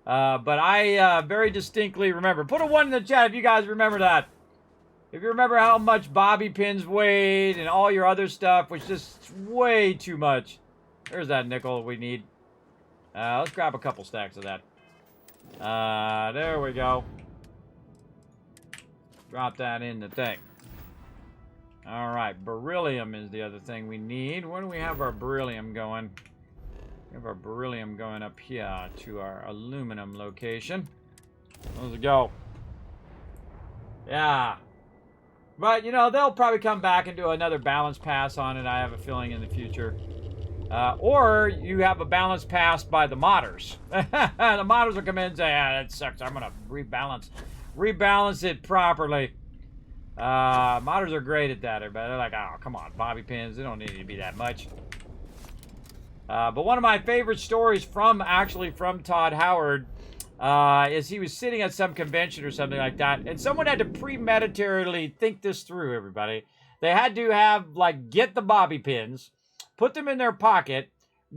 But I very distinctly remember. Put a 1 in the chat if you guys remember that. If you remember how much bobby pins weighed and all your other stuff was just way too much. There's that nickel we need. Let's grab a couple stacks of that. There we go. Drop that in the thing. Alright, beryllium is the other thing we need. Where do we have our beryllium going? We have our beryllium going up here to our aluminum location. Let's go. Yeah. But, you know, they'll probably come back and do another balance pass on it, I have a feeling, in the future. Or you have a balance pass by the modders. The modders will come in and say, ah, that sucks. I'm going to rebalance it properly. Modders are great at that, but they're like, oh, come on, bobby pins, they don't need to be that much. But one of my favorite stories from Todd Howard is he was sitting at some convention or something like that, and someone had to premeditatedly think this through, everybody. They had to have, like, get the bobby pins, put them in their pocket,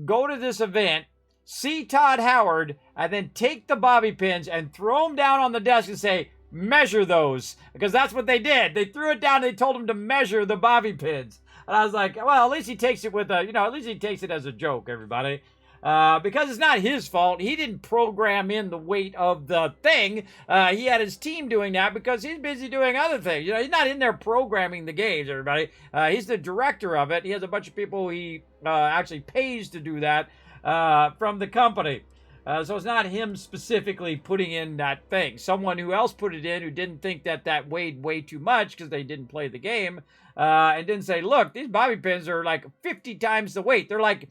go to this event, see Todd Howard, and then take the bobby pins and throw them down on the desk and say, measure those. Because that's what they did. They threw it down and they told him to measure the bobby pins. And I was like, well, at least he takes it with a, at least he takes it as a joke, everybody. Because it's not his fault. He didn't program in the weight of the thing. He had his team doing that because he's busy doing other things. He's not in there programming the games, everybody. He's the director of it. He has a bunch of people he actually pays to do that from the company. So it's not him specifically putting in that thing. Someone who else put it in who didn't think that that weighed way too much because they didn't play the game and didn't say, look, these bobby pins are like 50 times the weight. They're like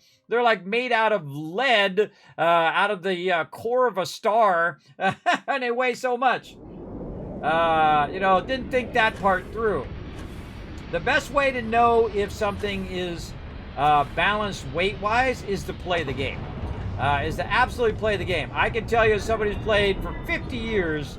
made out of lead, out of the core of a star, and they weigh so much. Didn't think that part through. The best way to know if something is balanced weight-wise is to play the game. Is to absolutely play the game. I can tell you, as somebody who's played for 50 years,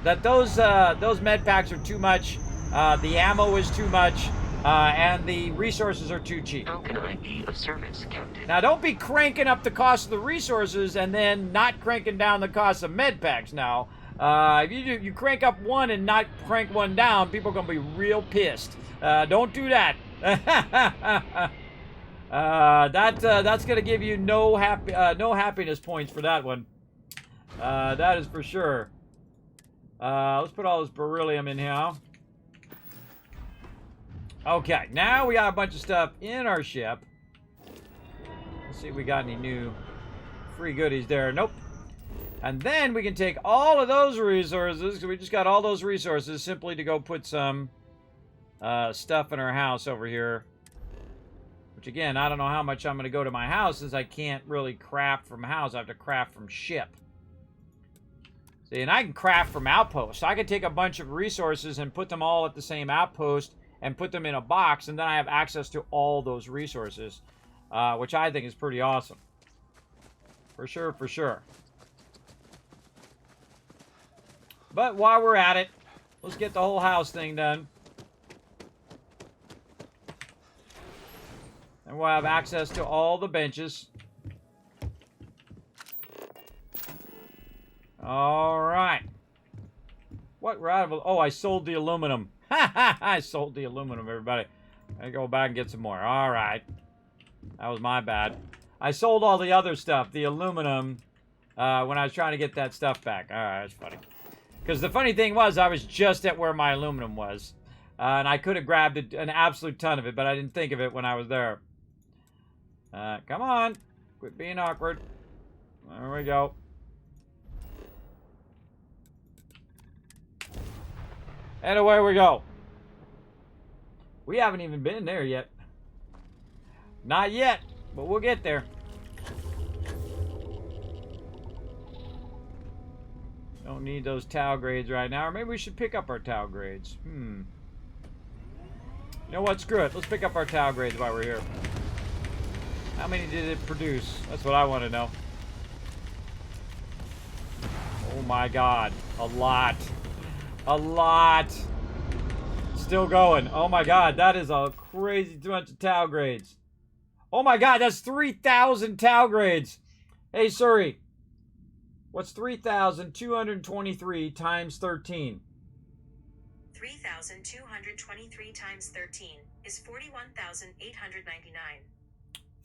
that those med packs are too much, the ammo is too much, and the resources are too cheap. How can I be of service, Captain? Now, don't be cranking up the cost of the resources and then not cranking down the cost of med packs now. If you crank up one and not crank one down, people are going to be real pissed. Don't do that. That's gonna give you no happiness points for that one. That is for sure. Let's put all this beryllium in here. Okay, now we got a bunch of stuff in our ship. Let's see if we got any new free goodies there. Nope. And then we can take all of those resources, because we just got all those resources, simply to go put some stuff in our house over here. Which, again, I don't know how much I'm going to go to my house, since I can't really craft from house. I have to craft from ship. See, and I can craft from outposts. So I can take a bunch of resources and put them all at the same outpost and put them in a box, and then I have access to all those resources, which I think is pretty awesome. For sure, for sure. But while we're at it, let's get the whole house thing done. And we'll have access to all the benches. All right. What we're out of? Oh, I sold the aluminum. Ha ha! I sold the aluminum, everybody. I go back and get some more. All right. That was my bad. I sold all the other stuff, the aluminum, when I was trying to get that stuff back. All right, that's funny. Because the funny thing was, I was just at where my aluminum was. And I could have grabbed an absolute ton of it, but I didn't think of it when I was there. Come on. Quit being awkward. There we go. And away we go. We haven't even been there yet. Not yet, but we'll get there. Don't need those tau grades right now. Or maybe we should pick up our tau grades. You know what? Screw it. Let's pick up our tau grades while we're here. How many did it produce? That's what I want to know. Oh my god. A lot. A lot. Still going. Oh my god. That is a crazy bunch of tau grades. Oh my god. That's 3,000 tau grades. Hey, Suri. What's 3,223 times 13? 3,223 times 13 is 41,899.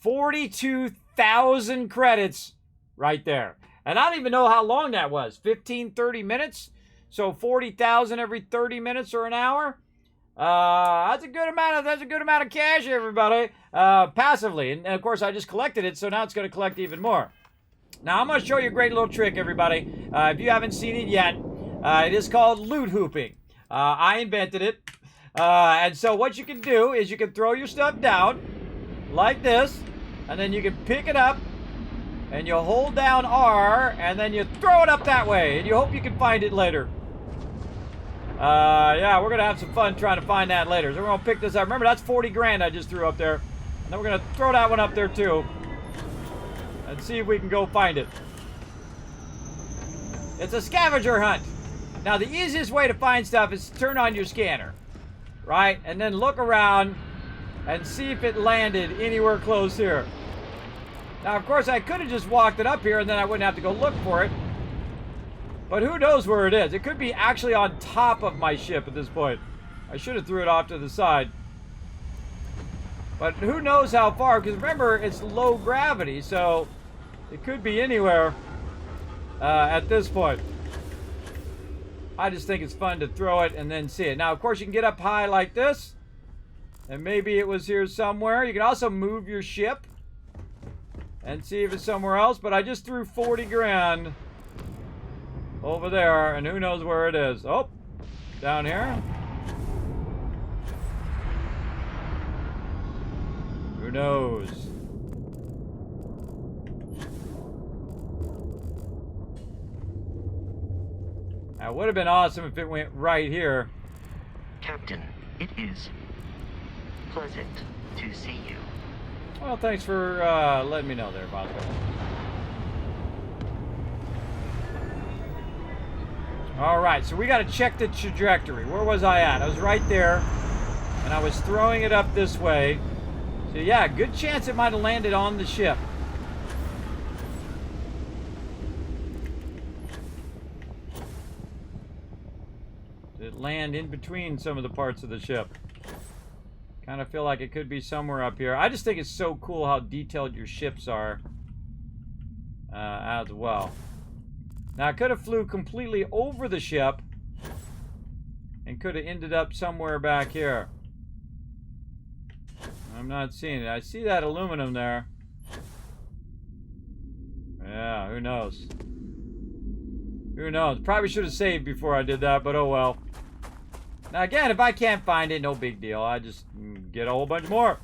42,000 credits right there. And I don't even know how long that was. 15, 30 minutes? So 40,000 every 30 minutes or an hour? That's a good amount of cash, everybody. Passively. And of course, I just collected it, so now it's going to collect even more. Now, I'm going to show you a great little trick, everybody. If you haven't seen it yet, it is called loot hooping. I invented it. And so what you can do is you can throw your stuff down like this, and then you can pick it up, and you hold down R, and then you throw it up that way, and you hope you can find it later. Yeah, we're going to have some fun trying to find that later. So we're going to pick this up. Remember, that's 40 grand I just threw up there. And then we're going to throw that one up there, too. And see if we can go find it. It's a scavenger hunt. Now, the easiest way to find stuff is to turn on your scanner. right? And then look around and see if it landed anywhere close here. Now, of course, I could have just walked it up here and then I wouldn't have to go look for it. But who knows where it is? It could be actually on top of my ship at this point. I should have threw it off to the side. But who knows how far? Because remember, it's low gravity, so it could be anywhere at this point. I just think it's fun to throw it and then see it. Now, of course, you can get up high like this. And maybe it was here somewhere. You can also move your ship and see if it's somewhere else. But I just threw 40 grand over there, and who knows where it is. Oh, down here. Who knows? Now, it would have been awesome if it went right here. Captain, it is pleasant to see you. Well, thanks for letting me know there, Bosco. All right, so we got to check the trajectory. Where was I at? I was right there, and I was throwing it up this way. So yeah, good chance it might have landed on the ship. Did it land in between some of the parts of the ship? Kind of feel like it could be somewhere up here. I just think it's so cool how detailed your ships are as well. Now, I could have flew completely over the ship and could have ended up somewhere back here. I'm not seeing it. I see that aluminum there. Yeah, who knows? Who knows? Probably should have saved before I did that, but oh well. Now, again, if I can't find it, no big deal. I just get a whole bunch more.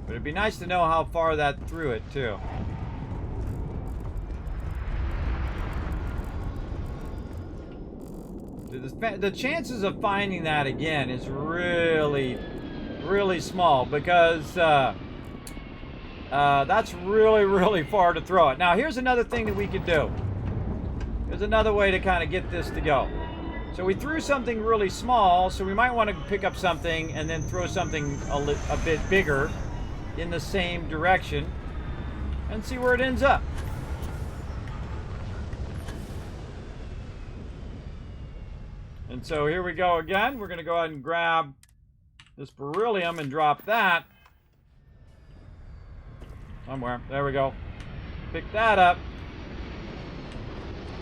But it'd be nice to know how far that threw it, too. The chances of finding that again is really, really small because that's really, really far to throw it. Now, here's another thing that we could do. There's another way to kind of get this to go. So we threw something really small, so we might want to pick up something and then throw something a bit bigger in the same direction and see where it ends up. And so here we go again. We're going to go ahead and grab this beryllium and drop that somewhere. There we go. Pick that up.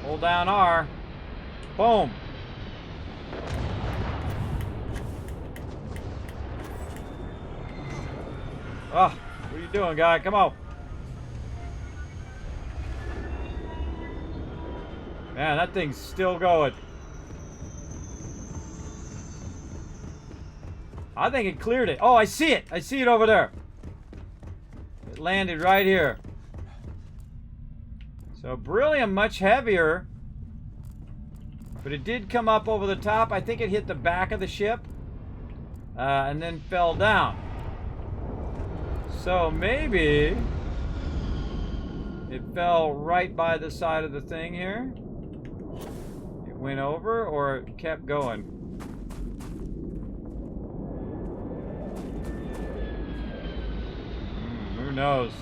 Hold down R. Boom. Ah, what are you doing, guy? Come on. Man, that thing's still going. I think it cleared it. Oh, I see it. I see it over there. It landed right here. So beryllium much heavier, but it did come up over the top. I think it hit the back of the ship and then fell down. So maybe it fell right by the side of the thing here. It went over or it kept going. Who knows?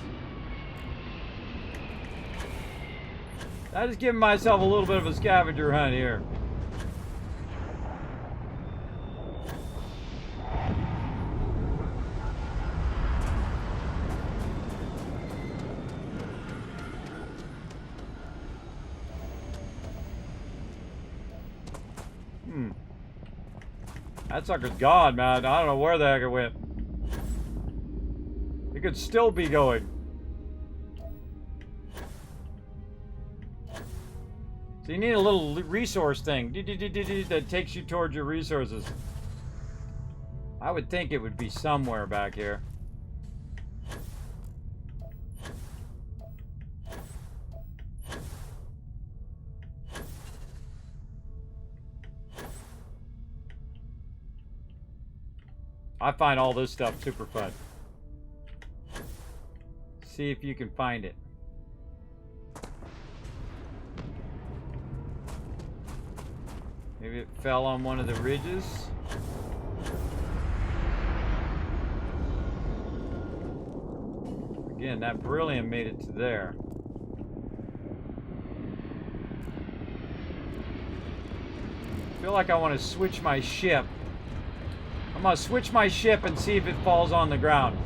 I just giving myself a little bit of a scavenger hunt here. That sucker's gone, man. I don't know where the heck it went. It could still be going. So you need a little resource thing that takes you towards your resources. I would think it would be somewhere back here. I find all this stuff super fun. See if you can find it. Maybe it fell on one of the ridges. Again, that beryllium made it to there. I feel like I want to switch my ship. I'm going to switch my ship and see if it falls on the ground.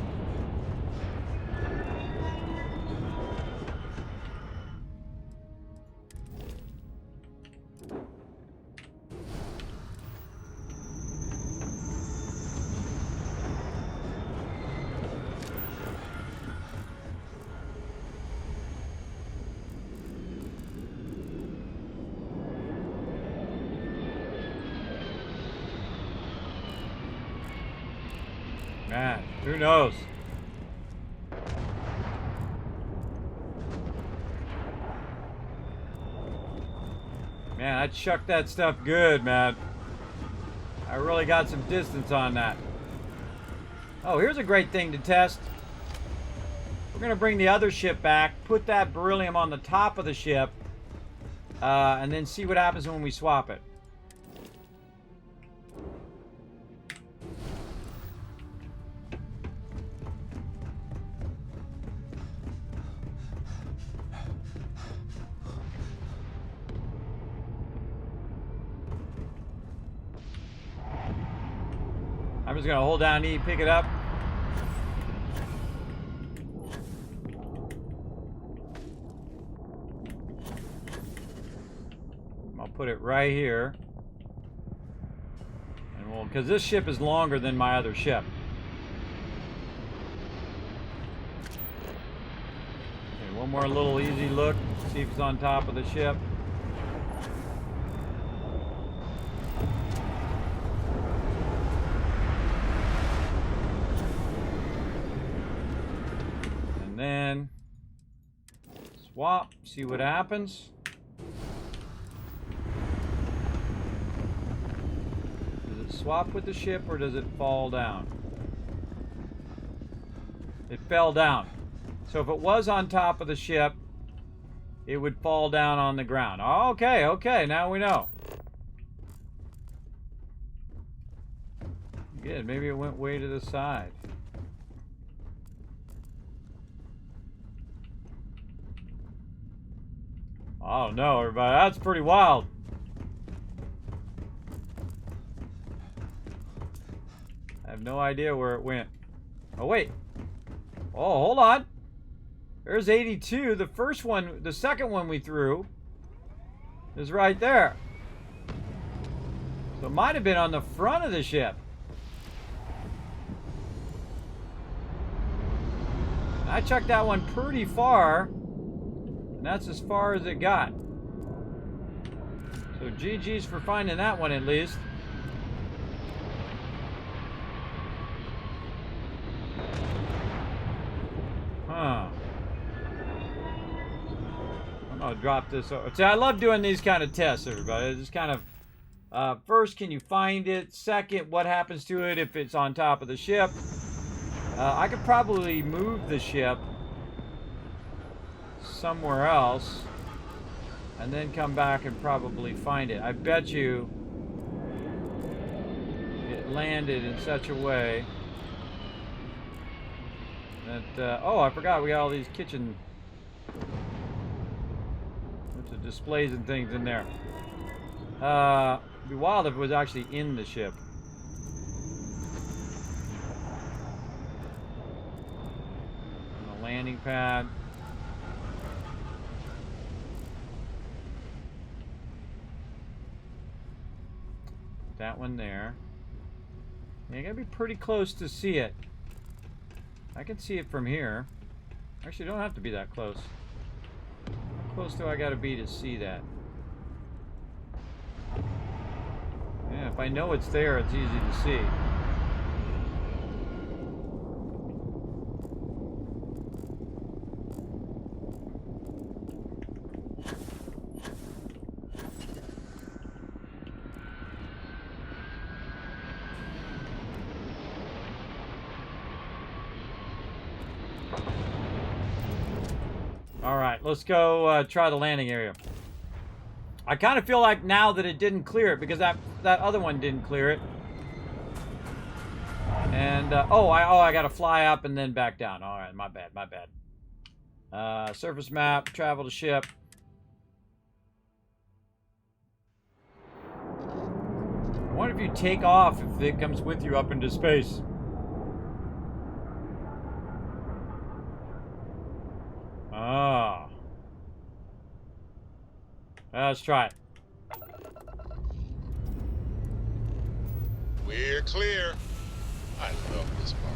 Man, who knows? Man, I chucked that stuff good, man. I really got some distance on that. Oh, here's a great thing to test. We're going to bring the other ship back, put that beryllium on the top of the ship, and then see what happens when we swap it. I'm just going to hold down E, pick it up. I'll put it right here. And we'll, because this ship is longer than my other ship. Okay, one more little easy look. See if it's on top of the ship. Then swap, see what happens. Does it swap with the ship or does it fall down? It fell down. So if it was on top of the ship, it would fall down on the ground. Okay, okay, now we know. Good, maybe it went way to the side. Oh no, everybody, that's pretty wild. I have no idea where it went. Oh wait. Oh, hold on. There's 82. The first one, the second one we threw is right there. So it might have been on the front of the ship. I chucked that one pretty far. And that's as far as it got. So GG's for finding that one at least. Huh. I'm gonna drop this over. See, I love doing these kind of tests, everybody. It's just kind of, first, can you find it? Second, what happens to it if it's on top of the ship? I could probably move the ship somewhere else and then come back and probably find it. I bet you it landed in such a way that oh, I forgot we got all these kitchen bunch of displays and things in there. It'd be wild if it was actually in the ship. On the landing pad. That one there. Yeah, you gotta be pretty close to see it. I can see it from here. Actually, don't have to be that close. How close do I gotta be to see that? Yeah, if I know it's there, it's easy to see. All right, let's go try the landing area. I kind of feel like now that it didn't clear it because that other one didn't clear it. And I got to fly up and then back down. All right, my bad. Surface map, travel to ship. I wonder if you take off if it comes with you up into space. Ah. Let's try it. We're clear. I love this part.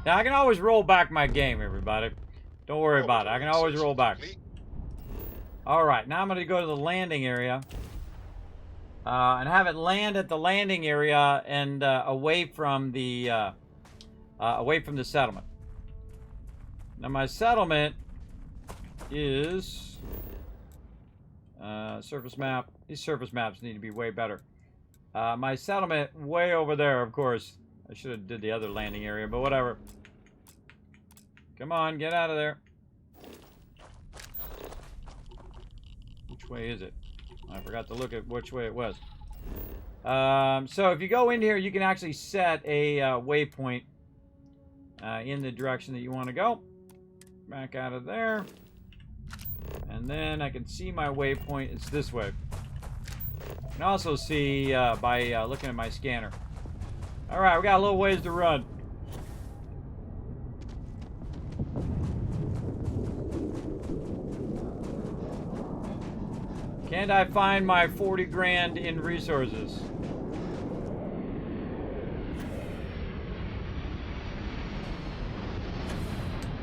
Now, I can always roll back my game, everybody. Don't worry about it. I can always roll back. Alright, now I'm going to go to the landing area. And have it land at the landing area and away from the settlement. Now, my settlement is... surface map. These surface maps need to be way better. My settlement way over there, of course. I should have did the other landing area, but whatever. Come on, get out of there. Which way is it? I forgot to look at which way it was. So if you go in here, you can actually set a waypoint in the direction that you want to go. Back out of there. And then I can see my waypoint. It's this way. I can also see by looking at my scanner. Alright, we got a little ways to run. Can't I find my 40 grand in resources?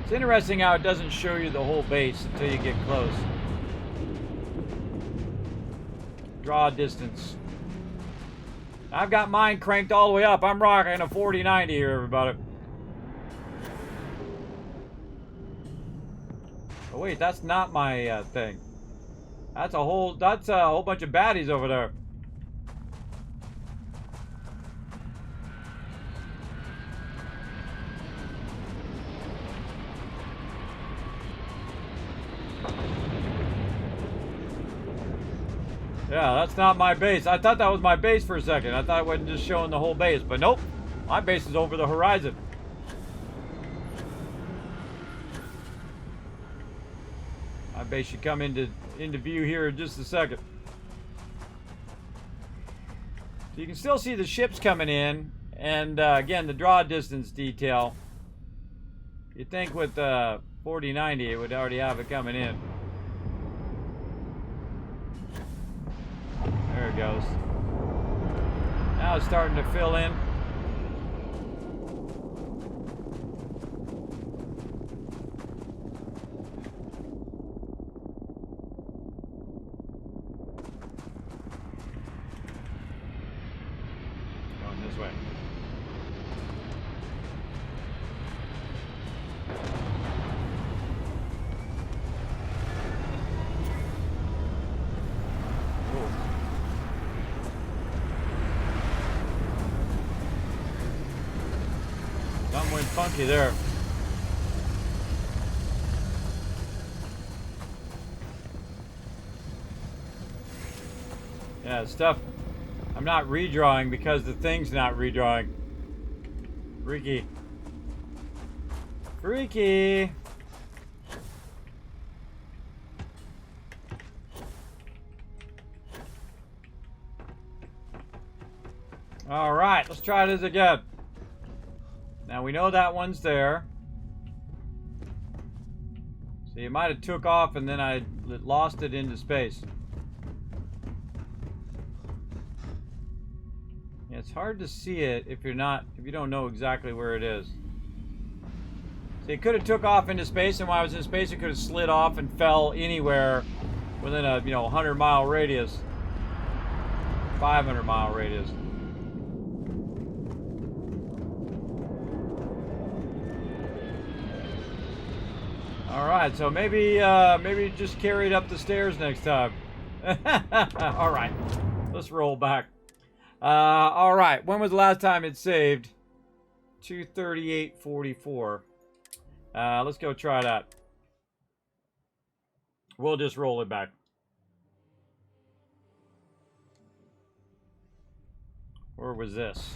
It's interesting how it doesn't show you the whole base until you get close. Draw distance. I've got mine cranked all the way up. I'm rocking a 4090 here, everybody. Oh wait, that's not my thing. That's a whole bunch of baddies over there. Yeah, that's not my base. I thought that was my base for a second. I thought it wasn't just showing the whole base, but nope. My base is over the horizon. My base should come into view here in just a second. So you can still see the ships coming in, and again, the draw distance detail. You'd think with 4090 it would already have it coming in. There it goes. Now it's starting to fill in. Going this way. Something went funky there. Yeah, stuff. I'm not redrawing because the thing's not redrawing. Freaky. Freaky. All right, let's try this again. Now we know that one's there. So you might have took off and then I lost it into space. Yeah, it's hard to see it if you don't know exactly where it is. See, it could have took off into space, and while I was in space, it could have slid off and fell anywhere within a 100-mile radius, 500-mile radius. All right, so maybe just carry it up the stairs next time. All right, let's roll back. All right, when was the last time it saved? 238.44. Let's go try that. We'll just roll it back. Where was this?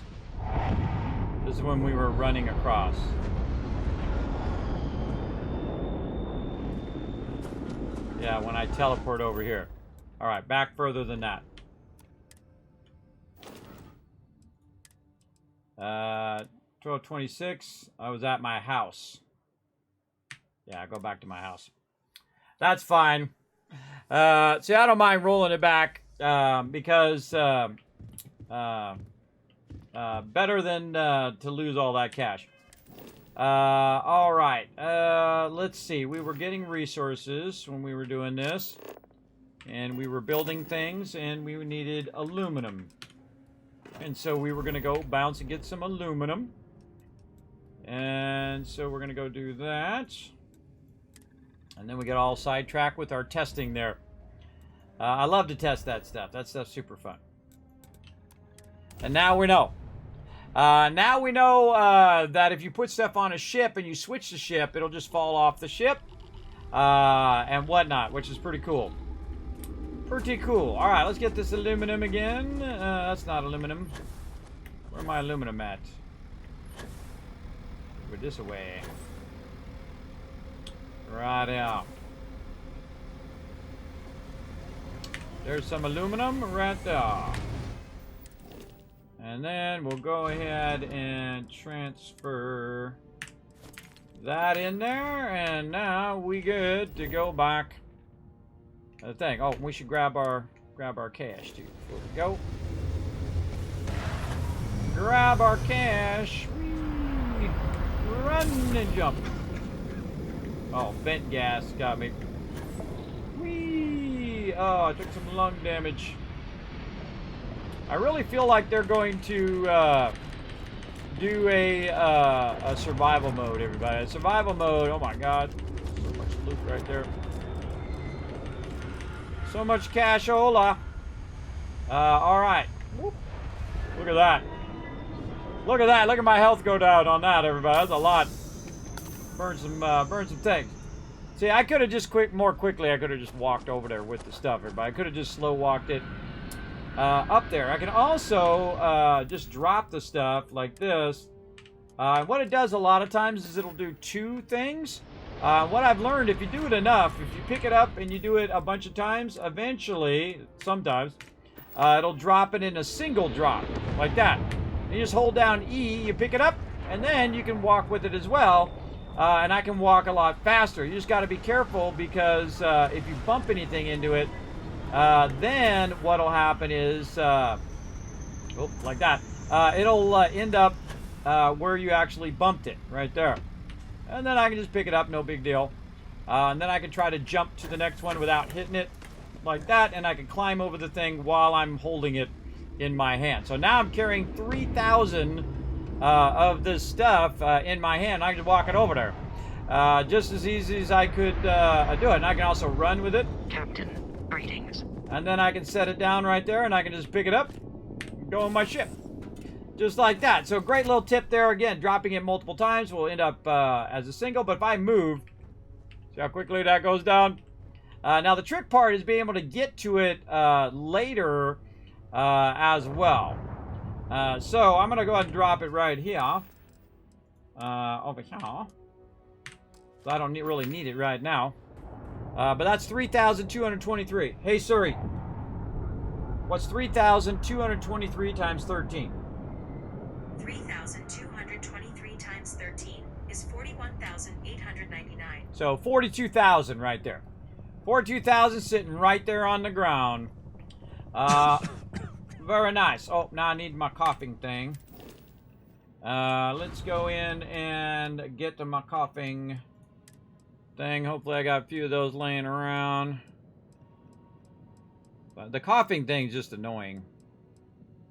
This is when we were running across. Yeah, when I teleport over here. Alright, back further than that. 12:26. I was at my house. Yeah, go back to my house. That's fine. See, I don't mind rolling it back because better than to lose all that cash. All right. Let's see. We were getting resources when we were doing this, and we were building things, and we needed aluminum. And so we were going to go bounce and get some aluminum. And so we're going to go do that. And then we get all sidetracked with our testing there. I love to test that stuff. That stuff's super fun. And now we know. Now we know that if you put stuff on a ship and you switch the ship, it'll just fall off the ship and whatnot, which is pretty cool. Pretty cool. All right, let's get this aluminum again. That's not aluminum. Where my aluminum at? Put this away. Right out. There's some aluminum right there. And then we'll go ahead and transfer that in there. And now we good to go back. The thing. Oh, we should grab our cash too before we go. Grab our cash. Whee! Run and jump. Oh, vent gas got me. Whee! Oh, I took some lung damage. I really feel like they're going to do a survival mode, everybody. A survival mode. Oh my God, so much loot right there. So much cashola. All right. Whoop. Look at that. Look at that. Look at my health go down on that, everybody. That's a lot. Burn some things. See, I could have just more quickly. I could have just walked over there with the stuff, everybody. I could have just slow walked it up there. I can also just drop the stuff like this. What it does a lot of times is it'll do two things. What I've learned, if you do it enough, if you pick it up and you do it a bunch of times, eventually, sometimes, it'll drop it in a single drop, like that. You just hold down E, you pick it up, and then you can walk with it as well. And I can walk a lot faster. You just got to be careful because if you bump anything into it, then what'll happen is, like that, it'll end up where you actually bumped it, right there. And then I can just pick it up, no big deal. And then I can try to jump to the next one without hitting it, like that, and I can climb over the thing while I'm holding it in my hand. So now I'm carrying 3,000 of this stuff in my hand. I can just walk it over there. Just as easy as I could do it. And I can also run with it. Captain, greetings. And then I can set it down right there, and I can just pick it up and go on my ship. Just like that. So great little tip there. Again, dropping it multiple times will end up as a single. But if I move, see how quickly that goes down? Now the trick part is being able to get to it later as well. So I'm going to go ahead and drop it right here. Over here. So I don't really need it right now. But that's 3,223. Hey Siri, what's 3,223 times 13? 3,223 times 13 is 41,899. So 42,000 right there. 42,000 sitting right there on the ground. Very nice. Oh, now I need my coughing thing. Let's go in and get to my coughing thing. Hopefully I got a few of those laying around. But the coughing thing's just annoying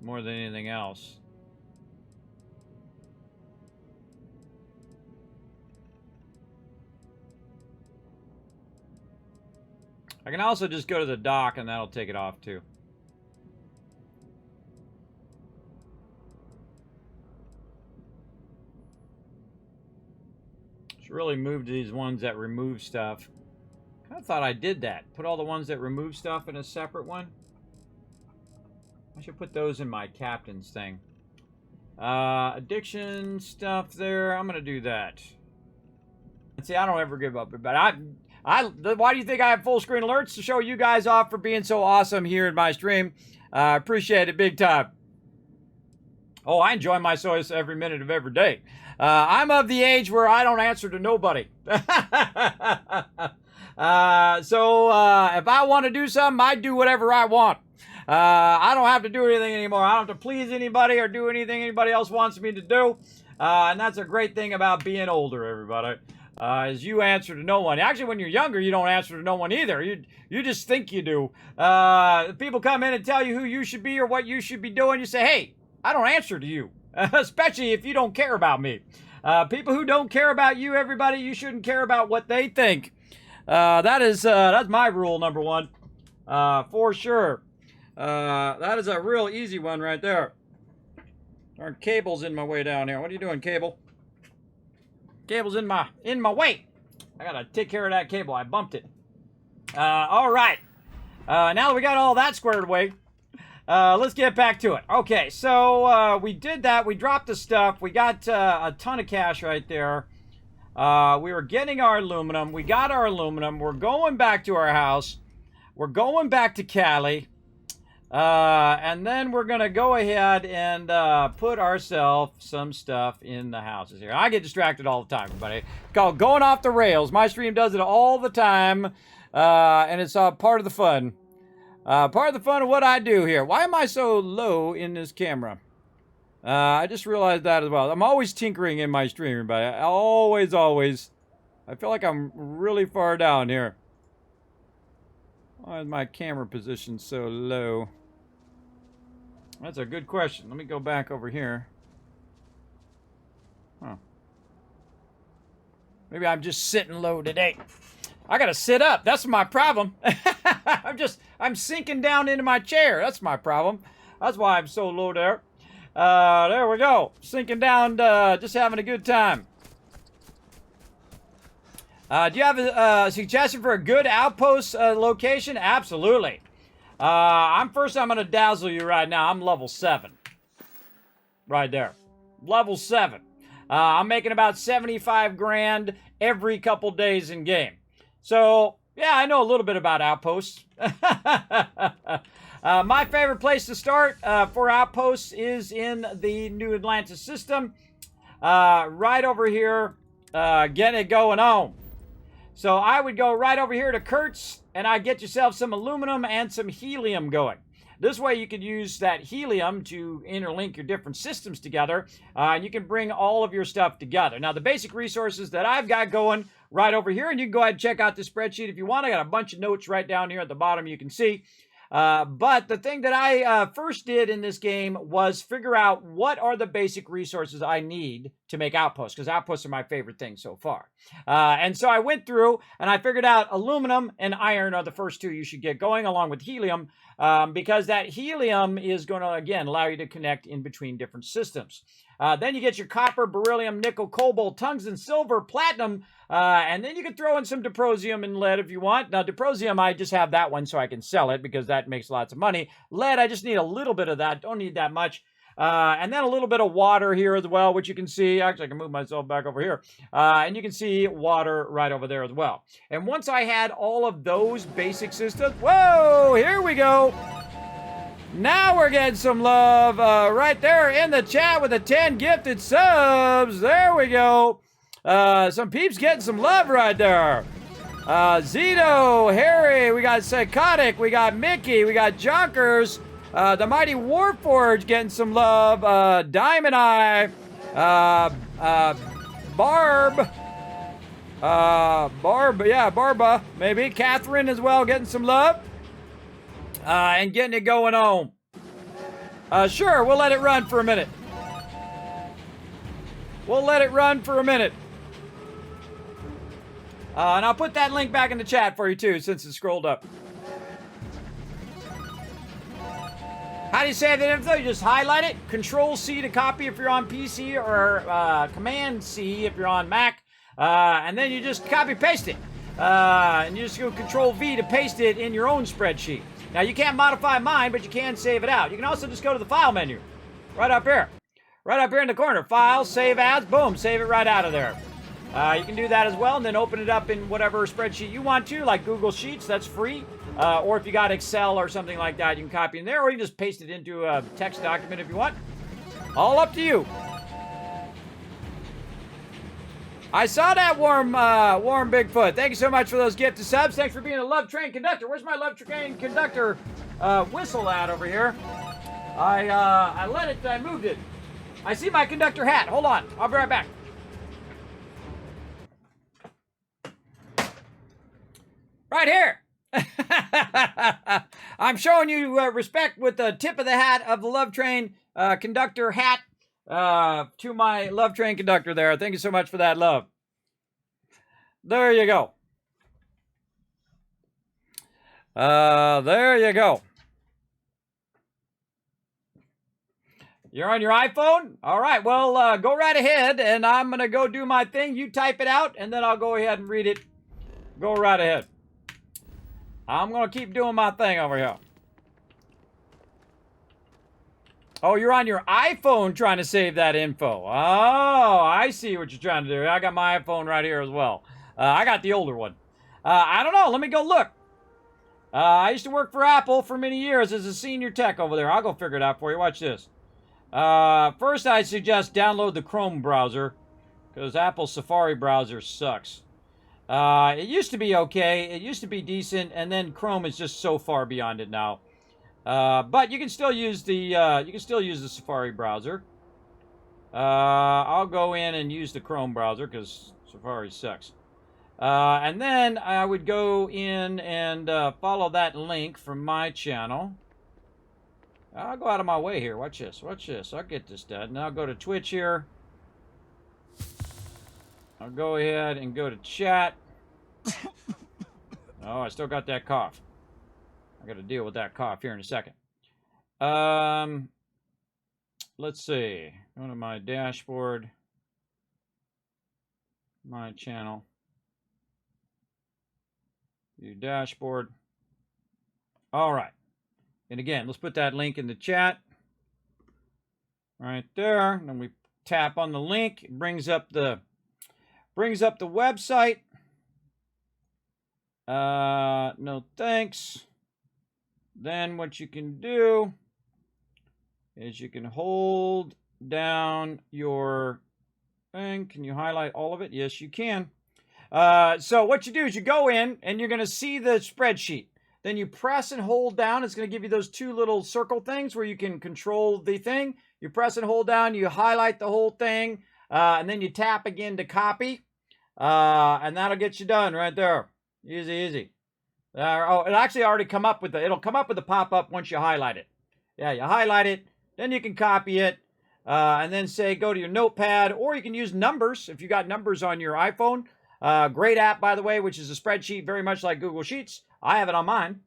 more than anything else. I can also just go to the dock and that'll take it off too. Should really move to these ones that remove stuff. I thought I did that. Put all the ones that remove stuff in a separate one. I should put those in my captain's thing. Addiction stuff there. I'm gonna do that. See, I don't ever give up, but why do you think I have full screen alerts? To show you guys off for being so awesome here in my stream. Appreciate it big time. Oh, I enjoy my choice every minute of every day. I'm of the age where I don't answer to nobody. So if I want to do something, I do whatever I want. I don't have to do anything anymore. I don't have to please anybody or do anything anybody else wants me to do. And that's a great thing about being older, everybody. Is you answer to no one. Actually, when you're younger, you don't answer to no one either. You just think you do. People come in and tell you who you should be or what you should be doing. You say, hey, I don't answer to you, especially if you don't care about me. People who don't care about you, everybody, you shouldn't care about what they think. That's my rule number one, for sure. That is a real easy one right there. Darn cable's in my way down here. What are you doing, cable? Cable's in my way. I gotta take care of that cable. I bumped it. All right. Now that we got all that squared away, let's get back to it. Okay, so we did that. We dropped the stuff. We got a ton of cash right there. We were getting our aluminum. We got our aluminum. We're going back to our house. We're going back to Cali. And then we're going to go ahead and put ourselves some stuff in the houses here. I get distracted all the time, everybody. It's called going off the rails. My stream does it all the time. And it's part of the fun. Part of the fun of what I do here. Why am I so low in this camera? I just realized that as well. I'm always tinkering in my stream, everybody. Always. I feel like I'm really far down here. Why is my camera position so low? That's a good question. Let me go back over here. Huh. Maybe I'm just sitting low today. I gotta sit up. That's my problem. I'm sinking down into my chair. That's my problem. That's why I'm so low there. There we go. Sinking down, just having a good time. Do you have a suggestion for a good outpost location? Absolutely. I'm going to dazzle you right now. I'm level 7. Right there. Level 7. I'm making about 75 grand every couple days in game. So, yeah, I know a little bit about outposts. My favorite place to start for outposts is in the New Atlantis system. Right over here, getting it going on. So I would go right over here to Kurtz, and I'd get yourself some aluminum and some helium going. This way you could use that helium to interlink your different systems together, and you can bring all of your stuff together. Now, the basic resources that I've got going right over here, and you can go ahead and check out the spreadsheet if you want. I got a bunch of notes right down here at the bottom you can see. But the thing that I first did in this game was figure out what are the basic resources I need to make outposts, because outposts are my favorite thing so far. And so I went through and I figured out aluminum and iron are the first two you should get going, along with helium, because that helium is going to, again, allow you to connect in between different systems. Then you get your copper, beryllium, nickel, cobalt, tungsten, silver, platinum, and then you can throw in some dysprosium and lead if you want. Now, dysprosium, I just have that one so I can sell it because that makes lots of money. Lead, I just need a little bit of that. Don't need that much. And then a little bit of water here as well, which you can see. Actually, I can move myself back over here. And you can see water right over there as well. And once I had all of those basic systems, whoa, here we go. Now we're getting some love right there in the chat with the 10 gifted subs. There we go. Some peeps getting some love right there. Zito, Harry, we got Psychotic, we got Mickey, we got Jonkers, the Mighty Warforge getting some love, Diamond Eye, Barba, maybe, Catherine as well getting some love, and getting it going on. Sure, we'll let it run for a minute. And I'll put that link back in the chat for you too, since it scrolled up. How do you save the info? You just highlight it. Control C to copy if you're on PC, or Command C if you're on Mac. And then you just copy paste it. And you just go Control V to paste it in your own spreadsheet. Now you can't modify mine, but you can save it out. You can also just go to the File menu, right up here. Right up here in the corner. File, Save As, boom, save it right out of there. You can do that as well, and then open it up in whatever spreadsheet you want to, like Google Sheets, that's free. Or if you got Excel or something like that, you can copy in there, or you can just paste it into a text document if you want. All up to you. I saw that, Warm Bigfoot. Thank you so much for those gifted subs. Thanks for being a Love Train conductor. Where's my Love Train conductor whistle at over here? I moved it. I see my conductor hat. Hold on. I'll be right back. Right here. I'm showing you respect with the tip of the hat of the Love Train conductor hat to my Love Train conductor there. Thank you so much for that love. There you go. There you go. You're on your iPhone? All right, well, go right ahead, and I'm going to go do my thing. You type it out, and then I'll go ahead and read it. Go right ahead. I'm going to keep doing my thing over here. Oh, you're on your iPhone trying to save that info. Oh, I see what you're trying to do. I got my iPhone right here as well. I got the older one. I don't know. Let me go look. I used to work for Apple for many years as a senior tech over there. I'll go figure it out for you. Watch this. First, I suggest download the Chrome browser because Apple's Safari browser sucks. It used to be okay. It used to be decent, and then Chrome is just so far beyond it now. But you can still use the Safari browser. I'll go in and use the Chrome browser because Safari sucks. And then I would go in and follow that link from my channel. I'll go out of my way here. Watch this. Watch this. I'll get this done. Now I'll go to Twitch here. I'll go ahead and go to chat. Oh, I still got that cough. I got to deal with that cough here in a second. Let's see. Go to my dashboard. My channel. View dashboard. All right. And again, let's put that link in the chat. Right there. And then we tap on the link. It brings up the website. No thanks. Then what you can do is you can hold down your thing. Can you highlight all of it? Yes, you can. So what you do is you go in and you're going to see the spreadsheet. Then you press and hold down. It's going to give you those two little circle things where you can control the thing. You press and hold down. You highlight the whole thing. And then you tap again to copy. And that'll get you done right there. Easy, easy. Oh, it'll actually already come up with it'll come up with a pop-up once you highlight it. Yeah, you highlight it. Then you can copy it. And then say go to your notepad. Or you can use numbers if you got numbers on your iPhone. Great app, by the way, which is a spreadsheet very much like Google Sheets. I have it on mine.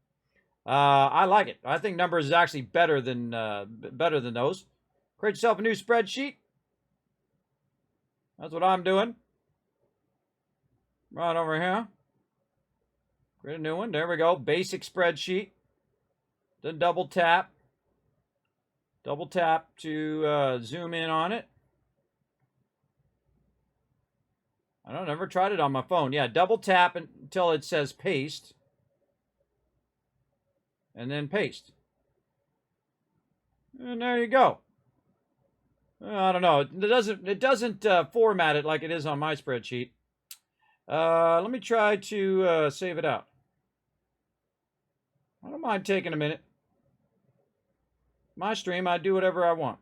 I like it. I think Numbers is actually better than those. Create yourself a new spreadsheet. That's what I'm doing. Right over here. Create a new one. There we go. Basic spreadsheet. Then double tap. Double tap to zoom in on it. I don't never tried it on my phone. Yeah, double tap until it says paste. And then paste. And there you go. I don't know. It doesn't format it like it is on my spreadsheet. Let me try to save it out. I don't mind taking a minute. My stream, I do whatever I want.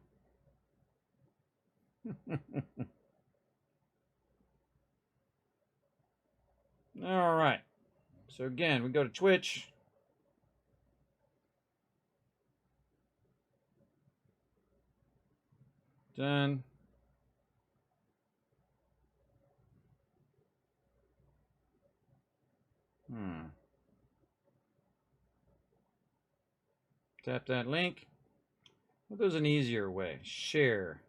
All right. So again, we go to Twitch. Done. Tap that link. Well, there's an easier way. Share.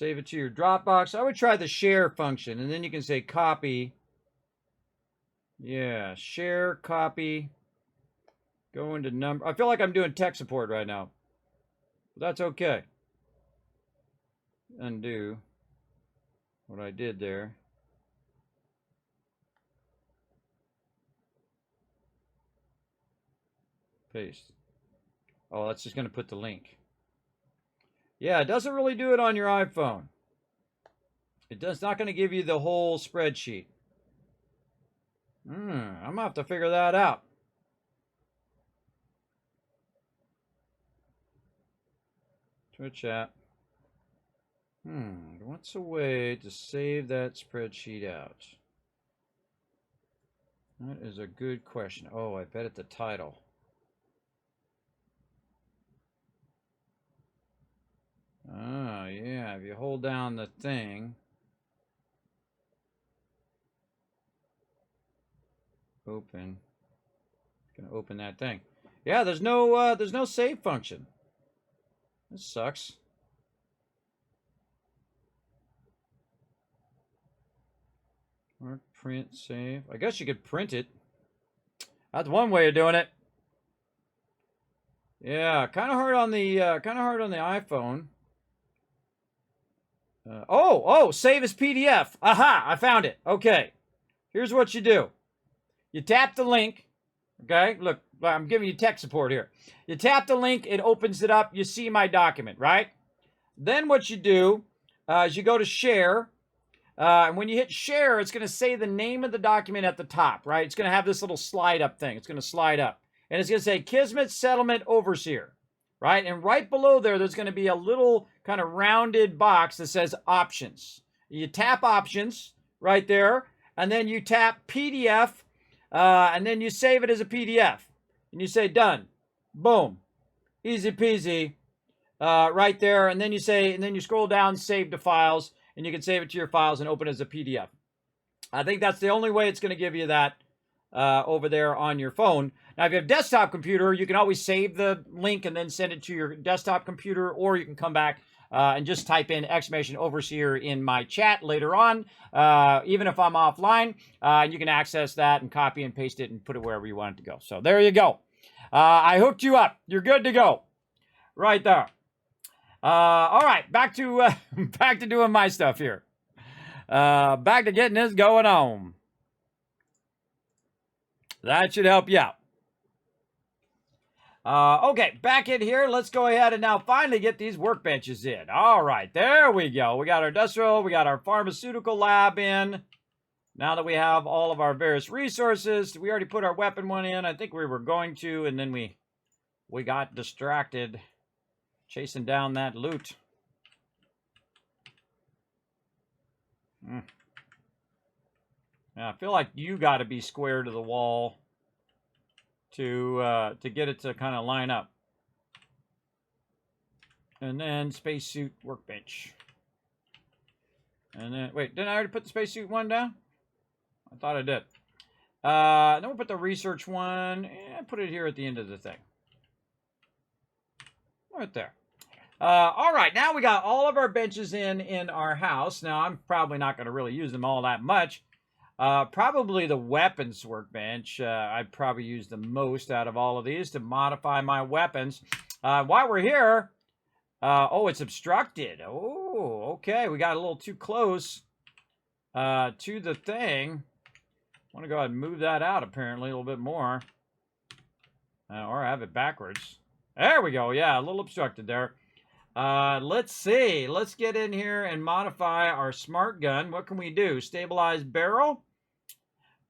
Save it to your Dropbox. I would try the share function, and then you can say copy. Yeah, share, copy. Go into number. I feel like I'm doing tech support right now. But that's okay. Undo what I did there. Paste. Oh, that's just going to put the link. Yeah, it doesn't really do it on your iPhone. It's not going to give you the whole spreadsheet. I'm going to have to figure that out. Twitch app. What's a way to save that spreadsheet out? That is a good question. Oh, I bet at the title. Oh, yeah, if you hold down the thing. Open. It's gonna open that thing. Yeah, there's no save function. This sucks. Mark, print, save. I guess you could print it. That's one way of doing it. Yeah, kind of hard on the iPhone. Save as PDF. Aha, I found it. Okay, here's what you do. You tap the link. Okay, look, I'm giving you tech support here. You tap the link, it opens it up. You see my document, right? Then what you do is you go to share. And when you hit share, it's going to say the name of the document at the top, right? It's going to have this little slide up thing. It's going to slide up. And it's going to say Kismet Settlement Overseer, right? And right below there, there's going to be a little kind of rounded box that says options. You tap options right there, and then you tap PDF, and then you save it as a PDF. And you say done. Boom. Easy peasy. Right there. And then you scroll down, save to files, and you can save it to your files and open it as a PDF. I think that's the only way it's going to give you that over there on your phone. Now, if you have a desktop computer, you can always save the link and then send it to your desktop computer, or you can come back and just type in !overseer in my chat later on, even if I'm offline, and you can access that and copy and paste it and put it wherever you want it to go. So there you go. I hooked you up. You're good to go. Right there. All right, back to doing my stuff here. Back to getting this going on. That should help you out. Okay, back in here. Let's go ahead and now finally get these workbenches in. All right, there we go. We got our industrial, we got our pharmaceutical lab in. Now that we have all of our various resources, we already put our weapon one in. I think we were going to, and then we got distracted chasing down that loot. Yeah, I feel like you got to be square to the wall to get it to kind of line up. And then spacesuit workbench. And then, wait, didn't I already put the spacesuit one down? I thought I did. Then we'll put the research one, and put it here at the end of the thing. Right there. All right, now we got all of our benches in our house. Now, I'm probably not going to really use them all that much. Probably the weapons workbench, I'd probably use the most out of all of these to modify my weapons. While we're here, oh, it's obstructed. Oh, okay, we got a little too close to the thing. I want to go ahead and move that out, apparently, a little bit more. Or have it backwards. There we go. Yeah, a little obstructed there. Let's see. Let's get in here and modify our smart gun. What can we do? Stabilize barrel.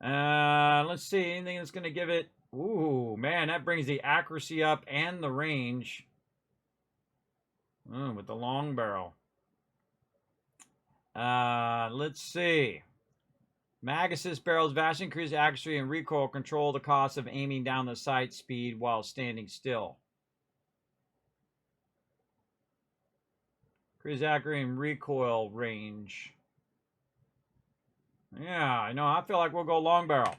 Let's see. Anything that's going to give it... Ooh, man, that brings the accuracy up and the range. With the long barrel. Let's see. Mag assist barrels vastly increase accuracy and recoil control the cost of aiming down the sight speed while standing still. Increase accuracy and recoil range. Yeah, I know. I feel like we'll go long barrel.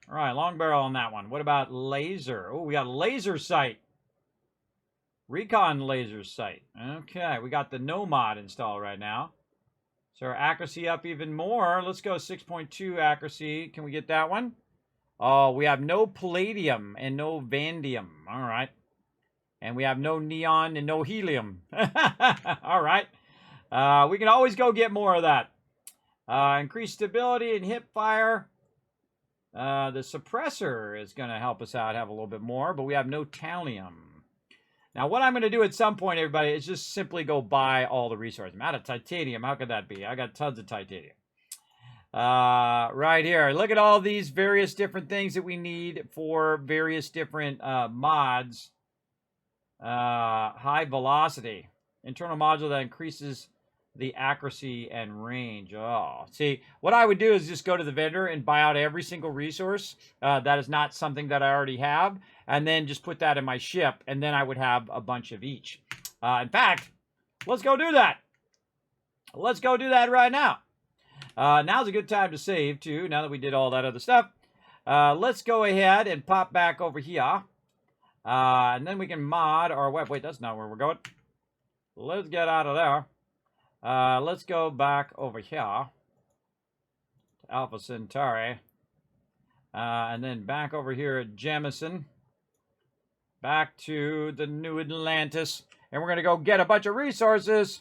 All right, long barrel on that one. What about laser? Oh, we got laser sight. Recon laser sight. Okay, we got the no mod installed right now. So our accuracy up even more. Let's go 6.2 accuracy. Can we get that one? Oh, we have no palladium and no vanadium. All right. And we have no neon and no helium. All right. We can always go get more of that. Increased stability and hip fire. The suppressor is going to help us out, have a little bit more, but we have no thallium. Now, what I'm going to do at some point, everybody, is just simply go buy all the resources. I'm out of titanium. How could that be? I got tons of titanium. Right here. Look at all these various different things that we need for various different mods. High velocity. Internal module that increases the accuracy and range. Oh, see, what I would do is just go to the vendor and buy out every single resource that is not something that I already have, and then just put that in my ship, and then I would have a bunch of each. In fact, let's go do that. Let's go do that right now. Now's a good time to save, too, now that we did all that other stuff. Let's go ahead and pop back over here. And then we can mod our web. Wait, that's not where we're going. Let's get out of there. Let's go back over here to Alpha Centauri. And then back over here at Jemison. Back to the New Atlantis. And we're going to go get a bunch of resources.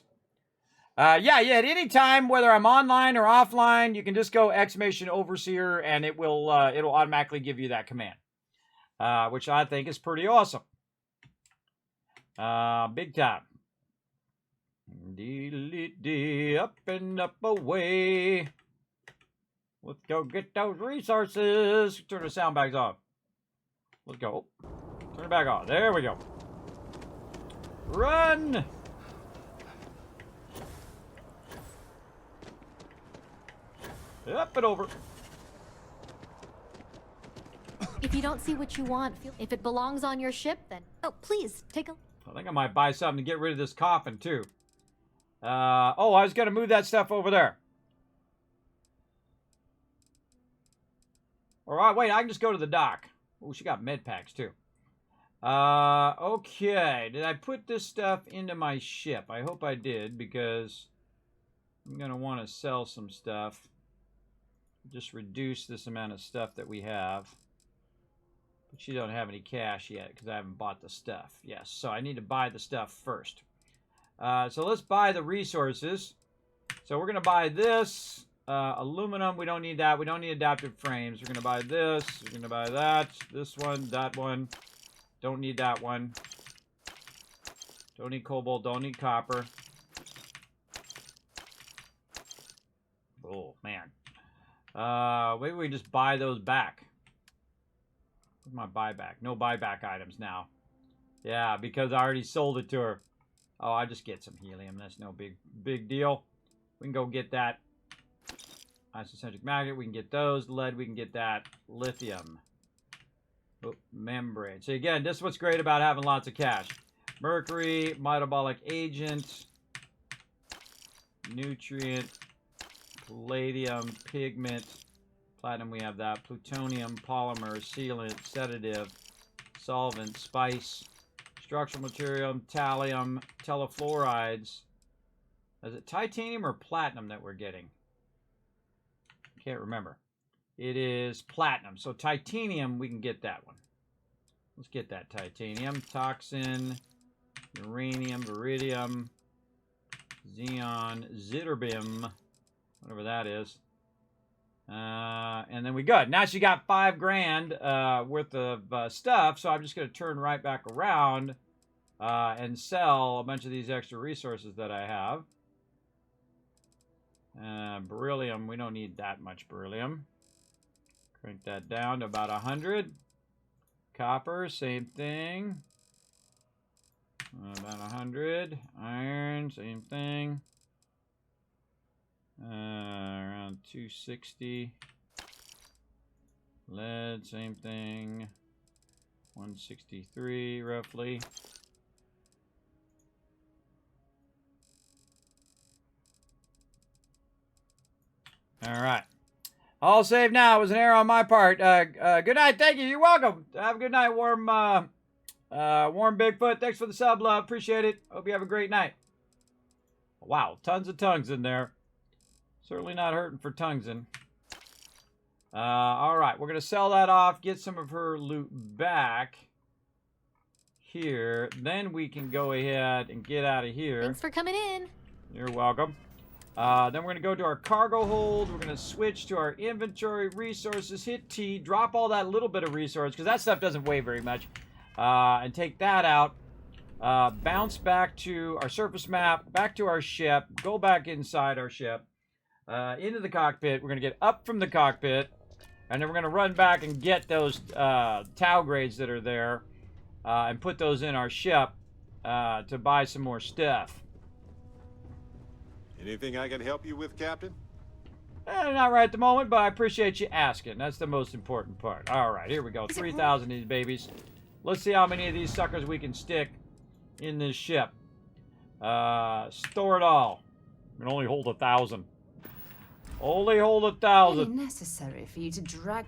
At any time, whether I'm online or offline, you can just go !Overseer and it will it'll automatically give you that command. Which I think is pretty awesome. Big time. Up and up away. Let's go get those resources. Turn the sound bags off. Let's go. Turn it back on. There we go. Run! Up and over. If you don't see what you want, if it belongs on your ship, then... Oh, please, take a... I think I might buy something to get rid of this coffin, too. I was going to move that stuff over there. All right, wait, I can just go to the dock. Oh, she got med packs, too. Okay. Did I put this stuff into my ship? I hope I did, because I'm going to want to sell some stuff. Just reduce this amount of stuff that we have. But you don't have any cash yet, because I haven't bought the stuff. Yes, so I need to buy the stuff first. So let's buy the resources. So we're going to buy this. Aluminum, we don't need that. We don't need adaptive frames. We're going to buy this. We're going to buy that. This one, that one. Don't need that one. Don't need cobalt. Don't need copper. Oh, man. Maybe we just buy those back. Where's my buyback? No buyback items now. Yeah, because I already sold it to her. Oh, I just get some helium. That's no big deal. We can go get that isocentric magnet. We can get those. Lead, we can get that. Lithium. Oh, membrane. So again, this is what's great about having lots of cash. Mercury, metabolic agent, nutrient, palladium, pigment, platinum, we have that, plutonium, polymer, sealant, sedative, solvent, spice, structural material, thallium, telefluorides. Is it titanium or platinum that we're getting? Can't remember. It is platinum. So titanium, we can get that one. Let's get that titanium. Toxin, uranium, iridium, xenon, zitterbium, whatever that is. And then we good. Now she got $5,000 worth of stuff, so I'm just going to turn right back around and sell a bunch of these extra resources that I have. Beryllium, we don't need that much beryllium. Crank that down to about 100. Copper, same thing. About 100. Iron, same thing. Around 260. Lead, same thing. 163 roughly. All right. All saved now. It was an error on my part. Good night. Thank you. You're welcome. Have a good night, Warm Warm Bigfoot, thanks for the sub, love. Appreciate it. Hope you have a great night. Wow, tons of tongues in there. Certainly not hurting for tungsten. All right, we're going to sell that off, get some of her loot back here. Then we can go ahead and get out of here. Thanks for coming in. You're welcome. Then we're going to go to our cargo hold. We're going to switch to our inventory resources, hit T, drop all that little bit of resource, because that stuff doesn't weigh very much, and take that out. Bounce back to our surface map, back to our ship, go back inside our ship, into the cockpit. We're going to get up from the cockpit, and then we're going to run back and get those Tau grades that are there, and put those in our ship to buy some more stuff. Anything I can help you with, Captain? Not right at the moment, but I appreciate you asking. That's the most important part. All right, here we go. 3,000 of these babies. Let's see how many of these suckers we can stick in this ship. Store it all. We can only hold 1,000. Only hold 1,000. Really necessary for you to drag.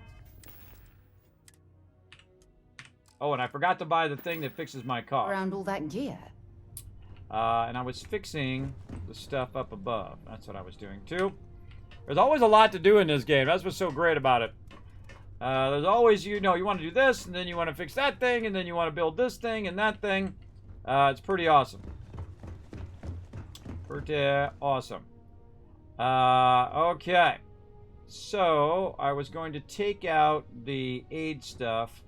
Oh, and I forgot to buy the thing that fixes my car. Around all that gear. And I was fixing the stuff up above. That's what I was doing too. There's always a lot to do in this game. That's what's so great about it. There's always, you know, you want to do this, and then you want to fix that thing, and then you want to build this thing and that thing. It's pretty awesome. Pretty awesome. Okay. So, I was going to take out the aid stuff,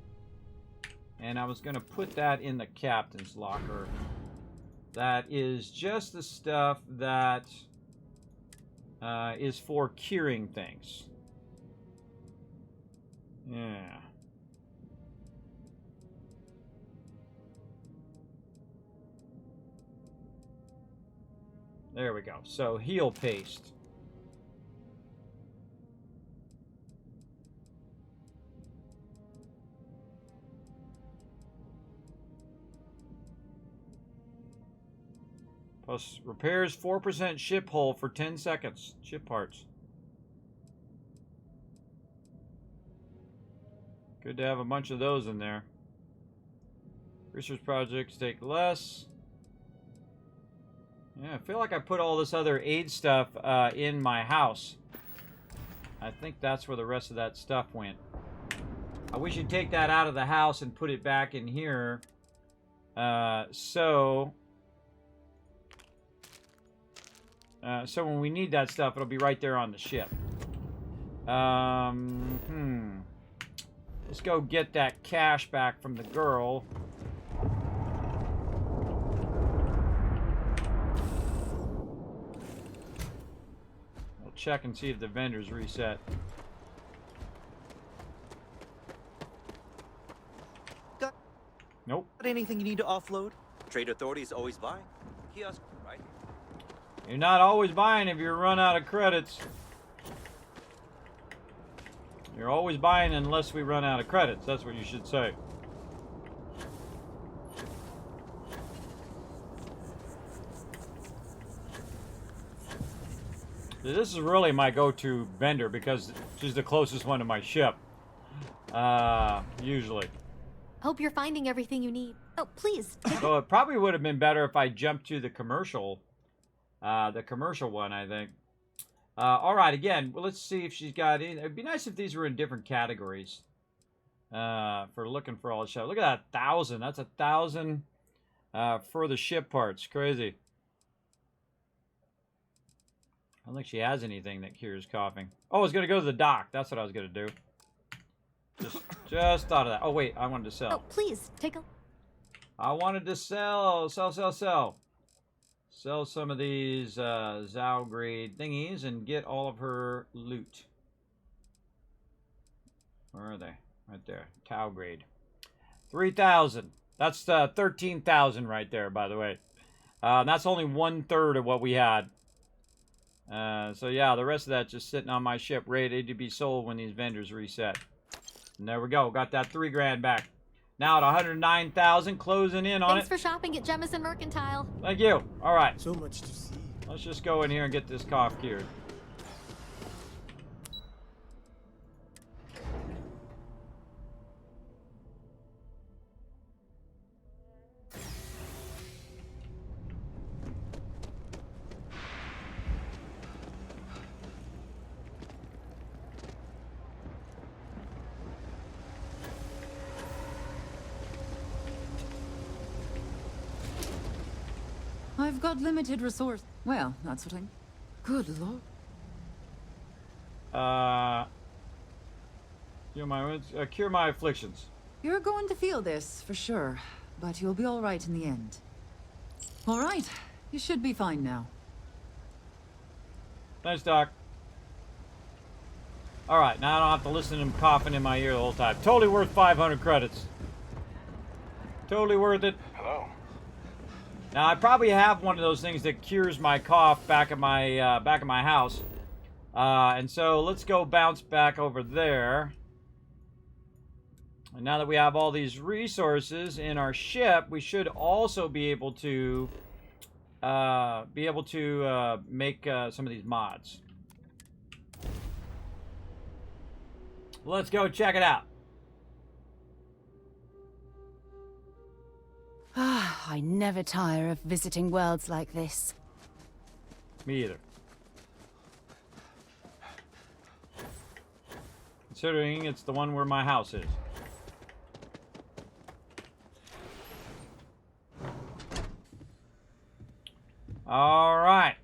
and I was going to put that in the captain's locker. That is just the stuff that is for curing things. Yeah. There we go. So, heal paste. Plus, repairs 4% ship hull for 10 seconds. Ship parts. Good to have a bunch of those in there. Research projects take less. Yeah, I feel like I put all this other aid stuff in my house. I think that's where the rest of that stuff went. We should take that out of the house and put it back in here. So when we need that stuff, it'll be right there on the ship. Let's go get that cash back from the girl. We'll check and see if the vendor's reset. Nope. Got anything you need to offload? Trade authorities always buy. Kiosk, right? You're not always buying if you run out of credits. You're always buying unless we run out of credits. That's what you should say. This is really my go-to vendor because she's the closest one to my ship. Usually. Hope you're finding everything you need. Oh, please. So it probably would have been better if I jumped to the commercial one, I think. All right, again, well, let's see if she's got any. It'd be nice if these were in different categories for looking for all the stuff. Look at that, 1,000. That's 1,000 for the ship parts. Crazy. I don't think she has anything that cures coughing. Oh, I was going to go to the dock. That's what I was going to do. Just thought of that. Oh, wait, I wanted to sell. Oh, please, take a... I wanted to sell. Sell some of these Zao grade thingies and get all of her loot. Where are they? Right there. Tau grade. 3,000. That's 13,000 right there, by the way. That's only 1/3 of what we had. So yeah, the rest of that's just sitting on my ship, ready to be sold when these vendors reset. And there we go. Got that 3 grand back. Now at 109,000, closing in on it. Thanks for shopping at Jemison Mercantile. Thank you. All right. So much to see. Let's just go in here and get this cough cured. I've got limited resource. Well, that's what I'm... Good lord. Cure my afflictions. You're going to feel this, for sure. But you'll be alright in the end. Alright. You should be fine now. Thanks, Doc. Alright, now I don't have to listen to him coughing in my ear the whole time. Totally worth 500 credits. Totally worth it. Hello. Now, I probably have one of those things that cures my cough back at my house. And so let's go bounce back over there. And now that we have all these resources in our ship, we should also be able to make some of these mods. Let's go check it out. Ah, I never tire of visiting worlds like this. Me either. Considering it's the one where my house is. All right.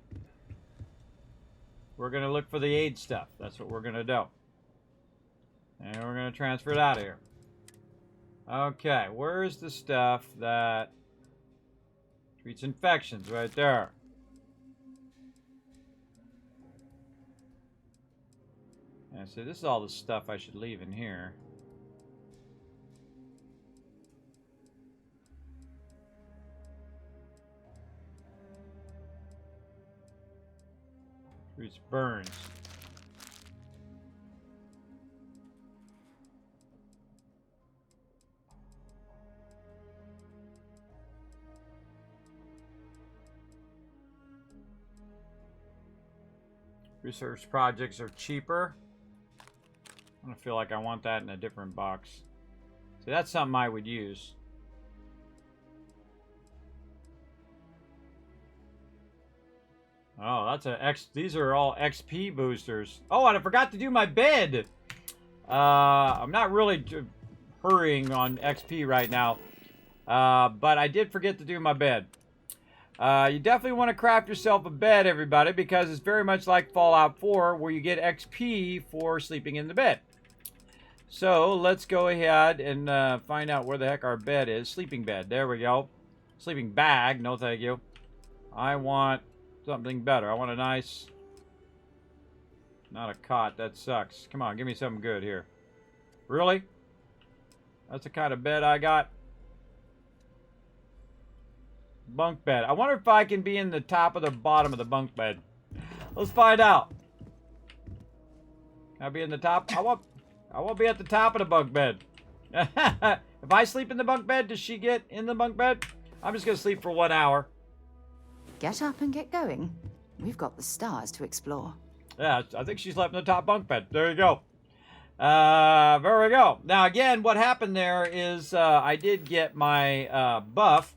We're going to look for the aid stuff. That's what we're going to do. And we're going to transfer it out of here. Okay, where's the stuff that treats infections? Right there. Yeah, so this is all the stuff I should leave in here. Treats burns. Research projects are cheaper. I don't feel like I want that in a different box. See, that's something I would use. Oh, that's a X. These are all XP boosters. Oh, and I forgot to do my bed. I'm not really hurrying on XP right now. But I did forget to do my bed. You definitely want to craft yourself a bed, everybody, because it's very much like Fallout 4, where you get XP for sleeping in the bed. So, let's go ahead and find out where the heck our bed is. Sleeping bed. There we go. Sleeping bag. No, thank you. I want something better. I want a nice... Not a cot. That sucks. Come on, give me something good here. Really? That's the kind of bed I got? Bunk bed. I wonder if I can be in the top or the bottom of the bunk bed. Let's find out. Can I be in the top? I won't be at the top of the bunk bed. If I sleep in the bunk bed, does she get in the bunk bed? I'm just going to sleep for 1 hour. Get up and get going. We've got the stars to explore. Yeah, I think she slept in the top bunk bed. There you go. There we go. Now, again, what happened there is I did get my buff.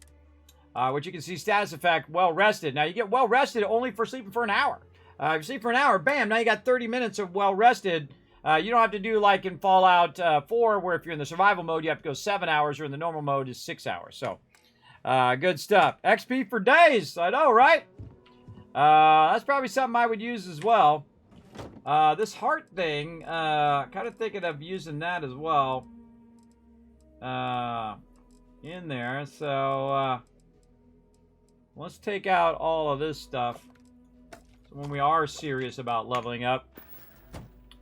Which you can see status effect, well rested. Now you get well rested only for sleeping for an hour. If you sleep for an hour, bam, now you got 30 minutes of well rested. You don't have to do like in Fallout 4, where if you're in the survival mode, you have to go 7 hours, or in the normal mode is 6 hours. So, good stuff. XP for days, I know, right? That's probably something I would use as well. This heart thing, kind of thinking of using that as well. In there, so... let's take out all of this stuff. So when we are serious about leveling up,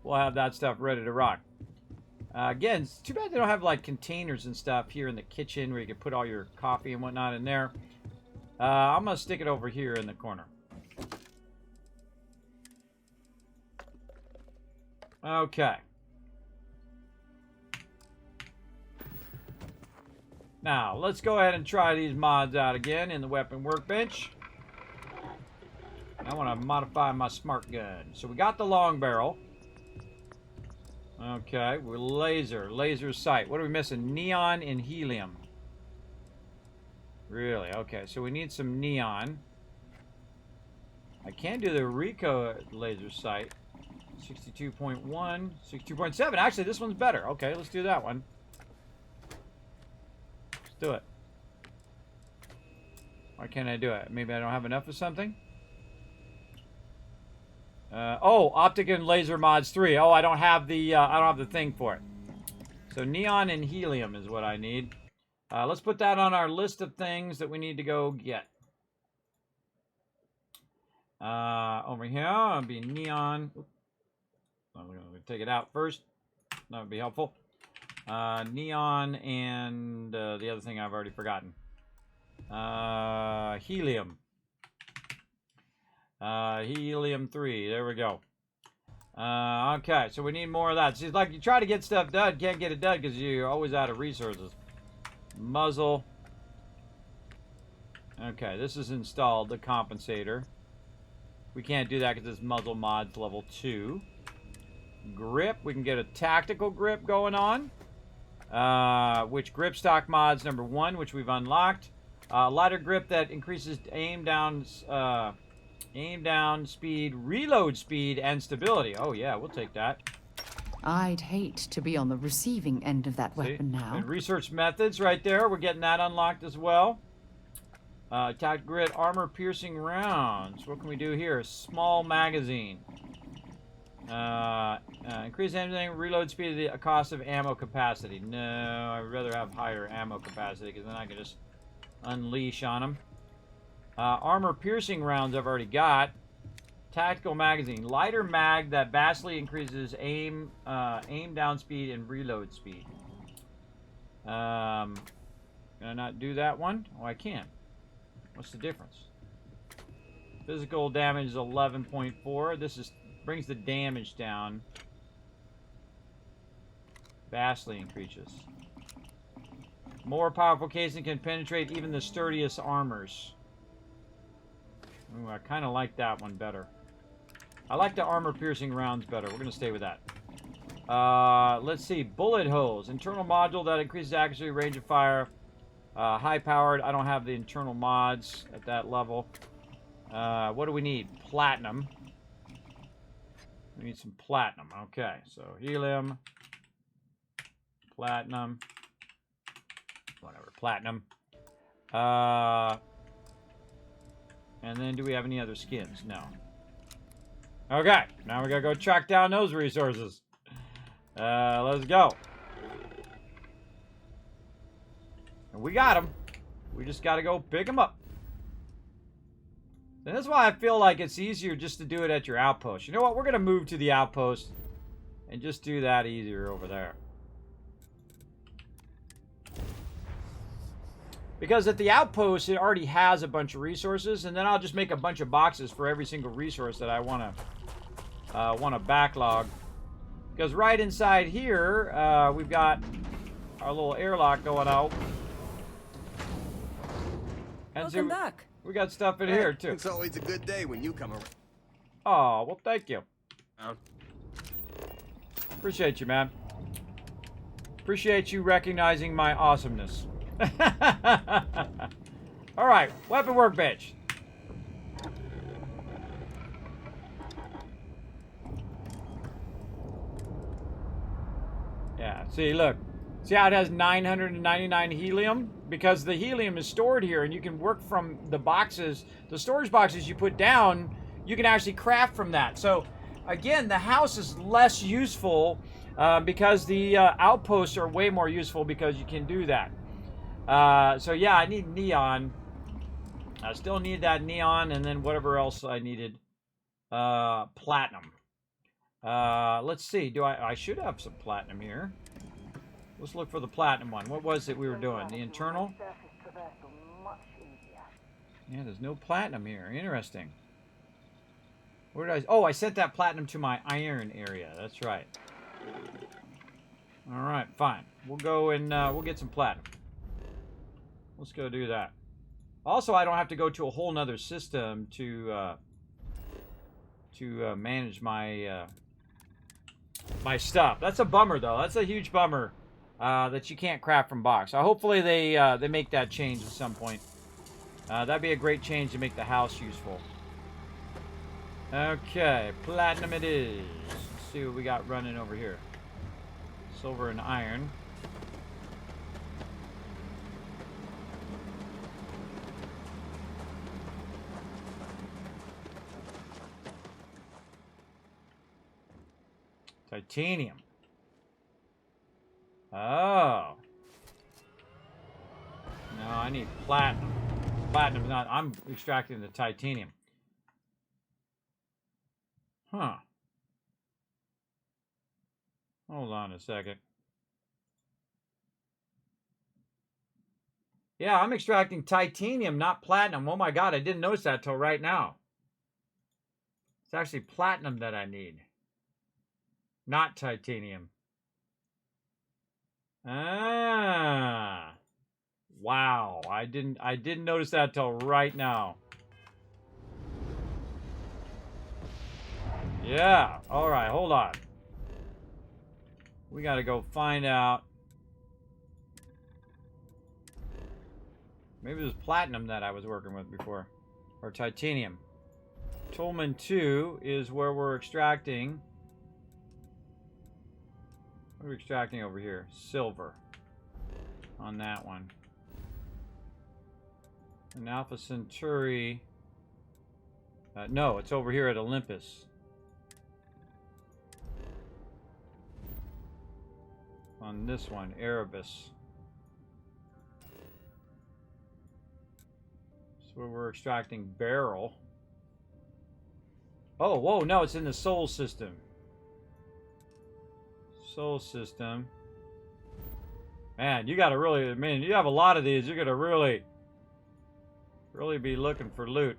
we'll have that stuff ready to rock. Again, it's too bad they don't have like containers and stuff here in the kitchen where you can put all your coffee and whatnot in there. I'm going to stick it over here in the corner. Okay. Now, let's go ahead and try these mods out again in the weapon workbench. I want to modify my smart gun. So we got the long barrel. Okay, we're laser sight. What are we missing? Neon and helium. Really? Okay, so we need some neon. I can do the Rico laser sight. 62.1, 62.7. Actually, this one's better. Okay, let's do that one. Do it. Why can't I do it? Maybe I don't have enough of something? Oh, optic and laser mods 3. Oh, I don't have the thing for it. So neon and helium is what I need. Let's put that on our list of things that we need to go get. Over here, it'll be neon. Oops. I'm going to take it out first. That would be helpful. Neon and the other thing I've already forgotten. Helium. Helium 3. There we go. Okay, so we need more of that. See, it's like you try to get stuff done, can't get it done because you're always out of resources. Muzzle. Okay, this is installed, the compensator. We can't do that because this muzzle mod's level 2. Grip, we can get a tactical grip going on. Which grip stock mods number 1, which we've unlocked. Lighter grip that increases aim down, speed, reload speed, and stability. Oh yeah, we'll take that. I'd hate to be on the receiving end of that weapon now. And research methods right there. We're getting that unlocked as well. Attack grid armor piercing rounds. What can we do here? Small magazine. Increase anything, reload speed, the cost of ammo capacity. No, I'd rather have higher ammo capacity because then I can just unleash on them. Armor piercing rounds I've already got. Tactical magazine. Lighter mag that vastly increases aim down speed and reload speed. Can I not do that one? Oh, I can. What's the difference? Physical damage is 11.4. This brings the damage down. Vastly increases. More powerful casing can penetrate even the sturdiest armors. Ooh, I kind of like that one better. I like the armor-piercing rounds better. We're going to stay with that. Let's see. Bullet holes. Internal module that increases accuracy, range of fire. High-powered. I don't have the internal mods at that level. What do we need? Platinum. We need some platinum. Okay, so helium. Platinum. Whatever. Platinum. And then do we have any other skins? No. Okay, now we gotta go track down those resources. Let's go. And we got them. We just gotta go pick them up. And that's why I feel like it's easier just to do it at your outpost. You know what? We're gonna move to the outpost and just do that easier over there. Because at the outpost, it already has a bunch of resources, and then I'll just make a bunch of boxes for every single resource that I want to backlog. Because right inside here, we've got our little airlock going out. And welcome back. We got stuff in here too. It's always a good day when you come around. Oh, well, thank you. Appreciate you, man. Appreciate you recognizing my awesomeness. All right, weapon workbench. Yeah, see, look. See how it has 999 helium? Because the helium is stored here, and you can work from the boxes, the storage boxes you put down, you can actually craft from that. So, again, the house is less useful because the outposts are way more useful because you can do that. So yeah, I need neon. I still need that neon, and then whatever else I needed. Platinum. Let's see. I should have some platinum here. Let's look for the platinum one. What was it we were doing? The internal? Yeah, there's no platinum here. Interesting. Where did I... Oh, I sent that platinum to my iron area. That's right. All right, fine. We'll go and we'll get some platinum. Let's go do that. Also, I don't have to go to a whole nother system to manage my my stuff. That's a bummer, though. That's a huge bummer that you can't craft from box. Hopefully, they make that change at some point. That'd be a great change to make the house useful. Okay, platinum it is. Let's see what we got running over here. Silver and iron. Titanium. Oh. No, I need platinum. Platinum's not... I'm extracting the titanium. Huh. Hold on a second. Yeah, I'm extracting titanium, not platinum. Oh my god, I didn't notice that till right now. It's actually platinum that I need. Not titanium. Ah. Wow, I didn't notice that till right now. Yeah, alright, hold on. We gotta go find out. Maybe it was platinum that I was working with before. Or titanium. Tolman 2 is where we're extracting. What are we extracting over here? Silver. On that one. And Alpha Centauri. No, it's over here at Olympus. On this one, Erebus. So we're extracting Beryl. Oh, whoa, no, it's in the Sol system. Sol system. Man, you gotta really, I mean, you have a lot of these. You're gonna really be looking for loot.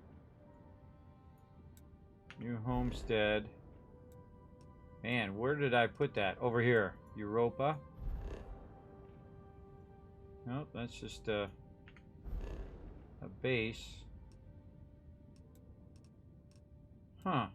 New Homestead. Man, where did I put that? Over here. Europa. Nope, that's just a base. Huh.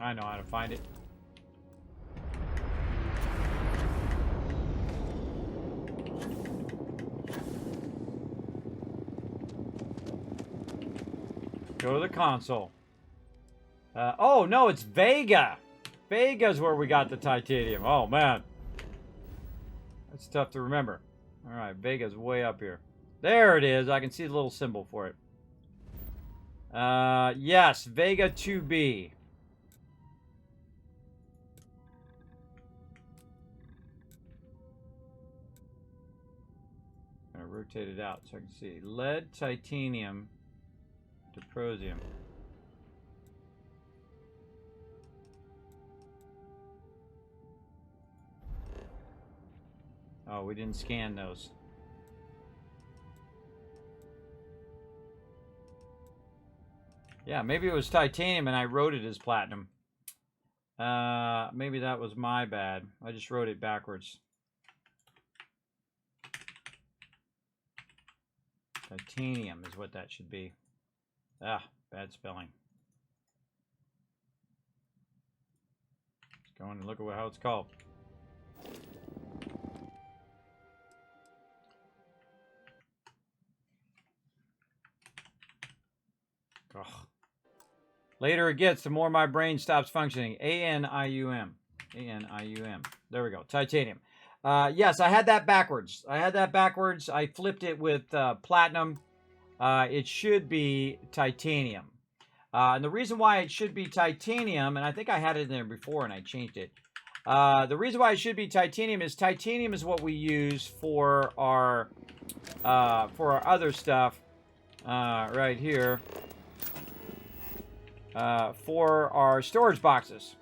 I know how to find it. Go to the console. Oh, no, it's Vega. Vega's where we got the titanium. Oh, man. That's tough to remember. All right, Vega's way up here. There it is. I can see the little symbol for it. Yes, Vega 2B. I'm gonna rotate it out so I can see. Lead, titanium, dysprosium. Oh, we didn't scan those. Yeah, maybe it was titanium and I wrote it as platinum. Maybe that was my bad. I just wrote it backwards. Titanium is what that should be. Ah, bad spelling. Let's go in and look at how it's called. Ugh. Later it gets, the more my brain stops functioning. A-N-I-U-M. A-N-I-U-M. There we go. Titanium. Yes, I had that backwards. I flipped it with platinum. It should be titanium. And the reason why it should be titanium, and I think I had it in there before and I changed it. The reason why it should be titanium is what we use for our other stuff right here. For our storage boxes.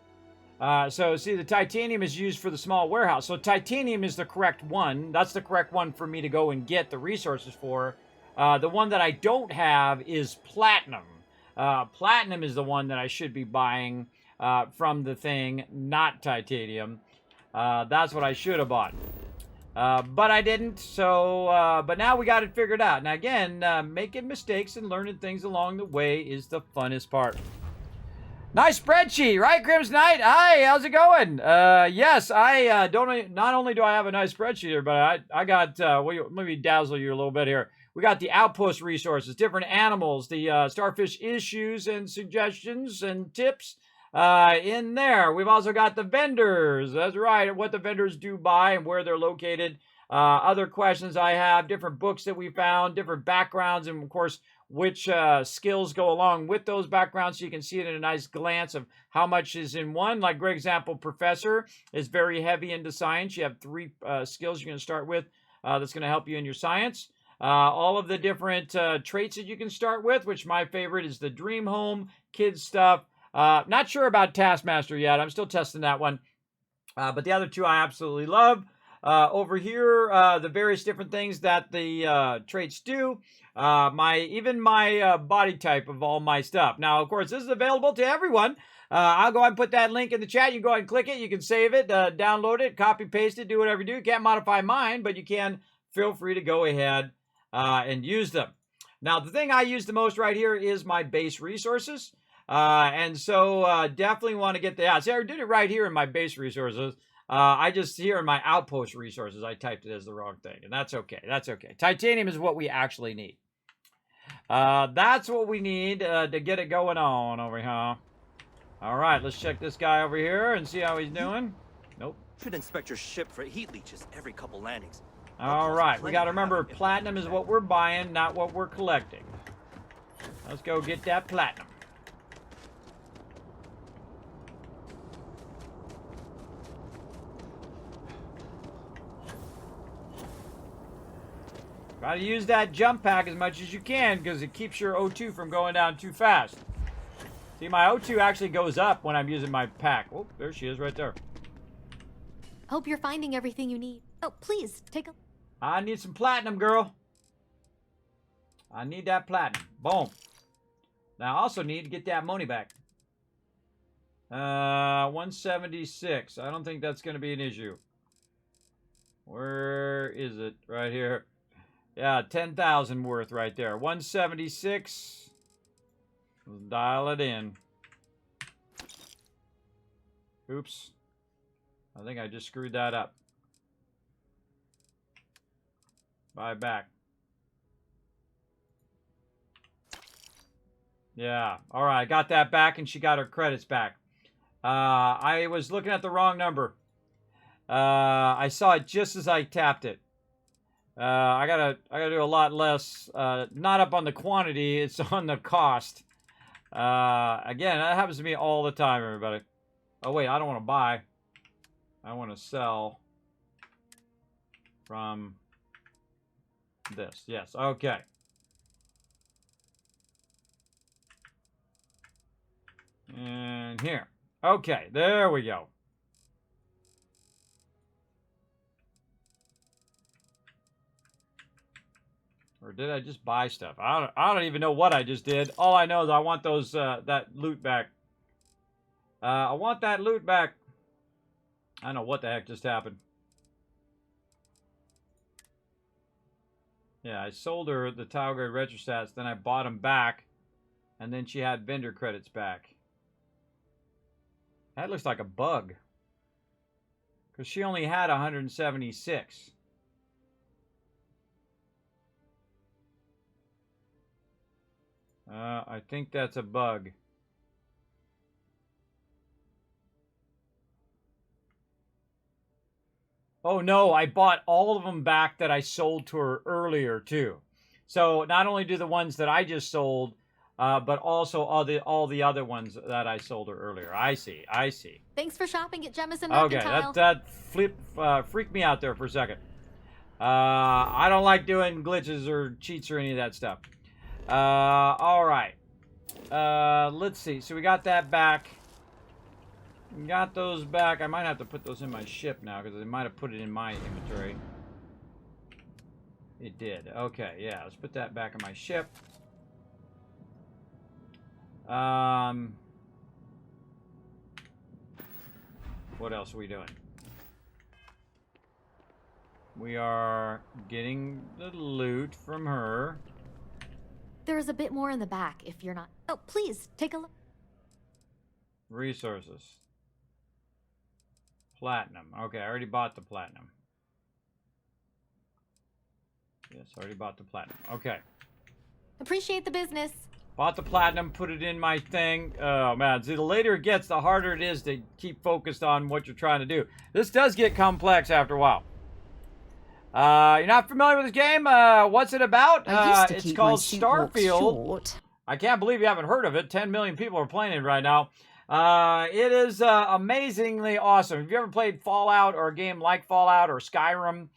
So see, the titanium is used for the small warehouse. So titanium is the correct one. That's the correct one for me to go and get the resources for. The one that I don't have is platinum. Platinum is the one that I should be buying from the thing, not titanium. That's what I should have bought. But I didn't, so, but now we got it figured out. Now again, making mistakes and learning things along the way is the funnest part. Nice spreadsheet, right, Grim's Knight? Hi, how's it going? Yes, I not only do I have a nice spreadsheet here, but I got, let me dazzle you a little bit here. We got the outpost resources, different animals, the starfish issues and suggestions and tips. in there. We've also got the vendors. That's right, what the vendors do buy and where they're located. Other questions I have, different books that we found, different backgrounds, and of course, which skills go along with those backgrounds, so you can see it in a nice glance of how much is in one. Like, for example, Professor is very heavy into science. You have 3 skills you're going to start with that's going to help you in your science. All of the different traits that you can start with, which my favorite is the Dream Home, Kids stuff. Not sure about Taskmaster yet. I'm still testing that one. But the other 2 I absolutely love. Over here, the various different things that the traits do. Even my body type of all my stuff. Now, of course, this is available to everyone. I'll go ahead and put that link in the chat. You go ahead and click it. You can save it, download it, copy, paste it, do whatever you do. You can't modify mine, but you can feel free to go ahead and use them. Now, the thing I use the most right here is my base resources. And so definitely want to get the... Yeah, see, I did it right here in my base resources. I just, here in my outpost resources, I typed it as the wrong thing. And that's okay. That's okay. Titanium is what we actually need. That's what we need to get it going on over here. All right, let's check this guy over here and see how he's doing. Nope. Should inspect your ship for heat leeches every couple landings. All right, we got to remember, platinum is what we're buying, not what we're collecting. Let's go get that platinum. Try to use that jump pack as much as you can because it keeps your O2 from going down too fast. See, my O2 actually goes up when I'm using my pack. Oh, there she is right there. Hope you're finding everything you need. Oh, please, take a... I need some platinum, girl. I need that platinum. Boom. Now, I also need to get that money back. 176. I don't think that's going to be an issue. Where is it? Right here. Yeah, 10,000 worth right there. 176. Let's dial it in. Oops. I think I just screwed that up. Buy back. Yeah. All right, I got that back, and she got her credits back. I was looking at the wrong number. I saw it just as I tapped it. I gotta do a lot less. Not up on the quantity, it's on the cost. Again, that happens to me all the time, everybody. Oh wait, I don't want to buy. I want to sell from this. Yes, okay. And here. Okay, there we go. Or did I just buy stuff? I don't even know what I just did. All I know is I want those that loot back. I want that loot back. I don't know what the heck just happened. Yeah, I sold her the Talgrade Retrostats, then I bought them back, and then she had vendor credits back. That looks like a bug. Because she only had 176. I think that's a bug. Oh no, I bought all of them back that I sold to her earlier too. So not only do the ones that I just sold, but also all the other ones that I sold her earlier. I see. Thanks for shopping at Jemison Okay, Mercantile. that freaked me out there for a second. I don't like doing glitches or cheats or any of that stuff. All right. Let's see. So we got that back. We got those back. I might have to put those in my ship now because they might have put it in my inventory. It did. Okay, yeah. Let's put that back in my ship. What else are we doing? We are getting the loot from her. There's a bit more in the back if you're not... Oh, please, take a look. Resources. Platinum. Okay, I already bought the platinum. Yes, I already bought the platinum. Okay. Appreciate the business. Bought the platinum, put it in my thing. Oh, man. See, the later it gets, the harder it is to keep focused on what you're trying to do. This does get complex after a while. You're not familiar with this game? What's it about? It's called Starfield. I can't believe you haven't heard of it. 10 million people are playing it right now. It is amazingly awesome. Have you ever played Fallout or a game like Fallout or Skyrim?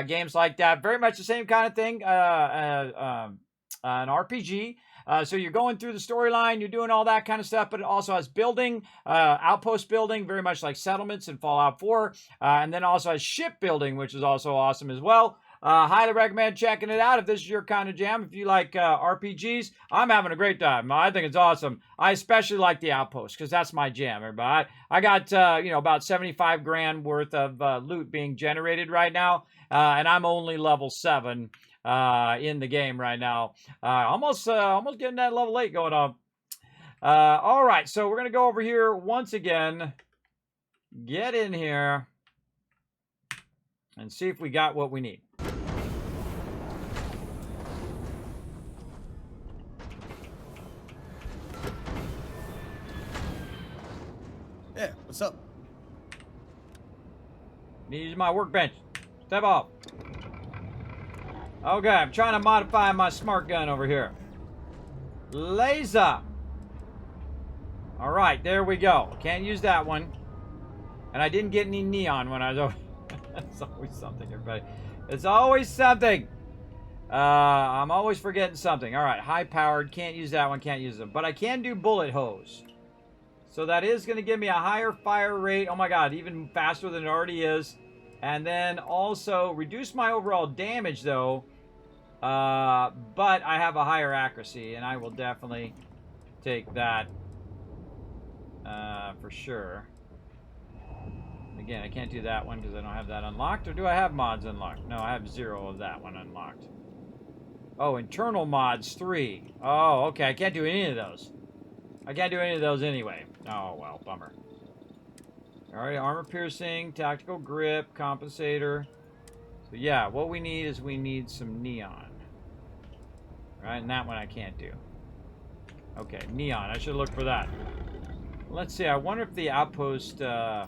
Games like that. Very much the same kind of thing. An RPG. So you're going through the storyline, you're doing all that kind of stuff, but it also has building, outpost building, very much like settlements in Fallout 4, and then also has ship building, which is also awesome as well. Highly recommend checking it out if this is your kind of jam. If you like RPGs, I'm having a great time. I think it's awesome. I especially like the outpost because that's my jam, everybody. I got, about 75 grand worth of loot being generated right now, and I'm only level 7 in the game right now. Almost getting that level 8 going on. All right, so we're going to go over here once again. Get in here and see if we got what we need. Yeah, what's up? Need to use my workbench. Step off. Okay, I'm trying to modify my smart gun over here. Laser. All right, there we go. Can't use that one. And I didn't get any neon when I was over. It's always something, everybody. It's always something. I'm always forgetting something. All right, high-powered. Can't use that one. Can't use them. But I can do bullet hose. So that is going to give me a higher fire rate. Oh, my God, even faster than it already is. And then also reduce my overall damage, though. But I have a higher accuracy, and I will definitely take that for sure. Again, I can't do that one because I don't have that unlocked. Or do I have mods unlocked? No, I have 0 of that one unlocked. Oh, internal mods 3. Oh, okay. I can't do any of those. I can't do any of those anyway. Oh, well, bummer. Alright, armor piercing, tactical grip, compensator. So yeah, what we need is we need some neon. Right, and that one I can't do. Okay, neon. I should look for that. Let's see, I wonder if the outpost guy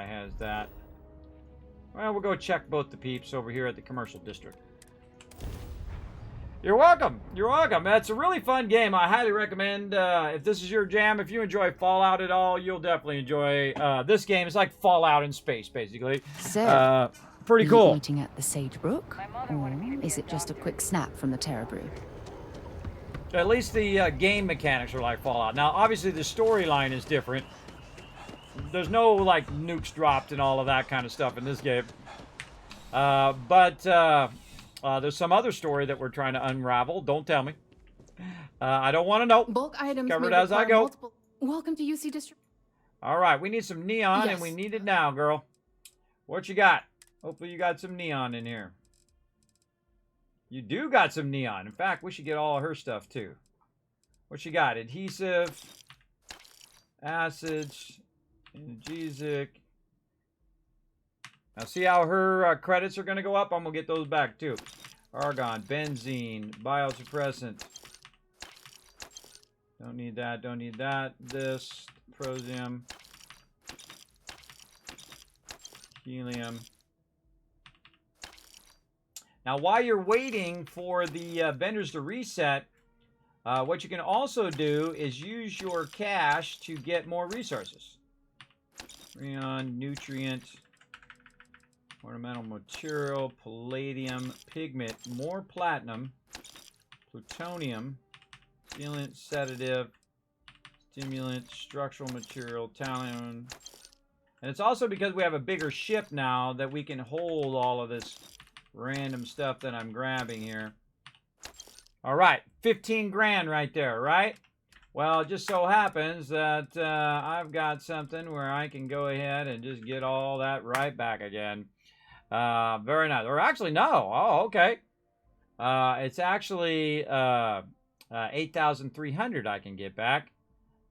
has that. Well, we'll go check both the peeps over here at the commercial district. You're welcome. You're welcome. That's a really fun game. I highly recommend, if this is your jam, if you enjoy Fallout at all, you'll definitely enjoy this game. It's like Fallout in space, basically. So, pretty cool. Eating at the Sage Brook, or is it just a quick snap from the Terror Brew? At least the game mechanics are like Fallout. Now, obviously, the storyline is different. There's no, like, nukes dropped and all of that kind of stuff in this game. But there's some other story that we're trying to unravel. Don't tell me. I don't want to know. Bulk items Covered as I go. multiple. Welcome to UC District. All right, we need some neon, Yes. and we need it now, girl. What you got? Hopefully you got some neon in here. You do got some neon. In fact, we should get all of her stuff, too. What you got? Adhesive, acids, analgesic. Now, see how her credits are going to go up? I'm going to get those back, too. Argon, benzene, biosuppressant. Don't need that, don't need that. This, prosium, helium. Now, while you're waiting for the vendors to reset, what you can also do is use your cash to get more resources. Freon, nutrient, ornamental material, palladium, pigment, more platinum, plutonium, sealant, sedative, stimulant, structural material, talon. And it's also because we have a bigger ship now that we can hold all of this random stuff that I'm grabbing here. All right, 15 grand right there, right? Well, it just so happens that I've got something where I can go ahead and just get all that right back again. Very nice. Or actually, no. Oh, okay. It's actually 8,300 I can get back.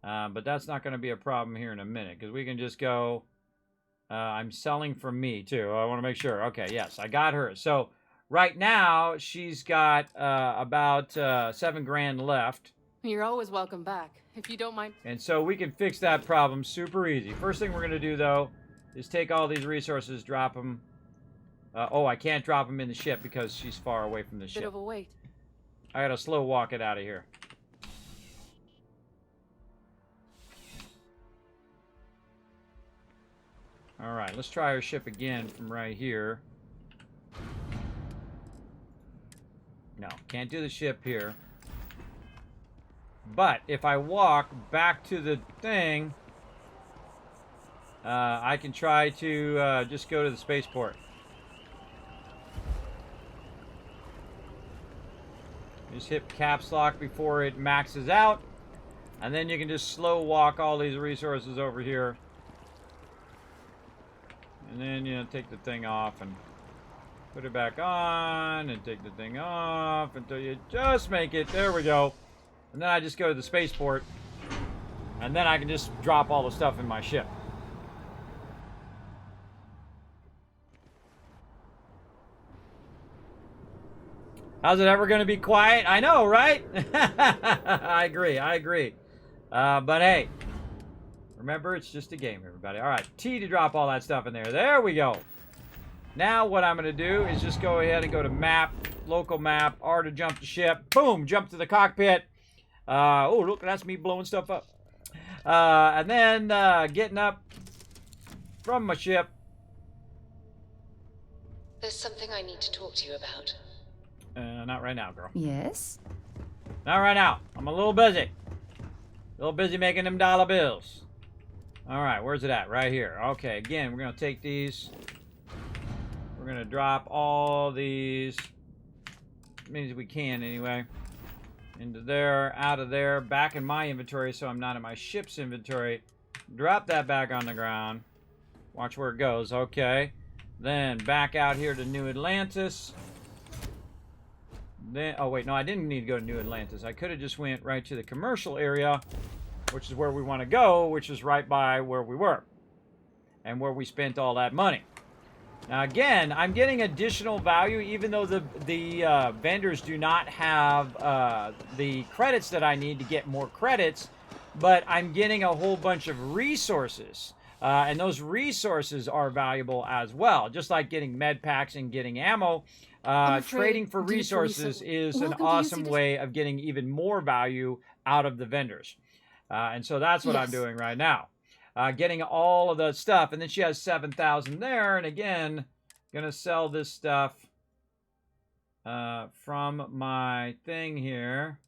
But that's not going to be a problem here in a minute because we can just go. I'm selling from me too. I want to make sure. Okay, yes, I got her. So right now, she's got about 7 grand left. You're always welcome back, if you don't mind. And so we can fix that problem super easy. First thing we're going to do, though, is take all these resources, drop them. Oh, I can't drop them in the ship because she's far away from the ship. Bit of a wait. I got to slow walk it out of here. All right, let's try our ship again from right here. No, can't do the ship here. But if I walk back to the thing, I can try to just go to the spaceport. Just hit caps lock before it maxes out. And then you can just slow walk all these resources over here. And then, you know, take the thing off and put it back on and take the thing off until you just make it. There we go. And then I just go to the spaceport. And then I can just drop all the stuff in my ship. How's it ever going to be quiet? I know, right? I agree. I agree. But hey, remember, it's just a game, everybody. All right, T to drop all that stuff in there. There we go. Now what I'm going to do is just go ahead and go to map, local map, R to jump the ship. Boom, jump to the cockpit. Oh, look, that's me blowing stuff up. And then getting up from my ship. There's something I need to talk to you about. Not right now, girl. Yes? Not right now. I'm a little busy. A little busy making them dollar bills. All right, where's it at? Right here. Okay, again, we're going to take these. We're going to drop all these. Means we can, anyway. Into there, out of there, back in my inventory so I'm not in my ship's inventory. Drop that back on the ground. Watch where it goes. Okay. Then back out here to New Atlantis. Then, oh wait, no, I didn't need to go to New Atlantis. I could have just went right to the commercial area, which is where we want to go, which is right by where we were and where we spent all that money. Now again, I'm getting additional value even though the vendors do not have the credits that I need to get more credits, but I'm getting a whole bunch of resources. And those resources are valuable as well, just like getting med packs and getting ammo. Trading for resources is an awesome way of getting even more value out of the vendors. And so that's what I'm doing right now. Getting all of the stuff. And then she has 7,000 there. And again, going to sell this stuff from my thing here.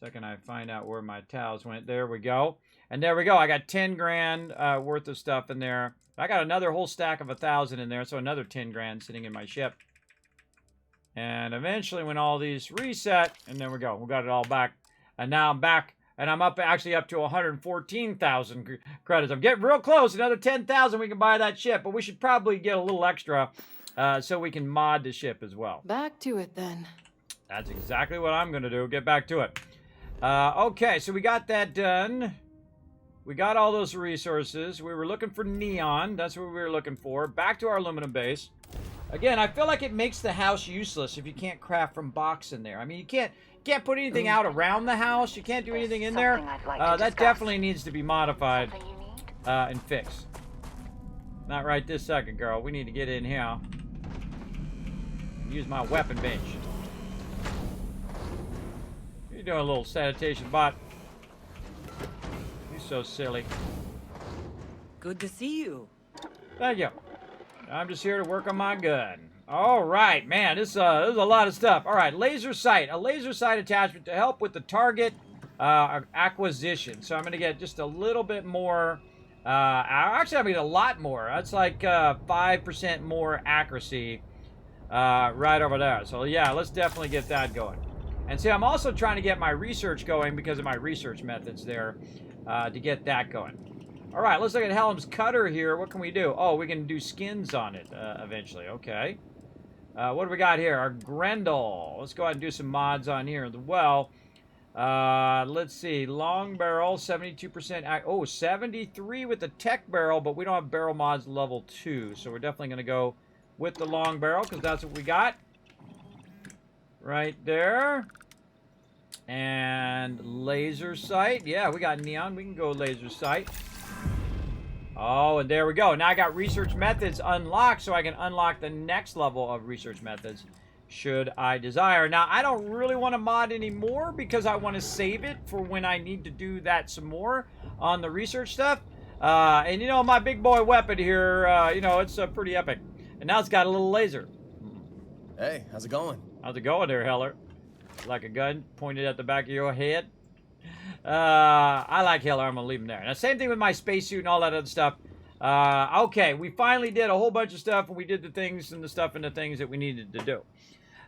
Second I find out where my towels went. There we go. And there we go. I got 10 grand worth of stuff in there. I got another whole stack of 1,000 in there. So another 10 grand sitting in my ship. And eventually when all these reset, and there we go. We got it all back. And now I'm back. And I'm actually up to 114,000 credits. I'm getting real close. Another 10,000 we can buy that ship. But we should probably get a little extra so we can mod the ship as well. Back to it then. That's exactly what I'm going to do. Get back to it. Okay, so we got that done. We got all those resources. We were looking for neon. That's what we were looking for. Back to our aluminum base. Again, I feel like it makes the house useless if you can't craft from box in there. I mean, you can't put anything out around the house. You can't do anything in there. That definitely needs to be modified and fixed. Not right this second, girl. We need to get in here. Use my weapon bench. You're doing a little sanitation bot. You're so silly. Good to see you. Thank you. I'm just here to work on my gun. All right, man, this is a lot of stuff. All right, laser sight. A laser sight attachment to help with the target acquisition. So I'm going to get just a little bit more. Actually, I'm going to get a lot more. That's like 5% more accuracy right over there. So, yeah, let's definitely get that going. And see, I'm also trying to get my research going because of my research methods there to get that going. All right, let's look at Helm's cutter here. What can we do? Oh, we can do skins on it eventually. Okay. What do we got here? Our Grendel. Let's go ahead and do some mods on here as well. Let's see. Long barrel, 72%. Oh, 73 with the tech barrel, but we don't have barrel mods level 2. So we're definitely going to go with the long barrel, because that's what we got. Right there. And laser sight. Yeah, we got neon. We can go laser sight. Oh, and there we go. Now I got research methods unlocked, so I can unlock the next level of research methods, should I desire. Now, I don't really want to mod anymore because I want to save it for when I need to do that some more on the research stuff. And, you know, my big boy weapon here, you know, it's pretty epic. And now it's got a little laser. Hey, how's it going? How's it going there, Heller? Like a gun pointed at the back of your head? I like Heller. I'm going to leave him there. Now, same thing with my spacesuit and all that other stuff. Okay, we finally did a whole bunch of stuff, and we did the things and the stuff and the things that we needed to do.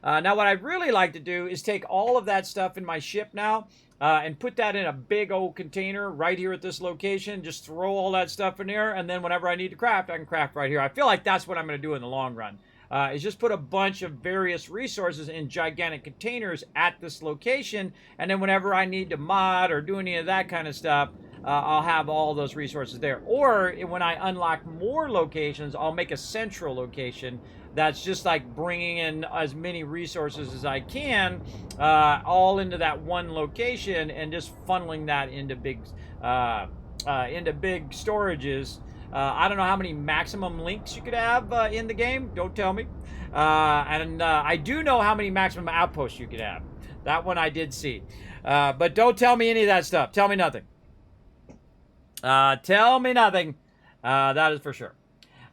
Now, what I'd really like to do is take all of that stuff in my ship now and put that in a big old container right here at this location. Just throw all that stuff in there, and then whenever I need to craft, I can craft right here. I feel like that's what I'm going to do in the long run. Is just put a bunch of various resources in gigantic containers at this location, and then whenever I need to mod or do any of that kind of stuff, I'll have all those resources there. Or when I unlock more locations, I'll make a central location that's just like bringing in as many resources as I can, all into that one location, and just funneling that into big storages. I don't know how many maximum links you could have in the game. Don't tell me. And I do know how many maximum outposts you could have. That one I did see. But don't tell me any of that stuff. Tell me nothing. Tell me nothing. That is for sure.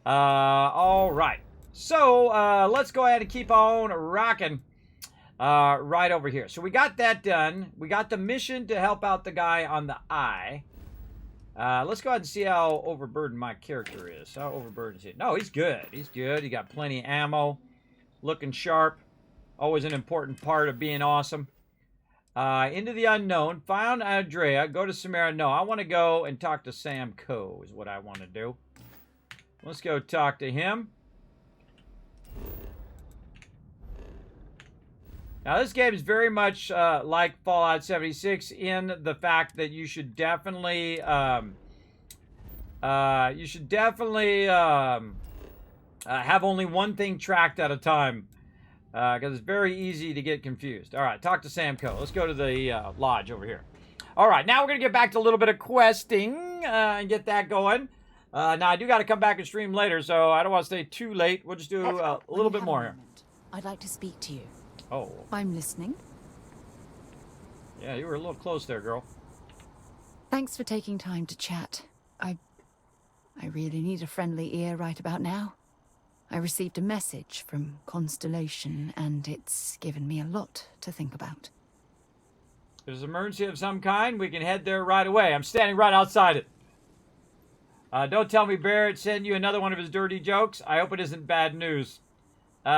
All right. So let's go ahead and keep on rocking right over here. So we got that done. We got the mission to help out the guy on the eye. Let's go ahead and see how overburdened my character is. How overburdened is he? No, he's good. He's good. He got plenty of ammo. Looking sharp. Always an important part of being awesome. Into the unknown. Found Andrea. Go to Samara. No, I want to go and talk to Sam Coe is what I want to do. Let's go talk to him. Now, this game is very much like Fallout 76 in the fact that you should definitely have only one thing tracked at a time, because it's very easy to get confused. All right, talk to Sam Coe. Let's go to the lodge over here. All right, now we're going to get back to a little bit of questing and get that going. Now, I do got to come back and stream later, so I don't want to stay too late. We'll just do a little bit more here. I'd like to speak to you. Oh. I'm listening. Yeah, you were a little close there, girl. Thanks for taking time to chat. I really need a friendly ear right about now. I received a message from Constellation, and it's given me a lot to think about. If there's an emergency of some kind, we can head there right away. I'm standing right outside it. Don't tell me Barrett sent you another one of his dirty jokes. I hope it isn't bad news. We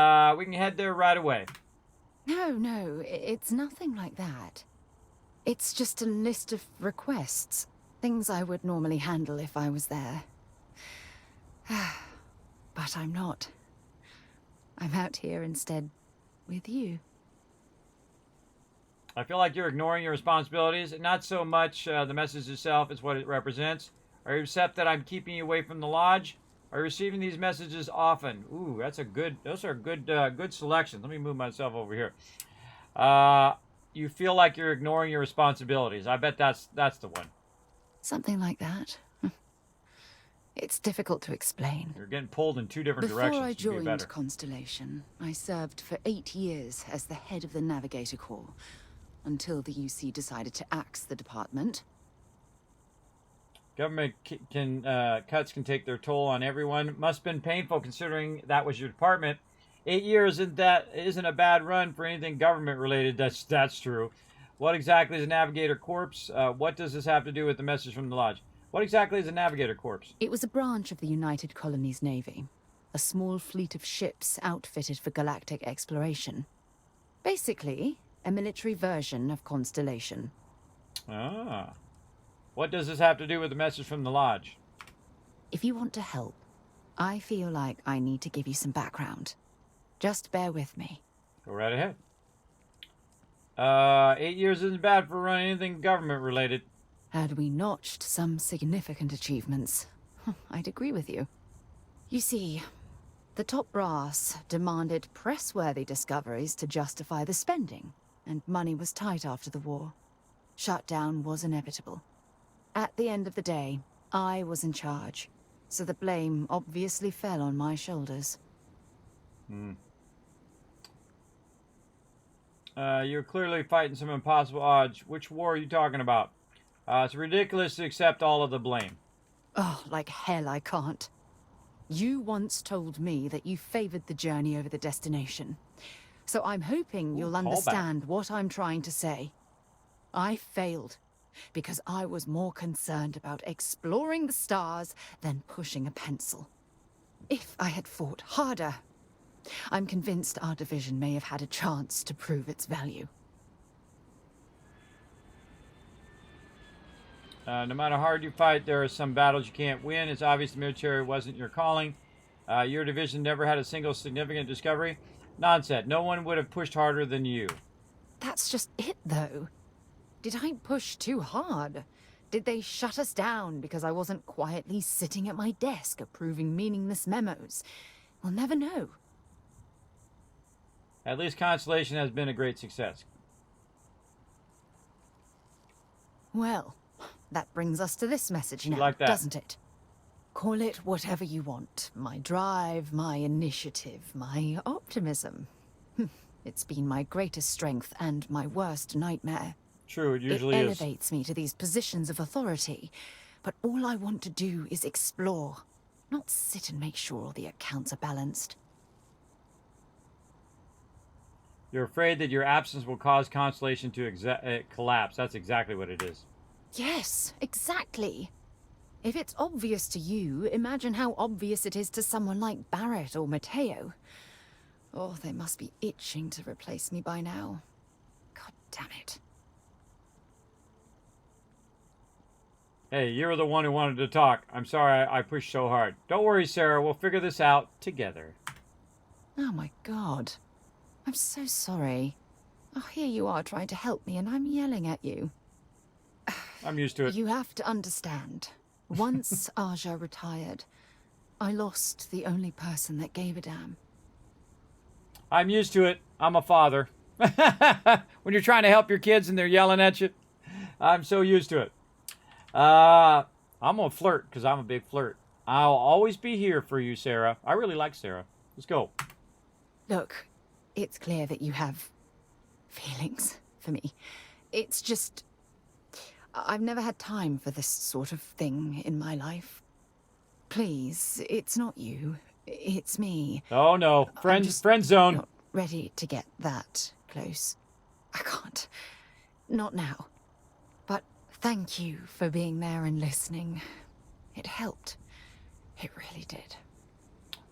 can head there right away. No, it's nothing like that. It's just a list of requests. Things I would normally handle if I was there. But I'm not. I'm out here instead with you. I feel like you're ignoring your responsibilities. Not so much the message itself as what it represents. Are you upset that I'm keeping you away from the lodge? Are you receiving these messages often? Ooh, those are good selections. Let me move myself over here. You feel like you're ignoring your responsibilities. I bet that's the one. Something like that. It's difficult to explain. You're getting pulled in two different directions. Before I joined Constellation, I served for 8 years as the head of the Navigator Corps, until the UC decided to axe the department. Government cuts can take their toll on everyone. Must have been painful considering that was your department. 8 years isn't a bad run for anything government related. That's true. What exactly is a Navigator Corps? What does this have to do with the message from the lodge? What exactly is a Navigator Corps? It was a branch of the United Colonies Navy. A small fleet of ships outfitted for galactic exploration. Basically, a military version of Constellation. Ah. What does this have to do with the message from the lodge? If you want to help, I feel like I need to give you some background. Just bear with me. Go right ahead. 8 years isn't bad for running anything government related. Had we notched some significant achievements, I'd agree with you. You see, The top brass demanded press-worthy discoveries to justify the spending, and money was tight after the war. Shutdown was inevitable. At the end of the day, I was in charge, so the blame obviously fell on my shoulders. You're clearly fighting some impossible odds. Which war are you talking about? It's ridiculous to accept all of the blame. Oh, like hell I can't. You once told me that you favored the journey over the destination. So I'm hoping you'll understand what I'm trying to say. I failed because I was more concerned about exploring the stars than pushing a pencil. If I had fought harder, I'm convinced our division may have had a chance to prove its value. No matter how hard you fight, there are some battles you can't win. It's obvious the military wasn't your calling. Your division never had a single significant discovery. Nonsense. No one would have pushed harder than you. That's just it, though. Did I push too hard? Did they shut us down because I wasn't quietly sitting at my desk approving meaningless memos? We'll never know. At least Constellation has been a great success. Well, that brings us to this message now, like that. Doesn't it? Call it whatever you want. My drive, my initiative, my optimism. It's been my greatest strength and my worst nightmare. True, it usually It is. elevates me to these positions of authority. But all I want to do is explore, not sit and make sure all the accounts are balanced. You're afraid that your absence will cause Constellation to collapse. That's exactly what it is. Yes, exactly. If it's obvious to you, imagine how obvious it is to someone like Barrett or Mateo. Oh, they must be itching to replace me by now. God damn it. Hey, you're the one who wanted to talk. I'm sorry I pushed so hard. Don't worry, Sarah. We'll figure this out together. Oh my God. I'm so sorry. Oh, here you are trying to help me and I'm yelling at you. I'm used to it. You have to understand. Once Aja retired, I lost the only person that gave a damn. I'm used to it. I'm a father. When you're trying to help your kids and they're yelling at you, I'm so used to it. I'm gonna flirt because I'm a big flirt. I'll always be here for you, Sarah. I really like Sarah. Let's go. Look, it's clear that you have feelings for me. It's just, I've never had time for this sort of thing in my life. Please, it's not you. It's me. Oh no, friend zone. Not ready to get that close. I can't. Not now. But thank you for being there and listening. It helped. It really did.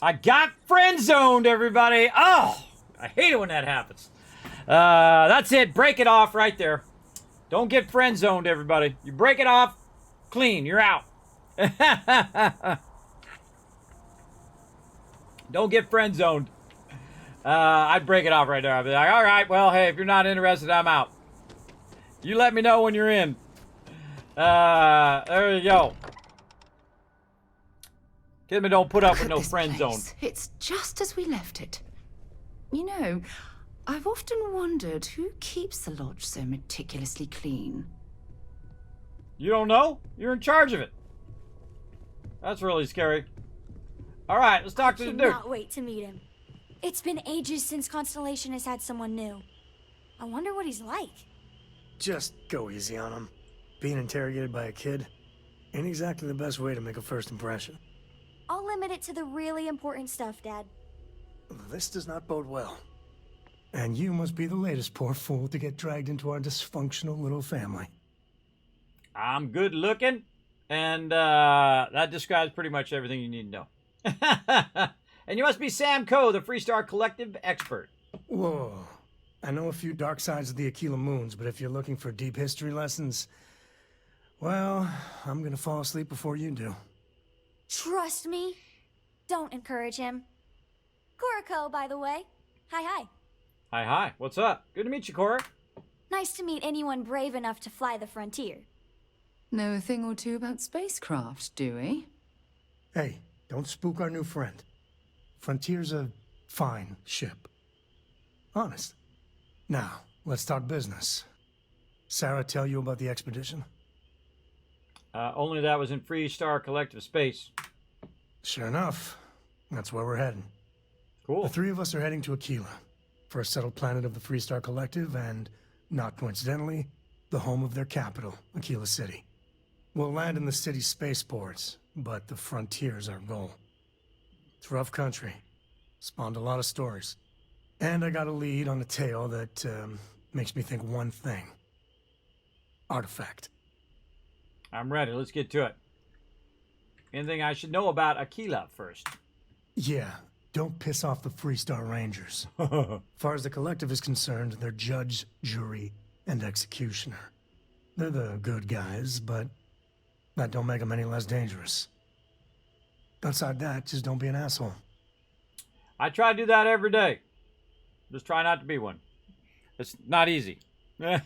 I got friend zoned, everybody. Oh, I hate it when that happens. That's it. Break it off right there. Don't get friend zoned, everybody. You break it off, clean. You're out. Don't get friend zoned. I'd break it off right there. I'd be like, all right, well, hey, if you're not interested, I'm out. You let me know when you're in. There you go. Kismet don't put up with no friend zone. It's just as we left it. You know, I've often wondered who keeps the lodge so meticulously clean. You don't know? You're in charge of it. That's really scary. All right, let's talk to the dude. I cannot wait to meet him. It's been ages since Constellation has had someone new. I wonder what he's like. Just go easy on him. Being interrogated by a kid ain't exactly the best way to make a first impression. I'll limit it to the really important stuff, Dad. This does not bode well. And you must be the latest poor fool to get dragged into our dysfunctional little family. I'm good looking, and that describes pretty much everything you need to know. And you must be Sam Coe, the Freestar Collective expert. Whoa. I know a few dark sides of the Aquila Moons, but if you're looking for deep history lessons, well, I'm gonna fall asleep before you do. Trust me. Don't encourage him. Koriko, by the way. Hi. Hi. What's up? Good to meet you, Cora. Nice to meet anyone brave enough to fly the frontier. Know a thing or two about spacecraft, do we? Hey, don't spook our new friend. Frontier's a fine ship. Honest. Now, let's talk business. Sarah tell you about the expedition? Only that was in Freestar Collective space. Sure enough. That's where we're heading. Cool. The three of us are heading to Aquila, first settled planet of the Freestar Collective, and, not coincidentally, the home of their capital, Aquila City. We'll land in the city's spaceports, but the frontier's our goal. It's rough country. Spawned a lot of stories. And I got a lead on a tale that makes me think one thing. Artifact. I'm ready. Let's get to it. Anything I should know about Aquila first? Yeah, don't piss off the Freestar Rangers. Far as the Collective is concerned, they're judge, jury, and executioner. They're the good guys, but that don't make them any less dangerous. Outside that, just don't be an asshole. I try to do that every day. Just try not to be one. It's not easy.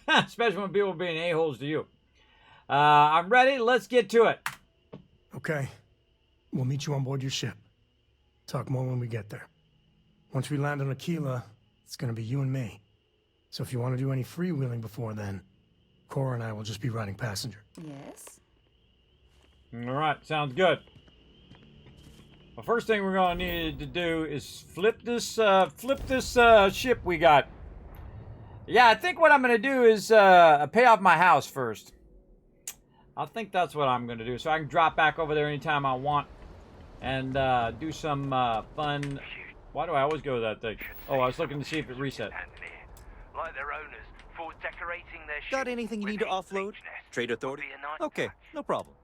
Especially when people are being a-holes to you. I'm ready. Let's get to it. Okay. We'll meet you on board your ship. Talk more when we get there. Once we land on Aquila, it's gonna be you and me. So if you want to do any freewheeling before then, Cora and I will just be riding passenger. Yes? All right. Sounds good. The first thing we're going to need to do is flip this ship we got. Yeah, I think what I'm going to do is pay off my house first. I think that's what I'm going to do, so I can drop back over there anytime I want and do some fun. Why do I always go to that thing? Oh, I was looking to see if it reset. Like their owners, for decorating their ship. Got anything you need to offload? Trade authority? Okay, no problem.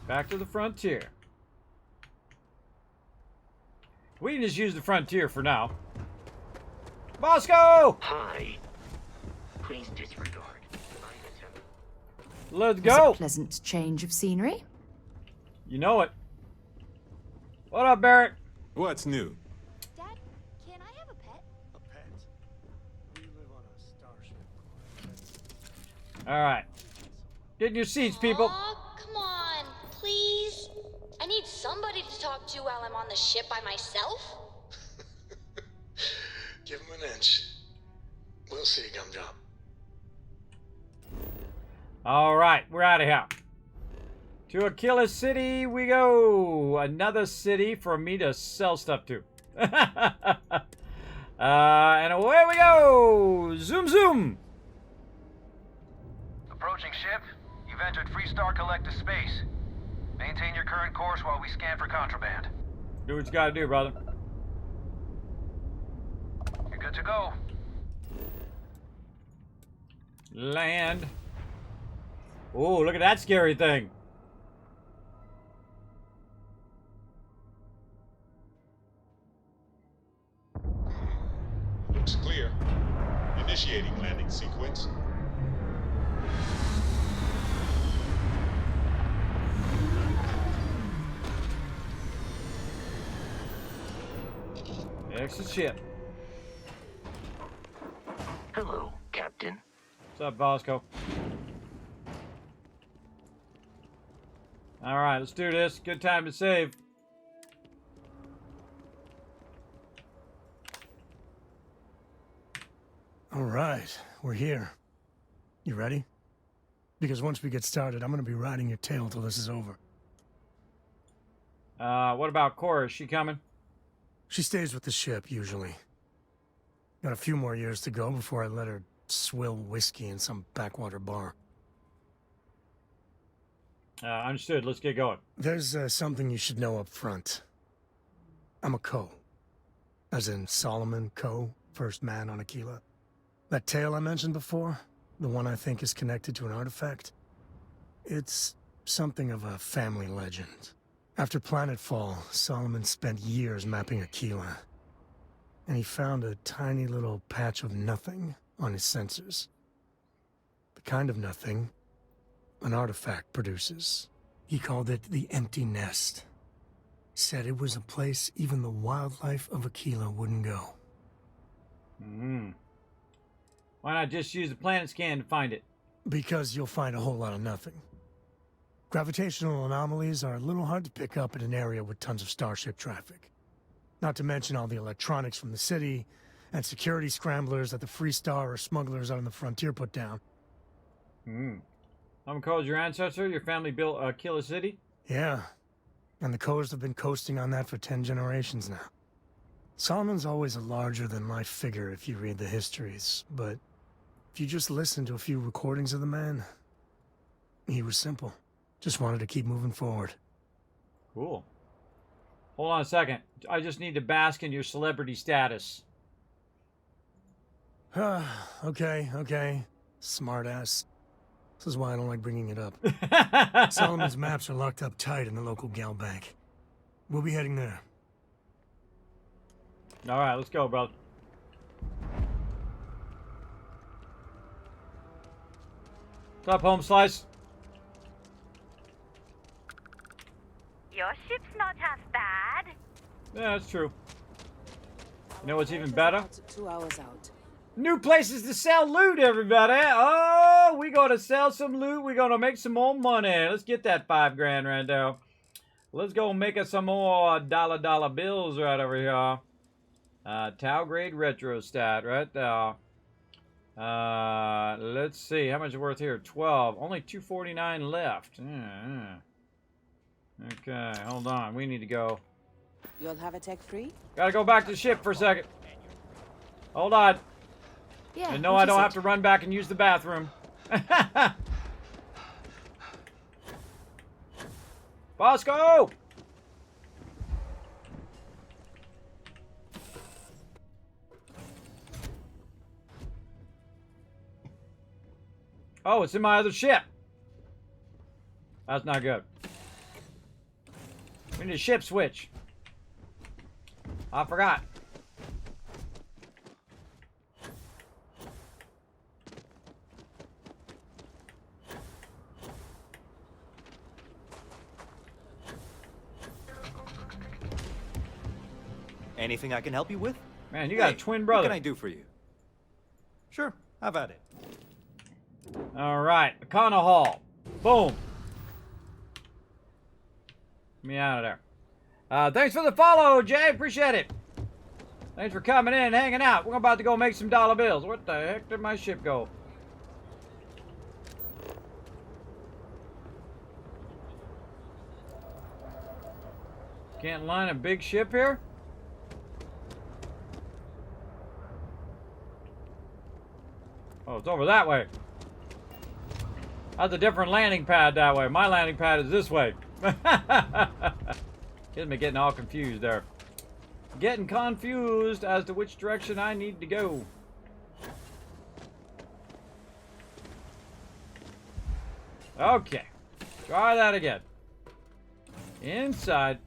Back to the frontier. We can just use the frontier for now. Bosco! Hi. Please disregard. Let's It's go. a pleasant change of scenery. You know it. What up, Barrett? What's new? Dad, can I have a pet? A pet? We live on a starship. All right. Get in your seats, people. Aw, come on, please. I need somebody to talk to while I'm on the ship by myself. Give him an inch. We'll see, Gumdrop. All right, we're out of here. To Aquila City we go. Another city for me to sell stuff to. And away we go. Zoom, zoom. Approaching ship. You've entered Freestar Collective space. Maintain your current course while we scan for contraband. Do what you gotta do, brother. You're good to go. Land. Oh, look at that scary thing. Looks clear. Initiating landing sequence. Exit ship. Hello, Captain. What's up, Bosco? All right, let's do this. Good time to save. All right, we're here. You ready? Because once we get started, I'm gonna be riding your tail till this is over. What about Cora? Is she coming? She stays with the ship, usually. Got a few more years to go before I let her swill whiskey in some backwater bar. Understood. Let's get going. There's something you should know up front. I'm a Co. As in Solomon Co., first man on Aquila. That tale I mentioned before, the one I think is connected to an artifact, it's something of a family legend. After planetfall, Solomon spent years mapping Aquila, and he found a tiny little patch of nothing on his sensors. The kind of nothing an artifact produces. He called it the Empty Nest. Said it was a place even the wildlife of Aquila wouldn't go. Why not just use the planet scan to find it? Because you'll find a whole lot of nothing. Gravitational anomalies are a little hard to pick up in an area with tons of starship traffic. Not to mention all the electronics from the city, and security scramblers that the Free Star or smugglers out on the frontier put down. I'm called your ancestor? Your family built Killa City? Yeah, and the Coast have been coasting on that for 10 generations now. Solomon's always a larger-than-life figure if you read the histories, but if you just listen to a few recordings of the man, he was simple. Just wanted to keep moving forward. Cool. Hold on a second. I just need to bask in your celebrity status. Okay. Smartass. This is why I don't like bringing it up. Solomon's maps are locked up tight in the local gal bank. We'll be heading there. All right, let's go, brother. What's up, home slice? Your ship's not half bad. Yeah, that's true. You know what's even better? 2 hours out. New places to sell loot, everybody. Oh, we gonna sell some loot. We gonna make some more money. Let's get that $5 grand right now. Let's go make us some more dollar bills right over here. Tau grade retro stat right there. Let's see how much is worth here. 12. Only 249 left. Okay, hold on. We need to go. You'll have a tech free? Gotta go back to the ship for a second. Hold on. Yeah. And no, I don't have to run back and use the bathroom. Bosco! Oh, it's in my other ship. That's not good. We need a ship switch. I forgot. Anything I can help you with? Man, you got a twin brother. What can I do for you? Sure, have at it. All right, Econo Hall. Boom. Get me out of there. Thanks for the follow, Jay. Appreciate it. Thanks for coming in and hanging out. We're about to go make some dollar bills. What the heck did my ship go? Can't line a big ship here? Oh, it's over that way. That's a different landing pad that way. My landing pad is this way. Get me getting all confused there. Getting confused as to which direction I need to go. Okay. Try that again. Inside.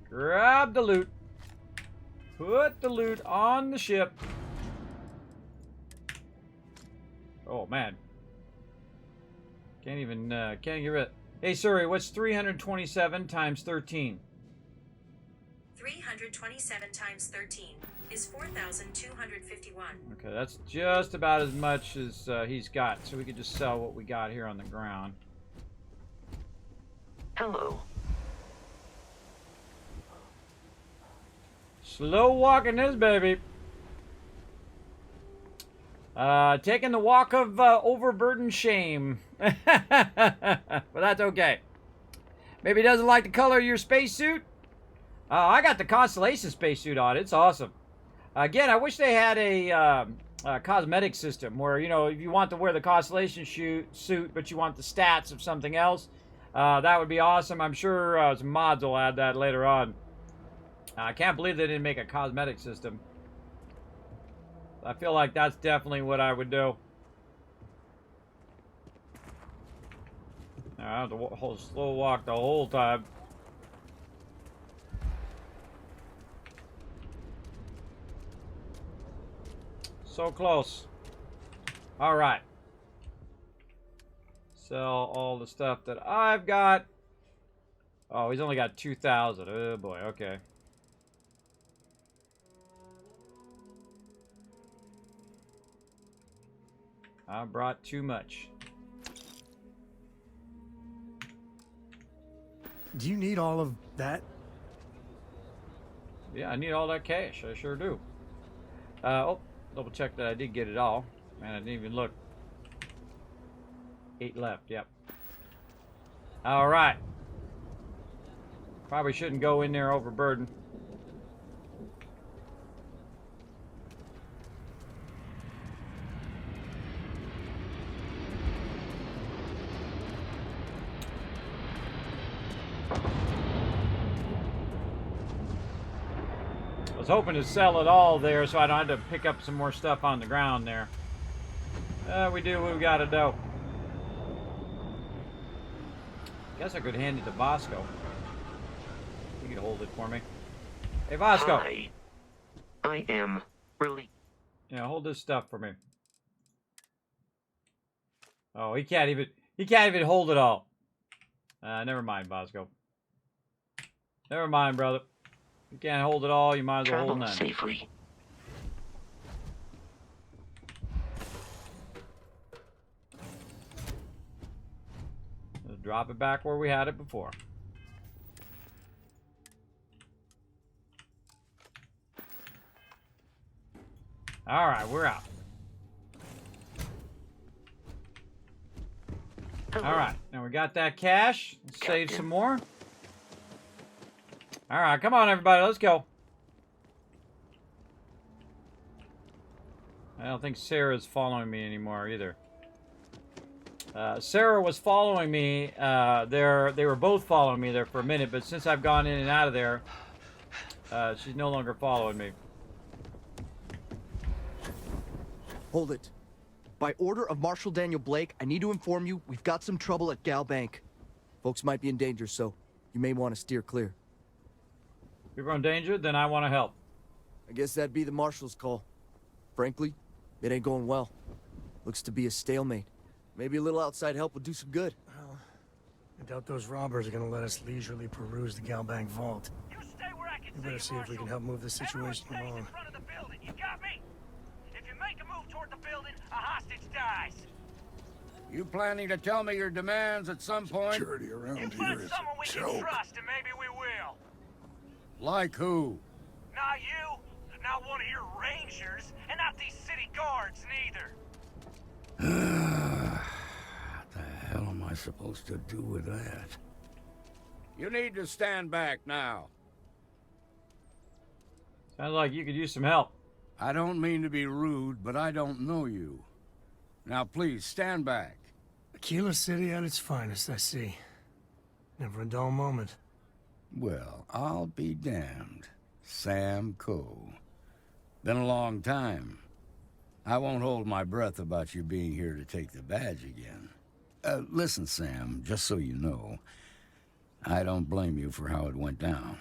Grab the loot. Put the loot on the ship. Oh, man. Can't even, can't get rid. Hey, Suri, what's 327 times 13? 327 times 13 is 4,251. Okay, that's just about as much as he's got. So we could just sell what we got here on the ground. Hello. Slow walking this baby. Taking the walk of overburdened shame. But that's okay. Maybe he doesn't like the color of your spacesuit. I got the Constellation spacesuit on. It's awesome. Again, I wish they had a cosmetic system where, you know, if you want to wear the Constellation suit, but you want the stats of something else, that would be awesome. I'm sure some mods will add that later on. I can't believe they didn't make a cosmetic system. I feel like that's definitely what I would do. I have to slow walk the whole time. So close. All right. Sell all the stuff that I've got. Oh, he's only got 2,000. Oh boy. Okay. I brought too much. Do you need all of that? Yeah, I need all that cash. I sure do. Oh, double check that I did get it all. Man, I didn't even look. 8 left, yep. All right. Probably shouldn't go in there overburdened. I was hoping to sell it all there so I don't have to pick up some more stuff on the ground there. We do what we gotta do. Guess I could hand it to Bosco. He could hold it for me. Hey, Bosco. Hi. I am really... Yeah, hold this stuff for me. Oh, he can't even hold it all. Never mind, Bosco. Never mind, brother. You can't hold it all, you might as well hold none. Safely. Let's drop it back where we had it before. All right, we're out. All right, now we got that cash. Let's save some more. All right, come on, everybody, let's go. I don't think Sarah's following me anymore either. Sarah was following me. They were both following me there for a minute, but since I've gone in and out of there, she's no longer following me. Hold it. By order of Marshal Daniel Blake, I need to inform you we've got some trouble at Gal Bank. Folks might be in danger, so you may want to steer clear. If you're in danger, then I want to help. I guess that'd be the Marshal's call. Frankly, it ain't going well. Looks to be a stalemate. Maybe a little outside help would do some good. Well, I doubt those robbers are gonna let us leisurely peruse the Gal Bank vault. We better see if we can help move this situation along. You planning to tell me your demands at some point? Security around here is a joke. Trust and maybe we will. Like who? Not you, not one of your rangers, and not these city guards neither. What the hell am I supposed to do with that? You need to stand back now. Sounds like you could use some help. I don't mean to be rude, but I don't know you. Now please, stand back. Aquila City at its finest, I see. Never a dull moment. Well, I'll be damned. Sam Coe. Been a long time. I won't hold my breath about you being here to take the badge again. Listen, Sam, just so you know, I don't blame you for how it went down.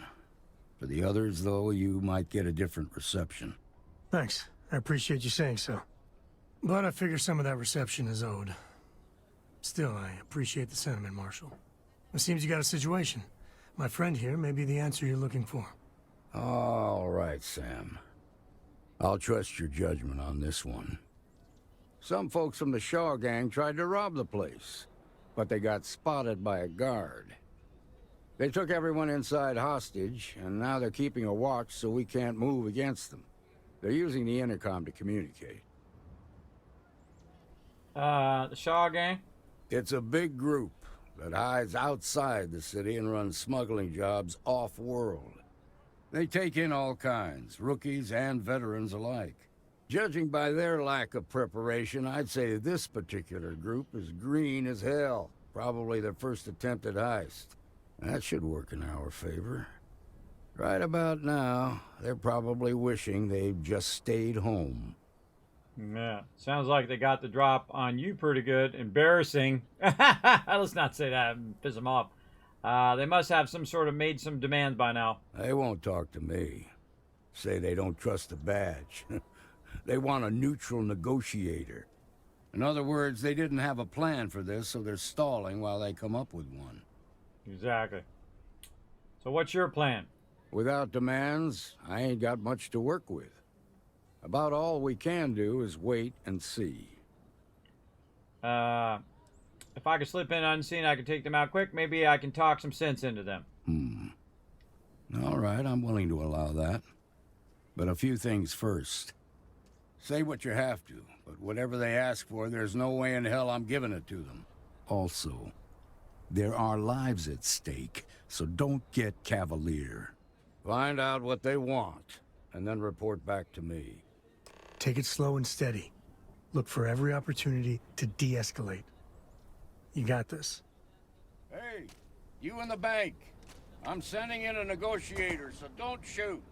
For the others, though, you might get a different reception. Thanks. I appreciate you saying so. But I figure some of that reception is owed. Still, I appreciate the sentiment, Marshal. It seems you got a situation. My friend here may be the answer you're looking for. All right, Sam. I'll trust your judgment on this one. Some folks from the Shaw gang tried to rob the place, but they got spotted by a guard. They took everyone inside hostage, and now they're keeping a watch so we can't move against them. They're using the intercom to communicate. The Shaw gang? It's a big group that hides outside the city and runs smuggling jobs off-world. They take in all kinds, rookies and veterans alike. Judging by their lack of preparation, I'd say this particular group is green as hell. Probably their first attempt at heist. That should work in our favor. Right about now, they're probably wishing they'd just stayed home. Yeah, sounds like they got the drop on you pretty good. Embarrassing. Let's not say that and piss them off. They must have made some demands by now. They won't talk to me. Say they don't trust the badge. They want a neutral negotiator. In other words, they didn't have a plan for this, so they're stalling while they come up with one. Exactly. So what's your plan? Without demands, I ain't got much to work with. About all we can do is wait and see. If I could slip in unseen, I could take them out quick. Maybe I can talk some sense into them. All right, I'm willing to allow that. But a few things first. Say what you have to, but whatever they ask for, there's no way in hell I'm giving it to them. Also, there are lives at stake, so don't get cavalier. Find out what they want, and then report back to me. Take it slow and steady. Look for every opportunity to de-escalate. You got this. Hey, you in the bank. I'm sending in a negotiator, so don't shoot.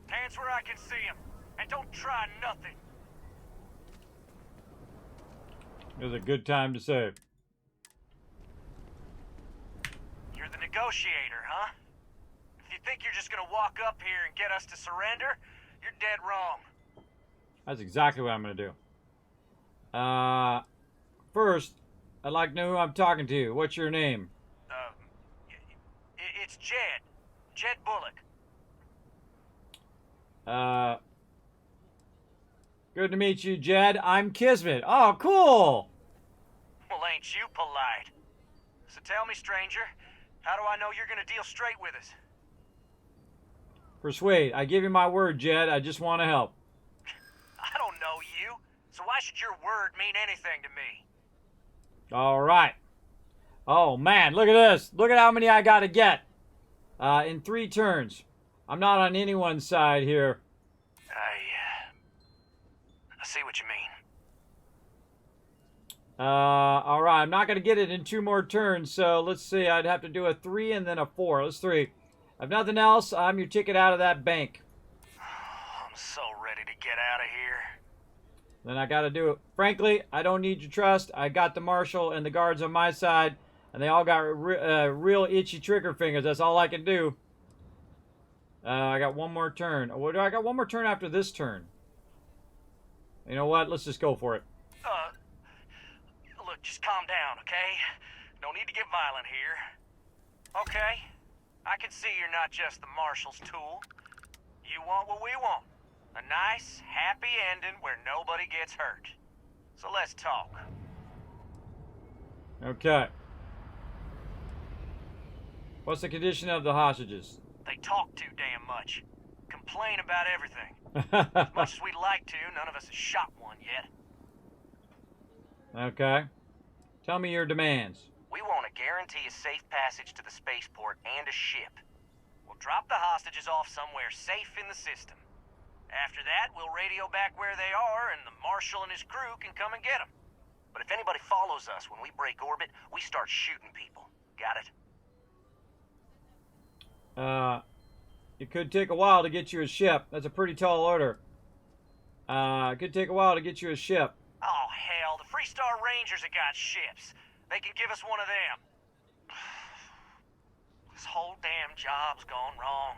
Hands where I can see him, and don't try nothing. It was a good time to save. You're the negotiator, huh? If you think you're just gonna walk up here and get us to surrender, you're dead wrong. That's exactly what I'm going to do. First, I'd like to know who I'm talking to. What's your name? It's Jed. Jed Bullock. Good to meet you, Jed. I'm Kismet. Oh, cool. Well, ain't you polite? So tell me, stranger, how do I know you're gonna deal straight with us? Persuade. I give you my word, Jed. I just want to help. I don't know you, so why should your word mean anything to me? All right. Oh, man, look at this. Look at how many I got to get. In 3 turns. I'm not on anyone's side here. I see what you mean. All right. I'm not going to get it in 2 more turns, so let's see. I'd have to do a 3 and then a 4. Let's 3. If nothing else, I'm your ticket out of that bank. I'm so ready to get out of here. Then I got to do it. Frankly, I don't need your trust. I got the marshal and the guards on my side, and they all got real itchy trigger fingers. That's all I can do. I got 1 more turn. What do I got? 1 more turn after this turn. You know what? Let's just go for it. Look, just calm down, okay? No need to get violent here. Okay, I can see you're not just the marshal's tool. You want what we want. A nice, happy ending where nobody gets hurt. So let's talk. Okay. What's the condition of the hostages? They talk too damn much. Complain about everything. As much as we'd like to, none of us has shot one yet. Okay. Tell me your demands. We want to guarantee a safe passage to the spaceport and a ship. We'll drop the hostages off somewhere safe in the system. After that, we'll radio back where they are, and the marshal and his crew can come and get them. But if anybody follows us when we break orbit, we start shooting people. Got it? It could take a while to get you a ship. That's a pretty tall order. It could take a while to get you a ship. Oh, hell, the Freestar Rangers have got ships. They can give us one of them. This whole damn job's gone wrong.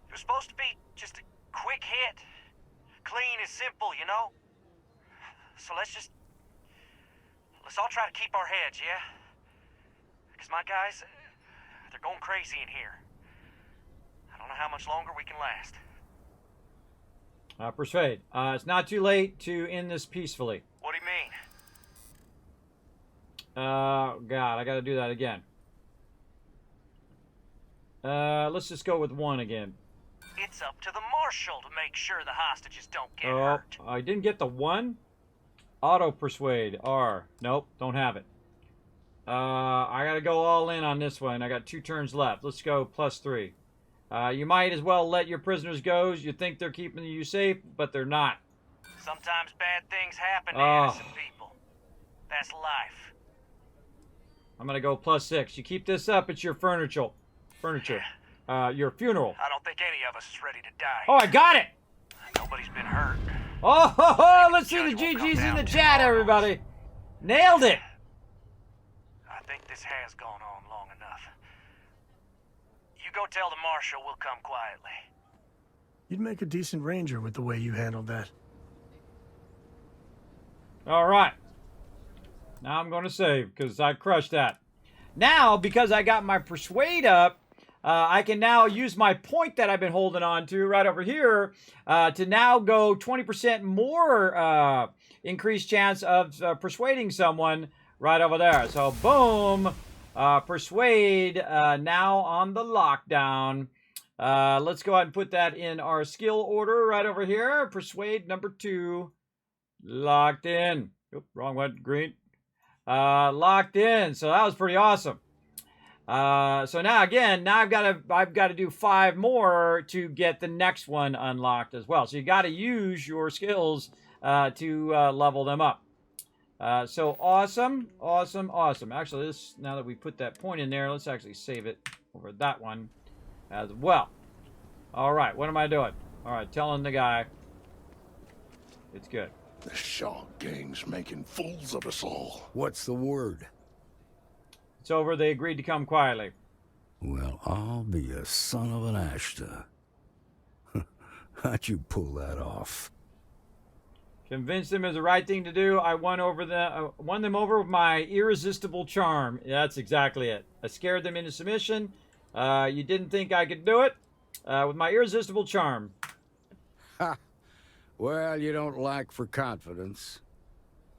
It was supposed to be just a quick hit. Clean and simple, you know? So let's all try to keep our heads, yeah? Because my guys, they're going crazy in here. I don't know how much longer we can last. Persuade. It's not too late to end this peacefully. What do you mean? God, I gotta do that again. Let's just go with 1 again. It's up to the marshal to make sure the hostages don't get hurt. I didn't get the 1. Auto persuade. R. Nope, don't have it. I gotta go all in on this one. I got 2 turns left. Let's go +3. You might as well let your prisoners go. You think they're keeping you safe, but they're not. Sometimes bad things happen to innocent people. That's life. I'm gonna go +6. You keep this up, it's your furniture. Your funeral. I don't think any of us is ready to die. Oh, I got it! Nobody's been hurt. Oh, let's see the GGs in the chat, everybody. Nailed it. I think this has gone on long enough. You go tell the marshal we'll come quietly. You'd make a decent ranger with the way you handled that. All right. Now I'm going to save because I crushed that. Now, because I got my persuade up, I can now use my point that I've been holding on to right over here to now go 20% more increased chance of persuading someone right over there. So, boom. Persuade now on the lockdown. Let's go ahead and put that in our skill order right over here. Persuade number 2. Locked in. Oop, wrong one. Green. Locked in. So that was pretty awesome. So now again, I've got to do 5 more to get the next one unlocked as well. So you got to use your skills to level them up. So awesome, awesome, awesome. Actually, this, now that we put that point in there, let's actually save it over that one as well. All right, what am I doing? All right, telling the guy it's good. The Shaw gang's making fools of us all. What's the word? It's over. They agreed to come quietly. Well, I'll be a son of an Ashta. How'd you pull that off? Convinced them it was the right thing to do. I won them over with my irresistible charm. That's exactly it. I scared them into submission. You didn't think I could do it with my irresistible charm. Ha! Well, you don't lack for confidence.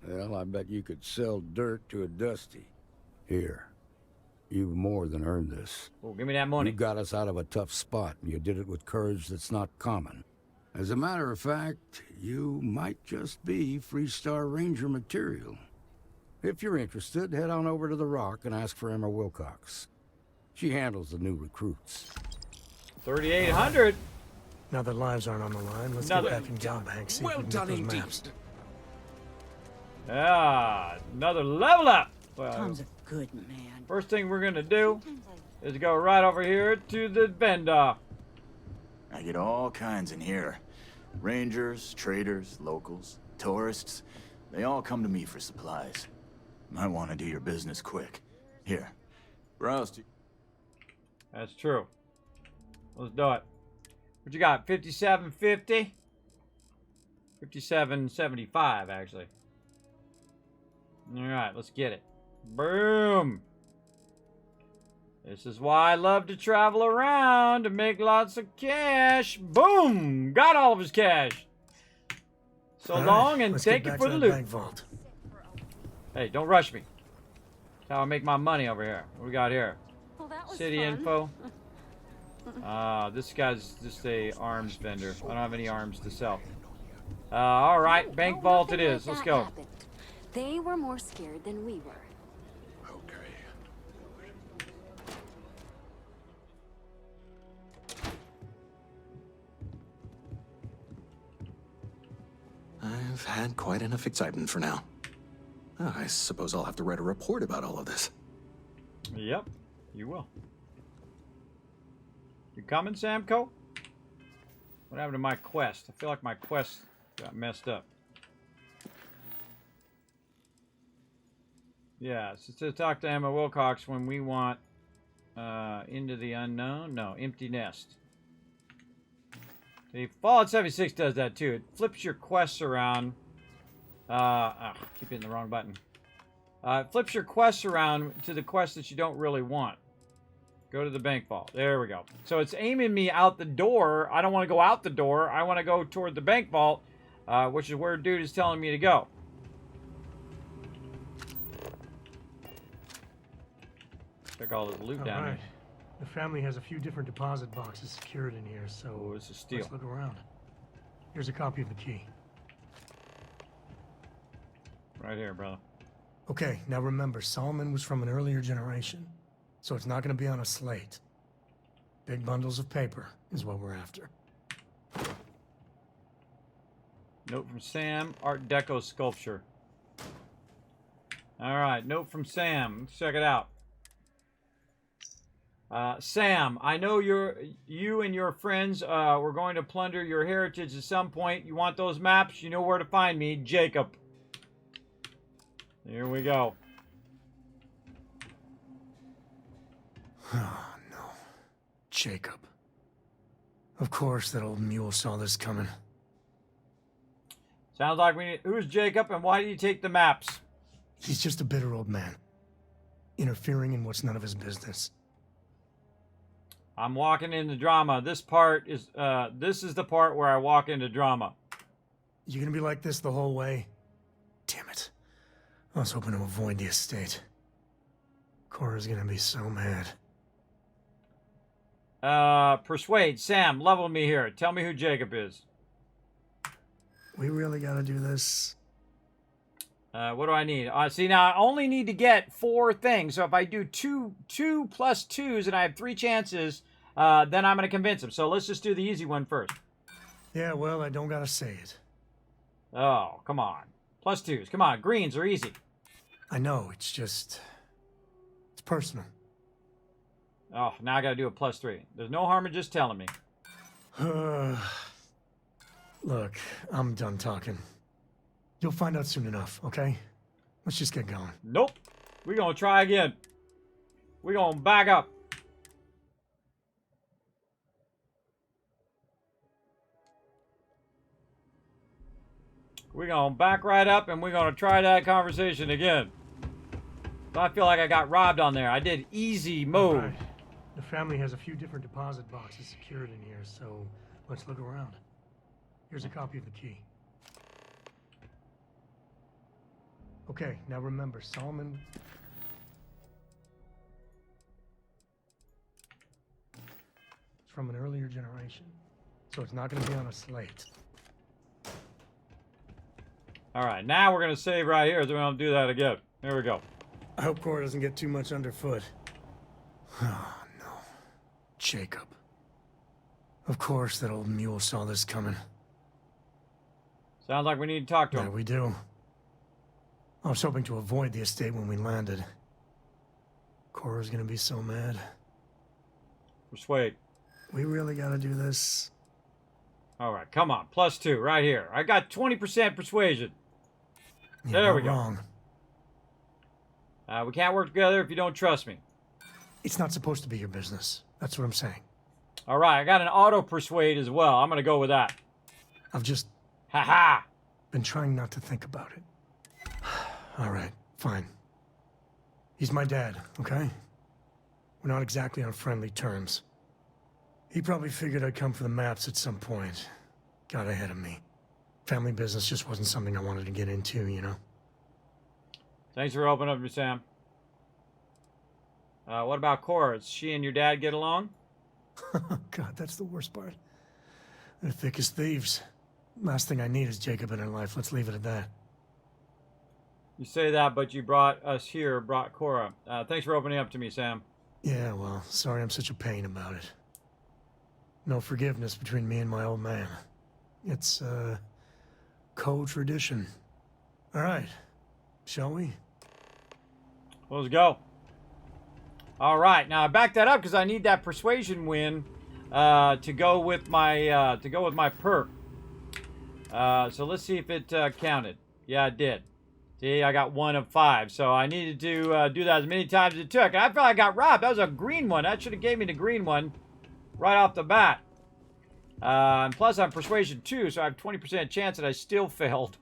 Well, I bet you could sell dirt to a Dusty. Here, you've more than earned this. Oh, give me that money. You got us out of a tough spot, and you did it with courage that's not common. As a matter of fact, you might just be Freestar Ranger material. If you're interested, head on over to the Rock and ask for Emma Wilcox. She handles the new recruits. 3,800. Now that lives aren't on the line, let's get back in Galbank. See if we can get those maps. Yeah, another level up. Well, Tom's a good man. first thing we're gonna do is go right over here to the vendor. I get all kinds in here. Rangers, traders, locals, tourists. They all come to me for supplies. Might want to do your business quick. Here, browse to... That's true. Let's do it. What you got? 57.50? 57.75 actually. All right, let's get it. Boom. This is why I love to travel around to make lots of cash. Boom! Got all of his cash. So all long, right, and let's take get it back for to the that loot. bank vault. Hey, don't rush me. That's how I make my money over here. What we got here? Well, that was City fun. info. This guy's just a arms vendor. I don't have any arms to sell. All right, bank vault it is. Let's go. They were more scared than we were. I've had quite enough excitement for now. Oh, I suppose I'll have to write a report about all of this. Yep, you will. You coming, Samco? What happened to my quest? I feel like my quest got messed up. Yeah, it's to talk to Emma Wilcox when we want into the unknown. No, empty nest. See, Fallout 76 does that too. It flips your quests around. Keep hitting the wrong button. It flips your quests around to the quests that you don't really want. Go to the bank vault. There we go. So it's aiming me out the door. I don't want to go out the door. I want to go toward the bank vault, which is where dude is telling me to go. Check all the loot down here. The family has a few different deposit boxes secured in here, so it's a steal. Let's look around. Here's a copy of the key. Right here, brother. Okay, now remember, Solomon was from an earlier generation, so it's not going to be on a slate. Big bundles of paper is what we're after. Note from Sam, Art Deco sculpture. All right, note from Sam. Let's check it out. Sam, I know you and your friends were going to plunder your heritage at some point. You want those maps? You know where to find me, Jacob. Here we go. Oh, no. Jacob. Of course that old mule saw this coming. Sounds like we need... Who's Jacob and why did he take the maps? He's just a bitter old man. Interfering in what's none of his business. I'm walking into drama. This part is... this is the part where I walk into drama. You gonna be like this the whole way? Damn it. I was hoping to avoid the estate. Cora's gonna be so mad. Persuade. Sam, level me here. Tell me who Jacob is. We really gotta do this. What do I need? See, now I only need to get 4 things. So if I do two plus 2s and I have 3 chances, then I'm going to convince him. So let's just do the easy one first. Yeah, well, I don't gotta say it. Oh, come on. Plus 2s. Come on. Greens are easy. I know, it's just... It's personal. Oh, now I got to do a plus 3. There's no harm in just telling me. Look, I'm done talking. You'll find out soon enough, okay? Let's just get going. Nope. We're going to try again. We're going to back up. We're going to back right up and we're going to try that conversation again. So I feel like I got robbed on there. I did easy mode. Right. The family has a few different deposit boxes secured in here, so let's look around. Here's a copy of the key. Okay, now remember, Solomon... It's from an earlier generation, so it's not going to be on a slate. Alright, now we're going to save right here so we don't do that again. There we go. I hope Cora doesn't get too much underfoot. Oh, no. Jacob. Of course that old mule saw this coming. Sounds like we need to talk to him. Yeah, we do. I was hoping to avoid the estate when we landed. Cora's gonna be so mad. Persuade. We really gotta do this. Alright, come on. Plus 2, right here. I got 20% persuasion. There we go. Wrong. We can't work together if you don't trust me. It's not supposed to be your business. That's what I'm saying. Alright, I got an auto persuade as well. I'm gonna go with that. I've just... Ha-ha! Been trying not to think about it. Alright, fine. He's my dad, okay? We're not exactly on friendly terms. He probably figured I'd come for the maps at some point. Got ahead of me. Family business just wasn't something I wanted to get into, you know? Thanks for opening up to me, Sam. What about Cora? Does she and your dad get along? God, that's the worst part. They're thick as thieves. Last thing I need is Jacob in her life. Let's leave it at that. You say that, but you brought us here, brought Cora. Thanks for opening up to me, Sam. Yeah, well, sorry I'm such a pain about it. No forgiveness between me and my old man. It's, co-tradition. All right. Shall we? Let's go. All right, now I backed that up because I need that persuasion win to go with my perk. So let's see if it counted. Yeah, it did. See, I got 1 of 5, so I needed to do that as many times as it took. And I feel like I got robbed. That was a green one. That should have gave me the green one right off the bat. And plus, I'm persuasion 2, so I have 20% chance that I still failed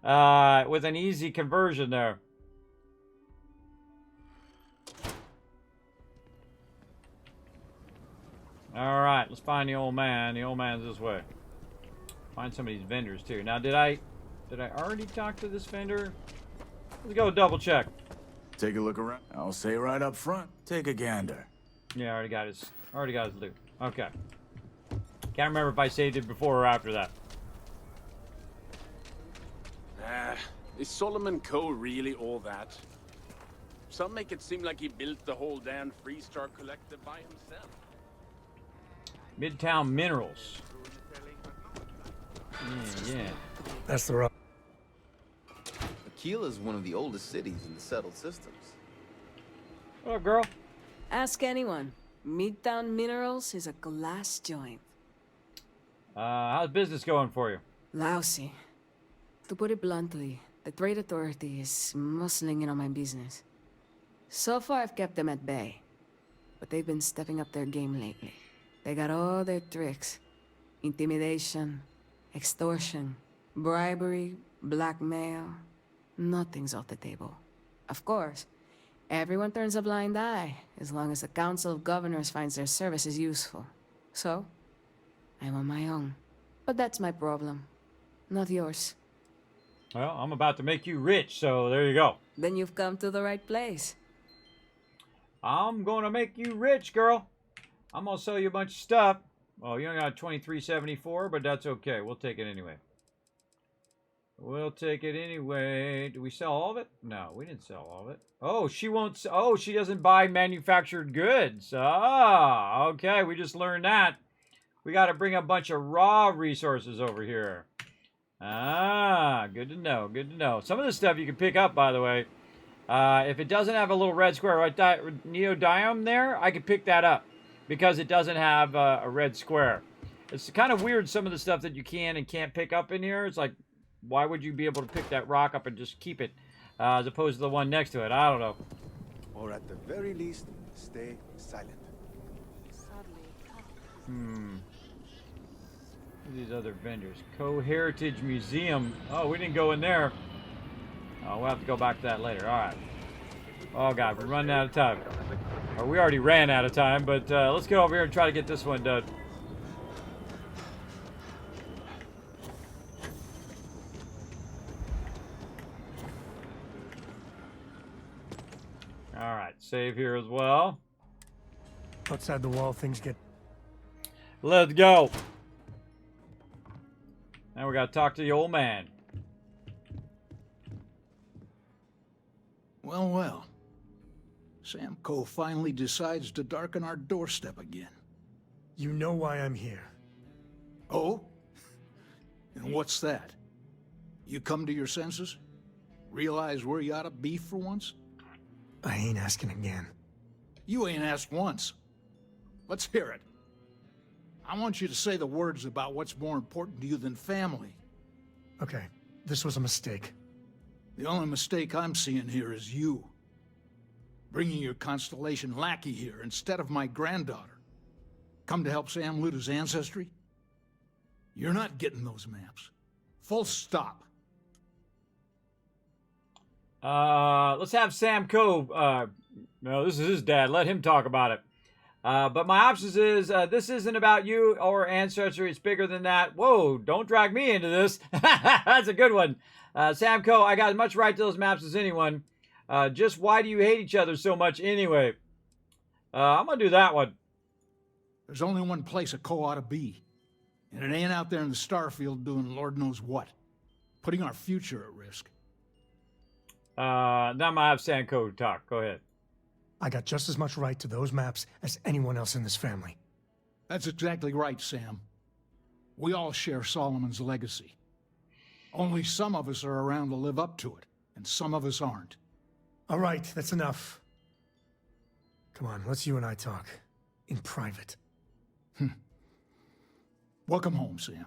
with an easy conversion there. All right, let's find the old man. The old man's this way. Find some of these vendors too. Now, did I already talk to this vendor? Let's go double check. Take a look around. I'll say right up front, take a gander. Yeah, already got his loot. Okay. Can't remember if I saved it before or after that. Is Solomon Coe really all that? Some make it seem like he built the whole damn Freestar Collective by himself. Midtown Minerals. Yeah. That's the rock. Aquila is one of the oldest cities in the settled systems. What up, girl? Ask anyone. Midtown Minerals is a glass joint. How's business going for you? Lousy. To put it bluntly, the trade authority is muscling in on my business. So far, I've kept them at bay. But they've been stepping up their game lately. They got all their tricks. Intimidation, extortion, bribery, blackmail. Nothing's off the table. Of course, everyone turns a blind eye as long as the Council of Governors finds their services useful. So, I'm on my own. But that's my problem, not yours. Well, I'm about to make you rich, so there you go. Then you've come to the right place. I'm going to make you rich, girl. I'm going to sell you a bunch of stuff. Oh, you only got 2374, but that's okay. We'll take it anyway. We'll take it anyway. Do we sell all of it? No, we didn't sell all of it. Oh, she won't. Oh, she doesn't buy manufactured goods. Ah, okay. We just learned that. We got to bring a bunch of raw resources over here. Ah, good to know. Good to know. Some of this stuff you can pick up, by the way. If it doesn't have a little red square, right, neodymium there, I could pick that up because it doesn't have a red square. It's kind of weird, some of the stuff that you can and can't pick up in here. It's like, why would you be able to pick that rock up and just keep it as opposed to the one next to it? I don't know. Or at the very least, stay silent. These other vendors. Co-Heritage Museum. Oh, we didn't go in there. Oh, we'll have to go back to that later. All right. Oh, God, we're running out of time. Or we already ran out of time, but let's get over here and try to get this one done. All right, save here as well. Outside the wall, things get... Let's go. Now we got to talk to the old man. Well, well. Sam Coe finally decides to darken our doorstep again. You know why I'm here. Oh? And what's that? You come to your senses? Realize where you ought to be for once? I ain't asking again. You ain't asked once. Let's hear it. I want you to say the words about what's more important to you than family. Okay, this was a mistake. The only mistake I'm seeing here is you. Bringing your Constellation lackey here instead of my granddaughter. Come to help Sam loot his ancestry? You're not getting those maps. Full stop. Let's have Sam Coe. No, this is his dad. Let him talk about it. But my options is, this isn't about you or ancestry. It's bigger than that. Whoa, don't drag me into this. That's a good one. Sam Coe, I got as much right to those maps as anyone. Just why do you hate each other so much anyway? I'm going to do that one. There's only one place a Coe ought to be. And it ain't out there in the Starfield doing Lord knows what. Putting our future at risk. Now I'm going to have Sam Coe talk. Go ahead. I got just as much right to those maps as anyone else in this family. That's exactly right, Sam. We all share Solomon's legacy. Only some of us are around to live up to it, and some of us aren't. All right, that's enough. Come on, let's you and I talk. In private. Welcome home, Sam.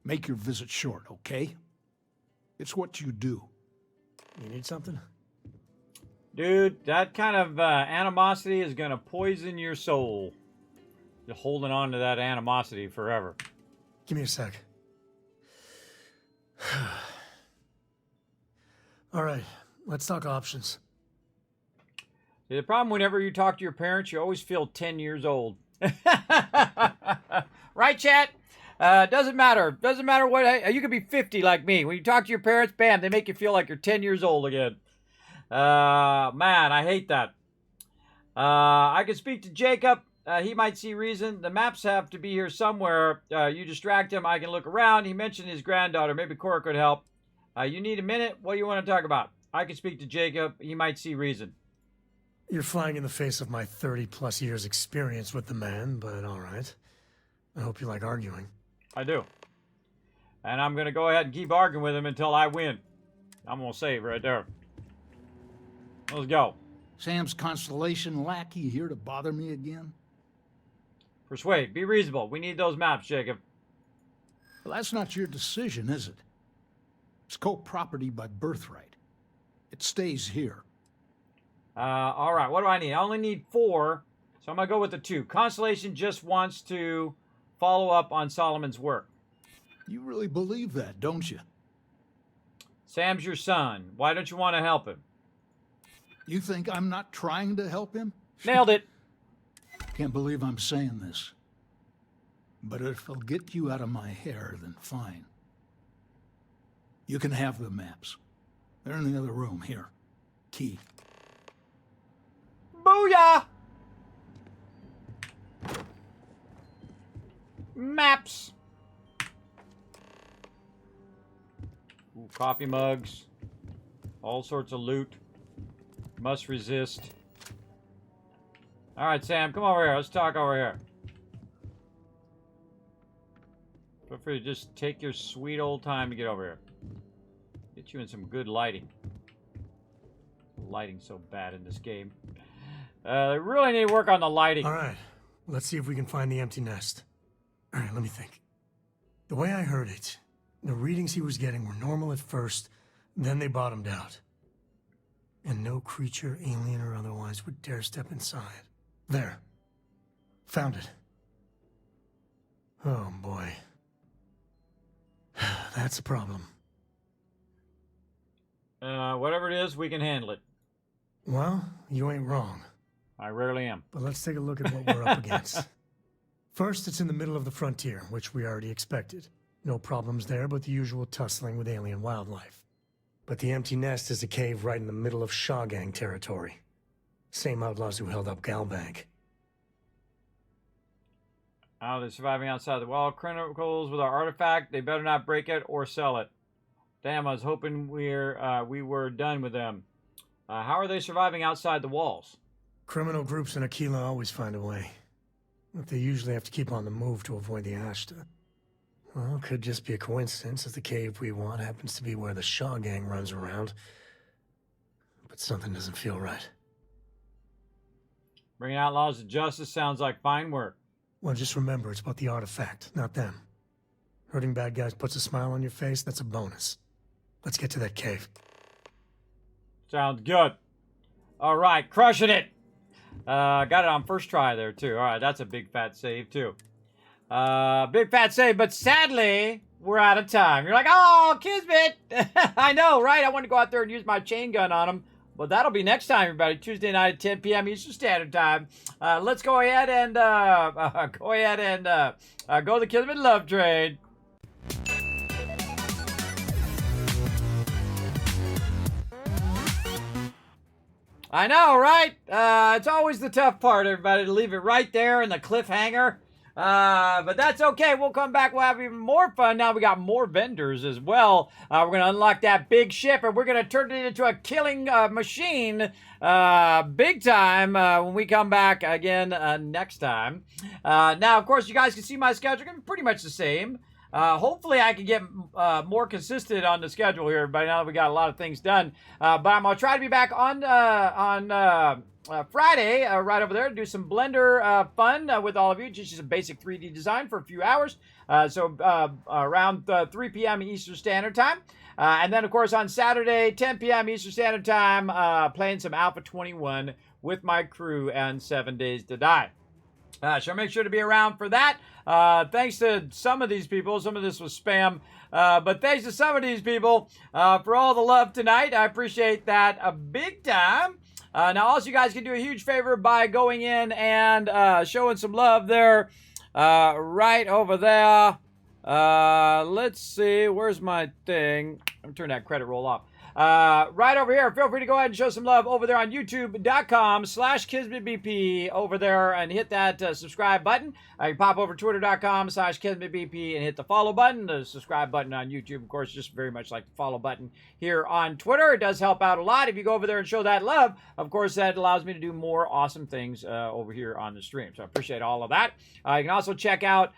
Make your visit short, okay? It's what you do. You need something? Dude, that kind of animosity is going to poison your soul. You're holding on to that animosity forever. Give me a sec. All right, let's talk options. See, the problem whenever you talk to your parents, you always feel 10 years old. Right, chat? Doesn't matter. Doesn't matter what. You could be 50 like me. When you talk to your parents, bam, they make you feel like you're 10 years old again. Man, I hate that. I could speak to Jacob. He might see reason. The maps have to be here somewhere. You distract him. I can look around. He mentioned his granddaughter. Maybe Cora could help. You need a minute? What do you want to talk about? I can speak to Jacob. He might see reason. You're flying in the face of my 30-plus years experience with the man, but all right. I hope you like arguing. I do. And I'm going to go ahead and keep arguing with him until I win. I'm going to save right there. Let's go. Sam's Constellation lackey here to bother me again? Persuade. Be reasonable. We need those maps, Jacob. Well, that's not your decision, is it? It's co-property by birthright. It stays here. All right. What do I need? I only need 4, so I'm going to go with the 2. Constellation just wants to follow up on Solomon's work. You really believe that, don't you? Sam's your son. Why don't you want to help him? You think I'm not trying to help him? Nailed it. Can't believe I'm saying this. But if it'll get you out of my hair, then fine. You can have the maps. They're in the other room. Here. Key. Booyah! Maps. Ooh, coffee mugs. All sorts of loot. Must resist. Alright, Sam, come over here. Let's talk over here. Feel free to just take your sweet old time to get over here. Get you in some good lighting. Lighting's so bad in this game. They really need to work on the lighting. Alright, let's see if we can find the empty nest. Alright, let me think. The way I heard it, the readings he was getting were normal at first, then they bottomed out. And no creature, alien or otherwise, would dare step inside. There. Found it. Oh boy. That's a problem. Whatever it is, we can handle it. Well, you ain't wrong. I rarely am. But let's take a look at what we're up against. First, it's in the middle of the frontier, which we already expected. No problems there, but the usual tussling with alien wildlife. But the empty nest is a cave right in the middle of Shaw Gang territory. Same outlaws who held up Galbank. Oh, they're surviving outside the wall. Criminals with our artifact. They better not break it or sell it. Damn, I was hoping we were done with them. How are they surviving outside the walls? Criminal groups in Aquila always find a way. But they usually have to keep on the move to avoid the Ashta. Well, it could just be a coincidence that the cave we want happens to be where the Shaw Gang runs around. But something doesn't feel right. Bringing outlaws to justice sounds like fine work. Well, just remember, it's about the artifact, not them. Hurting bad guys puts a smile on your face, that's a bonus. Let's get to that cave. Sounds good. All right, crushing it. Got it on first try there, too. All right, that's a big fat save, too. Big fat save, but sadly, we're out of time. You're like, oh, Kismet. I know, right? I want to go out there and use my chain gun on them. Well, that'll be next time, everybody. Tuesday night at 10 p.m. Eastern Standard Time. Let's go ahead and go the Kismet Love Train. I know, right? It's always the tough part, everybody, to leave it right there in the cliffhanger. But that's okay. We'll come back. We'll have even more fun. Now we got more vendors as well. We're going to unlock that big ship, and we're going to turn it into a killing machine big time when we come back again next time. Now, of course, you guys can see my schedule. Pretty much the same. Hopefully I can get more consistent on the schedule here, everybody, now that we got a lot of things done. But I'm going to try to be back on Friday, right over there, to do some Blender fun with all of you. Just a basic 3D design for a few hours. Around 3 p.m. Eastern Standard Time. And then, of course, on Saturday, 10 p.m. Eastern Standard Time, playing some Alpha 21 with my crew and 7 Days to Die. So make sure to be around for that. Thanks to some of these people. Some of this was spam. But thanks to some of these people for all the love tonight. I appreciate that big time. Now, also, you guys can do a huge favor by going in and showing some love there. Right over there. Let's see. Where's my thing? I'm turning that credit roll off. Right over here, feel free to go ahead and show some love over there on youtube.com/KismetBP over there and hit that subscribe button. You can pop over to twitter.com/KismetBP and hit the follow button. The subscribe button on YouTube, of course, just very much like the follow button here on Twitter. It does help out a lot. If you go over there and show that love, of course, that allows me to do more awesome things over here on the stream. So I appreciate all of that. You can also check out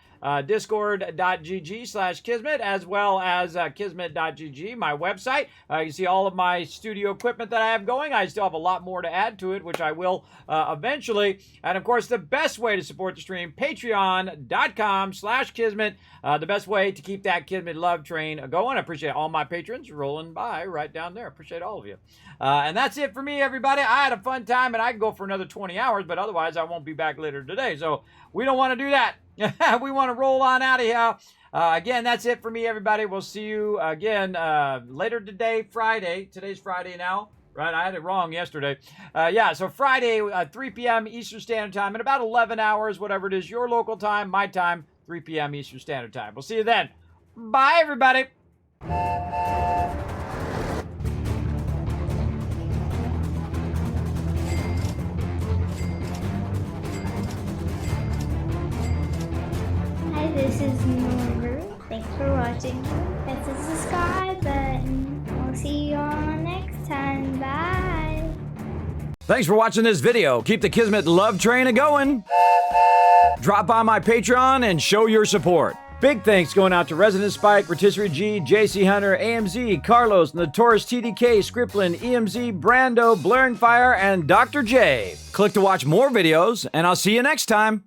discord.gg/Kismet as well as kismet.gg, my website. You can see all of my studio equipment that I have going. I still have a lot more to add to it, which I will eventually. And of course, the best way to support the stream, patreon.com/Kismet. The best way to keep that Kismet love train going. I appreciate all my patrons rolling by right down there. Appreciate all of you. And that's it for me, everybody. I had a fun time, and I can go for another 20 hours, but otherwise I won't be back later today. So we don't want to do that. We want to roll on out of here. Again, that's it for me, everybody. We'll see you again later today, Friday. Today's Friday now, right? I had it wrong yesterday. Yeah, so Friday, 3 p.m. Eastern Standard Time in about 11 hours, whatever it is, your local time, my time, 3 p.m. Eastern Standard Time. We'll see you then. Bye, everybody. Thanks for watching. Hit the subscribe button. We'll see you all next time. Bye. Thanks for watching this video. Keep the Kismet love train a-going. Drop by my Patreon and show your support. Big thanks going out to Resident Spike, Rotisserie G, JC Hunter, AMZ, Carlos, Notorious TDK, Scriplin, EMZ, Brando, Blurring Fire, and Dr. J. Click to watch more videos, and I'll see you next time.